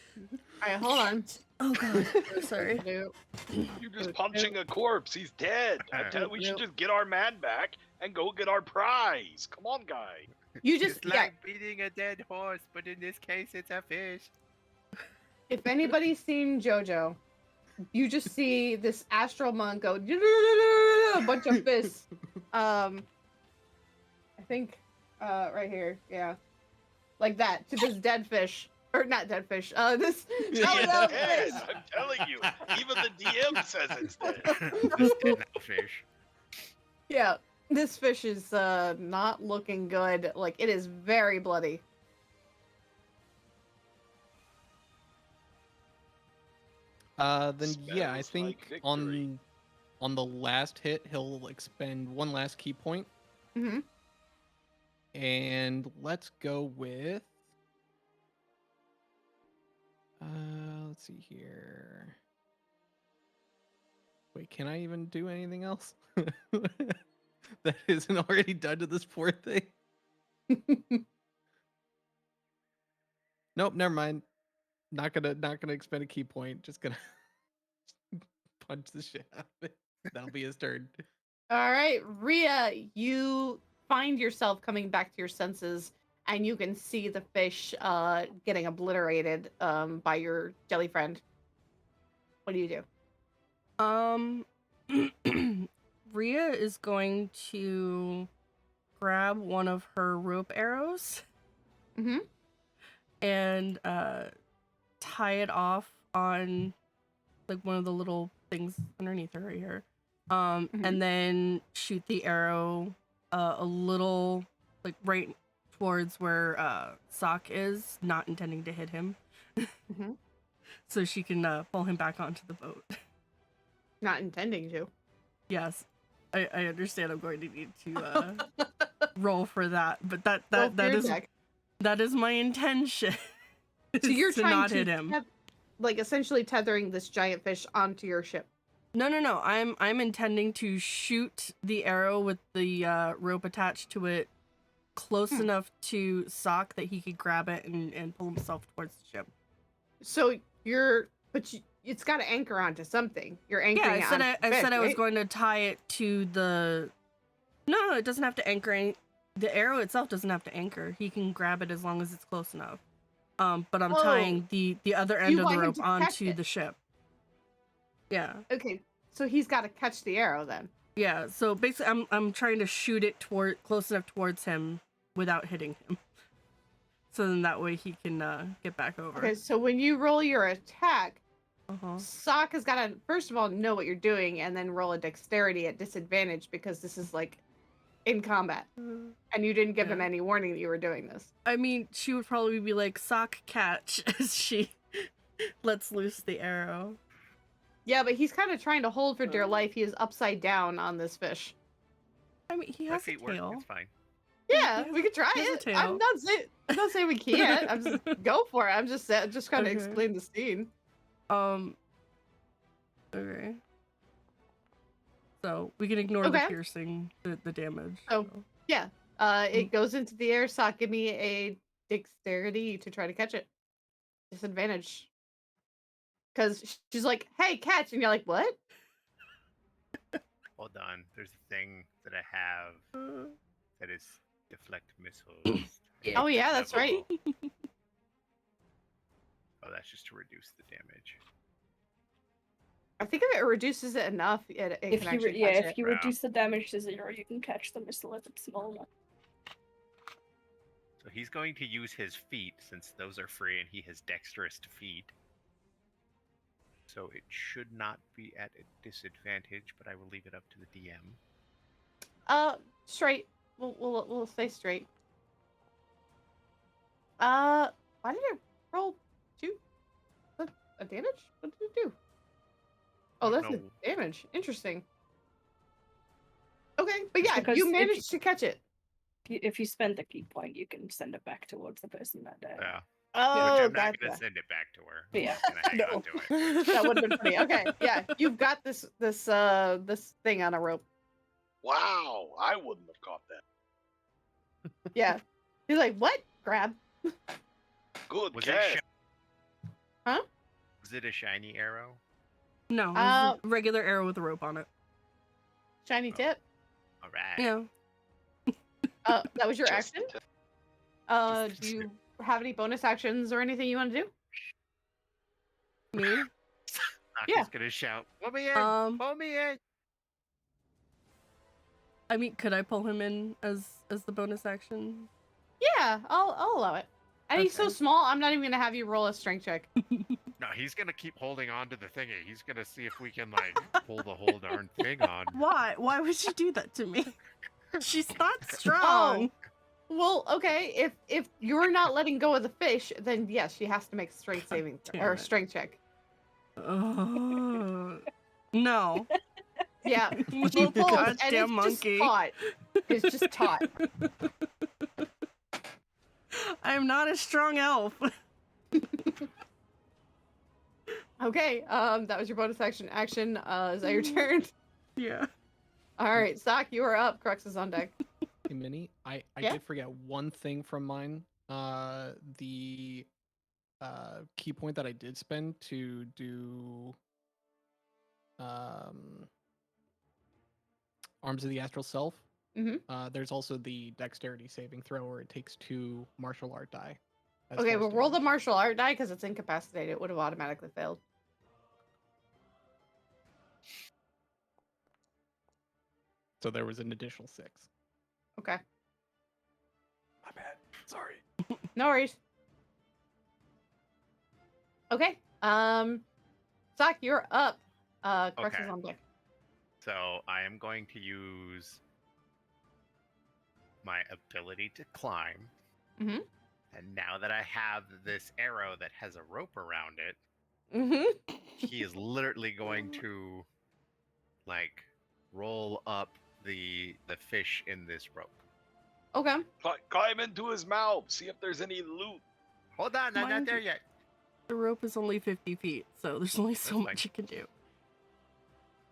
All right, hold on. Oh god, sorry. Nope. You're just punching a corpse. He's dead. We should Nope. just get our man back and go get our prize. Come on, guy. You just It's like beating a dead horse, but in this case, it's a fish. If anybody's seen JoJo, you just see this astral monk go a bunch of fists. I think right here, yeah, like that to this dead fish, or not dead fish. This It's belly up dead. fish. I'm telling you. Even the DM says it's dead. It's dead now, fish. Yeah, this fish is not looking good. Like it is very bloody. Then yeah, I Smells think like victory. on the last hit he'll expend one last key point, Mm-hmm. and let's go with. Let's see here. Wait, can I even do anything else that isn't already done to this poor thing? Nope, never mind. Not gonna expend a key point. Just gonna punch the shit out of it. That'll be his turn. All right, Rhea, you find yourself coming back to your senses, and you can see the fish getting obliterated by your jelly friend. What do you do? Rhea is going to grab one of her rope arrows Mm-hmm. and tie it off on like one of the little things underneath her right here. And then shoot the arrow a little like right towards where Sock is, not intending to hit him. Mhm. So she can pull him back onto the boat. Not intending to. Yes. I understand I'm going to need to roll for that, but that Roll for your is deck. that is my intention. So you're is to trying not to hit him. like essentially tethering this giant fish onto your ship. No. I'm intending to shoot the arrow with the rope attached to it close enough to Sock that he could grab it and pull himself towards the ship. So it's got to anchor onto something. You're Yeah, anchoring. I said I was going to tie it to the. No, it doesn't have to anchor. The arrow itself doesn't have to anchor. He can grab it as long as it's close enough. But I'm tying the other end of the want him rope to catch onto it. the ship. Yeah. Okay, so he's got to catch the arrow then. Yeah, so basically I'm trying to shoot it close enough towards him without hitting him. So then that way he can get back over. Okay, so when you roll your attack, Uh-huh. Sock has got to, first of all, know what you're doing and then roll a dexterity at disadvantage because this is like in combat. And you didn't give him Yeah. any warning that you were doing this. I mean, she would probably be like, sock catch, as she lets loose the arrow. Yeah, but he's kind of trying to hold for dear life. He is upside down on this fish. I mean, he My has a feet work. tail. It's fine. Yeah, He we could try has a it. tail. I'm not saying we can't. I'm just go for it. I'm just trying to Okay. explain the scene. Okay. So we can ignore the Okay. piercing, the damage. Oh. Yeah. It goes into the air. Sock, give me a dexterity to try to catch it. Disadvantage. Because she's like, "Hey, catch," and you're like, "What?" Hold on. There's a thing that I have that is deflect missiles. Yeah. Oh yeah, that's right. Oh, that's just to reduce the damage. I think if it reduces it enough, it If can you actually yeah, catch if it. you Wow. reduce the damage to 0, you can catch the missile if it's small enough. So he's going to use his feet since those are free and he has dexterous feet. So it should not be at a disadvantage, but I will leave it up to the DM. Straight. We'll say straight. Why did it roll 2? A damage? What did it do? Oh, I don't that's a know. damage. Interesting. Okay, but yeah, Because you if managed to catch it. If you spend the key point, you can send it back towards the person that died. Yeah. Oh, Which I'm not going gotcha. to send it back to her. But yeah, I'm just going to hang on to it. That would have been funny. Okay, yeah, you've got this thing on a rope. Wow, I wouldn't have caught that. Yeah, he's like, "What? Grab." Good Was catch. it Huh? Was it a shiny arrow? No, it's a regular arrow with a rope on it. Shiny tip. All right. Yeah. That was your Just action. the tip. Do you have any bonus actions or anything you want to do? Me? Naka's Yeah. going to shout, "Pull me in! Pull me in!" I mean, could I pull him in as the bonus action? Yeah, I'll allow it. And he's so Okay. small, I'm not even gonna have you roll a strength check. No, he's gonna keep holding on to the thingy. He's gonna see if we can like pull the whole darn thing on. Why? Why would she do that to me? She's not strong. Well, okay. If you're not letting go of the fish, then yes, she has to make a strength saving damn or it. strength check. No. Yeah, she Little pulls, and goddamn it's monkey. just taut. It's just taut. I am not a strong elf. Okay, that was your bonus action. Is that your turn? Yeah. All right, Sock, you are up. Crux is on deck. Hey, Minnie, I Yeah? did forget one thing from mine. The key point that I did spend to do Arms of the Astral Self. There's also the dexterity saving throw where it takes 2 martial art die. as Okay, forced well, roll the damage. martial art die because it's incapacitated. It would have automatically failed. So there was an additional 6. Okay. My bad. Sorry. No worries. Okay. Sock, you're up. Crux Okay. is on deck. So I am going to use my ability to climb. Mhm. And now that I have this arrow that has a rope around it, Mm-hmm. he is literally going to like roll up the fish in this rope. Okay. Climb into his mouth. See if there's any loot. Hold on, I'm Mind not there you- yet. The rope is only 50 feet, so there's only so That's much you can do.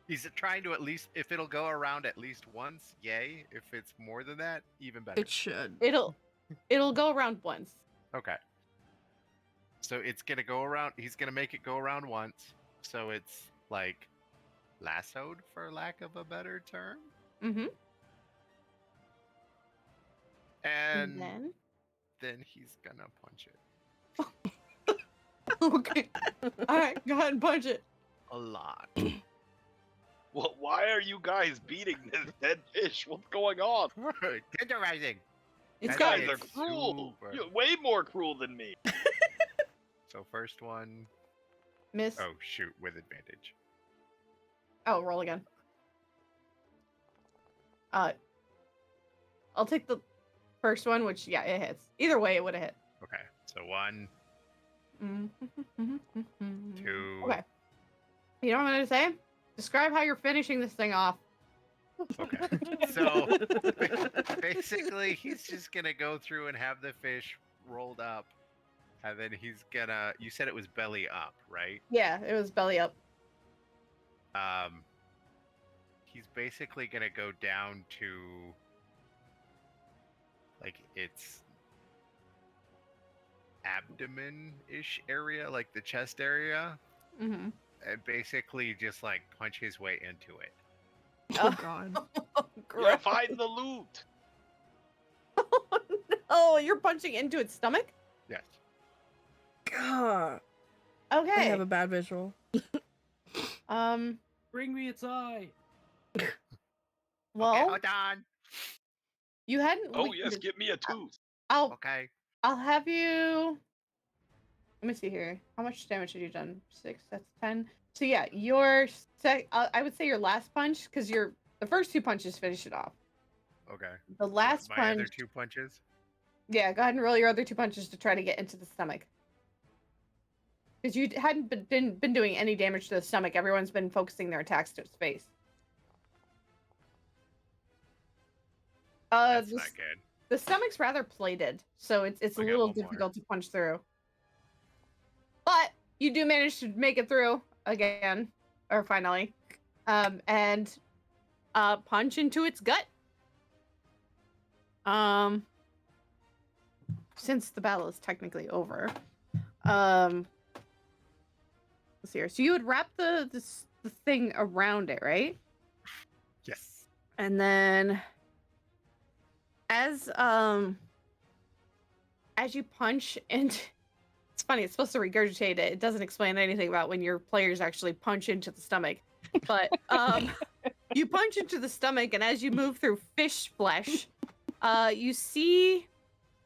He's trying to at least, if it'll go around at least once, yay. If it's more than that, even better. It should. It'll go around once. Okay. So it's gonna go around. He's gonna make it go around once. So it's like lassoed, for lack of a better term. Mm-hmm. And then. then he's gonna punch it Okay. All right. Go ahead and punch it. a lot. Well, why are you guys beating this dead fish? What's going on? Tenderizing. It's These got guys are cruel. You're way more cruel than me. So first one, miss. oh shoot, with advantage. Oh, roll again. I'll take the first one, which yeah, it hits. Either way, it would have hit. Okay, so 1, 2. Okay. You know what I'm gonna say? Describe how you're finishing this thing off. Okay. So basically, he's just gonna go through and have the fish rolled up, and then he's gonna. You said it was belly up, right? Yeah, it was belly up. He's basically gonna go down to like its abdomen-ish area, like the chest area, Mm-hmm. and basically just like punch his way into it. Oh god. Yeah, find the loot. Oh, you're punching into its stomach? Yes. God. Okay. I have a bad visual. Bring me its eye. Well, Okay, hold on. you hadn't. Oh licked yes, it- give me a tooth. Okay. I'll have you. Let me see here. How much damage have you done? 6. That's 10. So yeah, your I would say your last punch, because the first 2 punches finish it off. Okay. The last My punch. other 2 punches. Yeah, go ahead and roll your other 2 punches to try to get into the stomach. Because you hadn't been doing any damage to the stomach. Everyone's been focusing their attacks to its face. That's not good. The stomach's rather plated, so it's a Okay, little one more. difficult to punch through. But you do manage to make it through again, or finally, and punch into its gut. Since the battle is technically over, let's see here. So you would wrap the thing around it, right? Yes. And then as you punch and it's funny, it's supposed to regurgitate it. It doesn't explain anything about when your players actually punch into the stomach. But you punch into the stomach, and as you move through fish flesh, you see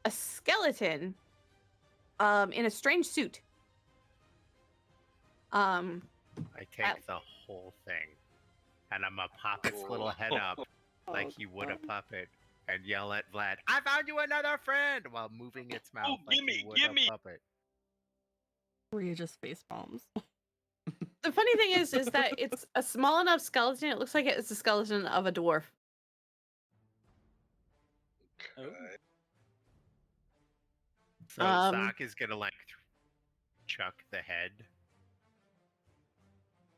a skeleton in a strange suit. I take the whole thing, and I'm gonna pop its little head up like you would a puppet, and yell at Vlad, "I found you another friend!" while moving its mouth like you would a puppet. Rhea just face bombs. The funny thing is that it's a small enough skeleton. It looks like it's the skeleton of a dwarf. Okay. So Sock is gonna like chuck the head.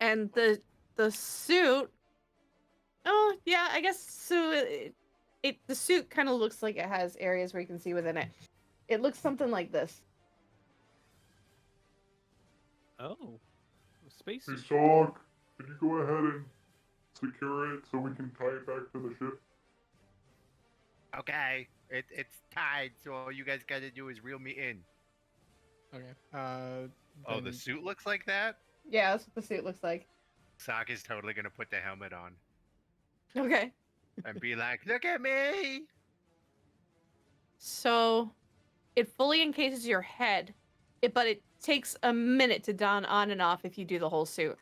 And the suit. Oh yeah, I guess so. The suit kind of looks like it has areas where you can see within it. It looks something like this. Oh. Space. Hey, Sock, can you go ahead and secure it so we can tie it back to the ship? Okay, it's tied, so all you guys gotta do is reel me in. Okay. Oh, the then- suit looks like that? Yeah, that's what the suit looks like. Sock is totally gonna put the helmet on Okay. and be like, "Look at me!" So it fully encases your head, but it takes a minute to don on and off if you do the whole suit.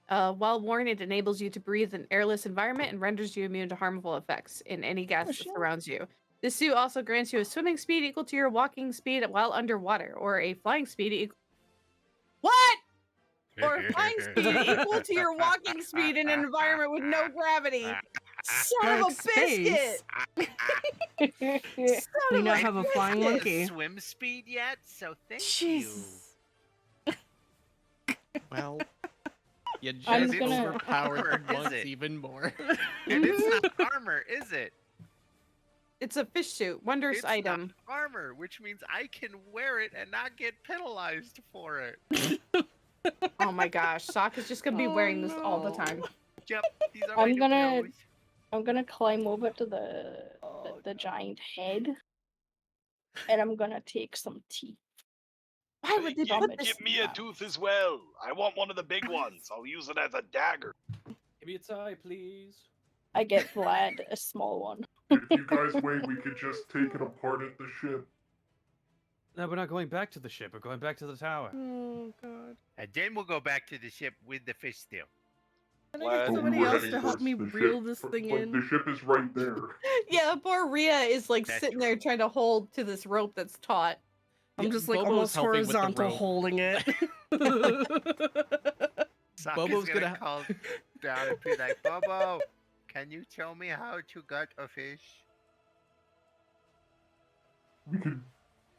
While worn, it enables you to breathe an airless environment and renders you immune to harmful effects in any gas that surrounds you. This suit also grants you a swimming speed equal to your walking speed while underwater, or a flying speed equal... What? Or a flying speed equal to your walking speed in an environment with no gravity. Son of a biscuit! We now have a flying Have monkey. swim speed yet, so thank Jesus. Well, you I'm just gonna- overpowered Or the is monks it? even more. you. And it's not armor, is it? It's a fish suit. Wondrous It's item. not armor, which means I can wear it and not get penalized for it. Oh my gosh. Sock is just gonna be wearing this all the time. Yep, these are I'm my new gonna- clothes. I'm gonna climb over to the giant head, and I'm gonna take some teeth. Why would they put this? Give me a tooth as well. I want one of the big ones. I'll use it as a dagger. Give me its eye, please. I get Vlad a small one. If you guys wait, we could just take it apart at the ship. No, we're not going back to the ship. We're going back to the tower. Oh god. And then we'll go back to the ship with the fish still. Can I Glad get But we somebody were else heading to help towards me the reel ship, this but thing the in? ship is right there. Yeah, poor Rhea is like That's sitting true. there trying to hold to this rope that's taut. I'm Yeah, just like Bobo's almost helping with the horizontal rope. holding it. Sokka's Bobo's gonna gonna- call down and be like, Bobo, can you tell me how to gut a fish?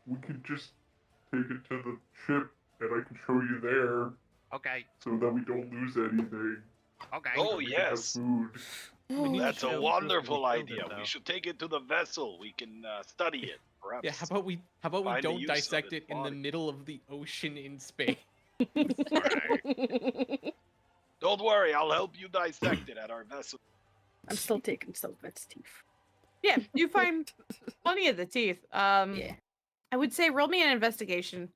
We could just take it to the ship, and I can show you there, Okay, so that we don't lose anything. okay. Oh, We can have yes. food. We need to That's a show- wonderful we killed it, idea. though. We should take it to the vessel. We can study it. Perhaps. Yeah, how about we Find a don't use of dissect its it in the body. middle of the ocean in space? Alright. Don't worry, I'll help you dissect it at our vessel. I'm still taking Sylvet's teeth. Yeah, you find plenty of the teeth. Yeah. I would say roll me an investigation,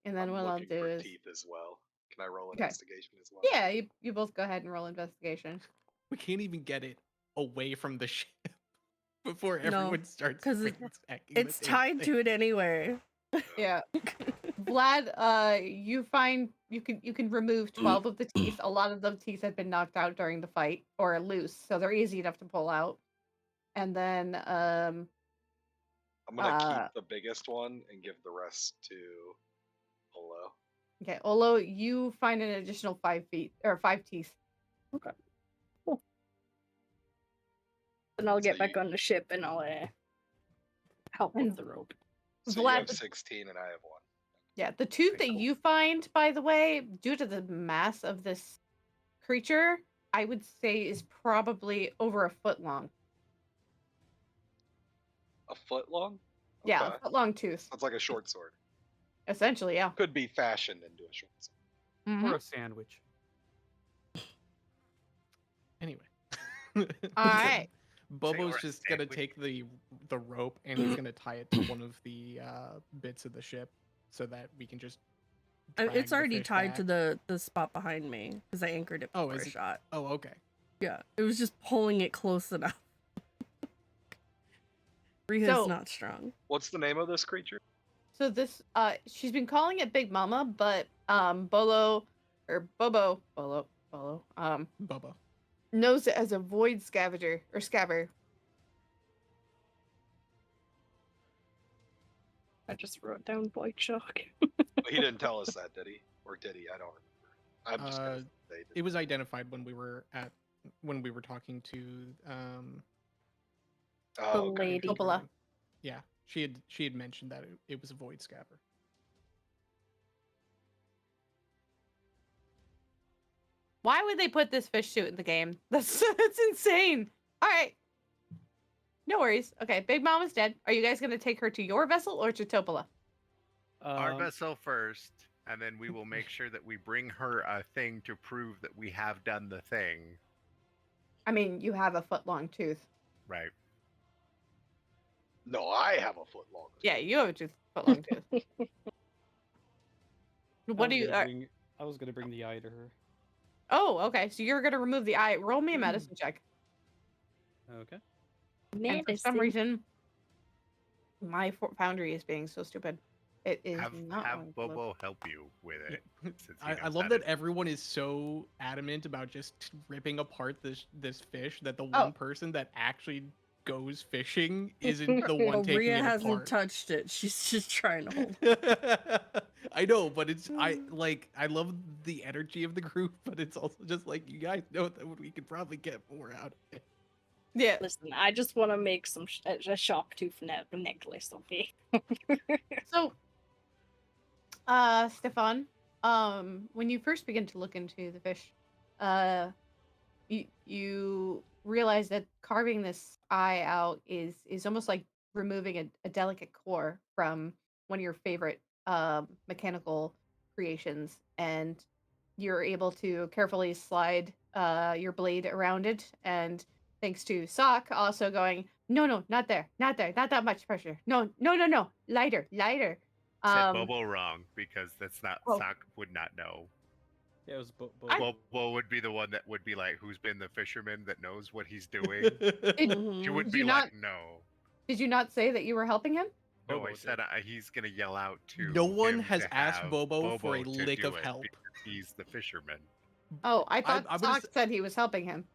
and then I'm what I'll looking do for is teeth as well. Can I roll Okay. investigation as well? yeah, you both go ahead and roll investigation. We can't even get it away from the ship before No, everyone starts 'cause ransacking It's the tied to it anyway. Yeah, Vlad, you find you can remove 12 of the teeth. A lot of the teeth had been knocked out during the fight or loose, so they're easy enough to pull out. And then I'm gonna uh, keep the biggest one and give the rest to Olo. okay, Olo, you find an additional 5 teeth. Then I'll So get back you- on the ship and I'll help with the rope. So you Vlad, have 16 and I have 1. yeah, the tooth Okay, that cool. you find, by the way, due to the mass of this creature, I would say is probably over a foot long. A foot long? Yeah, Okay. a foot long tooth. That's like a short sword. Essentially, yeah. Could be fashioned into a short sword. Mhm. Or a sandwich. Anyway. All right. Bobo's Or a just gonna sandwich. take the rope and he's gonna tie it to one of the bits of the ship so that we can just. drag It's the already fish tied to back. the spot behind me because I anchored it Oh, before is I it? shot. Oh, okay. Yeah, it was just pulling it close enough. Riha's So- not strong. What's the name of this creature? So this, she's been calling it Big Mama, but Bobo, Bobo. knows it as a void scavenger or scabber. I just wrote down Void Shock. He didn't tell us that, did he? Or did he? I don't remember. I'm just gonna say It was identified when we were talking to Oh, The okay. lady. Coppola. Yeah, she had mentioned that it was a void scabber. Why would they put this fish suit in the game? That's insane. All right. No worries. Okay, Big Mama's dead. Are you guys gonna take her to your vessel or to Topola? Our vessel first, and then we will make sure that we bring her a thing to prove that we have done the thing. I mean, you have a foot long tooth. Right. No, I have a foot long. Yeah, you have a foot long tooth. What do you? I was gonna bring the eye to her. Oh, okay. So you're gonna remove the eye. Roll me a medicine check. Okay. And for some reason, my foundry is being so stupid. It is not. Have going to load. Bobo help you with it. since he I knows love how that to- everyone is so adamant about just ripping apart this fish that the Oh. one person that actually goes fishing isn't the one Oh, taking Rhea it hasn't apart. touched it. She's just trying to hold it. I know, but I love the energy of the group, but it's also just like you guys know that we could probably get more out of it. Yeah. Listen, I just want to make a shark tooth necklace, okay? So, Stefan, when you first begin to look into the fish, you realize that carving this eye out is almost like removing a delicate core from one of your favorite mechanical creations, and you're able to carefully slide your blade around it, and thanks to Sock also going, no, not there, not that much pressure, no, lighter. Said Bobo wrong because that's not Oh. Sock would not know. Yeah, it was Bobo would be the one that would be like, "Who's been the fisherman that knows what he's doing?" She Mhm. would Did be you like, not- "No, Did you not say that you were helping him? no." Bobo I said he's gonna yell out to No one him has to asked have Bobo for a to lick do of it help. because he's the fisherman. Oh, I thought I'm gonna Sock said he was helping him.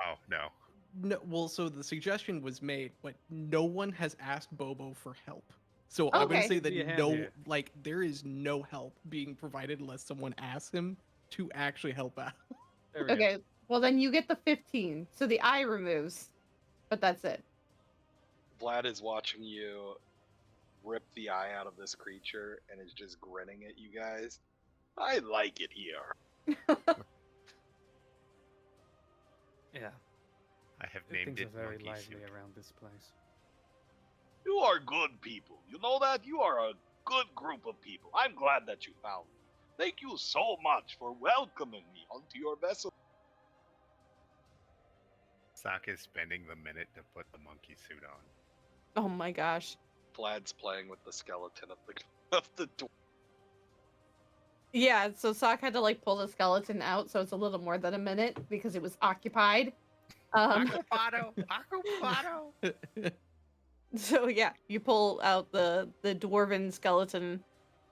Oh no. No, well, so the suggestion was made, but no one has asked Bobo for help. So I'm gonna Okay. say Be a that hand no, here. like, there is no help being provided unless someone asks him to actually help out. There we go. Okay, well then you get the 15. So the eye removes, but that's it. Vlad is watching you rip the eye out of this creature and is just grinning at you guys. I like it here. Yeah, I have named things it are very Monkey lively Suit. around this place. You are good people. You know that? You are a good group of people. I'm glad that you found me. Thank you so much for welcoming me onto your vessel. Sokka's spending the minute to put the monkey suit on. Oh my gosh. Vlad's playing with the skeleton of the door. Yeah, so Sock had to like pull the skeleton out, so it's a little more than a minute because it was occupied. Acrobado! Acrobado! So yeah, you pull out the dwarven skeleton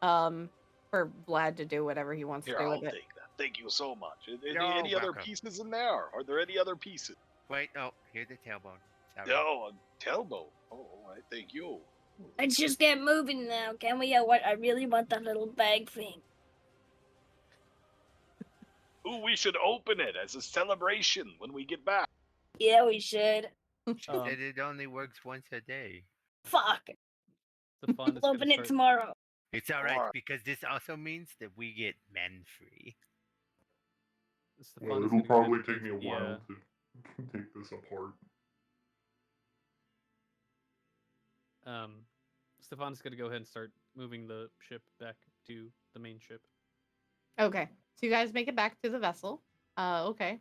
for Vlad to do whatever he wants Here, to do I'll with it. take that. Thank you so much. You're Any other welcome. pieces in there? Are there any other pieces? Wait, no, here's the tailbone. Sorry. No, Telmo. Oh, all right, thank you. Let's just get moving now, can we? I really want that little bag thing. Ooh, we should open it as a celebration when we get back. Yeah, we should. She said it only works once a day. Fuck. Stefan is We'll gonna open it start. tomorrow. It's alright Alright. because this also means that we get men free. Well, Stefan is it'll gonna go ahead probably and take me a use the, while to take this apart. Stefan's gonna go ahead and start moving the ship back to the main ship. Okay. So you guys make it back to the vessel. Okay.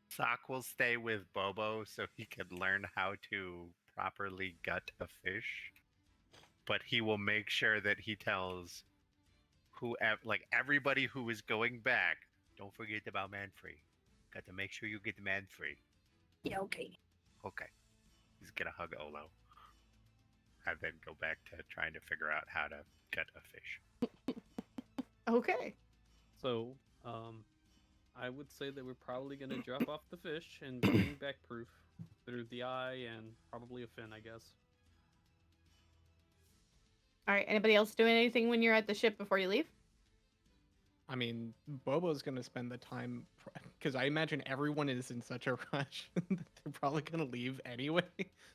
Sok will stay with Bobo so he can learn how to properly gut a fish. But he will make sure that he tells everybody who is going back, don't forget about man free. Got to make sure you get man free. Yeah, okay. Okay. He's gonna hug Olo. And then go back to trying to figure out how to gut a fish. Okay. So, I would say that we're probably gonna drop off the fish and bring back proof through the eye and probably a fin, I guess. All right. Anybody else doing anything when you're at the ship before you leave? I mean, Bobo's gonna spend the time because I imagine everyone is in such a rush that they're probably gonna leave anyway.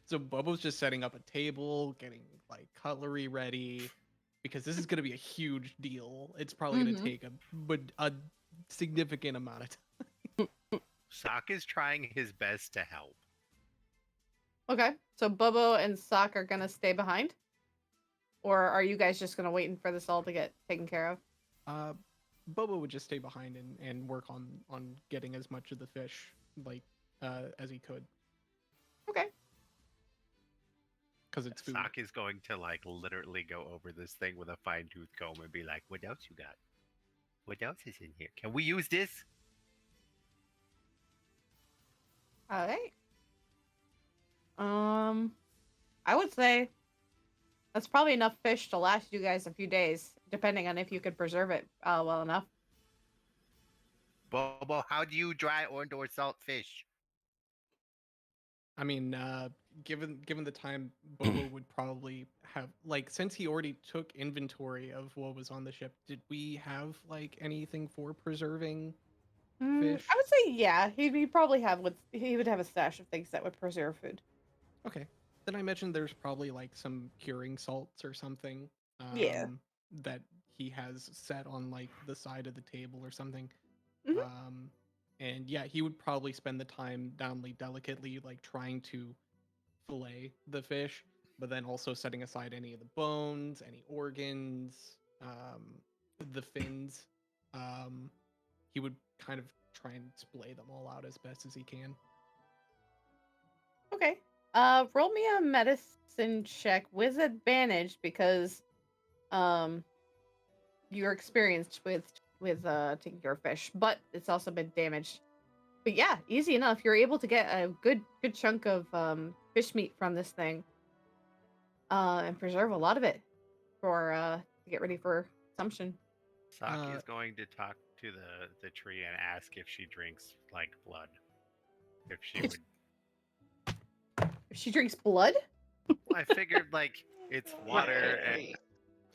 So Bobo's just setting up a table, getting like cutlery ready, because this is gonna be a huge deal. It's probably gonna take a significant amount of time. Sok is trying his best to help. Okay. So Bobo and Sock are gonna stay behind, or are you guys just gonna wait for this all to get taken care of? Bobo would just stay behind and work on getting as much of the fish as he could, Okay. because it's food. Sok is going to literally go over this thing with a fine tooth comb and be like, "What else you got? What else is in here? Can we use this?" All right. I would say that's probably enough fish to last you guys a few days, depending on if you could preserve it well enough. Bobo, how do you dry or salt fish? I mean, given the time, Bobo would probably have since he already took inventory of what was on the ship. Did we have anything for preserving fish? I would say yeah. He'd probably he would have a stash of things that would preserve food. Okay, then I imagine there's probably some curing salts or something. Yeah. That he has set on the side of the table or something. Mhm. And yeah, he would probably spend the time downly delicately trying to fillet the fish, but then also setting aside any of the bones, any organs, the fins. He would kind of try and splay them all out as best as he can. Okay. Roll me a medicine check with advantage because you're experienced with taking care of fish, but it's also been damaged. But yeah, easy enough. You're able to get a good chunk of fish meat from this thing, and preserve a lot of it for to get ready for consumption. Saki is going to talk to the tree and ask if she drinks like blood. If she would. If she drinks blood, Well, I figured like it's water and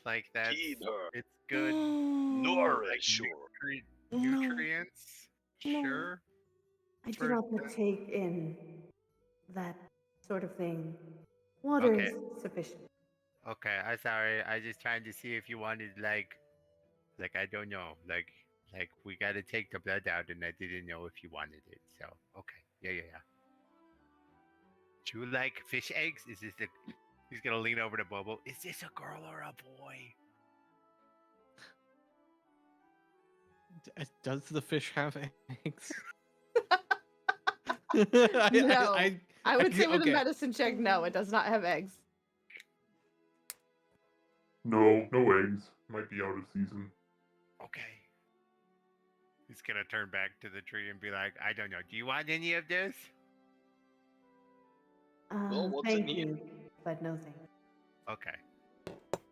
like that's Feed her. it's good Nourish her. nutrients. No. Sure. I do For- not partake in that sort of thing. Water Okay. is sufficient. Okay, I'm sorry. I just trying to see if you wanted like I don't know, like we gotta take the blood out, and I didn't know if you wanted it. So okay, yeah. Do you like fish eggs? Is this a? He's gonna lean over to Bobo. Is this a girl or a boy? Does the fish have eggs? No. I would say with a okay. medicine check, no, it does not have eggs. No, no eggs. Might be out of season. Okay. He's gonna turn back to the tree and be like, I don't know. Do you want any of this? Well, what's Thank it you, need? but no thanks. Okay.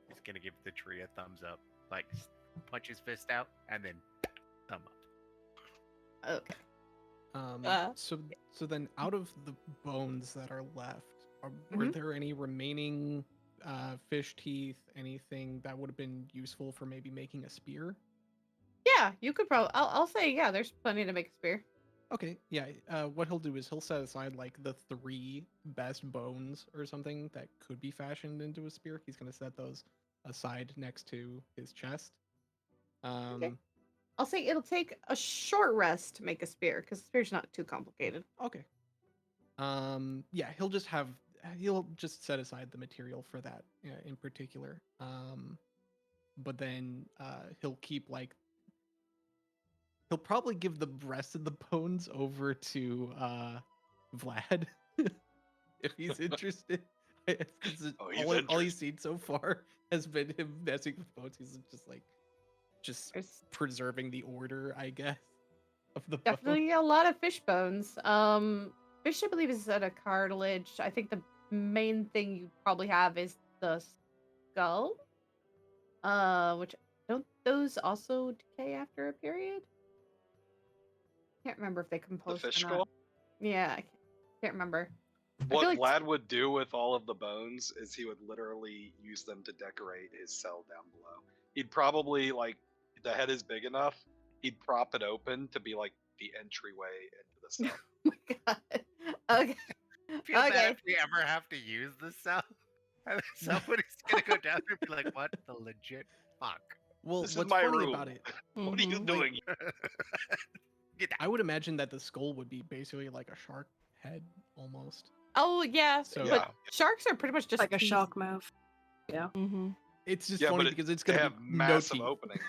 He's gonna give the tree a thumbs up, like punch his fist out, and then thumb up. Okay. So then, out of the bones that are left, were Mhm. there any remaining fish teeth? Anything that would have been useful for maybe making a spear? Yeah, you could probably. I'll say yeah. There's plenty to make a spear. Okay, yeah. What he'll do is he'll set aside like the 3 best bones or something that could be fashioned into a spear. He's gonna set those aside next to his chest. Okay. I'll say it'll take a short rest to make a spear because the spear's not too complicated. Okay. Yeah, he'll just set aside the material for that in particular. But then he'll keep like he'll probably give the rest of the bones over to Vlad if he's interested. 'Cause Oh, he's all he's seen so far has been him messing with bones. He's just There's preserving the order, I guess, of the bone. definitely a lot of fish bones. Fish, I believe, is at a cartilage. I think the main thing you probably have is the skull. Which don't those also decay after a period? Can't remember if they The compost fish or not. skull? Yeah, I can't remember. What like Vlad would do with all of the bones is he would literally use them to decorate his cell down below. He'd probably, like, the head is big enough, he'd prop it open to be like the entryway into the cell. Oh my god. Okay. Feel bad Okay. if we ever have to use the cell. And somebody's gonna go down and be like, "What the legit fuck?" Well, This is what's my funny room. about it? What are you Mhm. doing? Get out. I would imagine that the skull would be basically like a shark head almost. Oh yeah. So Yeah. But sharks are pretty much just like a teeth. shark mouth. Yeah. Mm-hmm. it's just Yeah, funny but because it's They gonna have be no massive teeth. opening.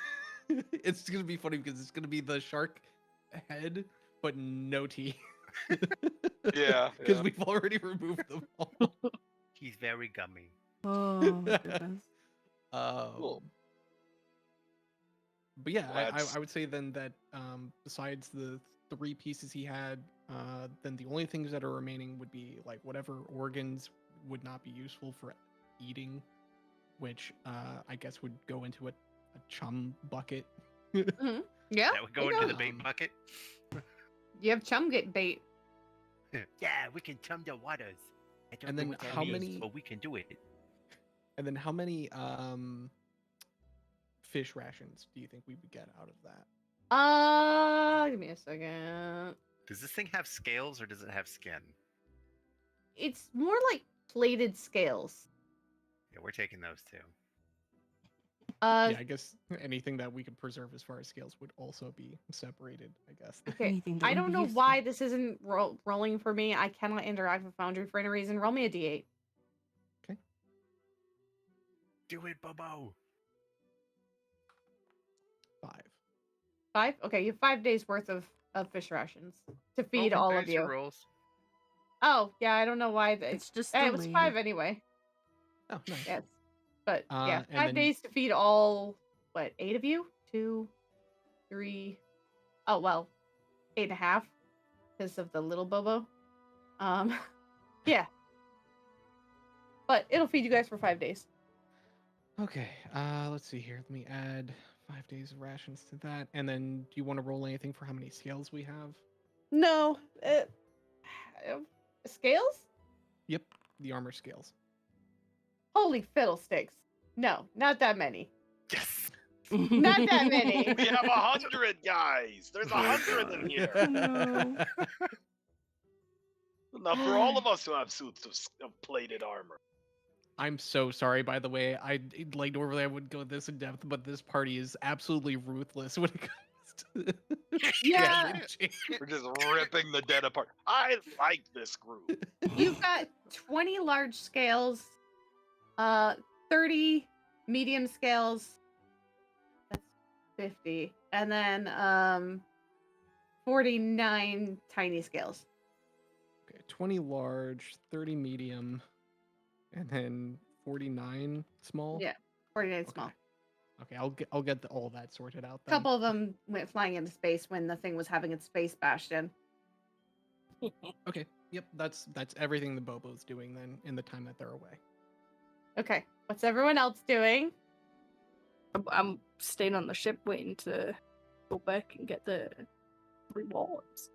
It's gonna be funny because it's gonna be the shark head, but no teeth. Yeah. Because yeah. we've already removed them all. He's very gummy. Oh my goodness. Cool. But yeah, Vlad's- I would say then that besides the 3 pieces he had, then the only things that are remaining would be like whatever organs would not be useful for eating, which I guess would go into a chum bucket. Yeah. That would go there you into go. the bait bucket. You have chum get bait. Yeah, we can chum the waters. I don't And know then what that how means, many- but we can do it. And then how many fish rations do you think we would get out of that? Give me a second. Does this thing have scales or does it have skin? It's more like plated scales. Yeah, we're taking those too. Uh, Yeah, I guess anything that we could preserve as far as scales would also be separated, I guess. okay. Anything that I would don't be know useful. why this isn't rolling for me. I cannot interact with Foundry for any reason. Roll me a d8. Do it, Bobo. 5. 5? Okay, you have 5 days worth of fish rations to feed all of you. Rolls. Oh, yeah, I don't know why. It's just it was delayed. 5 anyway. Oh, nice. Yes. But yeah, and 5 then- days to feed all, what, 8 of you? 2. 3. Oh, well, 8.5 because of the little Bobo. Yeah. But it'll feed you guys for 5 days. Okay, let's see here. Let me add 5 days of rations to that. And then, do you want to roll anything for how many scales we have? No. Scales? Yep, the armor scales. Holy fiddlesticks. No, not that many. Yes. Not that many. We have 100 guys. There's 100 in here. No. Enough for all of us to have suits of plated armor. I'm so sorry, by the way. Like normally I wouldn't go this in depth, but this party is absolutely ruthless when it comes to Yeah. We're just ripping the dead apart. I like this group. You've got 20 large scales, 30 medium scales. That's 50. And then 49 tiny scales. Okay, 20 large, 30 medium, and then 49 small. Yeah, 49 Okay. small. Okay, I'll get all that sorted out A then. couple of them went flying into space when the thing was having its space bashed in. Okay, yep, that's everything the Bobo's doing then in the time that they're away. Okay, what's everyone else doing? I'm staying on the ship waiting to go back and get the rewards.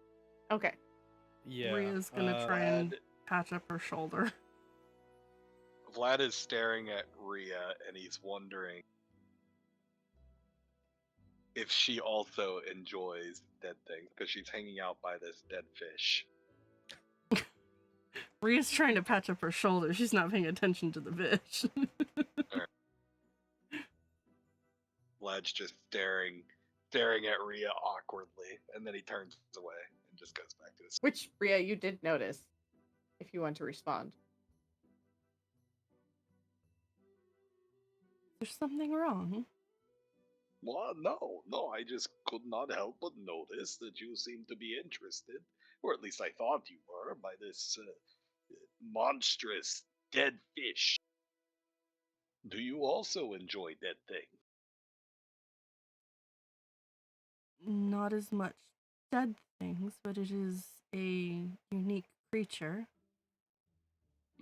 Okay. Yeah. Rhea's gonna try and Vlad, patch up her shoulder. Vlad is staring at Rhea and he's wondering if she also enjoys dead things because she's hanging out by this dead fish. Rhea's trying to patch up her shoulder. She's not paying attention to the fish. Vlad's just staring at Rhea awkwardly, and then he turns away and just goes back to his. Which, Rhea, you did notice, if you want to respond. There's something wrong. Well, no, I just could not help but notice that you seem to be interested, or at least I thought you were, by this monstrous dead fish. Do you also enjoy dead things? Not as much dead things, but it is a unique creature.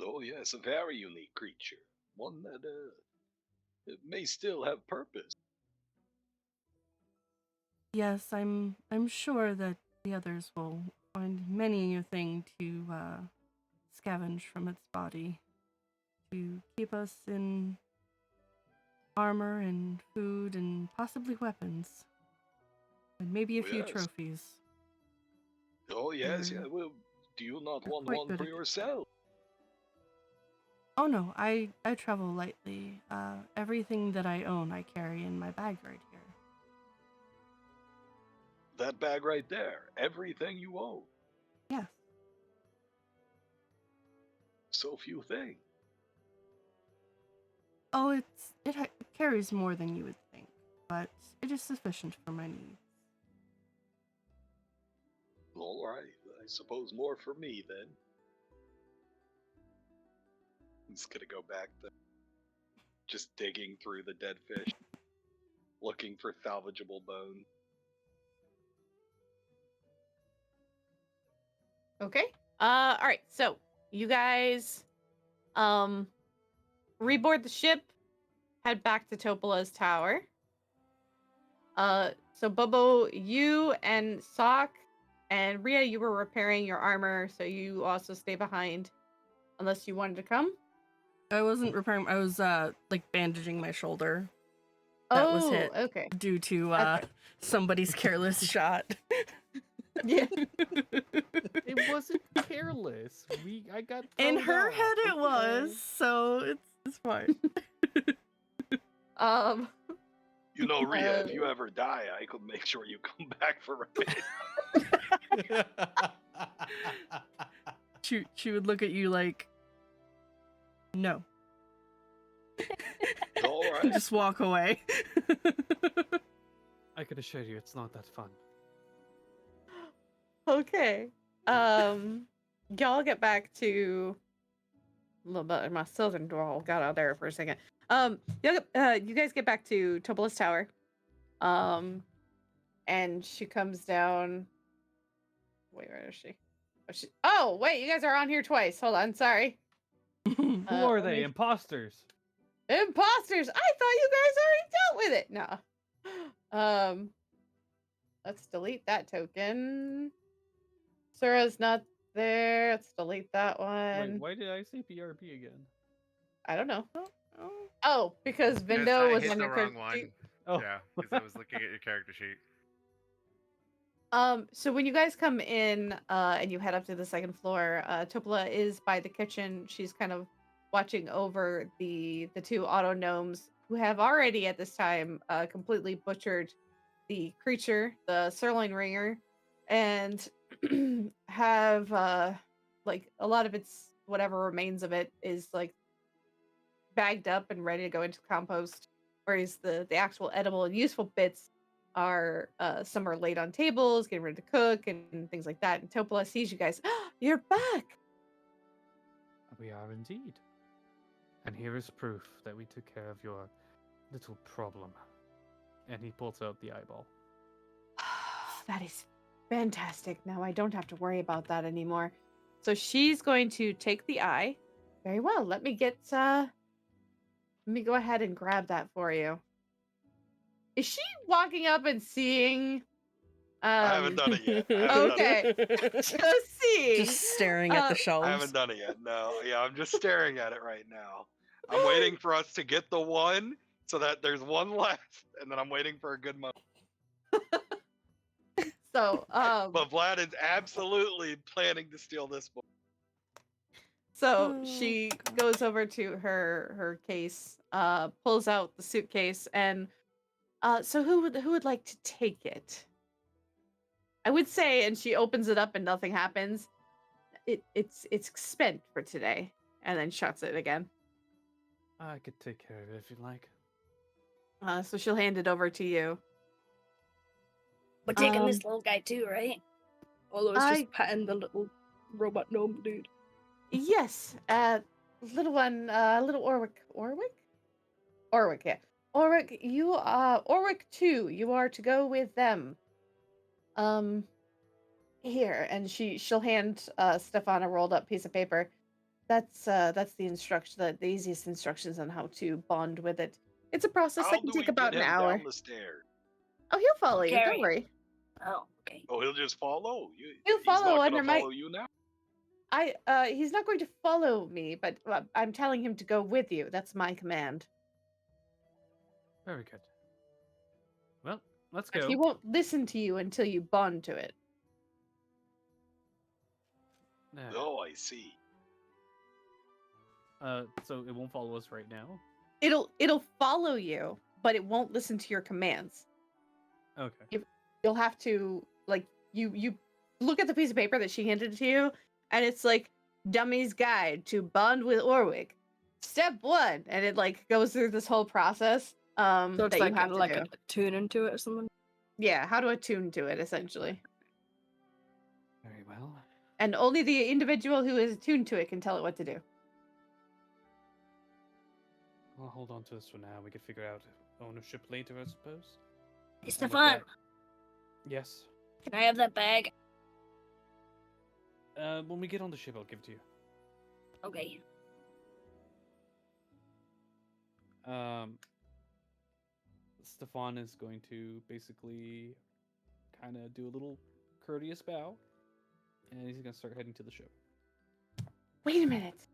Oh yes, a very unique creature, one that it may still have purpose. Yes, I'm sure that the others will find many a thing to scavenge from its body to keep us in armor and food and possibly weapons. And maybe a Oh, few yes. trophies. Oh yes, They're- yeah. Well, do you not they're want quite one good for at- yourself? Oh no, I travel lightly. Everything that I own I carry in my bag right here. That bag right there, everything you own. Yes. So few things. Oh, it carries more than you would think, but it is sufficient for my needs. All right, I suppose more for me then. I'm just gonna go back to just digging through the dead fish, looking for salvageable bone. Okay. All right. So you guys, reboard the ship, head back to Topola's tower. So Bobo, you and Sock and Rhea, you were repairing your armor, so you also stay behind, unless you wanted to come. I wasn't repairing. I was like bandaging my shoulder. That was hit Okay. due to Okay. somebody's careless shot. Yeah. It wasn't careless. I got In thrown her off, head, it okay? was, so it's fine. You know, Rhea, if you ever die, I could make sure you come back for a She would look at you like, no, All and right. just walk away. I can assure you, it's not that fun. Okay. Y'all get back to a little bit. My southern drawl got out there for a second. You guys get back to Topola's tower. and she comes down. Wait, where is she? Oh, wait, you guys are on here twice. Hold on, sorry. Who are let they? me- Imposters. Imposters! I thought you guys already dealt with it. No. Let's delete that token. Sura's not there. Let's delete that Wait, one. why did I say PRP again? I don't know. Oh. Oh, because Because Vindo I was hit on the your wrong character one. sheet. Oh. Yeah, because I was looking at your character sheet. So when you guys come in and you head up to the second floor, Topola is by the kitchen. She's kind of watching over the two auto gnomes who have already at this time completely butchered the creature, the sirloin ringer, and have like a lot of its whatever remains of it is like bagged up and ready to go into compost, whereas the actual edible and useful bits are some are laid on tables, getting ready to cook and things like that. And Topola sees you guys. You're back. We are indeed. And here is proof that we took care of your little problem. And he pulls out the eyeball. That is fantastic. Now I don't have to worry about that anymore. So she's going to take the eye. Very well. Let me go ahead and grab that for you. Is she walking up and seeing? I haven't done it yet. I haven't done it Okay. Just seeing. Just staring at the Uh, shelves. I haven't done it yet. No, yeah, I'm just staring at it right now. I'm waiting for us to get the one so that there's one left, and then I'm waiting for a good moment. So, But Vlad is absolutely planning to steal this book. So Oh, she goes over to her case, pulls out the suitcase, and so who would like to take it? I would say, and she opens it up and nothing happens. It's spent for today, and then shuts it again. I could take care of it if you'd like. So she'll hand it over to you. We're taking Um, this little guy too, right? Although it's I- just patting the little robot gnome dude. Yes, little one, little Orwick, yeah. Orwick, you Orwick 2, you are to go with them. Here, and she'll hand Stefan a rolled up piece of paper. That's the instruction, the easiest instructions on how to bond with it. It's a process How that can do we take about get an him hour. down the stairs? Oh, he'll follow you. Carry Don't him. worry. Oh, okay. Oh, he'll just follow you. He'll He's follow not under gonna my- follow you now. He's not going to follow me, but I'm telling him to go with you. That's my command. Very good. Well, let's But go. he won't listen to you until you bond to it. There. Oh, I see. So it won't follow us right now? It'll follow you, but it won't listen to your commands. Okay. You'll have to like you look at the piece of paper that she handed to you, and it's like Dummy's Guide to Bond with Orwick. Step 1, and it like goes through this whole process. So it's that like you have kind to of like do. a tune into it or something. Yeah, how to attune to it essentially, Very well. and only the individual who is attuned to it can tell it what to do. I'll hold on to this for now. We can figure out ownership later, I suppose. Hey, And with Stefan, that- Yes. can I have that bag? When we get on the ship, I'll give it to you. Okay. Stefan is going to basically kind of do a little courteous bow, and he's gonna start heading to the ship. Wait a minute.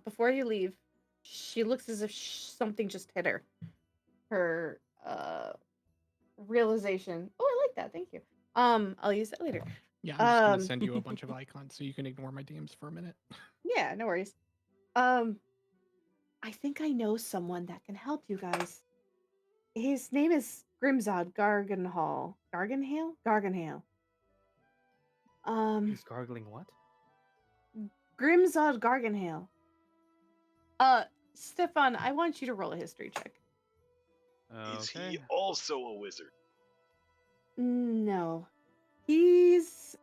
Before you leave, she looks as if something just hit her. Her realization. Oh, I like that. Thank you. I'll use that later. Yeah, I'm just gonna Um, send you a bunch of icons so you can ignore my DMs for a minute. Yeah, no worries. I think I know someone that can help you guys. His name is Grimzod Garganhal. Garganhale. He's gargling what? Grimzod Garganhale. Stefan, I want you to roll a history check. Is Okay. he also a wizard? No. He's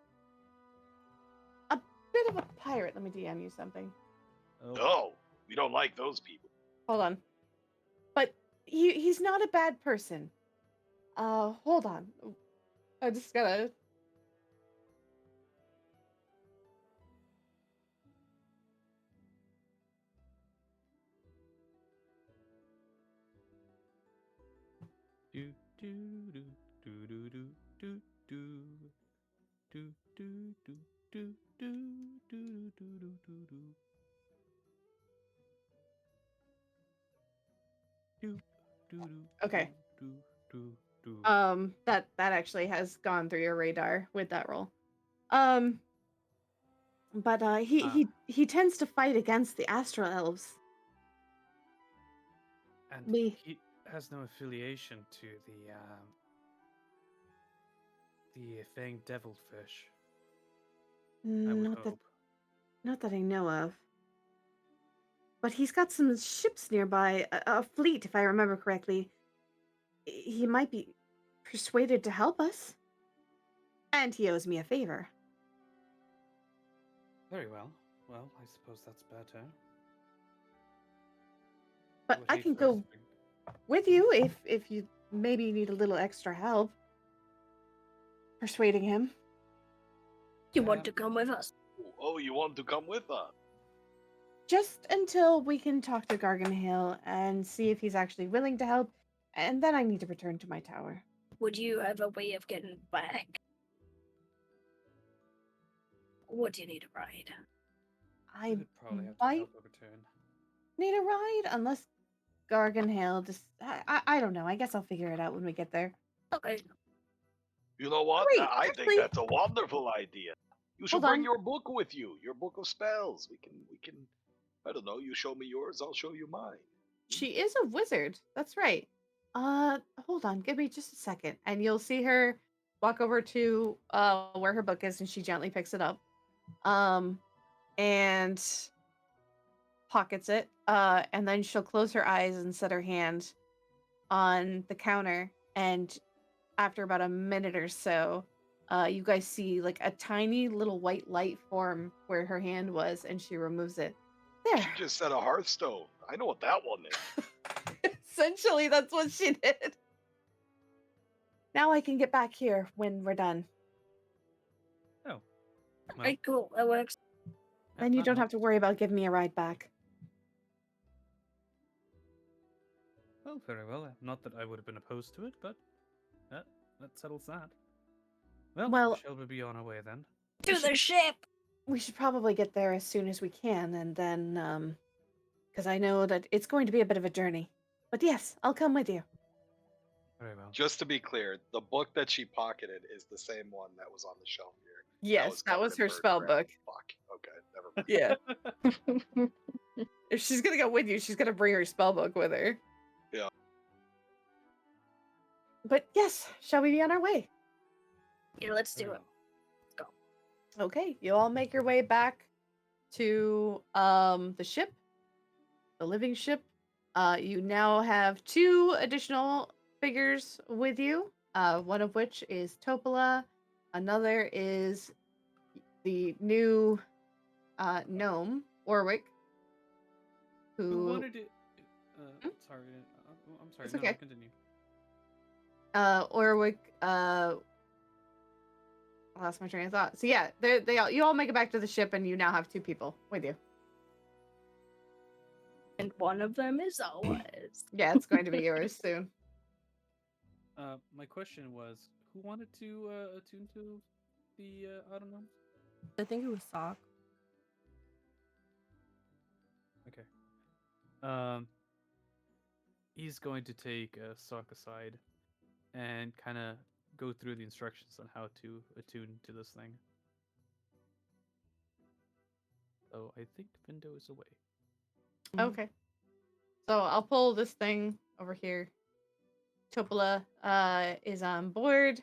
a bit of a pirate. Let me DM you something. Oh. No, we don't like those people. Hold on. But he's not a bad person. Hold on. I just gotta. Do do do do do do do do do do do do do do do do do. Do do do Okay. do do do. That actually has gone through your radar with that roll. Um, but he tends to fight against the astral elves. And Me. he has no affiliation to the fanged devilfish. I would Not that hope. not that I know of. But he's got some ships nearby, a fleet, if I remember correctly. He might be persuaded to help us. And he owes me a favor. Very well. Well, I suppose that's better. But would I hate can for us go to be- with you if you maybe need a little extra help persuading him. You want to come with us? Oh, you want to come with us? Just until we can talk to Garganhill and see if he's actually willing to help, and then I need to return to my tower. Would you have a way of getting back? Or do you need a ride? We I would probably have to might help a return. need a ride unless Garganhill just I don't know. I guess I'll figure it out when we get there. Okay. You know what? Wait, I actually- think that's a wonderful idea. You should Hold bring on. your book with you, your book of spells. We can. I don't know. You show me yours, I'll show you mine. She is a wizard. That's right. Hold on. Give me just a second. And you'll see her walk over to where her book is and she gently picks it up. And pockets it. And then she'll close her eyes and set her hand on the counter. And after about a minute or so, you guys see like a tiny little white light form where her hand was, and she removes it. There. She just said a hearthstone. I know what that one is. Essentially, that's what she did. Now I can get back here when we're done. Oh. Alright, cool. That works. Then you don't have to worry about giving me a ride back. Well, very well. Not that I would have been opposed to it, but that settles that. Well, shall we be on our way then? To the ship! We should probably get there as soon as we can, and then, because I know that it's going to be a bit of a journey. But yes, I'll come with you. Very well. Just to be clear, the book that she pocketed is the same one that was on the shelf here. Yes, that was her spell book. Fuck. Okay, never mind. Yeah. If she's gonna go with you, she's gonna bring her spell book with her. Yeah. But yes, shall we be on our way? Yeah, let's do it. Okay, you all make your way back to the ship, the living ship. You now have 2 additional figures with you. One of which is Topola, another is the new gnome Orwick, Who wanted it? Sorry, I'm sorry. It's No, okay. continue. Orwick. I lost my train of thought. So yeah, you all make it back to the ship, and you now have 2 people with you. And one of them is ours. Yeah, it's going to be yours soon. My question was, who wanted to attune to the autonomes? I think it was Sock. Okay. He's going to take Sock aside and kind of go through the instructions on how to attune to this thing. So I think Vindo is away. Okay. So I'll pull this thing over here. Topola is on board.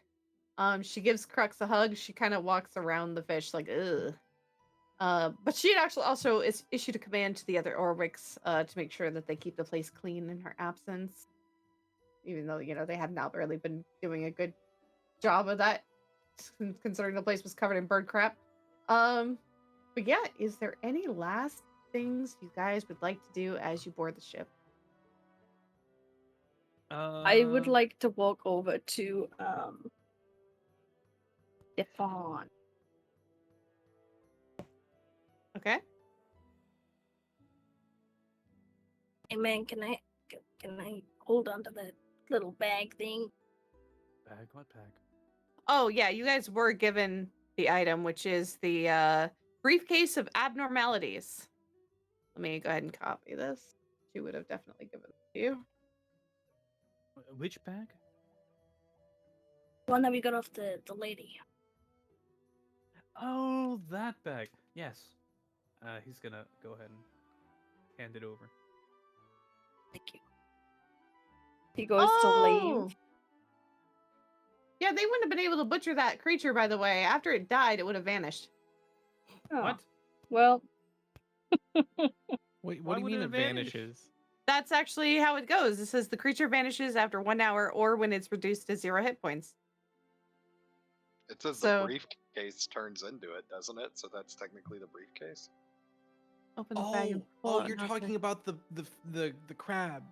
She gives Crux a hug. She kind of walks around the fish like, ugh. But she had actually also issued a command to the other Orwicks to make sure that they keep the place clean in her absence. Even though, they have not really been doing a good job of that, considering the place was covered in bird crap. But yeah, is there any last things you guys would like to do as you board the ship? I would like to walk over to Stefan. Okay. Hey man, can I hold on to that little bag thing? Bag? What bag? Oh yeah, you guys were given the item, which is the briefcase of abnormalities. Let me go ahead and copy this. She would have definitely given it to you. Which bag? One that we got off the lady. Oh, that bag. Yes. He's gonna go ahead and hand it over. Thank you. He goes to leave. Yeah, they wouldn't have been able to butcher that creature, by the way. After it died, it would have vanished. Oh. What? Well. Wait, Why what do you would mean it it vanish? vanishes? That's actually how it goes. It says the creature vanishes after 1 hour or when it's reduced to 0 hit points. It says So- the briefcase turns into it, doesn't it? So that's technically the briefcase. Open the bag and pull Oh, out you're an talking object. about the crab.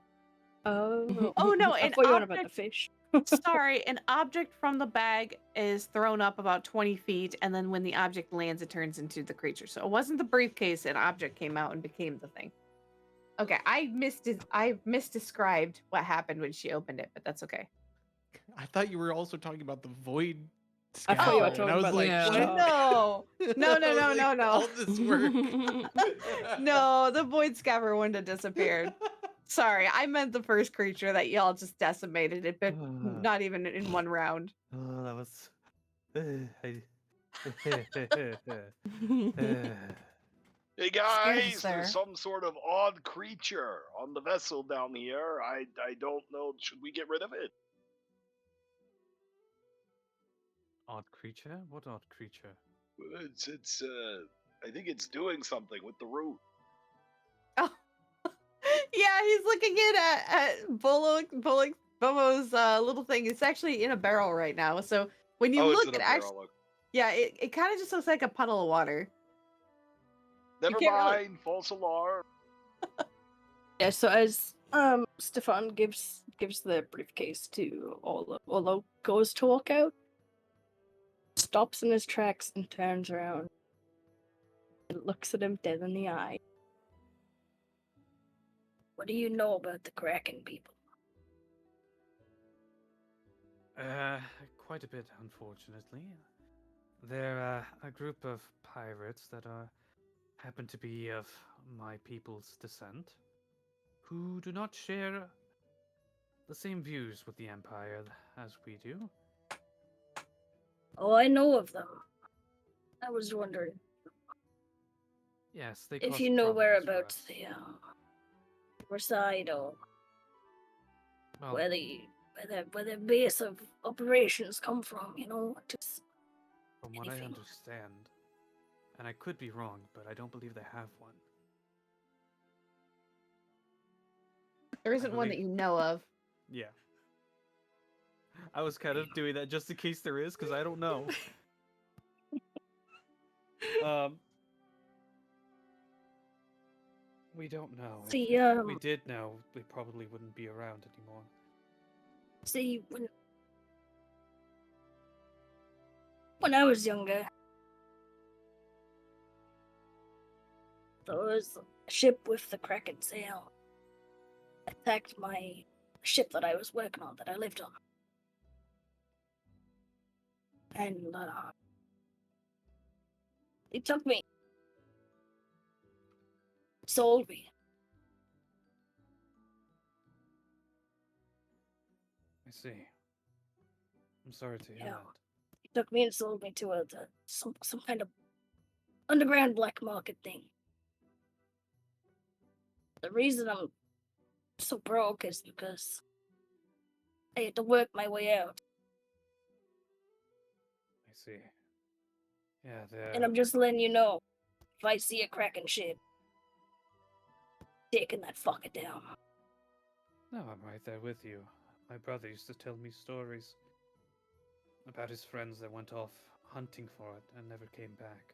Oh. Oh no, I an thought you were about the object. fish. Sorry, an object from the bag is thrown up about 20 feet, and then when the object lands, it turns into the creature. So it wasn't the briefcase, an object came out and became the thing. Okay, I misdescribed what happened when she opened it, but that's okay. I thought you were also talking about the void I thought you were scaffold, and I talking was about like, Yeah. what? No, no, I no, was no, like, no, no. All this work. No, the void scabber wouldn't have disappeared. Sorry, I meant the first creature that y'all just decimated it, but not even in one round. Oh, that was. Hey guys, there's some sort of odd creature on the vessel down here. I don't know. Should we get rid of it? Odd creature? What odd creature? It's I think it's doing something with the root. Oh, yeah, he's looking at Bobo's little thing. It's actually in a barrel right now. So when you Oh, look, it's in it a actually, barrel. yeah, it kind of just looks like a puddle of water. Never can't really- mind. False alarm. Yeah, so as Stefan gives the briefcase to Olo goes to walk out, stops in his tracks and turns around and looks at him dead in the eye. What do you know about the Kraken people? Quite a bit, unfortunately. They're a group of pirates that happen to be of my people's descent, who do not share the same views with the Empire as we do. Oh, I know of them. I was wondering Yes, they if cause you know problems for whereabouts us. they reside or Well, where their base of operations come from. You know, just from what I anything. understand, and I could be wrong, but I don't believe they have one. There isn't one that believe- you know of. Yeah. I was kind of doing that just in case there is, because I don't know. We don't know. See, If we did know, they probably wouldn't be around anymore. see, when I was younger, there was a ship with the Kraken sail attacked my ship that I was working on, that I lived on. And they took me. Sold me. I see. I'm sorry to hear Yeah. that. He took me and sold me to some kind of underground black market thing. The reason I'm so broke is because I had to work my way out. I see. Yeah, they're... And I'm just letting you know, if I see a Kraken ship, taking that fucker down. No, I'm right there with you. My brother used to tell me stories about his friends that went off hunting for it and never came back.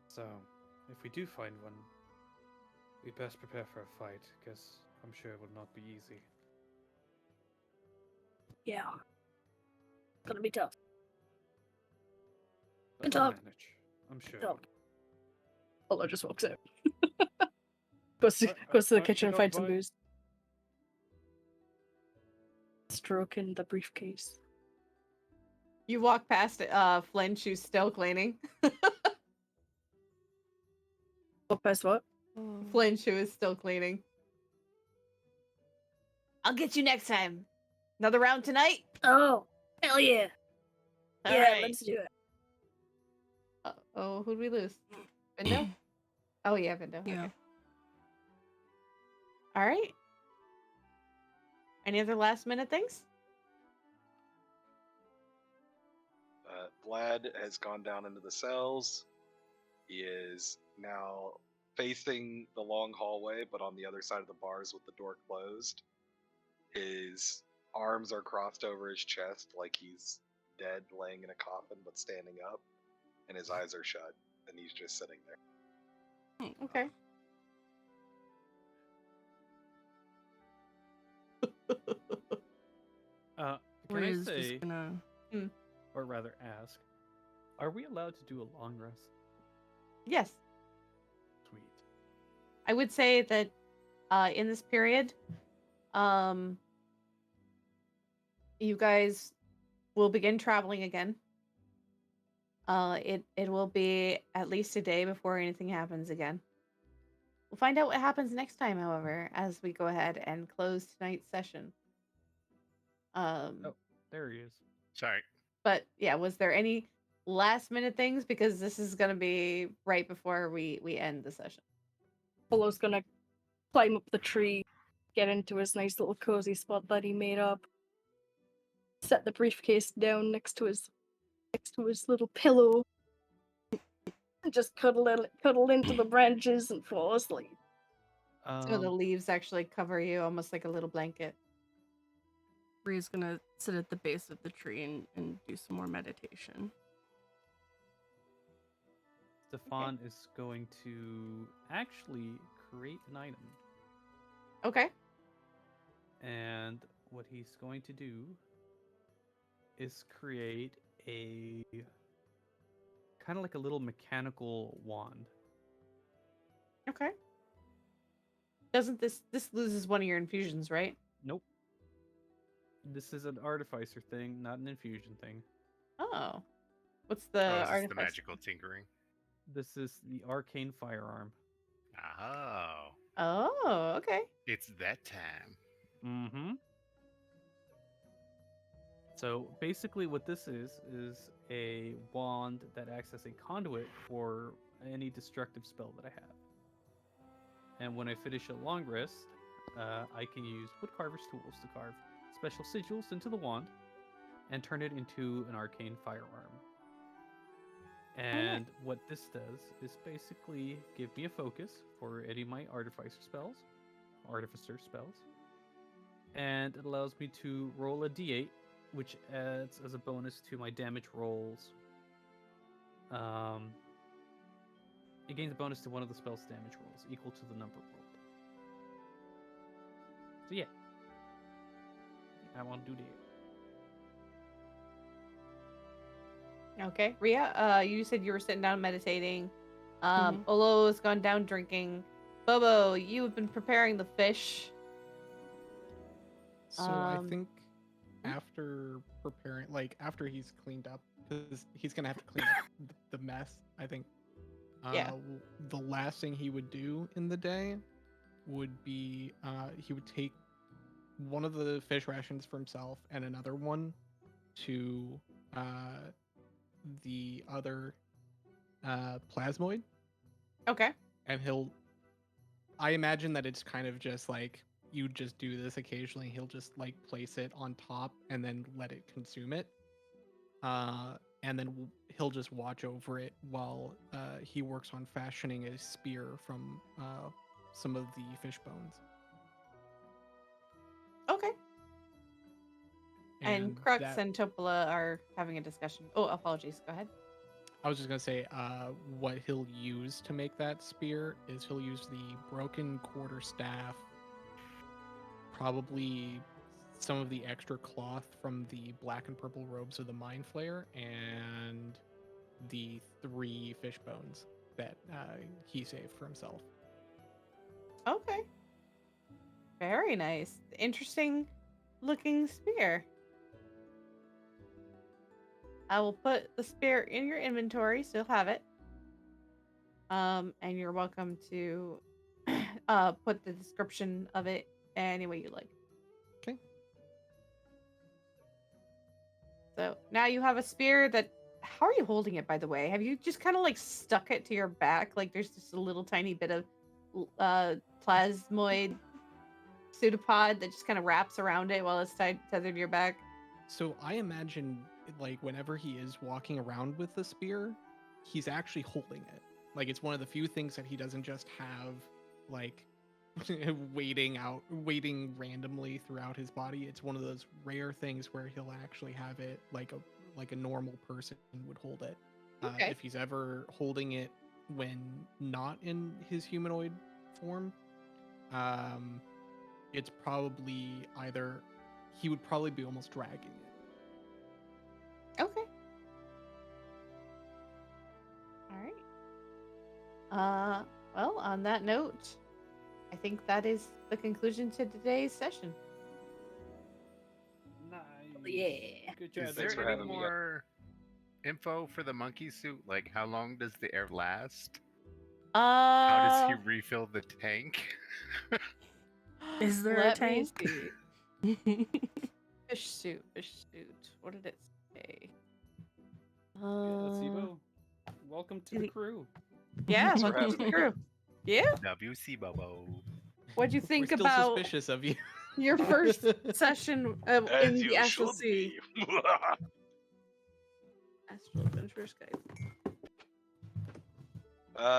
So, if we do find one, we best prepare for a fight, because I'm sure it will not be easy. Yeah. Gonna be tough. But Good we'll talk. manage. I'm sure. Good talk. Polo just walks out. goes to the kitchen and finds some booze. Stroking the briefcase. You walk past Flinch, who's still cleaning. Walk past what? Flinch, who is still cleaning. I'll get you next time. Another round tonight? Oh, hell yeah. All Yeah, right. let's do it. Oh, who'd we lose? Vindo? Oh, yeah, Vindo. Yeah. Okay. All right. Any other last minute things? Vlad has gone down into the cells. He is now facing the long hallway, but on the other side of the bars with the door closed. His arms are crossed over his chest like he's dead, laying in a coffin, but standing up, and his eyes are shut, and he's just sitting there. Okay. Can Rhea I is say, just gonna. or rather ask, are we allowed to do a long rest? Yes. Sweet. I would say that in this period, you guys will begin traveling again. It will be at least a day before anything happens again. We'll find out what happens next time, however, as we go ahead and close tonight's session. Oh, there he is. Sorry. But yeah, was there any last minute things? Because this is gonna be right before we end the session. Polo's gonna climb up the tree, get into his nice little cozy spot that he made up, set the briefcase down next to his little pillow, and just cuddle into the branches and fall asleep. So the leaves actually cover you almost like a little blanket. Rhea's gonna sit at the base of the tree and do some more meditation. Stefan is going to actually create an item. Okay. And what he's going to do is create a kind of like a little mechanical wand. Okay. Doesn't this loses one of your infusions, right? Nope. This is an artificer thing, not an infusion thing. Oh. What's the This is artificer? the magical tinkering. This is the arcane firearm. Oh. Oh, okay. It's that time. Mm-hmm. So basically what this is a wand that acts as a conduit for any destructive spell that I have. And when I finish a long rest, I can use woodcarver's tools to carve special sigils into the wand and turn it into an arcane firearm. And what this does is basically give me a focus for any of my artificer spells, and it allows me to roll a d8, which adds as a bonus to my damage rolls. It gains a bonus to one of the spell's damage rolls, equal to the number rolled. So yeah, I want to do d8. Okay. Rhea, you said you were sitting down meditating. Olo has gone down drinking. Bobo, you've been preparing the fish. So I think after preparing, like after he's cleaned up, because he's gonna have to clean up the mess. I think. The last thing he would do in the day would be he would take one of the fish rations for himself and another one to the other plasmoid. Okay. And I imagine that it's kind of just like you just do this occasionally. He'll just like place it on top and then let it consume it. And then he'll just watch over it while he works on fashioning a spear from some of the fish bones. Okay. And Crux and Topola are having a discussion. Oh, apologies. Go ahead. I was just gonna say, what he'll use to make that spear is he'll use the broken quarterstaff probably some of the extra cloth from the black and purple robes of the Mind Flayer, and the 3 fish bones that he saved for himself. Okay. Very nice. Interesting looking spear. I will put the spear in your inventory, so you'll have it. And you're welcome to put the description of it any way you like. Okay. So now you have a spear that. How are you holding it, by the way? Have you just kind of like stuck it to your back? Like there's just a little tiny bit of plasmoid pseudopod that just kind of wraps around it while it's tethered to your back? So I imagine, like, whenever he is walking around with the spear, he's actually holding it. Like, it's one of the few things that he doesn't just have, like, waiting randomly throughout his body. It's one of those rare things where he'll actually have it like a normal person would hold it. Okay. If he's ever holding it when not in his humanoid form, it's probably either he would probably be almost dragging it. Okay. All right. Well, on that note, I think that is the conclusion to today's session. Nice. Yeah. Good job. Thanks Is there for any having me. more info for the monkey suit? Like, how long does the air last? How does he refill the tank? Is there a Let me tank? see. Fish suit. What did it say? Yeah, Sibo, welcome to the crew. Yeah, Thanks for welcome to having the me. crew. Yeah. WC Bobo. What'd you think We're still about suspicious of you. your first session in As the you Astral should Sea? be. Astral Adventures Guide.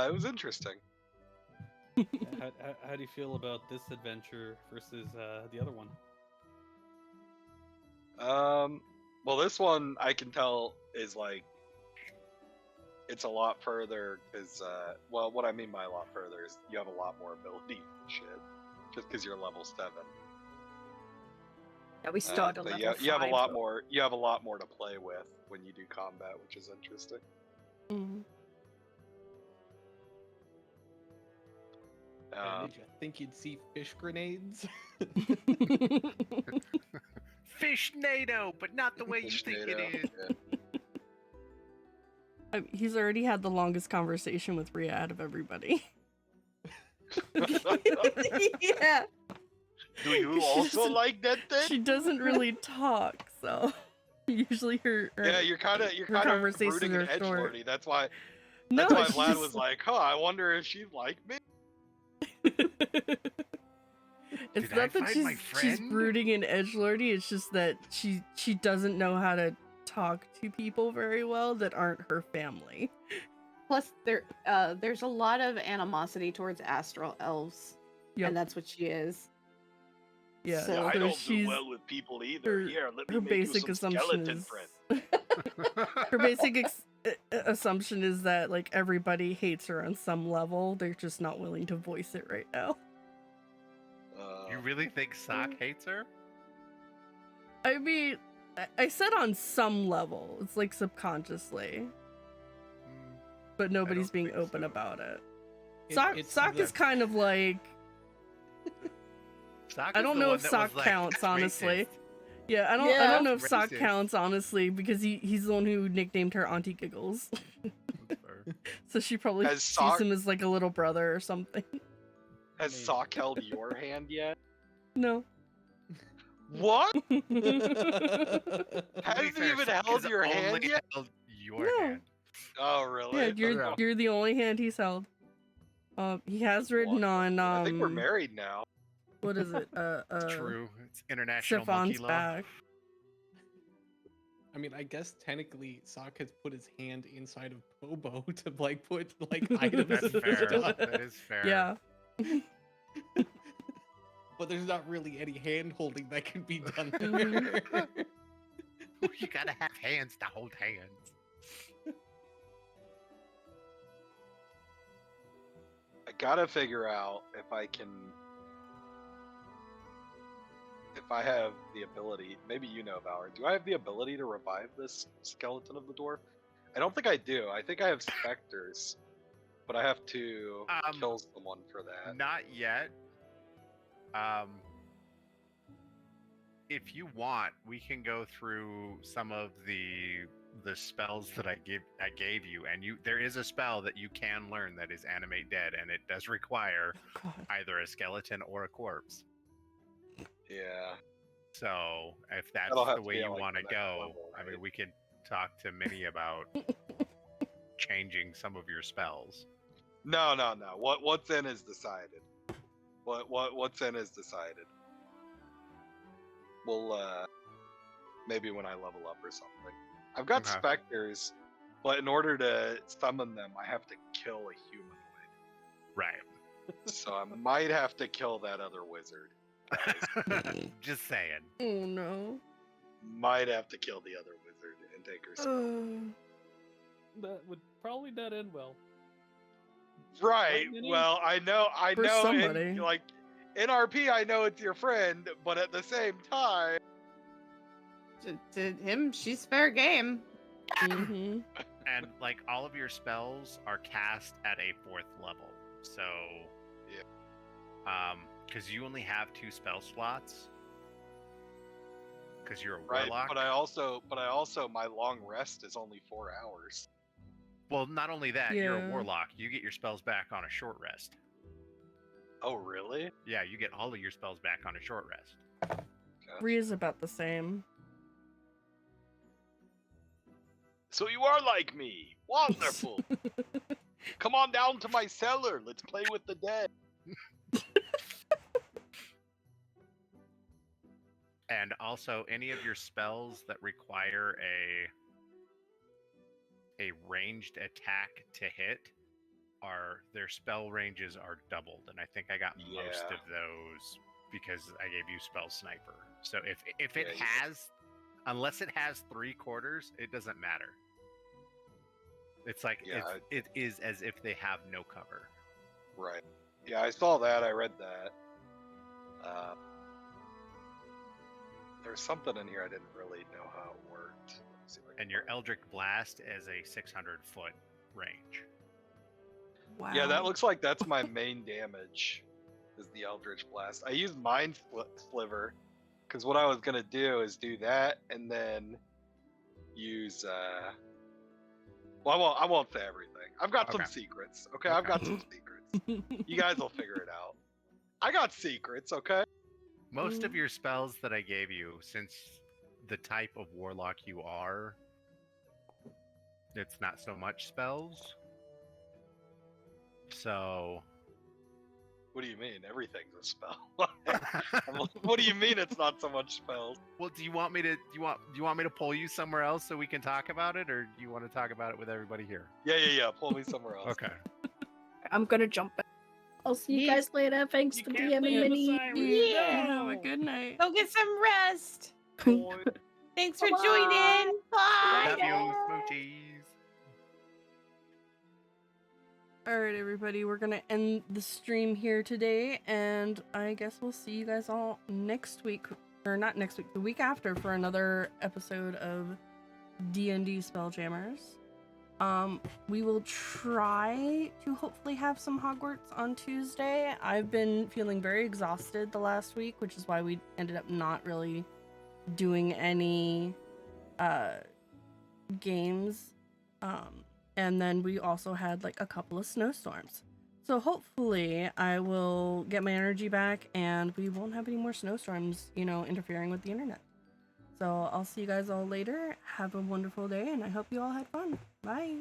It was interesting. How do you feel about this adventure versus the other one? Well, this one I can tell is like it's a lot further because, well, what I mean by a lot further is you have a lot more ability and shit, just because you're level 7. Yeah, we start at But level you have a 5, lot though. more. You have a lot more to play with when you do combat, which is interesting. Did you think you'd see fish grenades? Fish NATO, but not the way you think it is. He's already had the longest conversation with Rhea out of everybody. Yeah. Do you also like that thing? She doesn't really talk, so usually her Yeah, you're kind of conversations rooting in are short. edgelordy. That's why No, Vlad she's- was like, "Huh, I wonder if she liked me." It's Did I not that find my she's friend? brooding in edgelordy. It's just that she doesn't know how to talk to people very well that aren't her family. Plus, there's a lot of animosity towards astral elves, Yep. and that's what she is. Yeah, So- Yeah, I so don't do she's well with people either. her- Here, let me her make you basic some assumption skeleton is friend. her basic assumption is that like everybody hates her on some level. They're just not willing to voice it right now. You really think Sock hates her? I mean, I said on some level. It's like subconsciously, but nobody's don't being think open so. about it. It's Sock the- is kind of like Sock I is don't the know one if that Sock was like, counts, "That's honestly. racist." Yeah, I Yeah. don't know if Sock Racist. counts honestly because he's the one who nicknamed her Auntie Giggles. That's fair. So she probably Has sees Sock- him as like a little brother or something. Has Maybe. Sock held your hand yet? No. What? To be Hasn't fair, even Sock held has your hand only yet? held your No. hand. Oh, really? Yeah, Yeah. you're the only hand he's held. He has written on I think we're married now. what is it? It's true. It's International Monkey Stefan's Law. back. I mean, I guess technically Sock has put his hand inside of Bobo to like put like items That's and fair. stuff. That is fair. Yeah. But there's not really any hand holding that can be done Mhm. there. You gotta have hands to hold hands. I gotta figure out if I can if I have the ability, maybe you know, Valor, do I have the ability to revive this skeleton of the dwarf? I don't think I do. I think I have specters, but I have to kill someone for that. Not yet. If you want, we can go through some of the spells that I gave you, and there is a spell that you can learn that is animate dead, and it does require either a skeleton or a corpse. Yeah. So if that's That'll have the to way be at, you like, want to the next go, level, I mean, right? we could talk to Minnie about changing some of your spells. No. What's in is decided. What's in is decided. We'll maybe when I level up or something. I've got Okay. specters, but in order to summon them, I have to kill a humanoid. Right. So I might have to kill that other wizard. Just saying. Oh no. Might have to kill the other wizard and take her spell. That would probably not end well. Right. Minnie? Well, I know. For somebody. Like in RP, I know it's your friend, but at the same time, To him, she's fair game. Mm-hmm. And like all of your spells are cast at a 4th level. So yeah. Because you only have 2 spell slots. Because you're a right. warlock. But I also my long rest is only 4 hours. Well, not only that, you're a Yeah. warlock. You get your spells back on a short rest. Oh, really? Yeah, you get all of your spells back on a short rest. Gotcha. Ria's about the same. So you are like me. Wonderful. Come on down to my cellar. Let's play with the dead. And also, any of your spells that require a ranged attack to hit, their spell ranges are doubled, and I think I got most Yeah. of those because I gave you spell sniper. So if it Yeah, you has, unless it has 3/4, it doesn't matter. It's like Yeah, it is as if they have no cover. Right. Yeah, I saw that. I read that. There's something in here I didn't really know how it worked. Let me see if I can And your find it. Eldritch Blast is a 600-foot range. Wow. Yeah, that looks like that's my main damage. Is the Eldritch Blast. I used Mind Sliver because what I was gonna do is do that and then use. Well, I won't say everything. I've got some Okay. secrets. Okay, I've got some secrets. You guys will figure it out. I got secrets. Okay. Most of your spells that I gave you, since the type of warlock you are, it's not so much spells. So What do you mean? Everything's a spell. What do you mean it's not so much spells? well, do you want me to pull you somewhere else so we can talk about it, or do you want to talk about it with everybody here? Yeah. Pull me somewhere else. Okay. I'm gonna jump back. I'll see you guys later. Thanks for DMing Minnie. Yeah. Have a good night. Go get some rest. Thanks for Bye-bye. joining. Bye. Love you, smoochies. All right, everybody, we're gonna end the stream here today, and I guess we'll see you guys all next week, or not next week, the week after, for another episode of D&D Spelljammers. We will try to hopefully have some Hogwarts on Tuesday. I've been feeling very exhausted the last week, which is why we ended up not really doing any games. And then we also had like a couple of snowstorms. So hopefully I will get my energy back and we won't have any more snowstorms, interfering with the internet. So I'll see you guys all later. Have a wonderful day and I hope you all had fun. Bye.